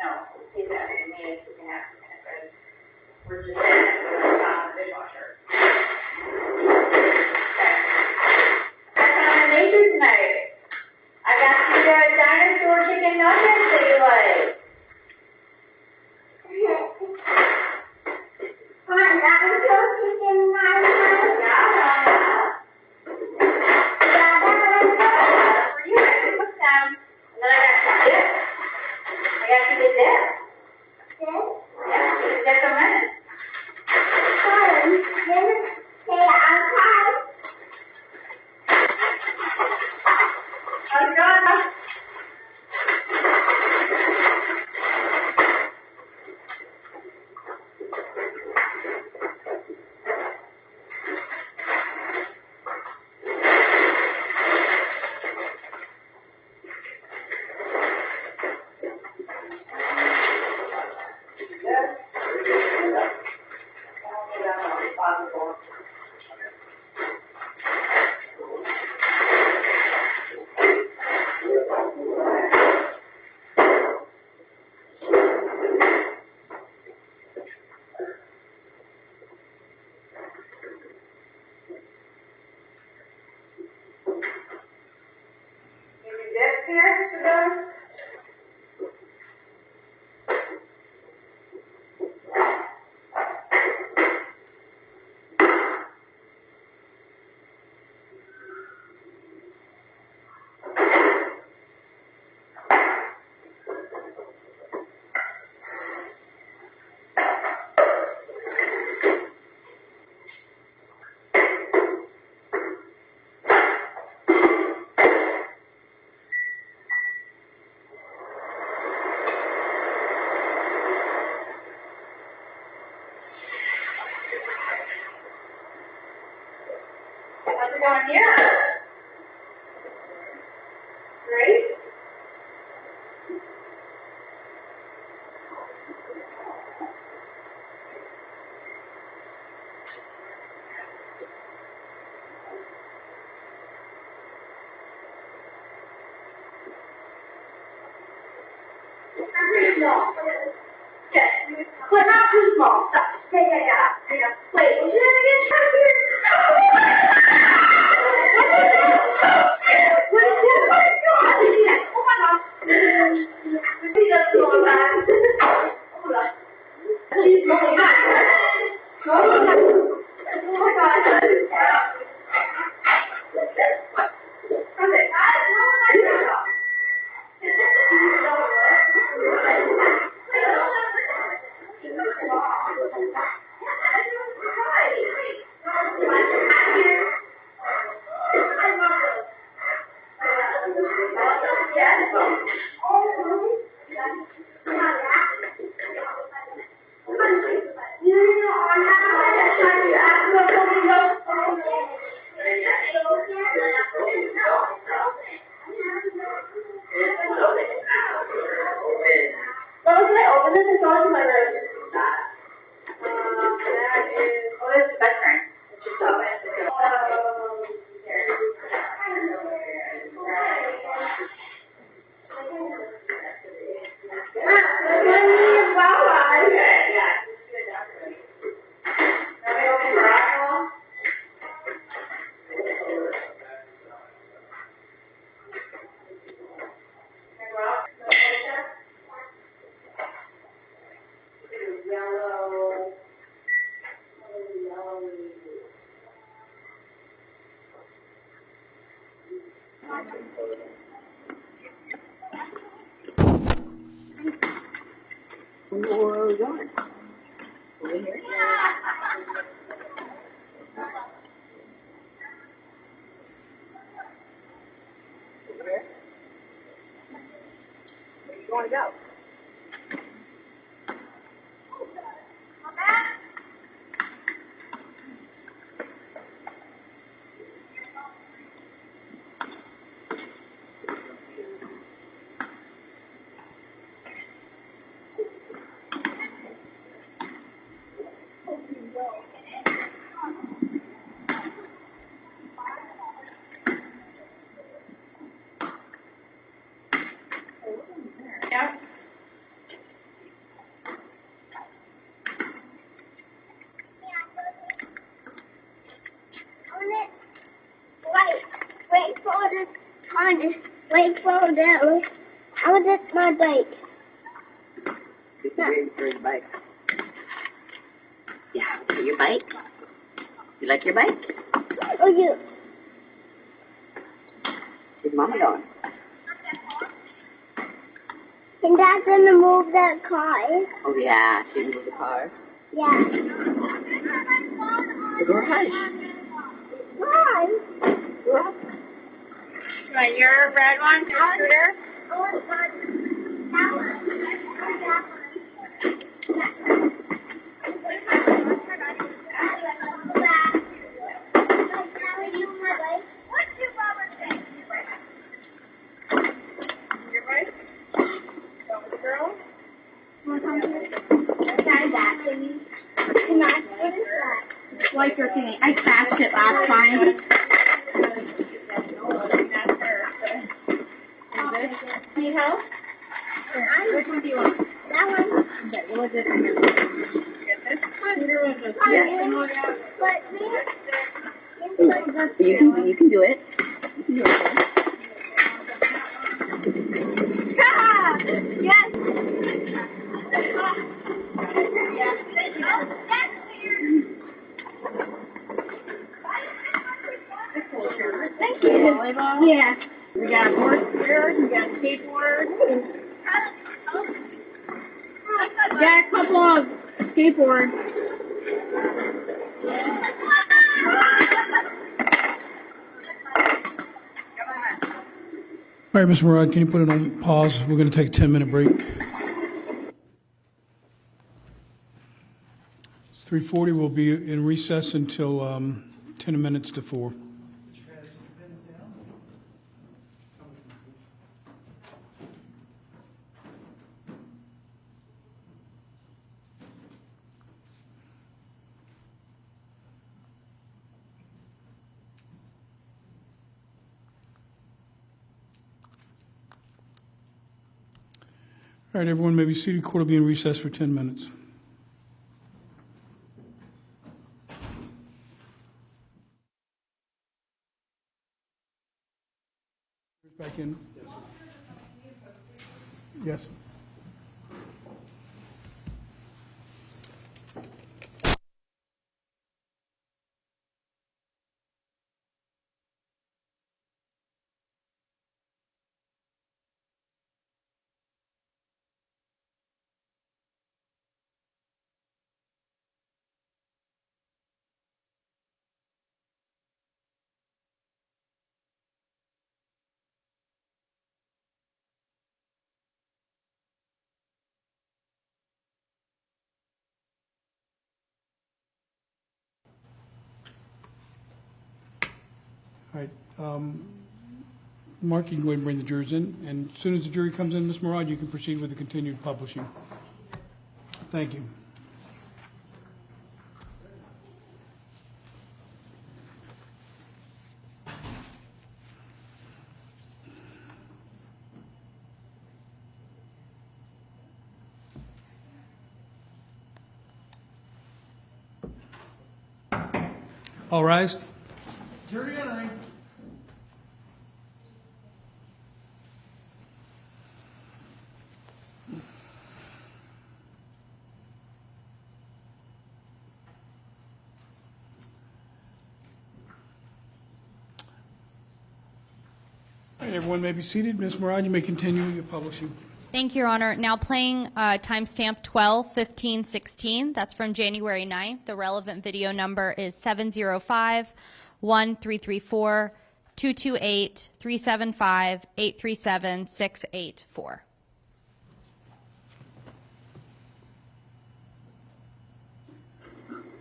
No, he's asking me if he can ask me. I said, we're just saying it goes on top of the dishwasher. Okay. That's on the major tonight. I got you the dinosaur chicken nuggets that you like. For you, I can cook them. And then I got some dip. I got you the dip. Yes, you can dip them in. How's it going? Dip here for those? How's it going here? Great. Pretty small. Yeah, but not too small. Yeah. Wait, would you never get trapped here? What is that? Oh my god! Oh my gosh! I think that's the wrong time. Oh my god. She's smoking hot. Oh my god. What? How's it? Well, can I open this? I saw this in my room. That is, oh, this is bed frame. It's just open. It's on wait for them. I want this my bike. This is waiting for his bike. Yeah, your bike? You like your bike? Oh, you. Where's Mama going? And Dad's gonna move that car. Oh yeah, she moved the car. Yeah. Go hush. Why? Go up. You want your red one, your scooter? I want that one. Your bike? Go with the girls? Like your thingy. I crashed it last time. Need help? Which one do you want? That one. Okay, we'll let this one here. Get this? Scooter was just You can do it. You can do it. Yes. Thank you. Volleyball. Yeah. We got a board scooter. We got a skateboard. We got a couple of skateboards. All right, Ms. Murad, can you put it on pause? We're going to take a 10-minute break. It's 3:40. We'll be in recess until 10 minutes to 4. All right, everyone may be seated. Court will be in recess for 10 minutes. Back in. Yes. All right. Mark, you can go ahead and bring the jurors in. And as soon as the jury comes in, Ms. Murad, you can proceed with the continued publishing. Thank you. All rise. Jury entering. All right, everyone may be seated. Ms. Murad, you may continue your publishing. Thank you, Your Honor. Now playing timestamp 12/15/16. That's from January 9th. The relevant video number is 705-1334-228-375-837-684.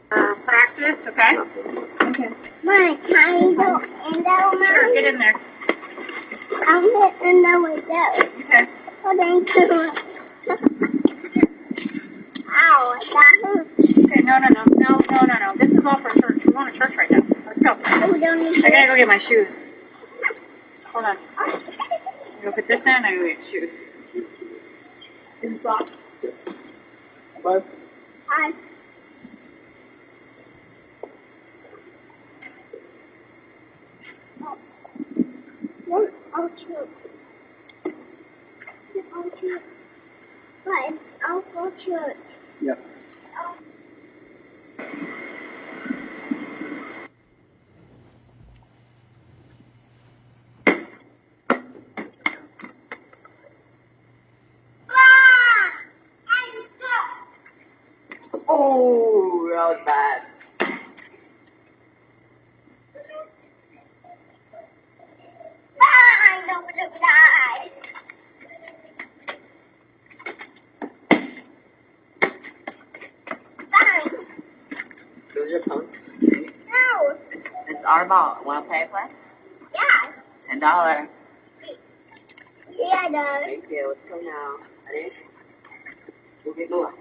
Practice, okay? Okay. My tiny little window. Sure, get in there. I'm hitting the window. Okay. Oh, thank you. Ow, I got hurt. Okay, no. This is all for church. We're going to church right now. Let's go. Oh, don't you I gotta go get my shoes. Hold on. I go put this in, I go get shoes. In socks. Bye. Hi. Oh, Yep. Oh, that was bad. Who's your phone? No. It's our ball. Want to play it, please? Yeah. $10. Yeah, no. Thank you. Let's go now. Ready? Okay, go.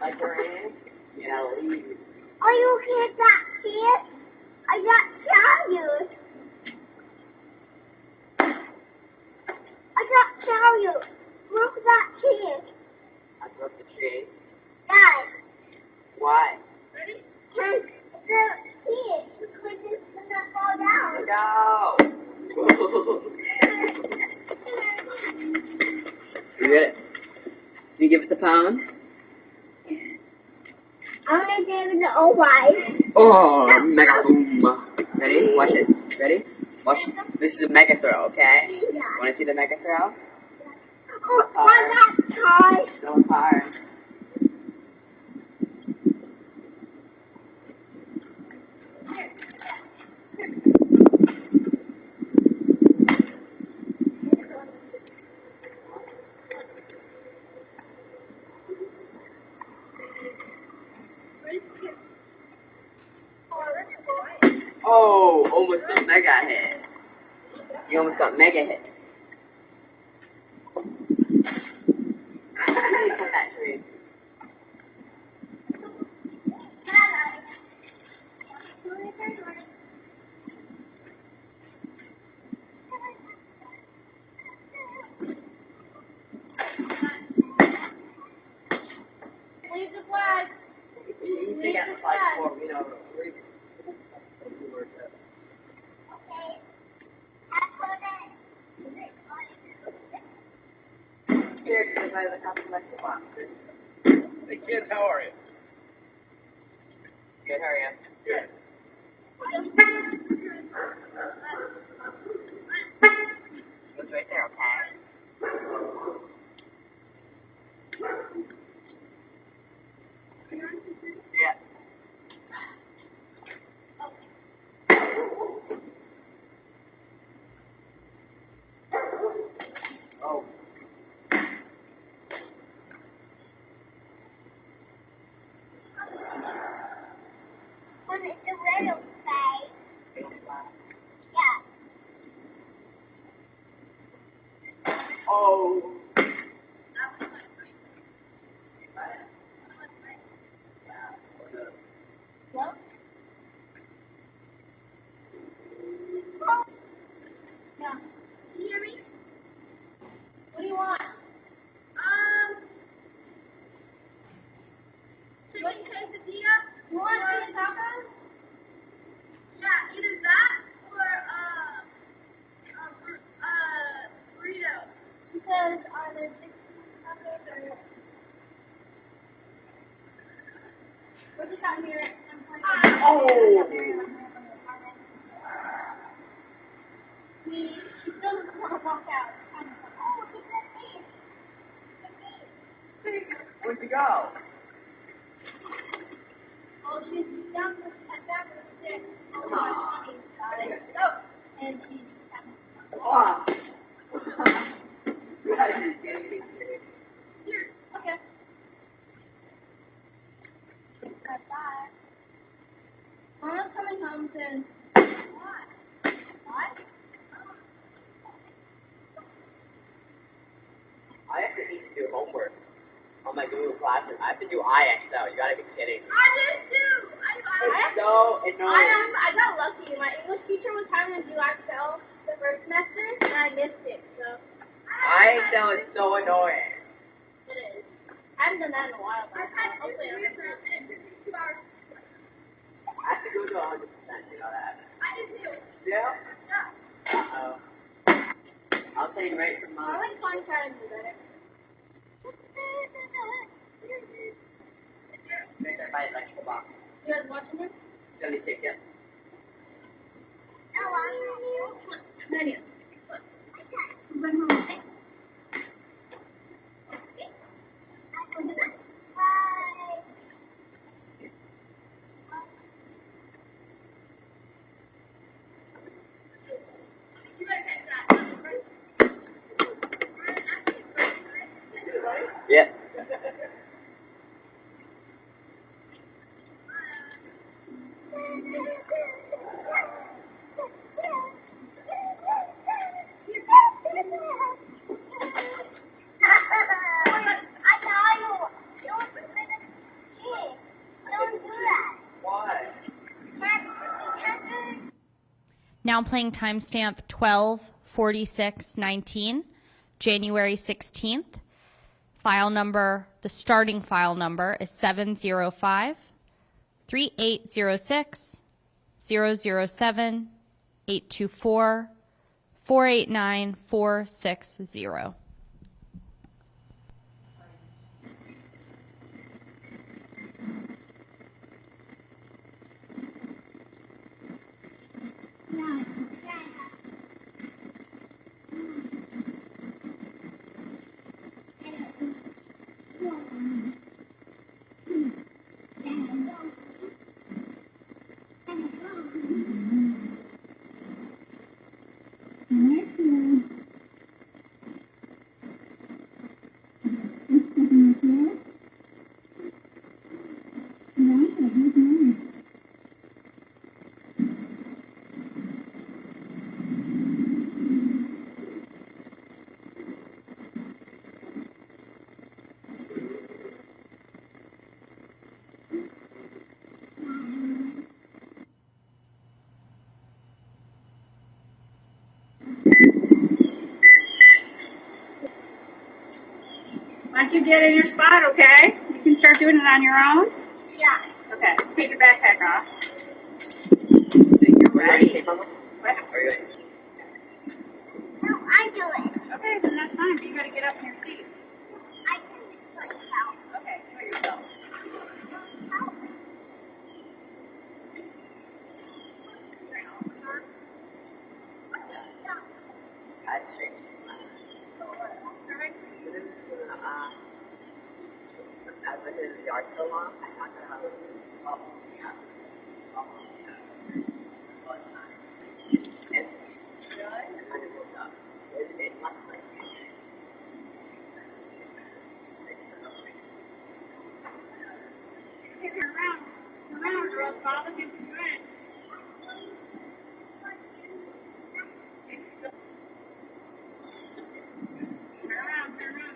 Librarian? Yeah, leave. Are you here that kid? I got carriers. I got carriers. Look that kid. I broke the tree. Dad. Why? Because the kid is gonna fall down. No. You get it? You give it the pound? I'm gonna give it the O-Y. Oh, mega boom. Ready? Watch it. Ready? Watch. This is a mega throw, okay? Yeah. Wanna see the mega throw? Oh, my car. No car. Oh, almost a mega hit. You almost got mega hit. How do you cut that tree? Leave the flag. You can take out the flag before we know. Here, it's by the top of the box. Hey kids, how are you? Good, how are you? Good. It's right there, okay? Yeah. Oh. When it's a little face. Yeah. Oh. What? Oh. Yeah. Can you hear me? What do you want? Chicken quesadilla. You want chicken tacos? Yeah, either that or burrito. Because are there chicken tacos or we're just out here at she still doesn't want to walk out. Oh, look at that. Where'd you go? Oh, she's down the stick on Mommy's side. Oh, and she's having Oh. here. Okay. Bye-bye. Mama's coming home soon. Why? Why? I have to need to do homework on my Google Classroom. I have to do IXL. You gotta be kidding. I did too. It's so annoying. I got lucky. My English teacher was having us do Excel the first semester, and I missed it. So IXL is so annoying. it is. I haven't done that in a while. Hopefully, I don't have to do 2 hours. I have to go to 100%. You know that. I did too. Yeah. Yeah. Uh-oh. I'll take right from I mine. like fun trying to do better. Right there by the electrical box. You guys watching it? 76, yeah. Ready. Yeah. Why? Now playing timestamp 12/46/19, January 16th. File number, the starting file number is 705-380-6-007-824-489-460. Once you get in your spot, okay? You can start doing it on your own? Yeah. Okay, take your backpack off. You're ready. What? Are you guys? No, I do it. Okay, then that's fine, but you gotta get up in your seat. I can switch out. Okay, do it yourself. I'd change. As I did the yard so long, I thought that I was yeah. And I kind of woke up. It must like Hey, turn around. Turn around, or else Bob can do it. Turn around, turn around.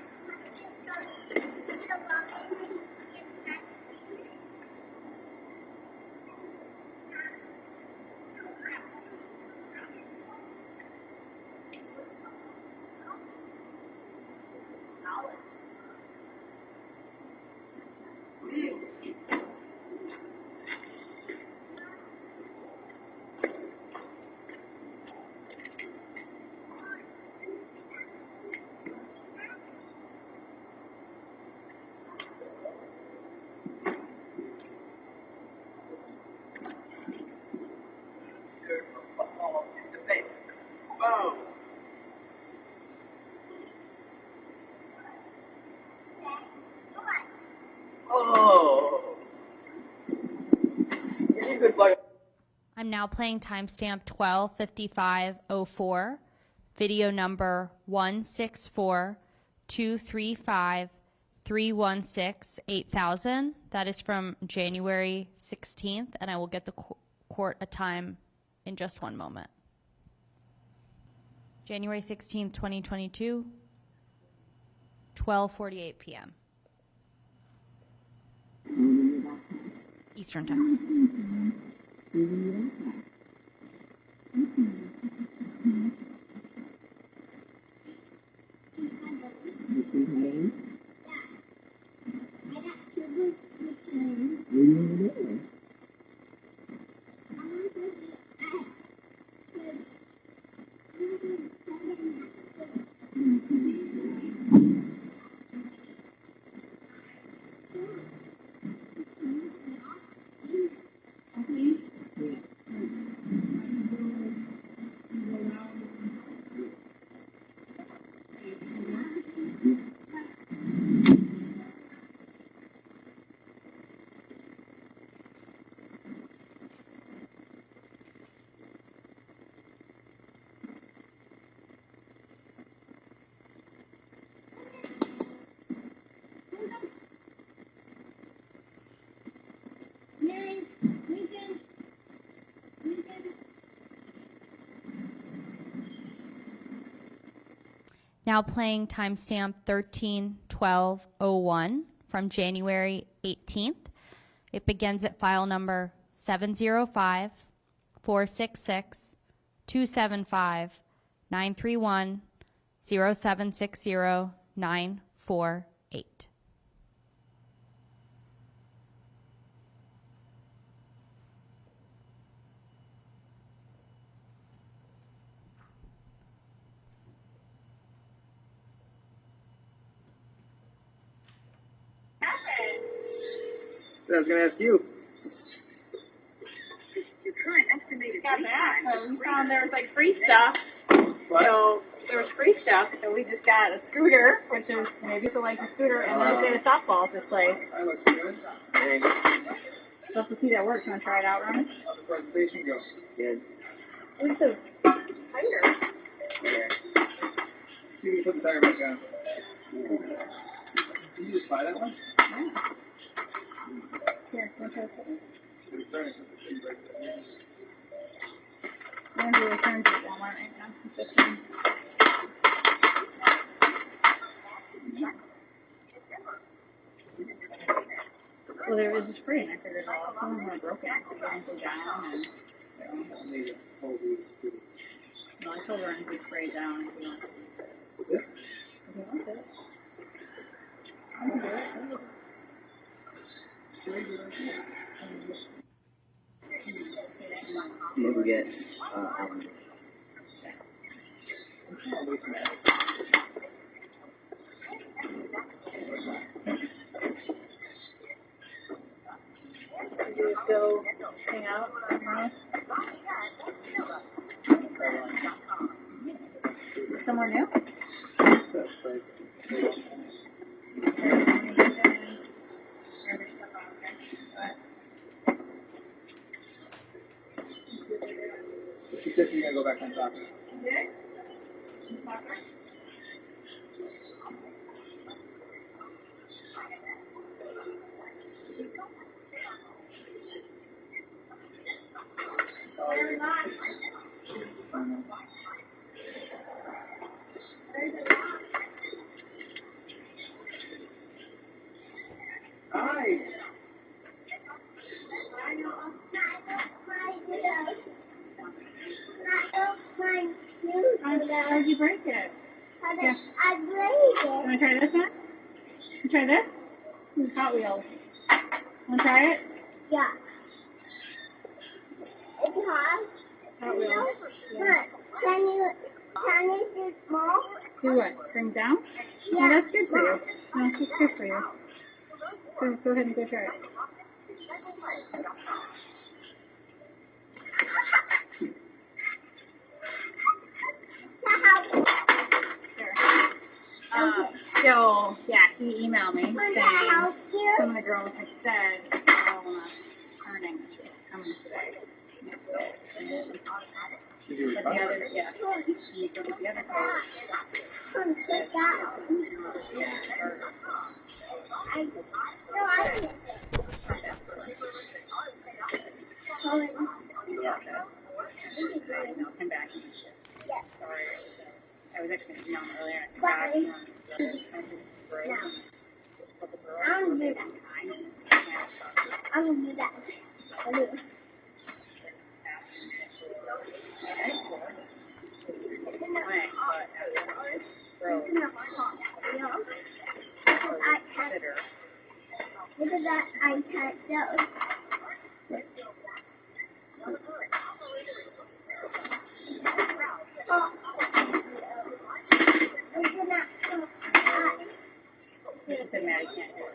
oh. Oh. You're a good boy. I'm now playing timestamp 12:55:04, video number 164-235-316-8000. That is from January 16th, and I will get the court a time in just one moment. January 16th, 2022, 12:48 p.m. Eastern Time. Now playing timestamp 13/12/01 from January 18th. It begins at file number 705-466-275-931-0760-948. So I was going to ask you. Your current estimated got that. So we found there was like free stuff. What? So there was free stuff. So we just got a scooter, which is maybe it's like a scooter, and then we did a softball at this place. I look good. Hey. We'll have to see that works. Want to try it out, Ron? How'd the presentation go? Good. Where's the tire? Okay. See if you put the tire back on. Did you just buy that one? Yeah. Here, want to try this? It's turning. I'm going to do returns at Walmart right now. It's 15. Well, there was a spray, and I figured out some of them were broken. I went to John, and no, I told her I could spray it down if he wants it. This? If he wants it. I can do it. Maybe get Did you still hang out tomorrow? Somewhere new? She said she's gonna go back on soccer. Yeah. Very much. Hi. How'd you break it? Yeah. I break it. Want to try this one? You try this? This is Hot Wheels. Want to try it? Yeah. It's hot. Hot Wheels. But can you do small? Do what? Bring down? Yeah. No, that's good for you. No, that's good for you. Go ahead and go try it. So, yeah, he emailed me saying some of the girls had said, oh, turning this week, coming today. But the other, yeah, he goes to the other coach. Yeah. I'll come back. Sorry. I was actually going to be on earlier. I come back and I'll do that. I will do that. I will. Look at that iPad though. She said Maddie can't do it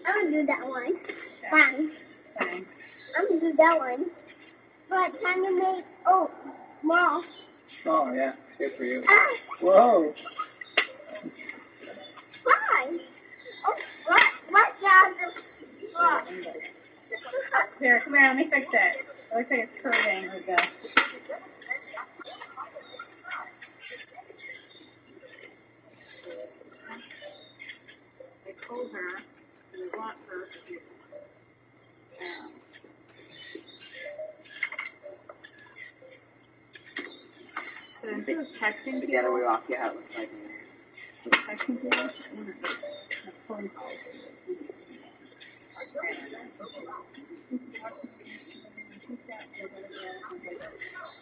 I'm gonna do that one. Fine. tonight. I'm gonna do that one. But time to make more. Oh, yeah. Good for you. Ah, Whoa. fine. Oh, what job? Here, come here, let me fix it. It looks like it's curving with the... I told her that I want her to so instead of texting Together we people, walk you out. Looks like texting people, I want her to have phone calls. She sat there,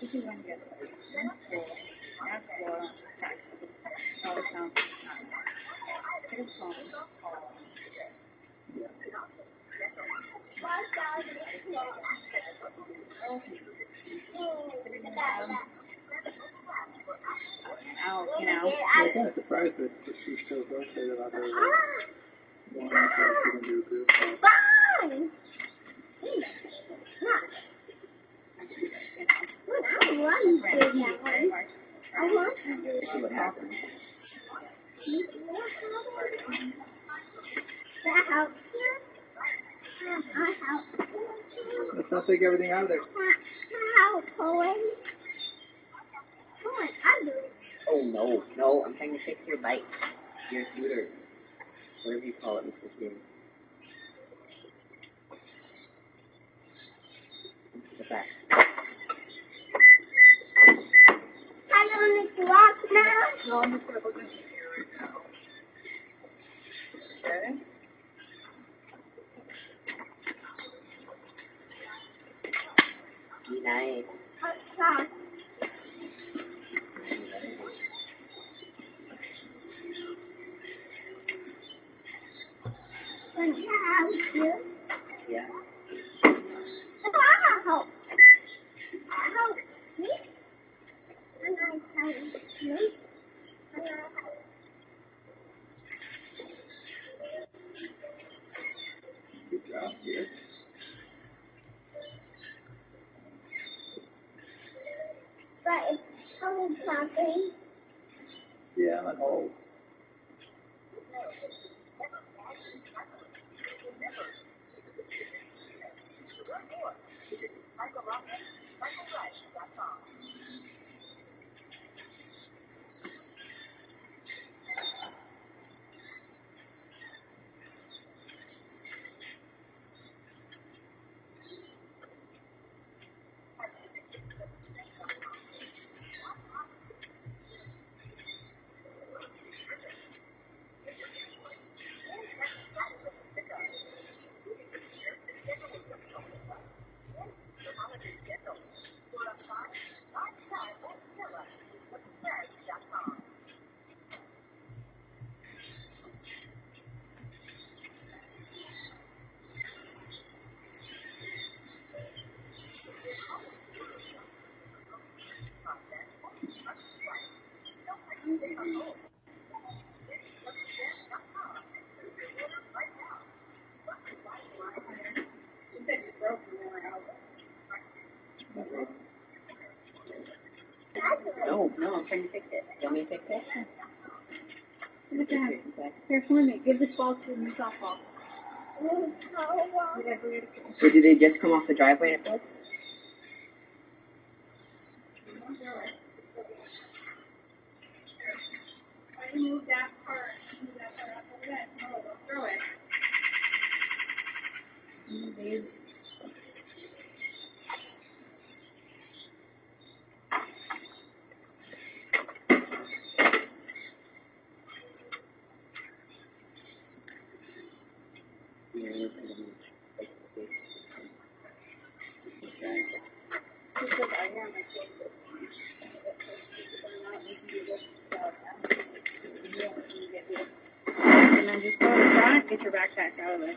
this is when you get in school, that's what text. All the sounds get a phone call. Out, you know. I'm kind of surprised that she's still frustrated about her wanting to do too. Fine. I want to do that one. I want to do See what happens. that house. That house. Let's not take everything out of there. How, Cohen? Come on, I'll do it. Oh, no, I'm trying to fix your bike. Your scooter. Whatever you call it, Mr. Scooter. What's that? I don't need to walk now. No, I'm just gonna put this here right now. Okay. Be nice. Outside. When you have you. Yeah. Wow. Wow. Me? And I tell you. And I Good job, dear. but it's only something. Yeah, I'm at home. No, I'm trying to fix it. You want me to fix it? Look at that. Here, Fleming, give this ball to me softball. So did they just come off the driveway at first? I move that part. Move that part up over there. No, don't throw it. And then just go to the front, get your backpack out of there.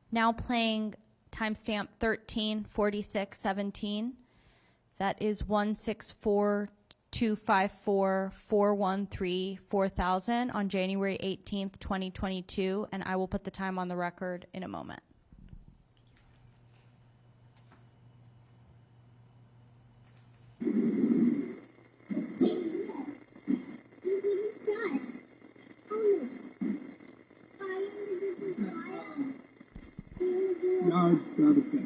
Now playing timestamp 13:46:17. That is 164-254-413-4000 on January 18th, 2022, and I will put the time on the record in a moment. No, it's not okay.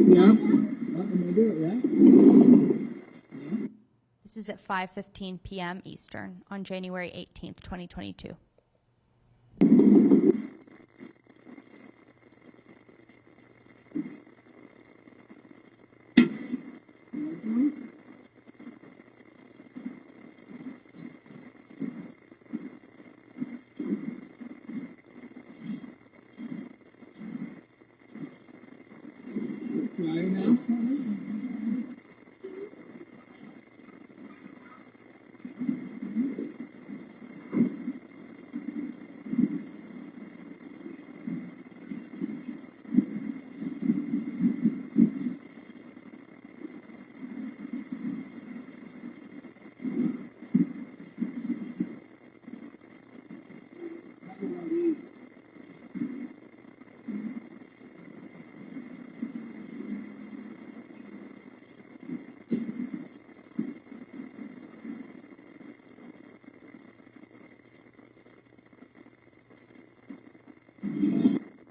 Yeah, I'm gonna do it, yeah? This is at 5:15 p.m. Eastern on January 18th, 2022. Right now?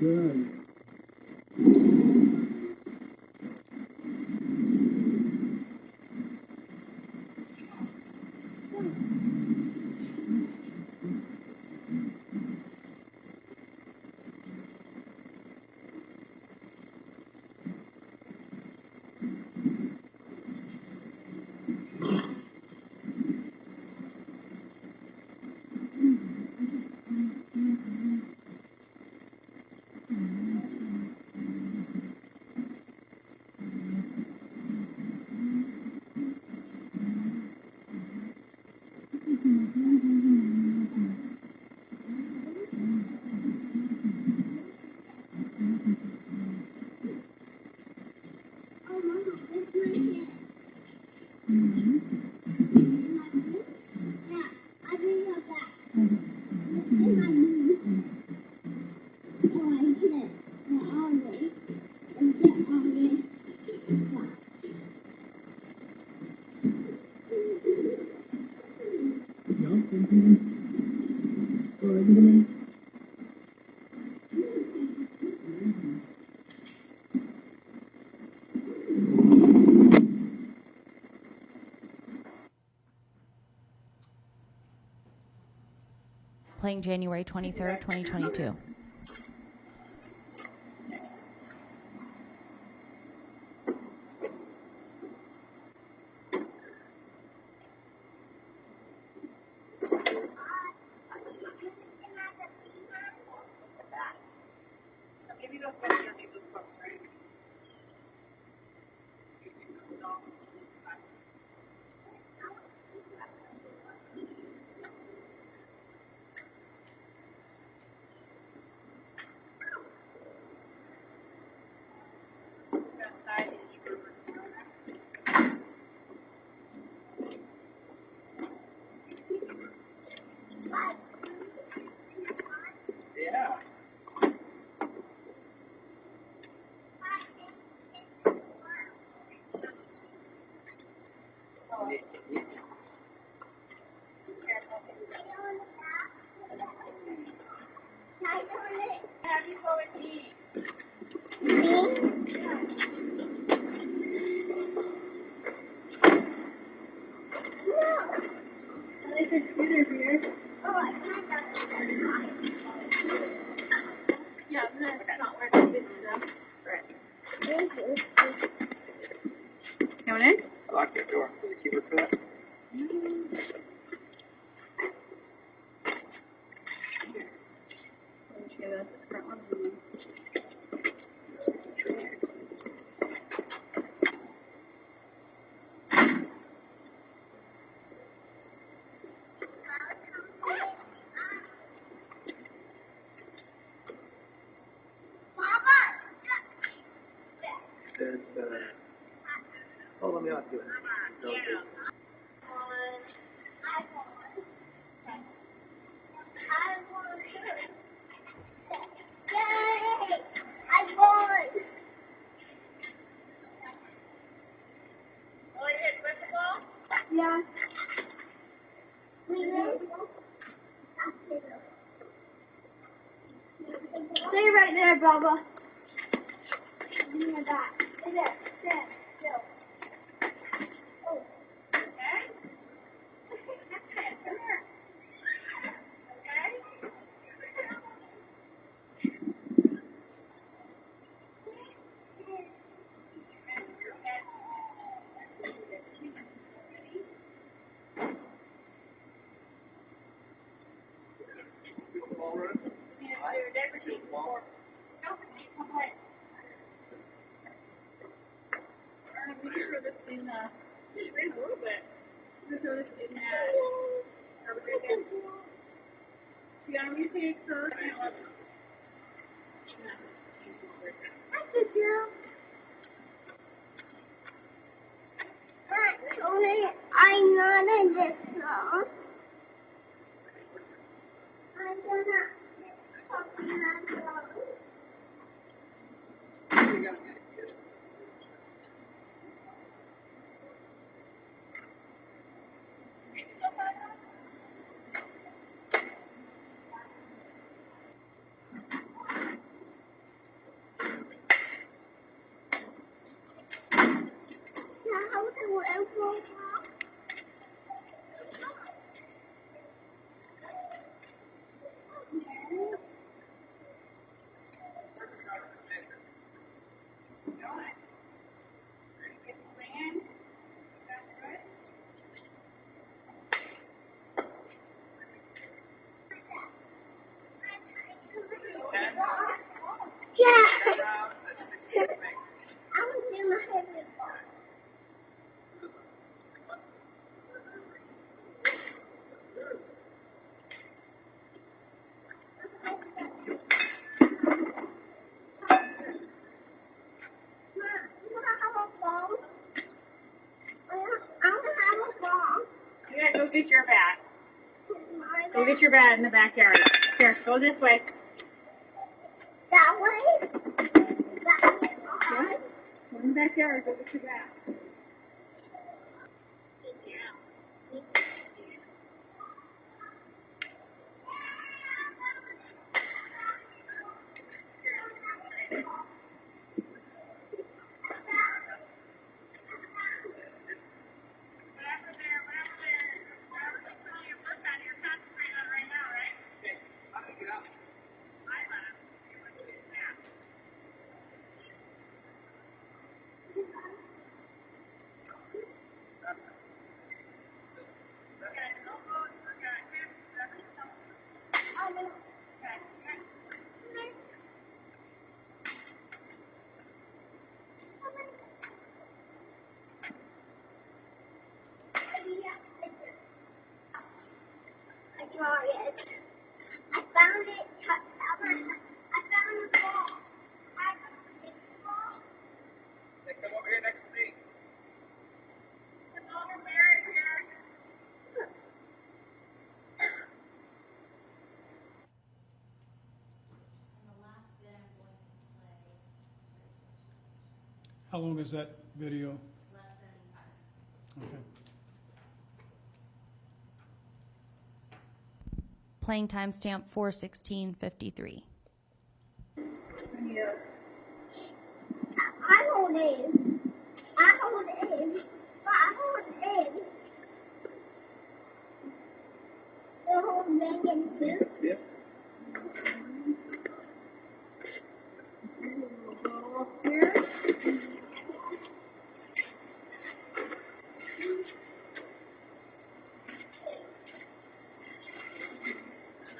Good. Playing January 23rd, 2022. don't go underneath the book, right? Yeah. Have you go and eat? I like the scooter here. Oh, I kind of. Yeah, I'm not wearing big stuff. Right. Thank you. Coming in? I locked that door. Does it keep her for that? There's, oh, let me not do it. No, Yeah. Stay right there, Baba. Give me your back. Stay there. There. Still. Oh. Okay. That's it. Come here. Okay. I'm not in this song. I'm gonna talk in that song. Go get your bat. Go get your bat in the backyard. Here, go this way. That way? Yeah. Go in the backyard. Go get your bat. How long is that video? Less than 5 minutes. Okay. Playing timestamp 4:16:53. I hold in. I hold in. I hold in. The whole banging too. Yeah.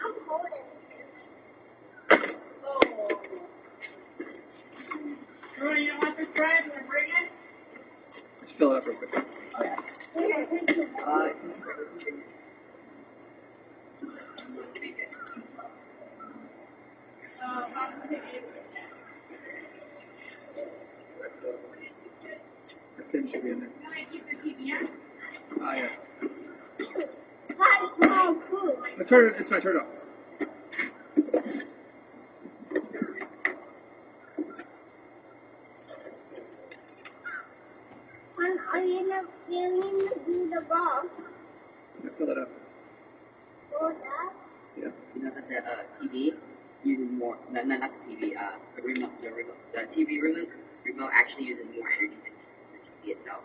I'm holding. You don't want this drive? You want to bring it? Just fill it up real quick. The pin should be in there. Can I keep the TV on? Ah, yeah. That's my food. It's my turn off. Are you not feeling the ball? Yeah, fill it up. Or that? Yeah. You know that the TV uses more, not the TV, the remote, the TV remote actually uses more energy than the TV itself.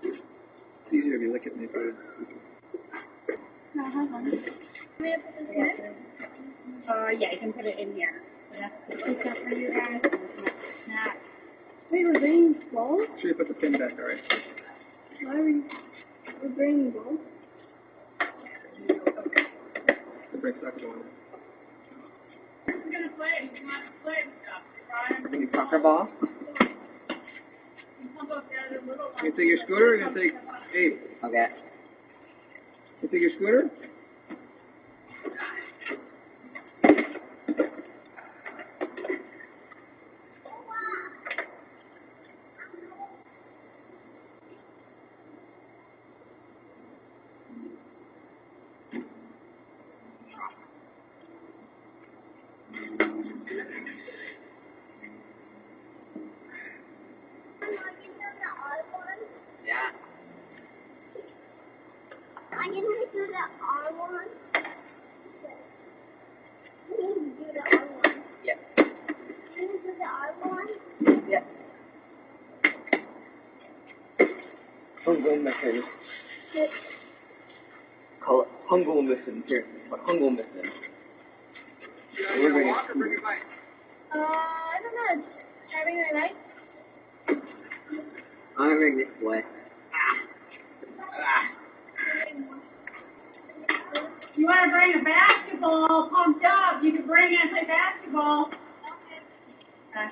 It's easier if you lick it than you put it. No, hold on. Can I put this here? Yeah, you can put it in here. That's stuff for you guys. Snacks. Wait, we're bringing balls? Make sure you put the pin back, alright? Why are we're bringing balls? The brake's not going on. Who's gonna play? Who wants to play with stuff? Bring a soccer ball. You pump up the other little one. You gonna take your scooter or you gonna take... Hey, Okay. you take your scooter? Yeah. I can do the R one. Can you do the R one? Yeah. Can you do the R one? Yeah. 한국무슨 한국무슨 here. 한국무슨. We're bringing scooter. I don't know. Having a night? I'm gonna bring this boy. You want to bring a basketball pumped up? You can bring it and play basketball. Okay.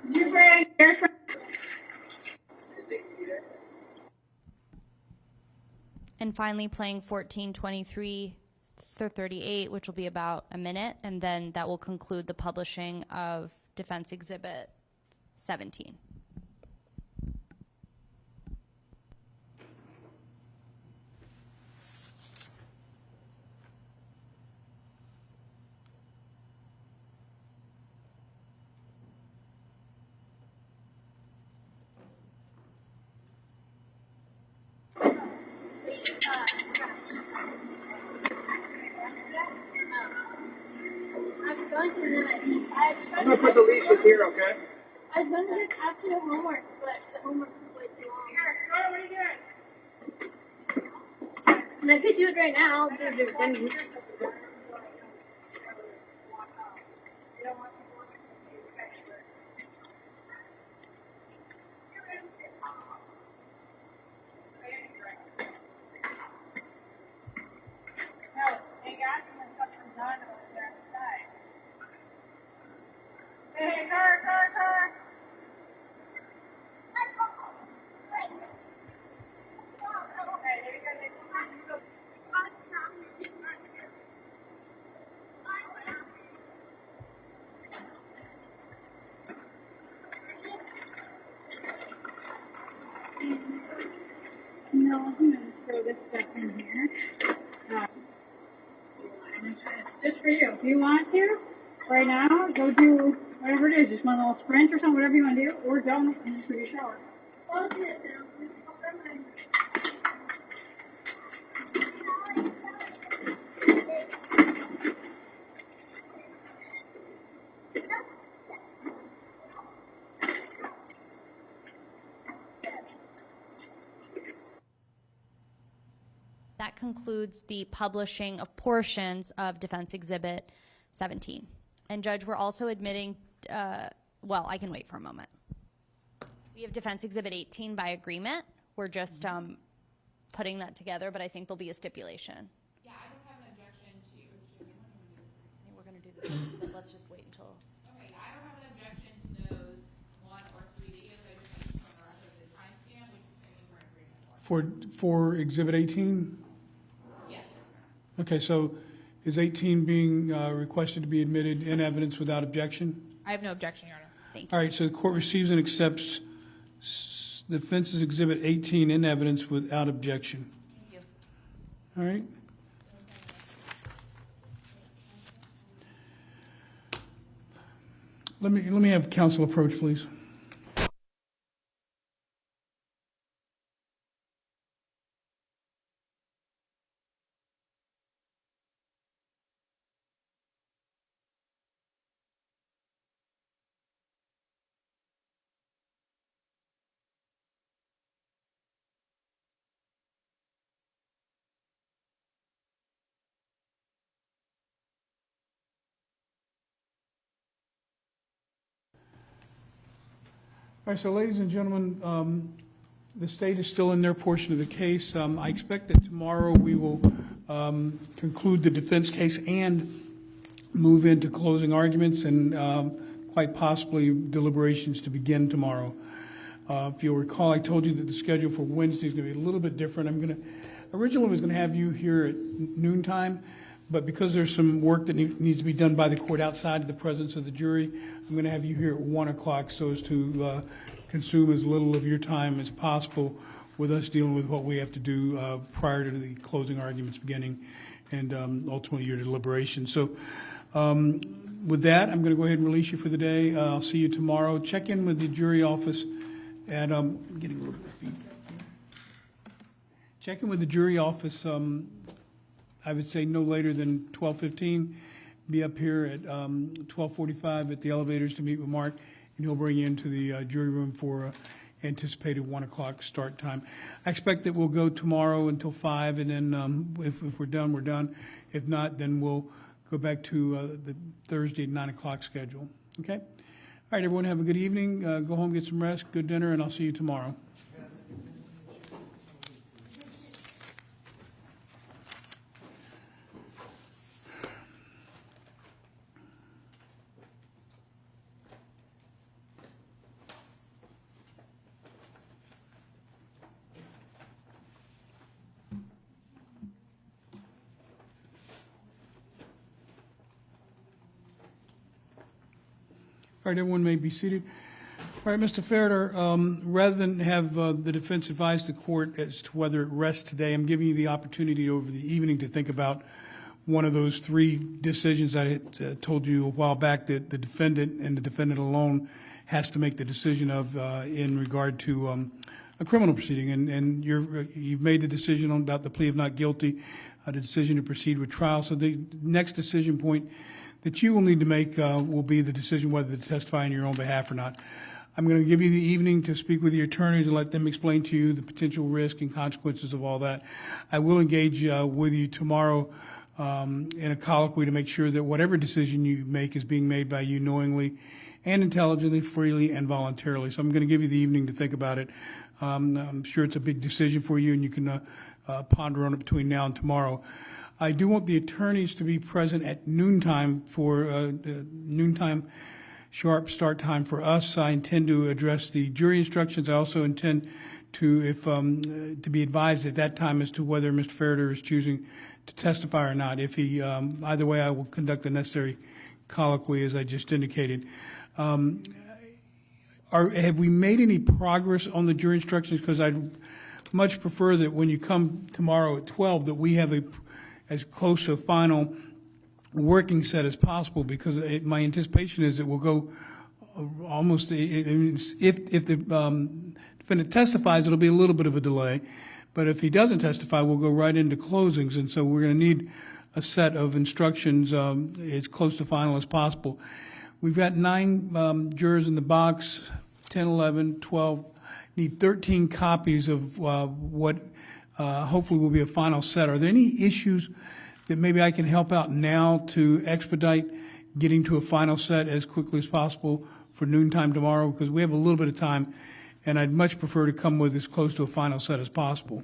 You bring yours from And finally playing 14:23:38, which will be about a minute, and then that will conclude the publishing of Defense Exhibit 17. I'm gonna put the leashes here, okay? I was going to get after the homework, but the homework was way too long. What are you doing? And I could do it right now. I'll do it then. No, they got some stuff from John over there on the side. Hey, car. I'm gonna throw this stuff in here. It's just for you. If you want to, right now, go do whatever it is. Just one little sprint or something, whatever you want to do, or don't and just do your shower. That concludes the publishing of portions of Defense Exhibit 17. And Judge, we're also admitting, well, I can wait for a moment. We have Defense Exhibit 18 by agreement. We're just putting that together, but I think there'll be a stipulation. Yeah, I don't have an objection to. I think we're going to do this, but let's just wait until. Okay, I don't have an objection to those 1 or 3 videos. I just want to cover up the timestamp, which I think we're in agreement for. For Exhibit 18? Yes. Okay, so is 18 being requested to be admitted in evidence without objection? I have no objection, Your Honor. Thank you. All right, so the court receives and accepts Defense's Exhibit 18 in evidence without objection. Thank you. All right. Let me have counsel approach, please. All right, so ladies and gentlemen, the state is still in their portion of the case. I expect that tomorrow we will conclude the defense case and move into closing arguments and quite possibly deliberations to begin tomorrow. If you'll recall, I told you that the schedule for Wednesday is going to be a little bit different. Originally was going to have you here at noontime, but because there's some work that needs to be done by the court outside of the presence of the jury, I'm going to have you here at 1 o'clock so as to consume as little of your time as possible with us dealing with what we have to do prior to the closing arguments beginning and ultimately your deliberation. So with that, I'm going to go ahead and release you for the day. I'll see you tomorrow. Check in with the jury office at, I'm getting a little bit of feedback here. Check in with the jury office, I would say no later than 12:15. Be up here at 12:45 at the elevators to meet with Mark, and he'll bring you into the jury room for anticipated 1 o'clock start time. I expect that we'll go tomorrow until 5, and then if we're done, we're done. If not, then we'll go back to the Thursday 9 o'clock schedule. Okay? All right, everyone, have a good evening. Go home, get some rest, good dinner, and I'll see you tomorrow. All right, everyone may be seated. All right, Mr. Ferriter, rather than have the defense advise the court as to whether it rests today, I'm giving you the opportunity over the evening to think about one of those 3 decisions I had told you a while back that the defendant and the defendant alone has to make the decision of in regard to a criminal proceeding. And you've made the decision about the plea of not guilty, the decision to proceed with trial. So the next decision point that you will need to make will be the decision whether to testify on your own behalf or not. I'm going to give you the evening to speak with your attorneys and let them explain to you the potential risk and consequences of all that. I will engage with you tomorrow in a colloquy to make sure that whatever decision you make is being made by you knowingly and intelligently, freely, and voluntarily. So I'm going to give you the evening to think about it. I'm sure it's a big decision for you, and you can ponder on it between now and tomorrow. I do want the attorneys to be present at noontime for noontime sharp start time for us. I intend to address the jury instructions. I also intend to be advised at that time as to whether Mr. Ferriter is choosing to testify or not. If he, either way, I will conduct the necessary colloquy as I just indicated. Have we made any progress on the jury instructions? Because much prefer that when you come tomorrow at 12, that we have as close to a final working set as possible, because my anticipation is that we'll go almost, if the defendant testifies, it'll be a little bit of a delay. But if he doesn't testify, we'll go right into closings. And so we're going to need a set of instructions as close to final as possible. We've got 9 jurors in the box, 10, 11, 12. Need 13 copies of what hopefully will be a final set. Are there any issues that maybe I can help out now to expedite getting to a final set as quickly as possible for noontime tomorrow? Because we have a little bit of time, and I'd much prefer to come with as close to a final set as possible.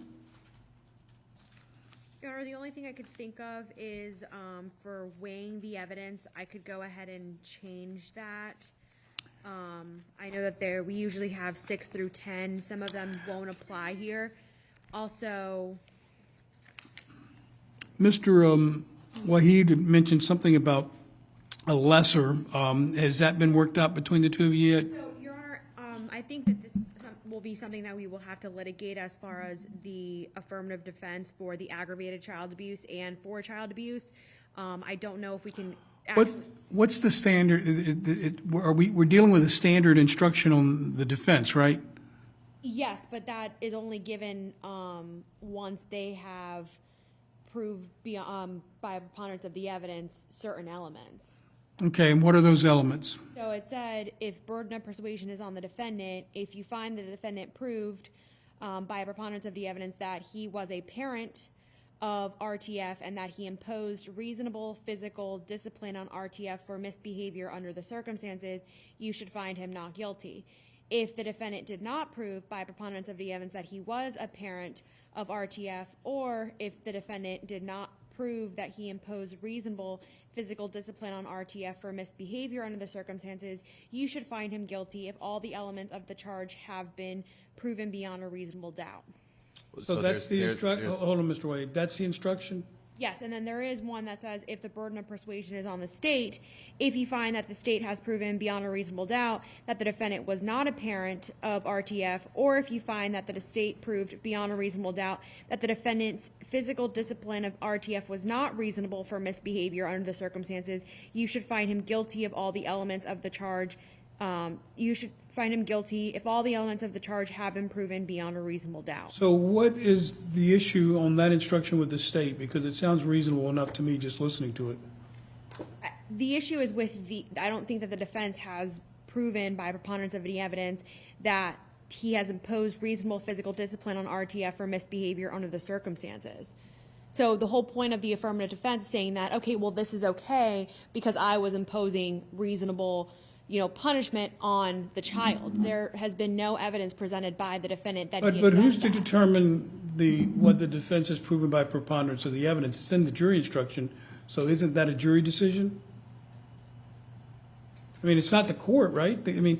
Your Honor, the only thing I could think of is for weighing the evidence, I could go ahead and change that. I know that we usually have 6 through 10. Some of them won't apply here. Also, Mr. Wahid mentioned something about a lesser. Has that been worked out between the two of you yet? so, Your Honor, I think that this will be something that we will have to litigate as far as the affirmative defense for the aggravated child abuse and for child abuse. I don't know if we can actually. What's the standard? We're dealing with a standard instruction on the defense, right? Yes, but that is only given once they have proved by a preponderance of the evidence certain elements. Okay, and what are those elements? So it said if burden of persuasion is on the defendant, if you find the defendant proved by a preponderance of the evidence that he was a parent of RTF and that he imposed reasonable physical discipline on RTF for misbehavior under the circumstances, you should find him not guilty. If the defendant did not prove by preponderance of the evidence that he was a parent of RTF, or if the defendant did not prove that he imposed reasonable physical discipline on RTF for misbehavior under the circumstances, you should find him guilty if all the elements of the charge have been proven beyond a reasonable doubt. So that's the instruction. Hold on, Mr. Wade. That's the instruction? Yes, and then there is one that says if the burden of persuasion is on the state, if you find that the state has proven beyond a reasonable doubt that the defendant was not a parent of RTF, or if you find that the state proved beyond a reasonable doubt that the defendant's physical discipline of RTF was not reasonable for misbehavior under the circumstances, you should find him guilty of all the elements of the charge. You should find him guilty if all the elements of the charge have been proven beyond a reasonable doubt. So what is the issue on that instruction with the state? Because it sounds reasonable enough to me just listening to it. The issue is with I don't think that the defense has proven by preponderance of the evidence that he has imposed reasonable physical discipline on RTF for misbehavior under the circumstances. So the whole point of the affirmative defense is saying that, okay, well, this is okay because I was imposing reasonable punishment on the child. There has been no evidence presented by the defendant that he had But who's done to that. determine what the defense has proven by preponderance of the evidence? It's in the jury instruction, so isn't that a jury decision? I mean, it's not the court, right? I mean,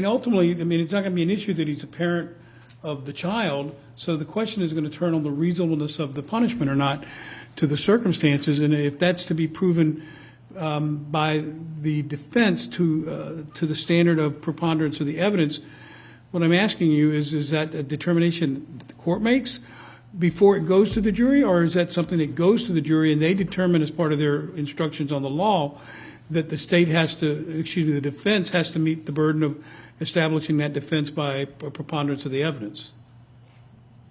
ultimately, it's not going to be an issue that he's a parent of the child, so the question is going to turn on the reasonableness of the punishment or not to the circumstances, and if that's to be proven by the defense to the standard of preponderance of the evidence, what I'm asking you is that a determination that the court makes before it goes to the jury, or is that something that goes to the jury and they determine as part of their instructions on the law that the the defense has to meet the burden of establishing that defense by a preponderance of the evidence?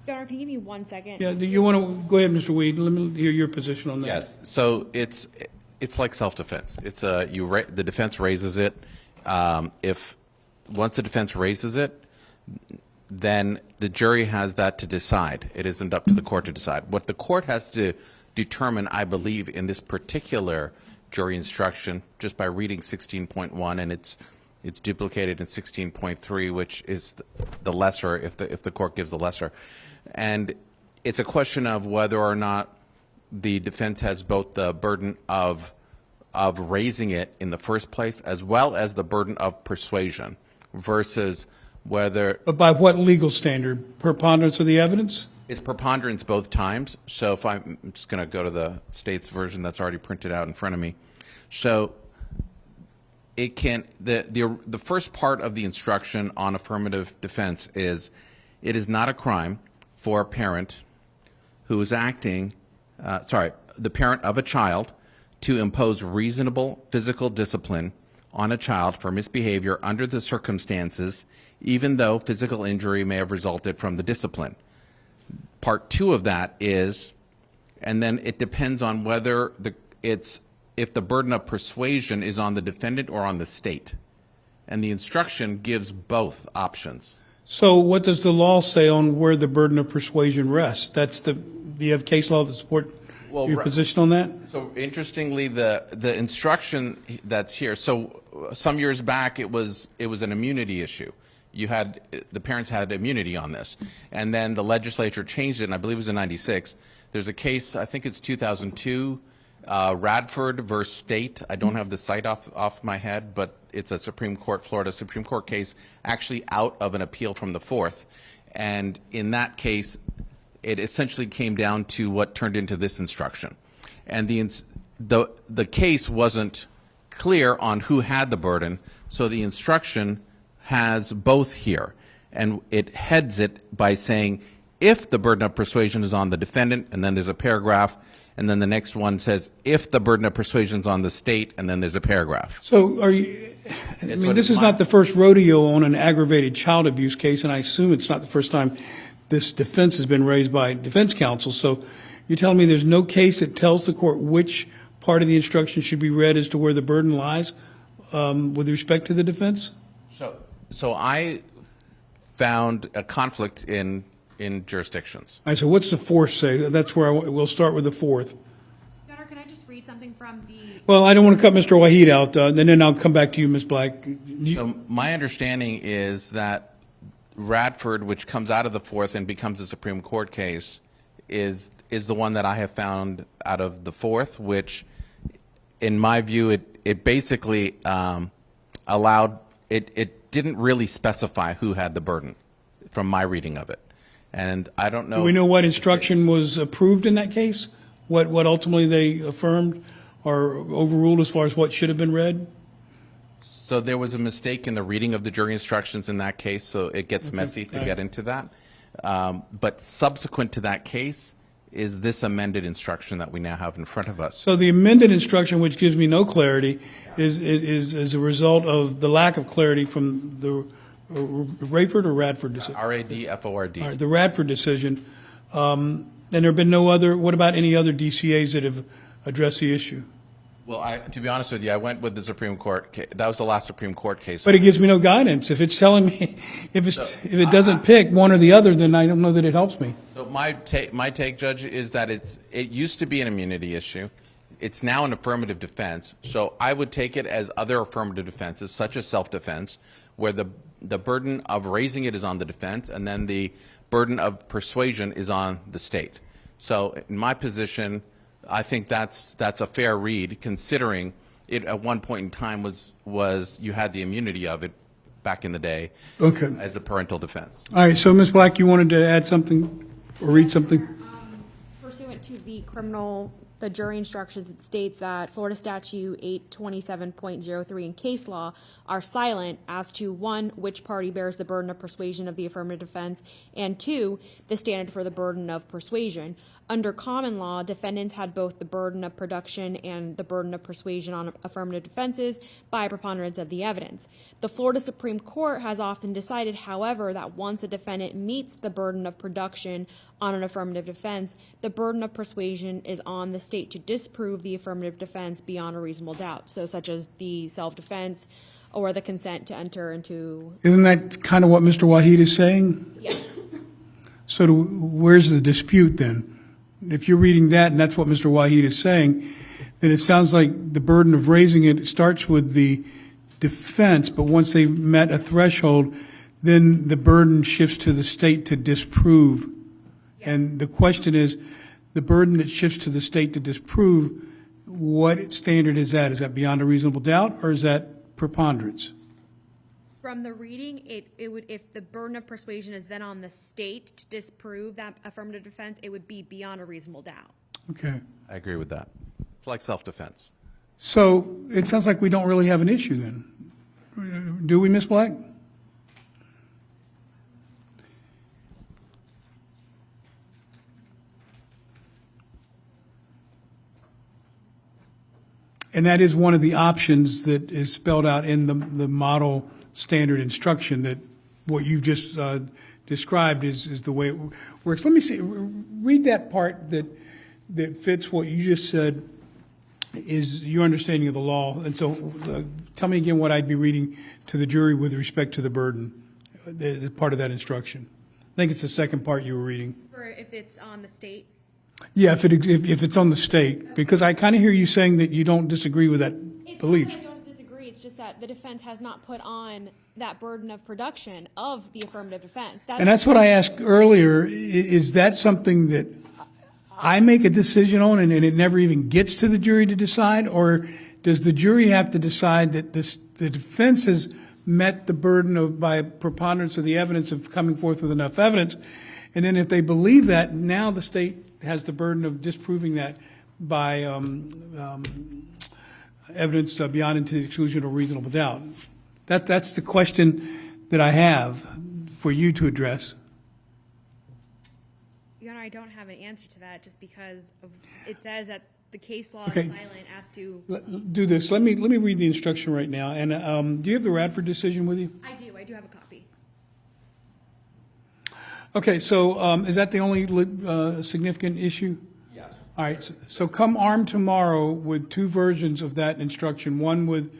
Your Honor, can you give me 1 second? Yeah, do you want to go ahead, Mr. Weed? Let me hear your position on that. Yes. So it's like self-defense. It's the defense raises it. If once the defense raises it, then the jury has that to decide. It isn't up to the court to decide. What the court has to determine, I believe, in this particular jury instruction, just by reading 16.1, and it's duplicated in 16.3, which is the lesser if the court gives the lesser, and it's a question of whether or not the defense has both the burden of raising it in the first place as well as the burden of persuasion versus whether. But by what legal standard? Preponderance of the evidence? It's preponderance both times. So if I'm just going to go to the state's version that's already printed out in front of me. So it can the first part of the instruction on affirmative defense is it is not a crime for a parent who is acting, the parent of a child to impose reasonable physical discipline on a child for misbehavior under the circumstances, even though physical injury may have resulted from the discipline. Part 2 of that is, and then it depends on whether if the burden of persuasion is on the defendant or on the state. And the instruction gives both options. So what does the law say on where the burden of persuasion rests? Do you have case law to support your position on that? So interestingly, the instruction that's here, so some years back it was an immunity issue. The parents had immunity on this. And then the legislature changed it, and I believe it was in 96. There's a case, I think it's 2002, Radford versus State. I don't have the site off my head, but it's a Florida Supreme Court case, actually out of an appeal from the Fourth. And in that case, it essentially came down to what turned into this instruction. And the case wasn't clear on who had the burden, so the instruction has both here. And it heads it by saying, if the burden of persuasion is on the defendant, and then there's a paragraph, and then the next one says, if the burden of persuasion is on the state, and then there's a paragraph. So this is not the first rodeo on an aggravated child abuse case, and I assume it's not the first time this defense has been raised by defense counsel. So you're telling me there's no case that tells the court which part of the instruction should be read as to where the burden lies with respect to the defense? So I found a conflict in jurisdictions. All right, so what's the fourth say? That's where we'll start with the fourth. Your Honor, can I just read something from the... Well, I don't want to cut Mr. Wahid out, and then I'll come back to you, Ms. Black. So my understanding is that Radford, which comes out of the Fourth and becomes a Supreme Court case, is the one that I have found out of the Fourth, which, in my view, it basically allowed, it didn't really specify who had the burden, from my reading of it. And I don't know. Do we know what instruction was approved in that case? What ultimately they affirmed or overruled as far as what should have been read? So there was a mistake in the reading of the jury instructions in that case, so it gets messy to get into that. But subsequent to that case is this amended instruction that we now have in front of us. So the amended instruction, which gives me no clarity, is a result of the lack of clarity from the Rayford or Radford decision? R-A-D-F-O-R-D. All right, the Radford decision. And there have been no other, what about any other DCAs that have addressed the issue? Well, to be honest with you, I went with the Supreme Court. That was the last Supreme Court case. But it gives me no guidance. If it's telling me, if it doesn't pick one or the other, then I don't know that it helps me. So my take, Judge, is that it used to be an immunity issue. It's now an affirmative defense. So I would take it as other affirmative defenses, such as self-defense, where the burden of raising it is on the defense, and then the burden of persuasion is on the state. So in my position, I think that's a fair read, considering it at one point in time was you had the immunity of it back in the day as a parental defense. All right, so Ms. Black, you wanted to add something or read something? Pursuant to the jury instructions, it states that Florida Statute 827.03 and case law are silent as to, 1, which party bears the burden of persuasion of the affirmative defense, and 2, the standard for the burden of persuasion. Under common law, defendants had both the burden of production and the burden of persuasion on affirmative defenses by a preponderance of the evidence. The Florida Supreme Court has often decided, however, that once a defendant meets the burden of production on an affirmative defense, the burden of persuasion is on the state to disprove the affirmative defense beyond a reasonable doubt, so such as the self-defense or the consent to enter into... Isn't that kind of what Mr. Wahid is saying? Yes. So where's the dispute then? If you're reading that and that's what Mr. Wahid is saying, then it sounds like the burden of raising it starts with the defense, but once they've met a threshold, then the burden shifts to the state to disprove. And the question is, the burden that shifts to the state to disprove, what standard is that? Is that beyond a reasonable doubt, or is that preponderance? From the reading, it would, if the burden of persuasion is then on the state to disprove that affirmative defense, it would be beyond a reasonable doubt. Okay. I agree with that. It's like self-defense. So it sounds like we don't really have an issue then. Do we, Ms. Black? And that is one of the options that is spelled out in the model standard instruction, that what you just described is the way it works. Let me see, read that part that fits what you just said is your understanding of the law. And so tell me again what I'd be reading to the jury with respect to the burden, the part of that instruction. I think it's the second part you were reading. For if it's on the state. Yeah, if it's on the state, because I kind of hear you saying that you don't disagree with that belief. It's not that I don't disagree, it's just that the defense has not put on that burden of production of the affirmative defense. And that's what I asked earlier. Is that something that I make a decision on and it never even gets to the jury to decide? Or does the jury have to decide that the defense has met the burden of, by preponderance of the evidence, of coming forth with enough evidence? And then if they believe that, now the state has the burden of disproving that by evidence beyond and to the exclusion of reasonable doubt. That's the question that I have for you to address. Your Honor, I don't have an answer to that just because it says that the case law Okay. is silent as to. Do this. Let me read the instruction right now. And do you have the Radford decision with you? I do have a copy. Okay, so is that the only significant issue? Yes. All right, so come armed tomorrow with two versions of that instruction, one with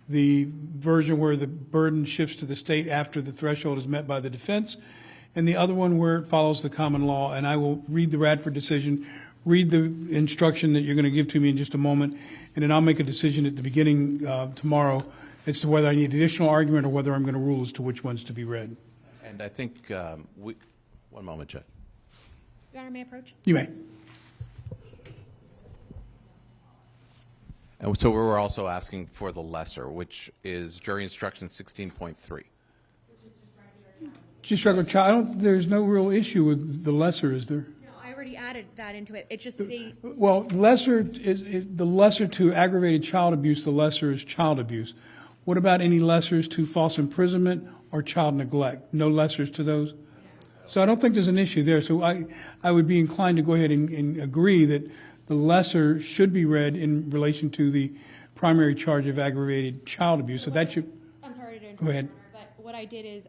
the version where the burden shifts to the state after the threshold is met by the defense, and the other one where it follows the common law. And I will read the Radford decision, read the instruction that you're going to give to me in just a moment, and then I'll make a decision at the beginning tomorrow as to whether I need additional argument or whether I'm going to rule as to which ones to be read. And I think one moment, Judge. Your Honor, may I approach? You may. And so we're also asking for the lesser, which is jury instruction 16.3. Just regular child, there's no real issue with the lesser, is there? No, I already added that into it. It's just the. Well, lesser the lesser to aggravated child abuse, the lesser is child abuse. What about any lessers to false imprisonment or child neglect? No lessers to those? So I don't think there's an issue there. So I would be inclined to go ahead and agree that the lesser should be read in relation to the primary charge of aggravated child abuse. So that should. I'm sorry to interrupt. Go ahead. But what I did is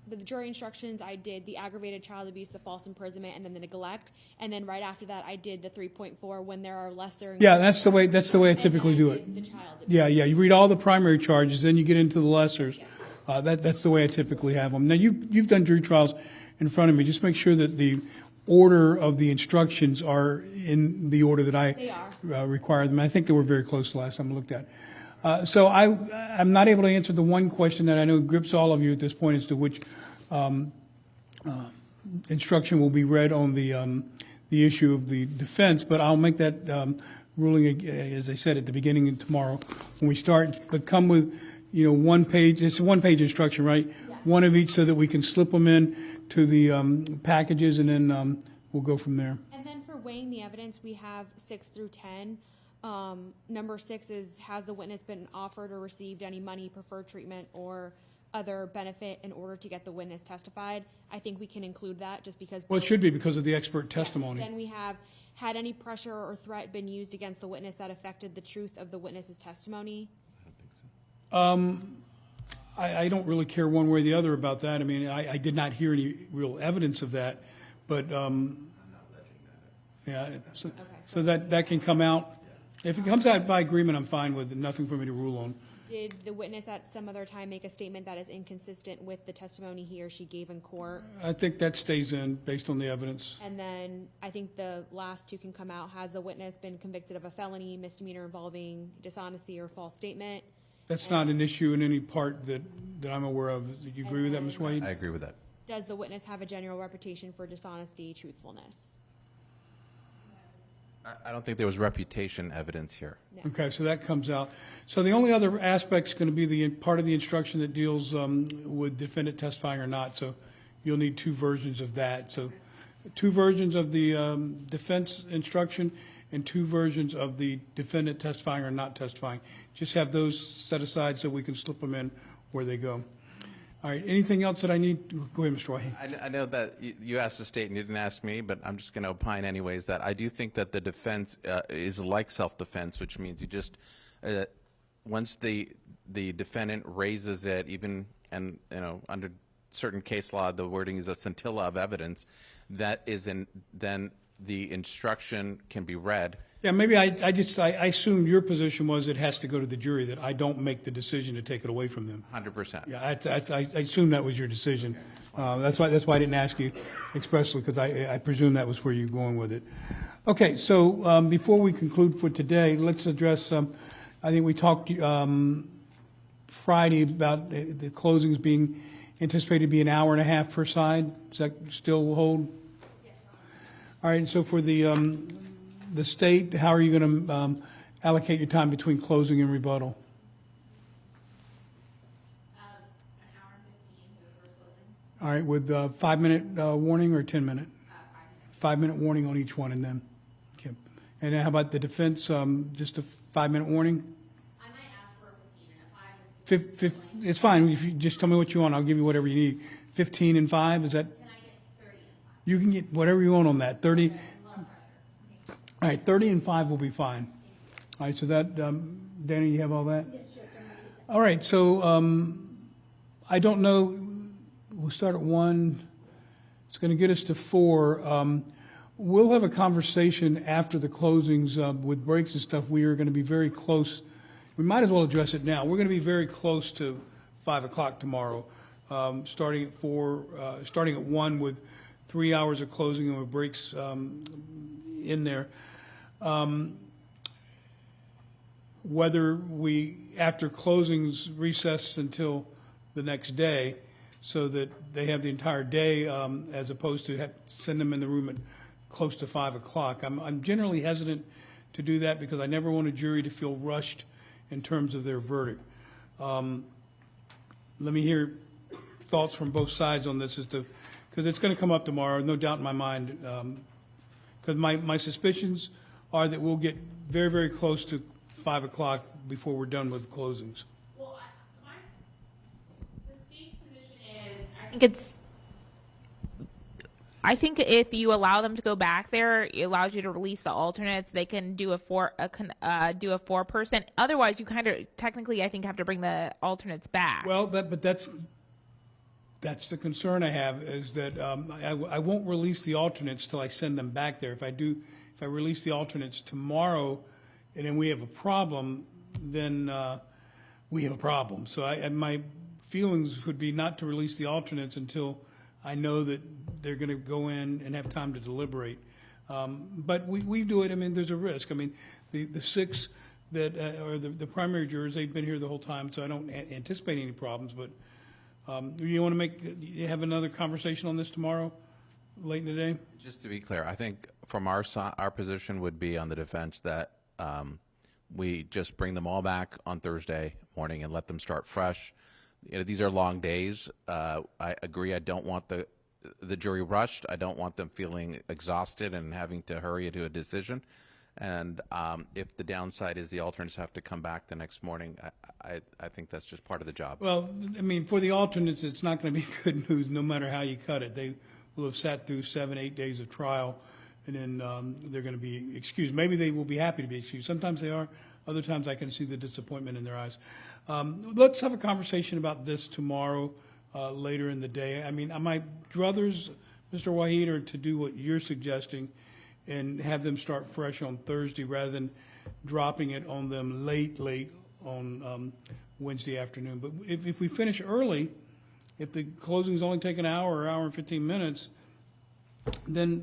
with the jury instructions, I did the aggravated child abuse, the false imprisonment, and then the neglect. And then right after that, I did the 3.4 when there are lesser. Yeah, that's the way I typically do it. The child abuse. Yeah. You read all the primary charges, then you get into the lessers. That's the way I typically have them. Now, you've done jury trials in front of me. Just make sure that the order of the instructions are in the order that I require them. I think they were very close the last time I looked at. So I'm not able to answer the one question that I know grips all of you at this point as to which instruction will be read on the issue of the defense, but I'll make that ruling, as I said, at the beginning of tomorrow when we start. But come with, one page. It's a one-page instruction, right? Yeah. One of each, so that we can slip them in to the packages, and then we'll go from there. And then for weighing the evidence, we have 6 through 10. Number 6 is, has the witness been offered or received any money, preferred treatment, or other benefit in order to get the witness testified? I think we can include that just because. Well, it should be because of the expert testimony. Yes. Then we have, had any pressure or threat been used against the witness that affected the truth of the witness's testimony? I don't really care one way or the other about that. I mean, I did not hear any real evidence of that, but yeah, so that can come out. If it comes out by agreement, I'm fine with it. Nothing for me to rule on. Did the witness at some other time make a statement that is inconsistent with the testimony he or she gave in court? I think that stays in based on the evidence. And then I think the last 2 can come out. Has the witness been convicted of a felony, misdemeanor involving dishonesty or false statement? That's not an issue in any part that I'm aware of. Do you agree with that, Ms. Wade? I agree with that. Does the witness have a general reputation for dishonesty, truthfulness? I don't think there was reputation evidence here. No. Okay, so that comes out. So the only other aspect is going to be the part of the instruction that deals with defendant testifying or not. So you'll need 2 versions of that. So 2 versions of the defense instruction and 2 versions of the defendant testifying or not testifying. Just have those set aside so we can slip them in where they go. All right, anything else that I need? Go ahead, Mr. White. I know that you asked the state and you didn't ask me, but I'm just going to opine anyways that I do think that the defense is like self-defense, which means you just, once the defendant raises it, even, and under certain case law, the wording is a scintilla of evidence, that is then the instruction can be read. Yeah, maybe I assumed your position was it has to go to the jury, that I don't make the decision to take it away from them. 100%. Yeah, I assumed that was your decision. That's why I didn't ask you expressly, because I presume that was where you're going with it. Okay, so before we conclude for today, let's address, I think we talked Friday about the closings being anticipated to be an hour and a half per side. Does that still hold? Yes. All right, so for the state, how are you going to allocate your time between closing and rebuttal? An hour and 15 for the first closing. All right, with 5-minute warning or 10-minute? 5-minute warning on each one, and then, okay. And then how about the defense, just a 5-minute warning? I might ask for a 15 and a 5. It's fine, if you just tell me what you want, I'll give you whatever you need. 15 and 5, is that? Can I get 30 and 5? You can get whatever you want on that, 30. All right, 30 and 5 will be fine. All right, so that, Danny, you have all that? Yes, sure. All right, so I don't know, we'll start at 1. It's going to get us to 4. We'll have a conversation after the closings with breaks and stuff. We are going to be very close. We might as well address it now. We're going to be very close to 5 o'clock tomorrow, starting at 4, starting at 1 with 3 hours of closing and with breaks in there. Whether we, after closings, recess until the next day so that they have the entire day as opposed to send them in the room at close to 5 o'clock. I'm generally hesitant to do that because I never want a jury to feel rushed in terms of their verdict. Let me hear thoughts from both sides on this because it's going to come up tomorrow, no doubt in my mind. Because my suspicions are that we'll get very, very close to 5 o'clock before we're done with closings. Well, the state's position is, I think if you allow them to go back there, it allows you to release the alternates. They can do a 4-person. Otherwise, you kind of technically, I think, have to bring the alternates back. Well, but that's the concern I have is that I won't release the alternates till I send them back there. If I release the alternates tomorrow and then we have a problem, then we have a problem. So my feelings would be not to release the alternates until I know that they're going to go in and have time to deliberate. But we do it. I mean, there's a risk. I mean, the 6 that are the primary jurors, they've been here the whole time, so I don't anticipate any problems. But you want to have another conversation on this tomorrow, late in the day? Just to be clear, I think from our position would be on the defense that we just bring them all back on Thursday morning and let them start fresh. These are long days. I agree. I don't want the jury rushed. I don't want them feeling exhausted and having to hurry to a decision. And if the downside is the alternates have to come back the next morning, I think that's just part of the job. Well, I mean, for the alternates, it's not going to be good news no matter how you cut it. They will have sat through 7-8 days of trial, and then they're going to be excused. Maybe they will be happy to be excused. Sometimes they are. Other times I can see the disappointment in their eyes. Let's have a conversation about this tomorrow, later in the day. I mean, my druthers, Mr. Waheed, are to do what you're suggesting and have them start fresh on Thursday rather than dropping it on them late on Wednesday afternoon. But if we finish early, if the closings only take an hour or hour and 15 minutes, then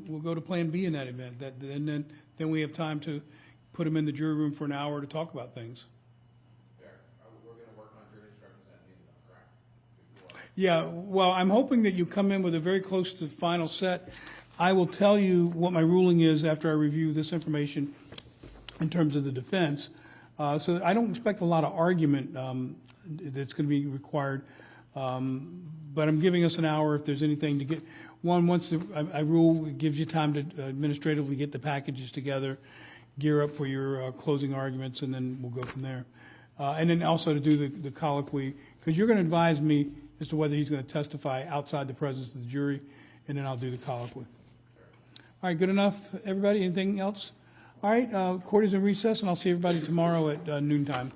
we'll go to Plan B in that event. And then we have time to put them in the jury room for an hour to talk about things. We're going to work on jury instructions at noon, correct? Yeah, well, I'm hoping that you come in with a very close to final set. I will tell you what my ruling is after I review this information in terms of the defense. So I don't expect a lot of argument that's going to be required. But I'm giving us an hour if there's anything to get. Once I rule, it gives you time to administratively get the packages together, gear up for your closing arguments, and then we'll go from there. And then also to do the colloquy, because you're going to advise me as to whether he's going to testify outside the presence of the jury, and then I'll do the colloquy. All right, good enough, everybody? Anything else? All right, court is in recess, and I'll see everybody tomorrow at noontime.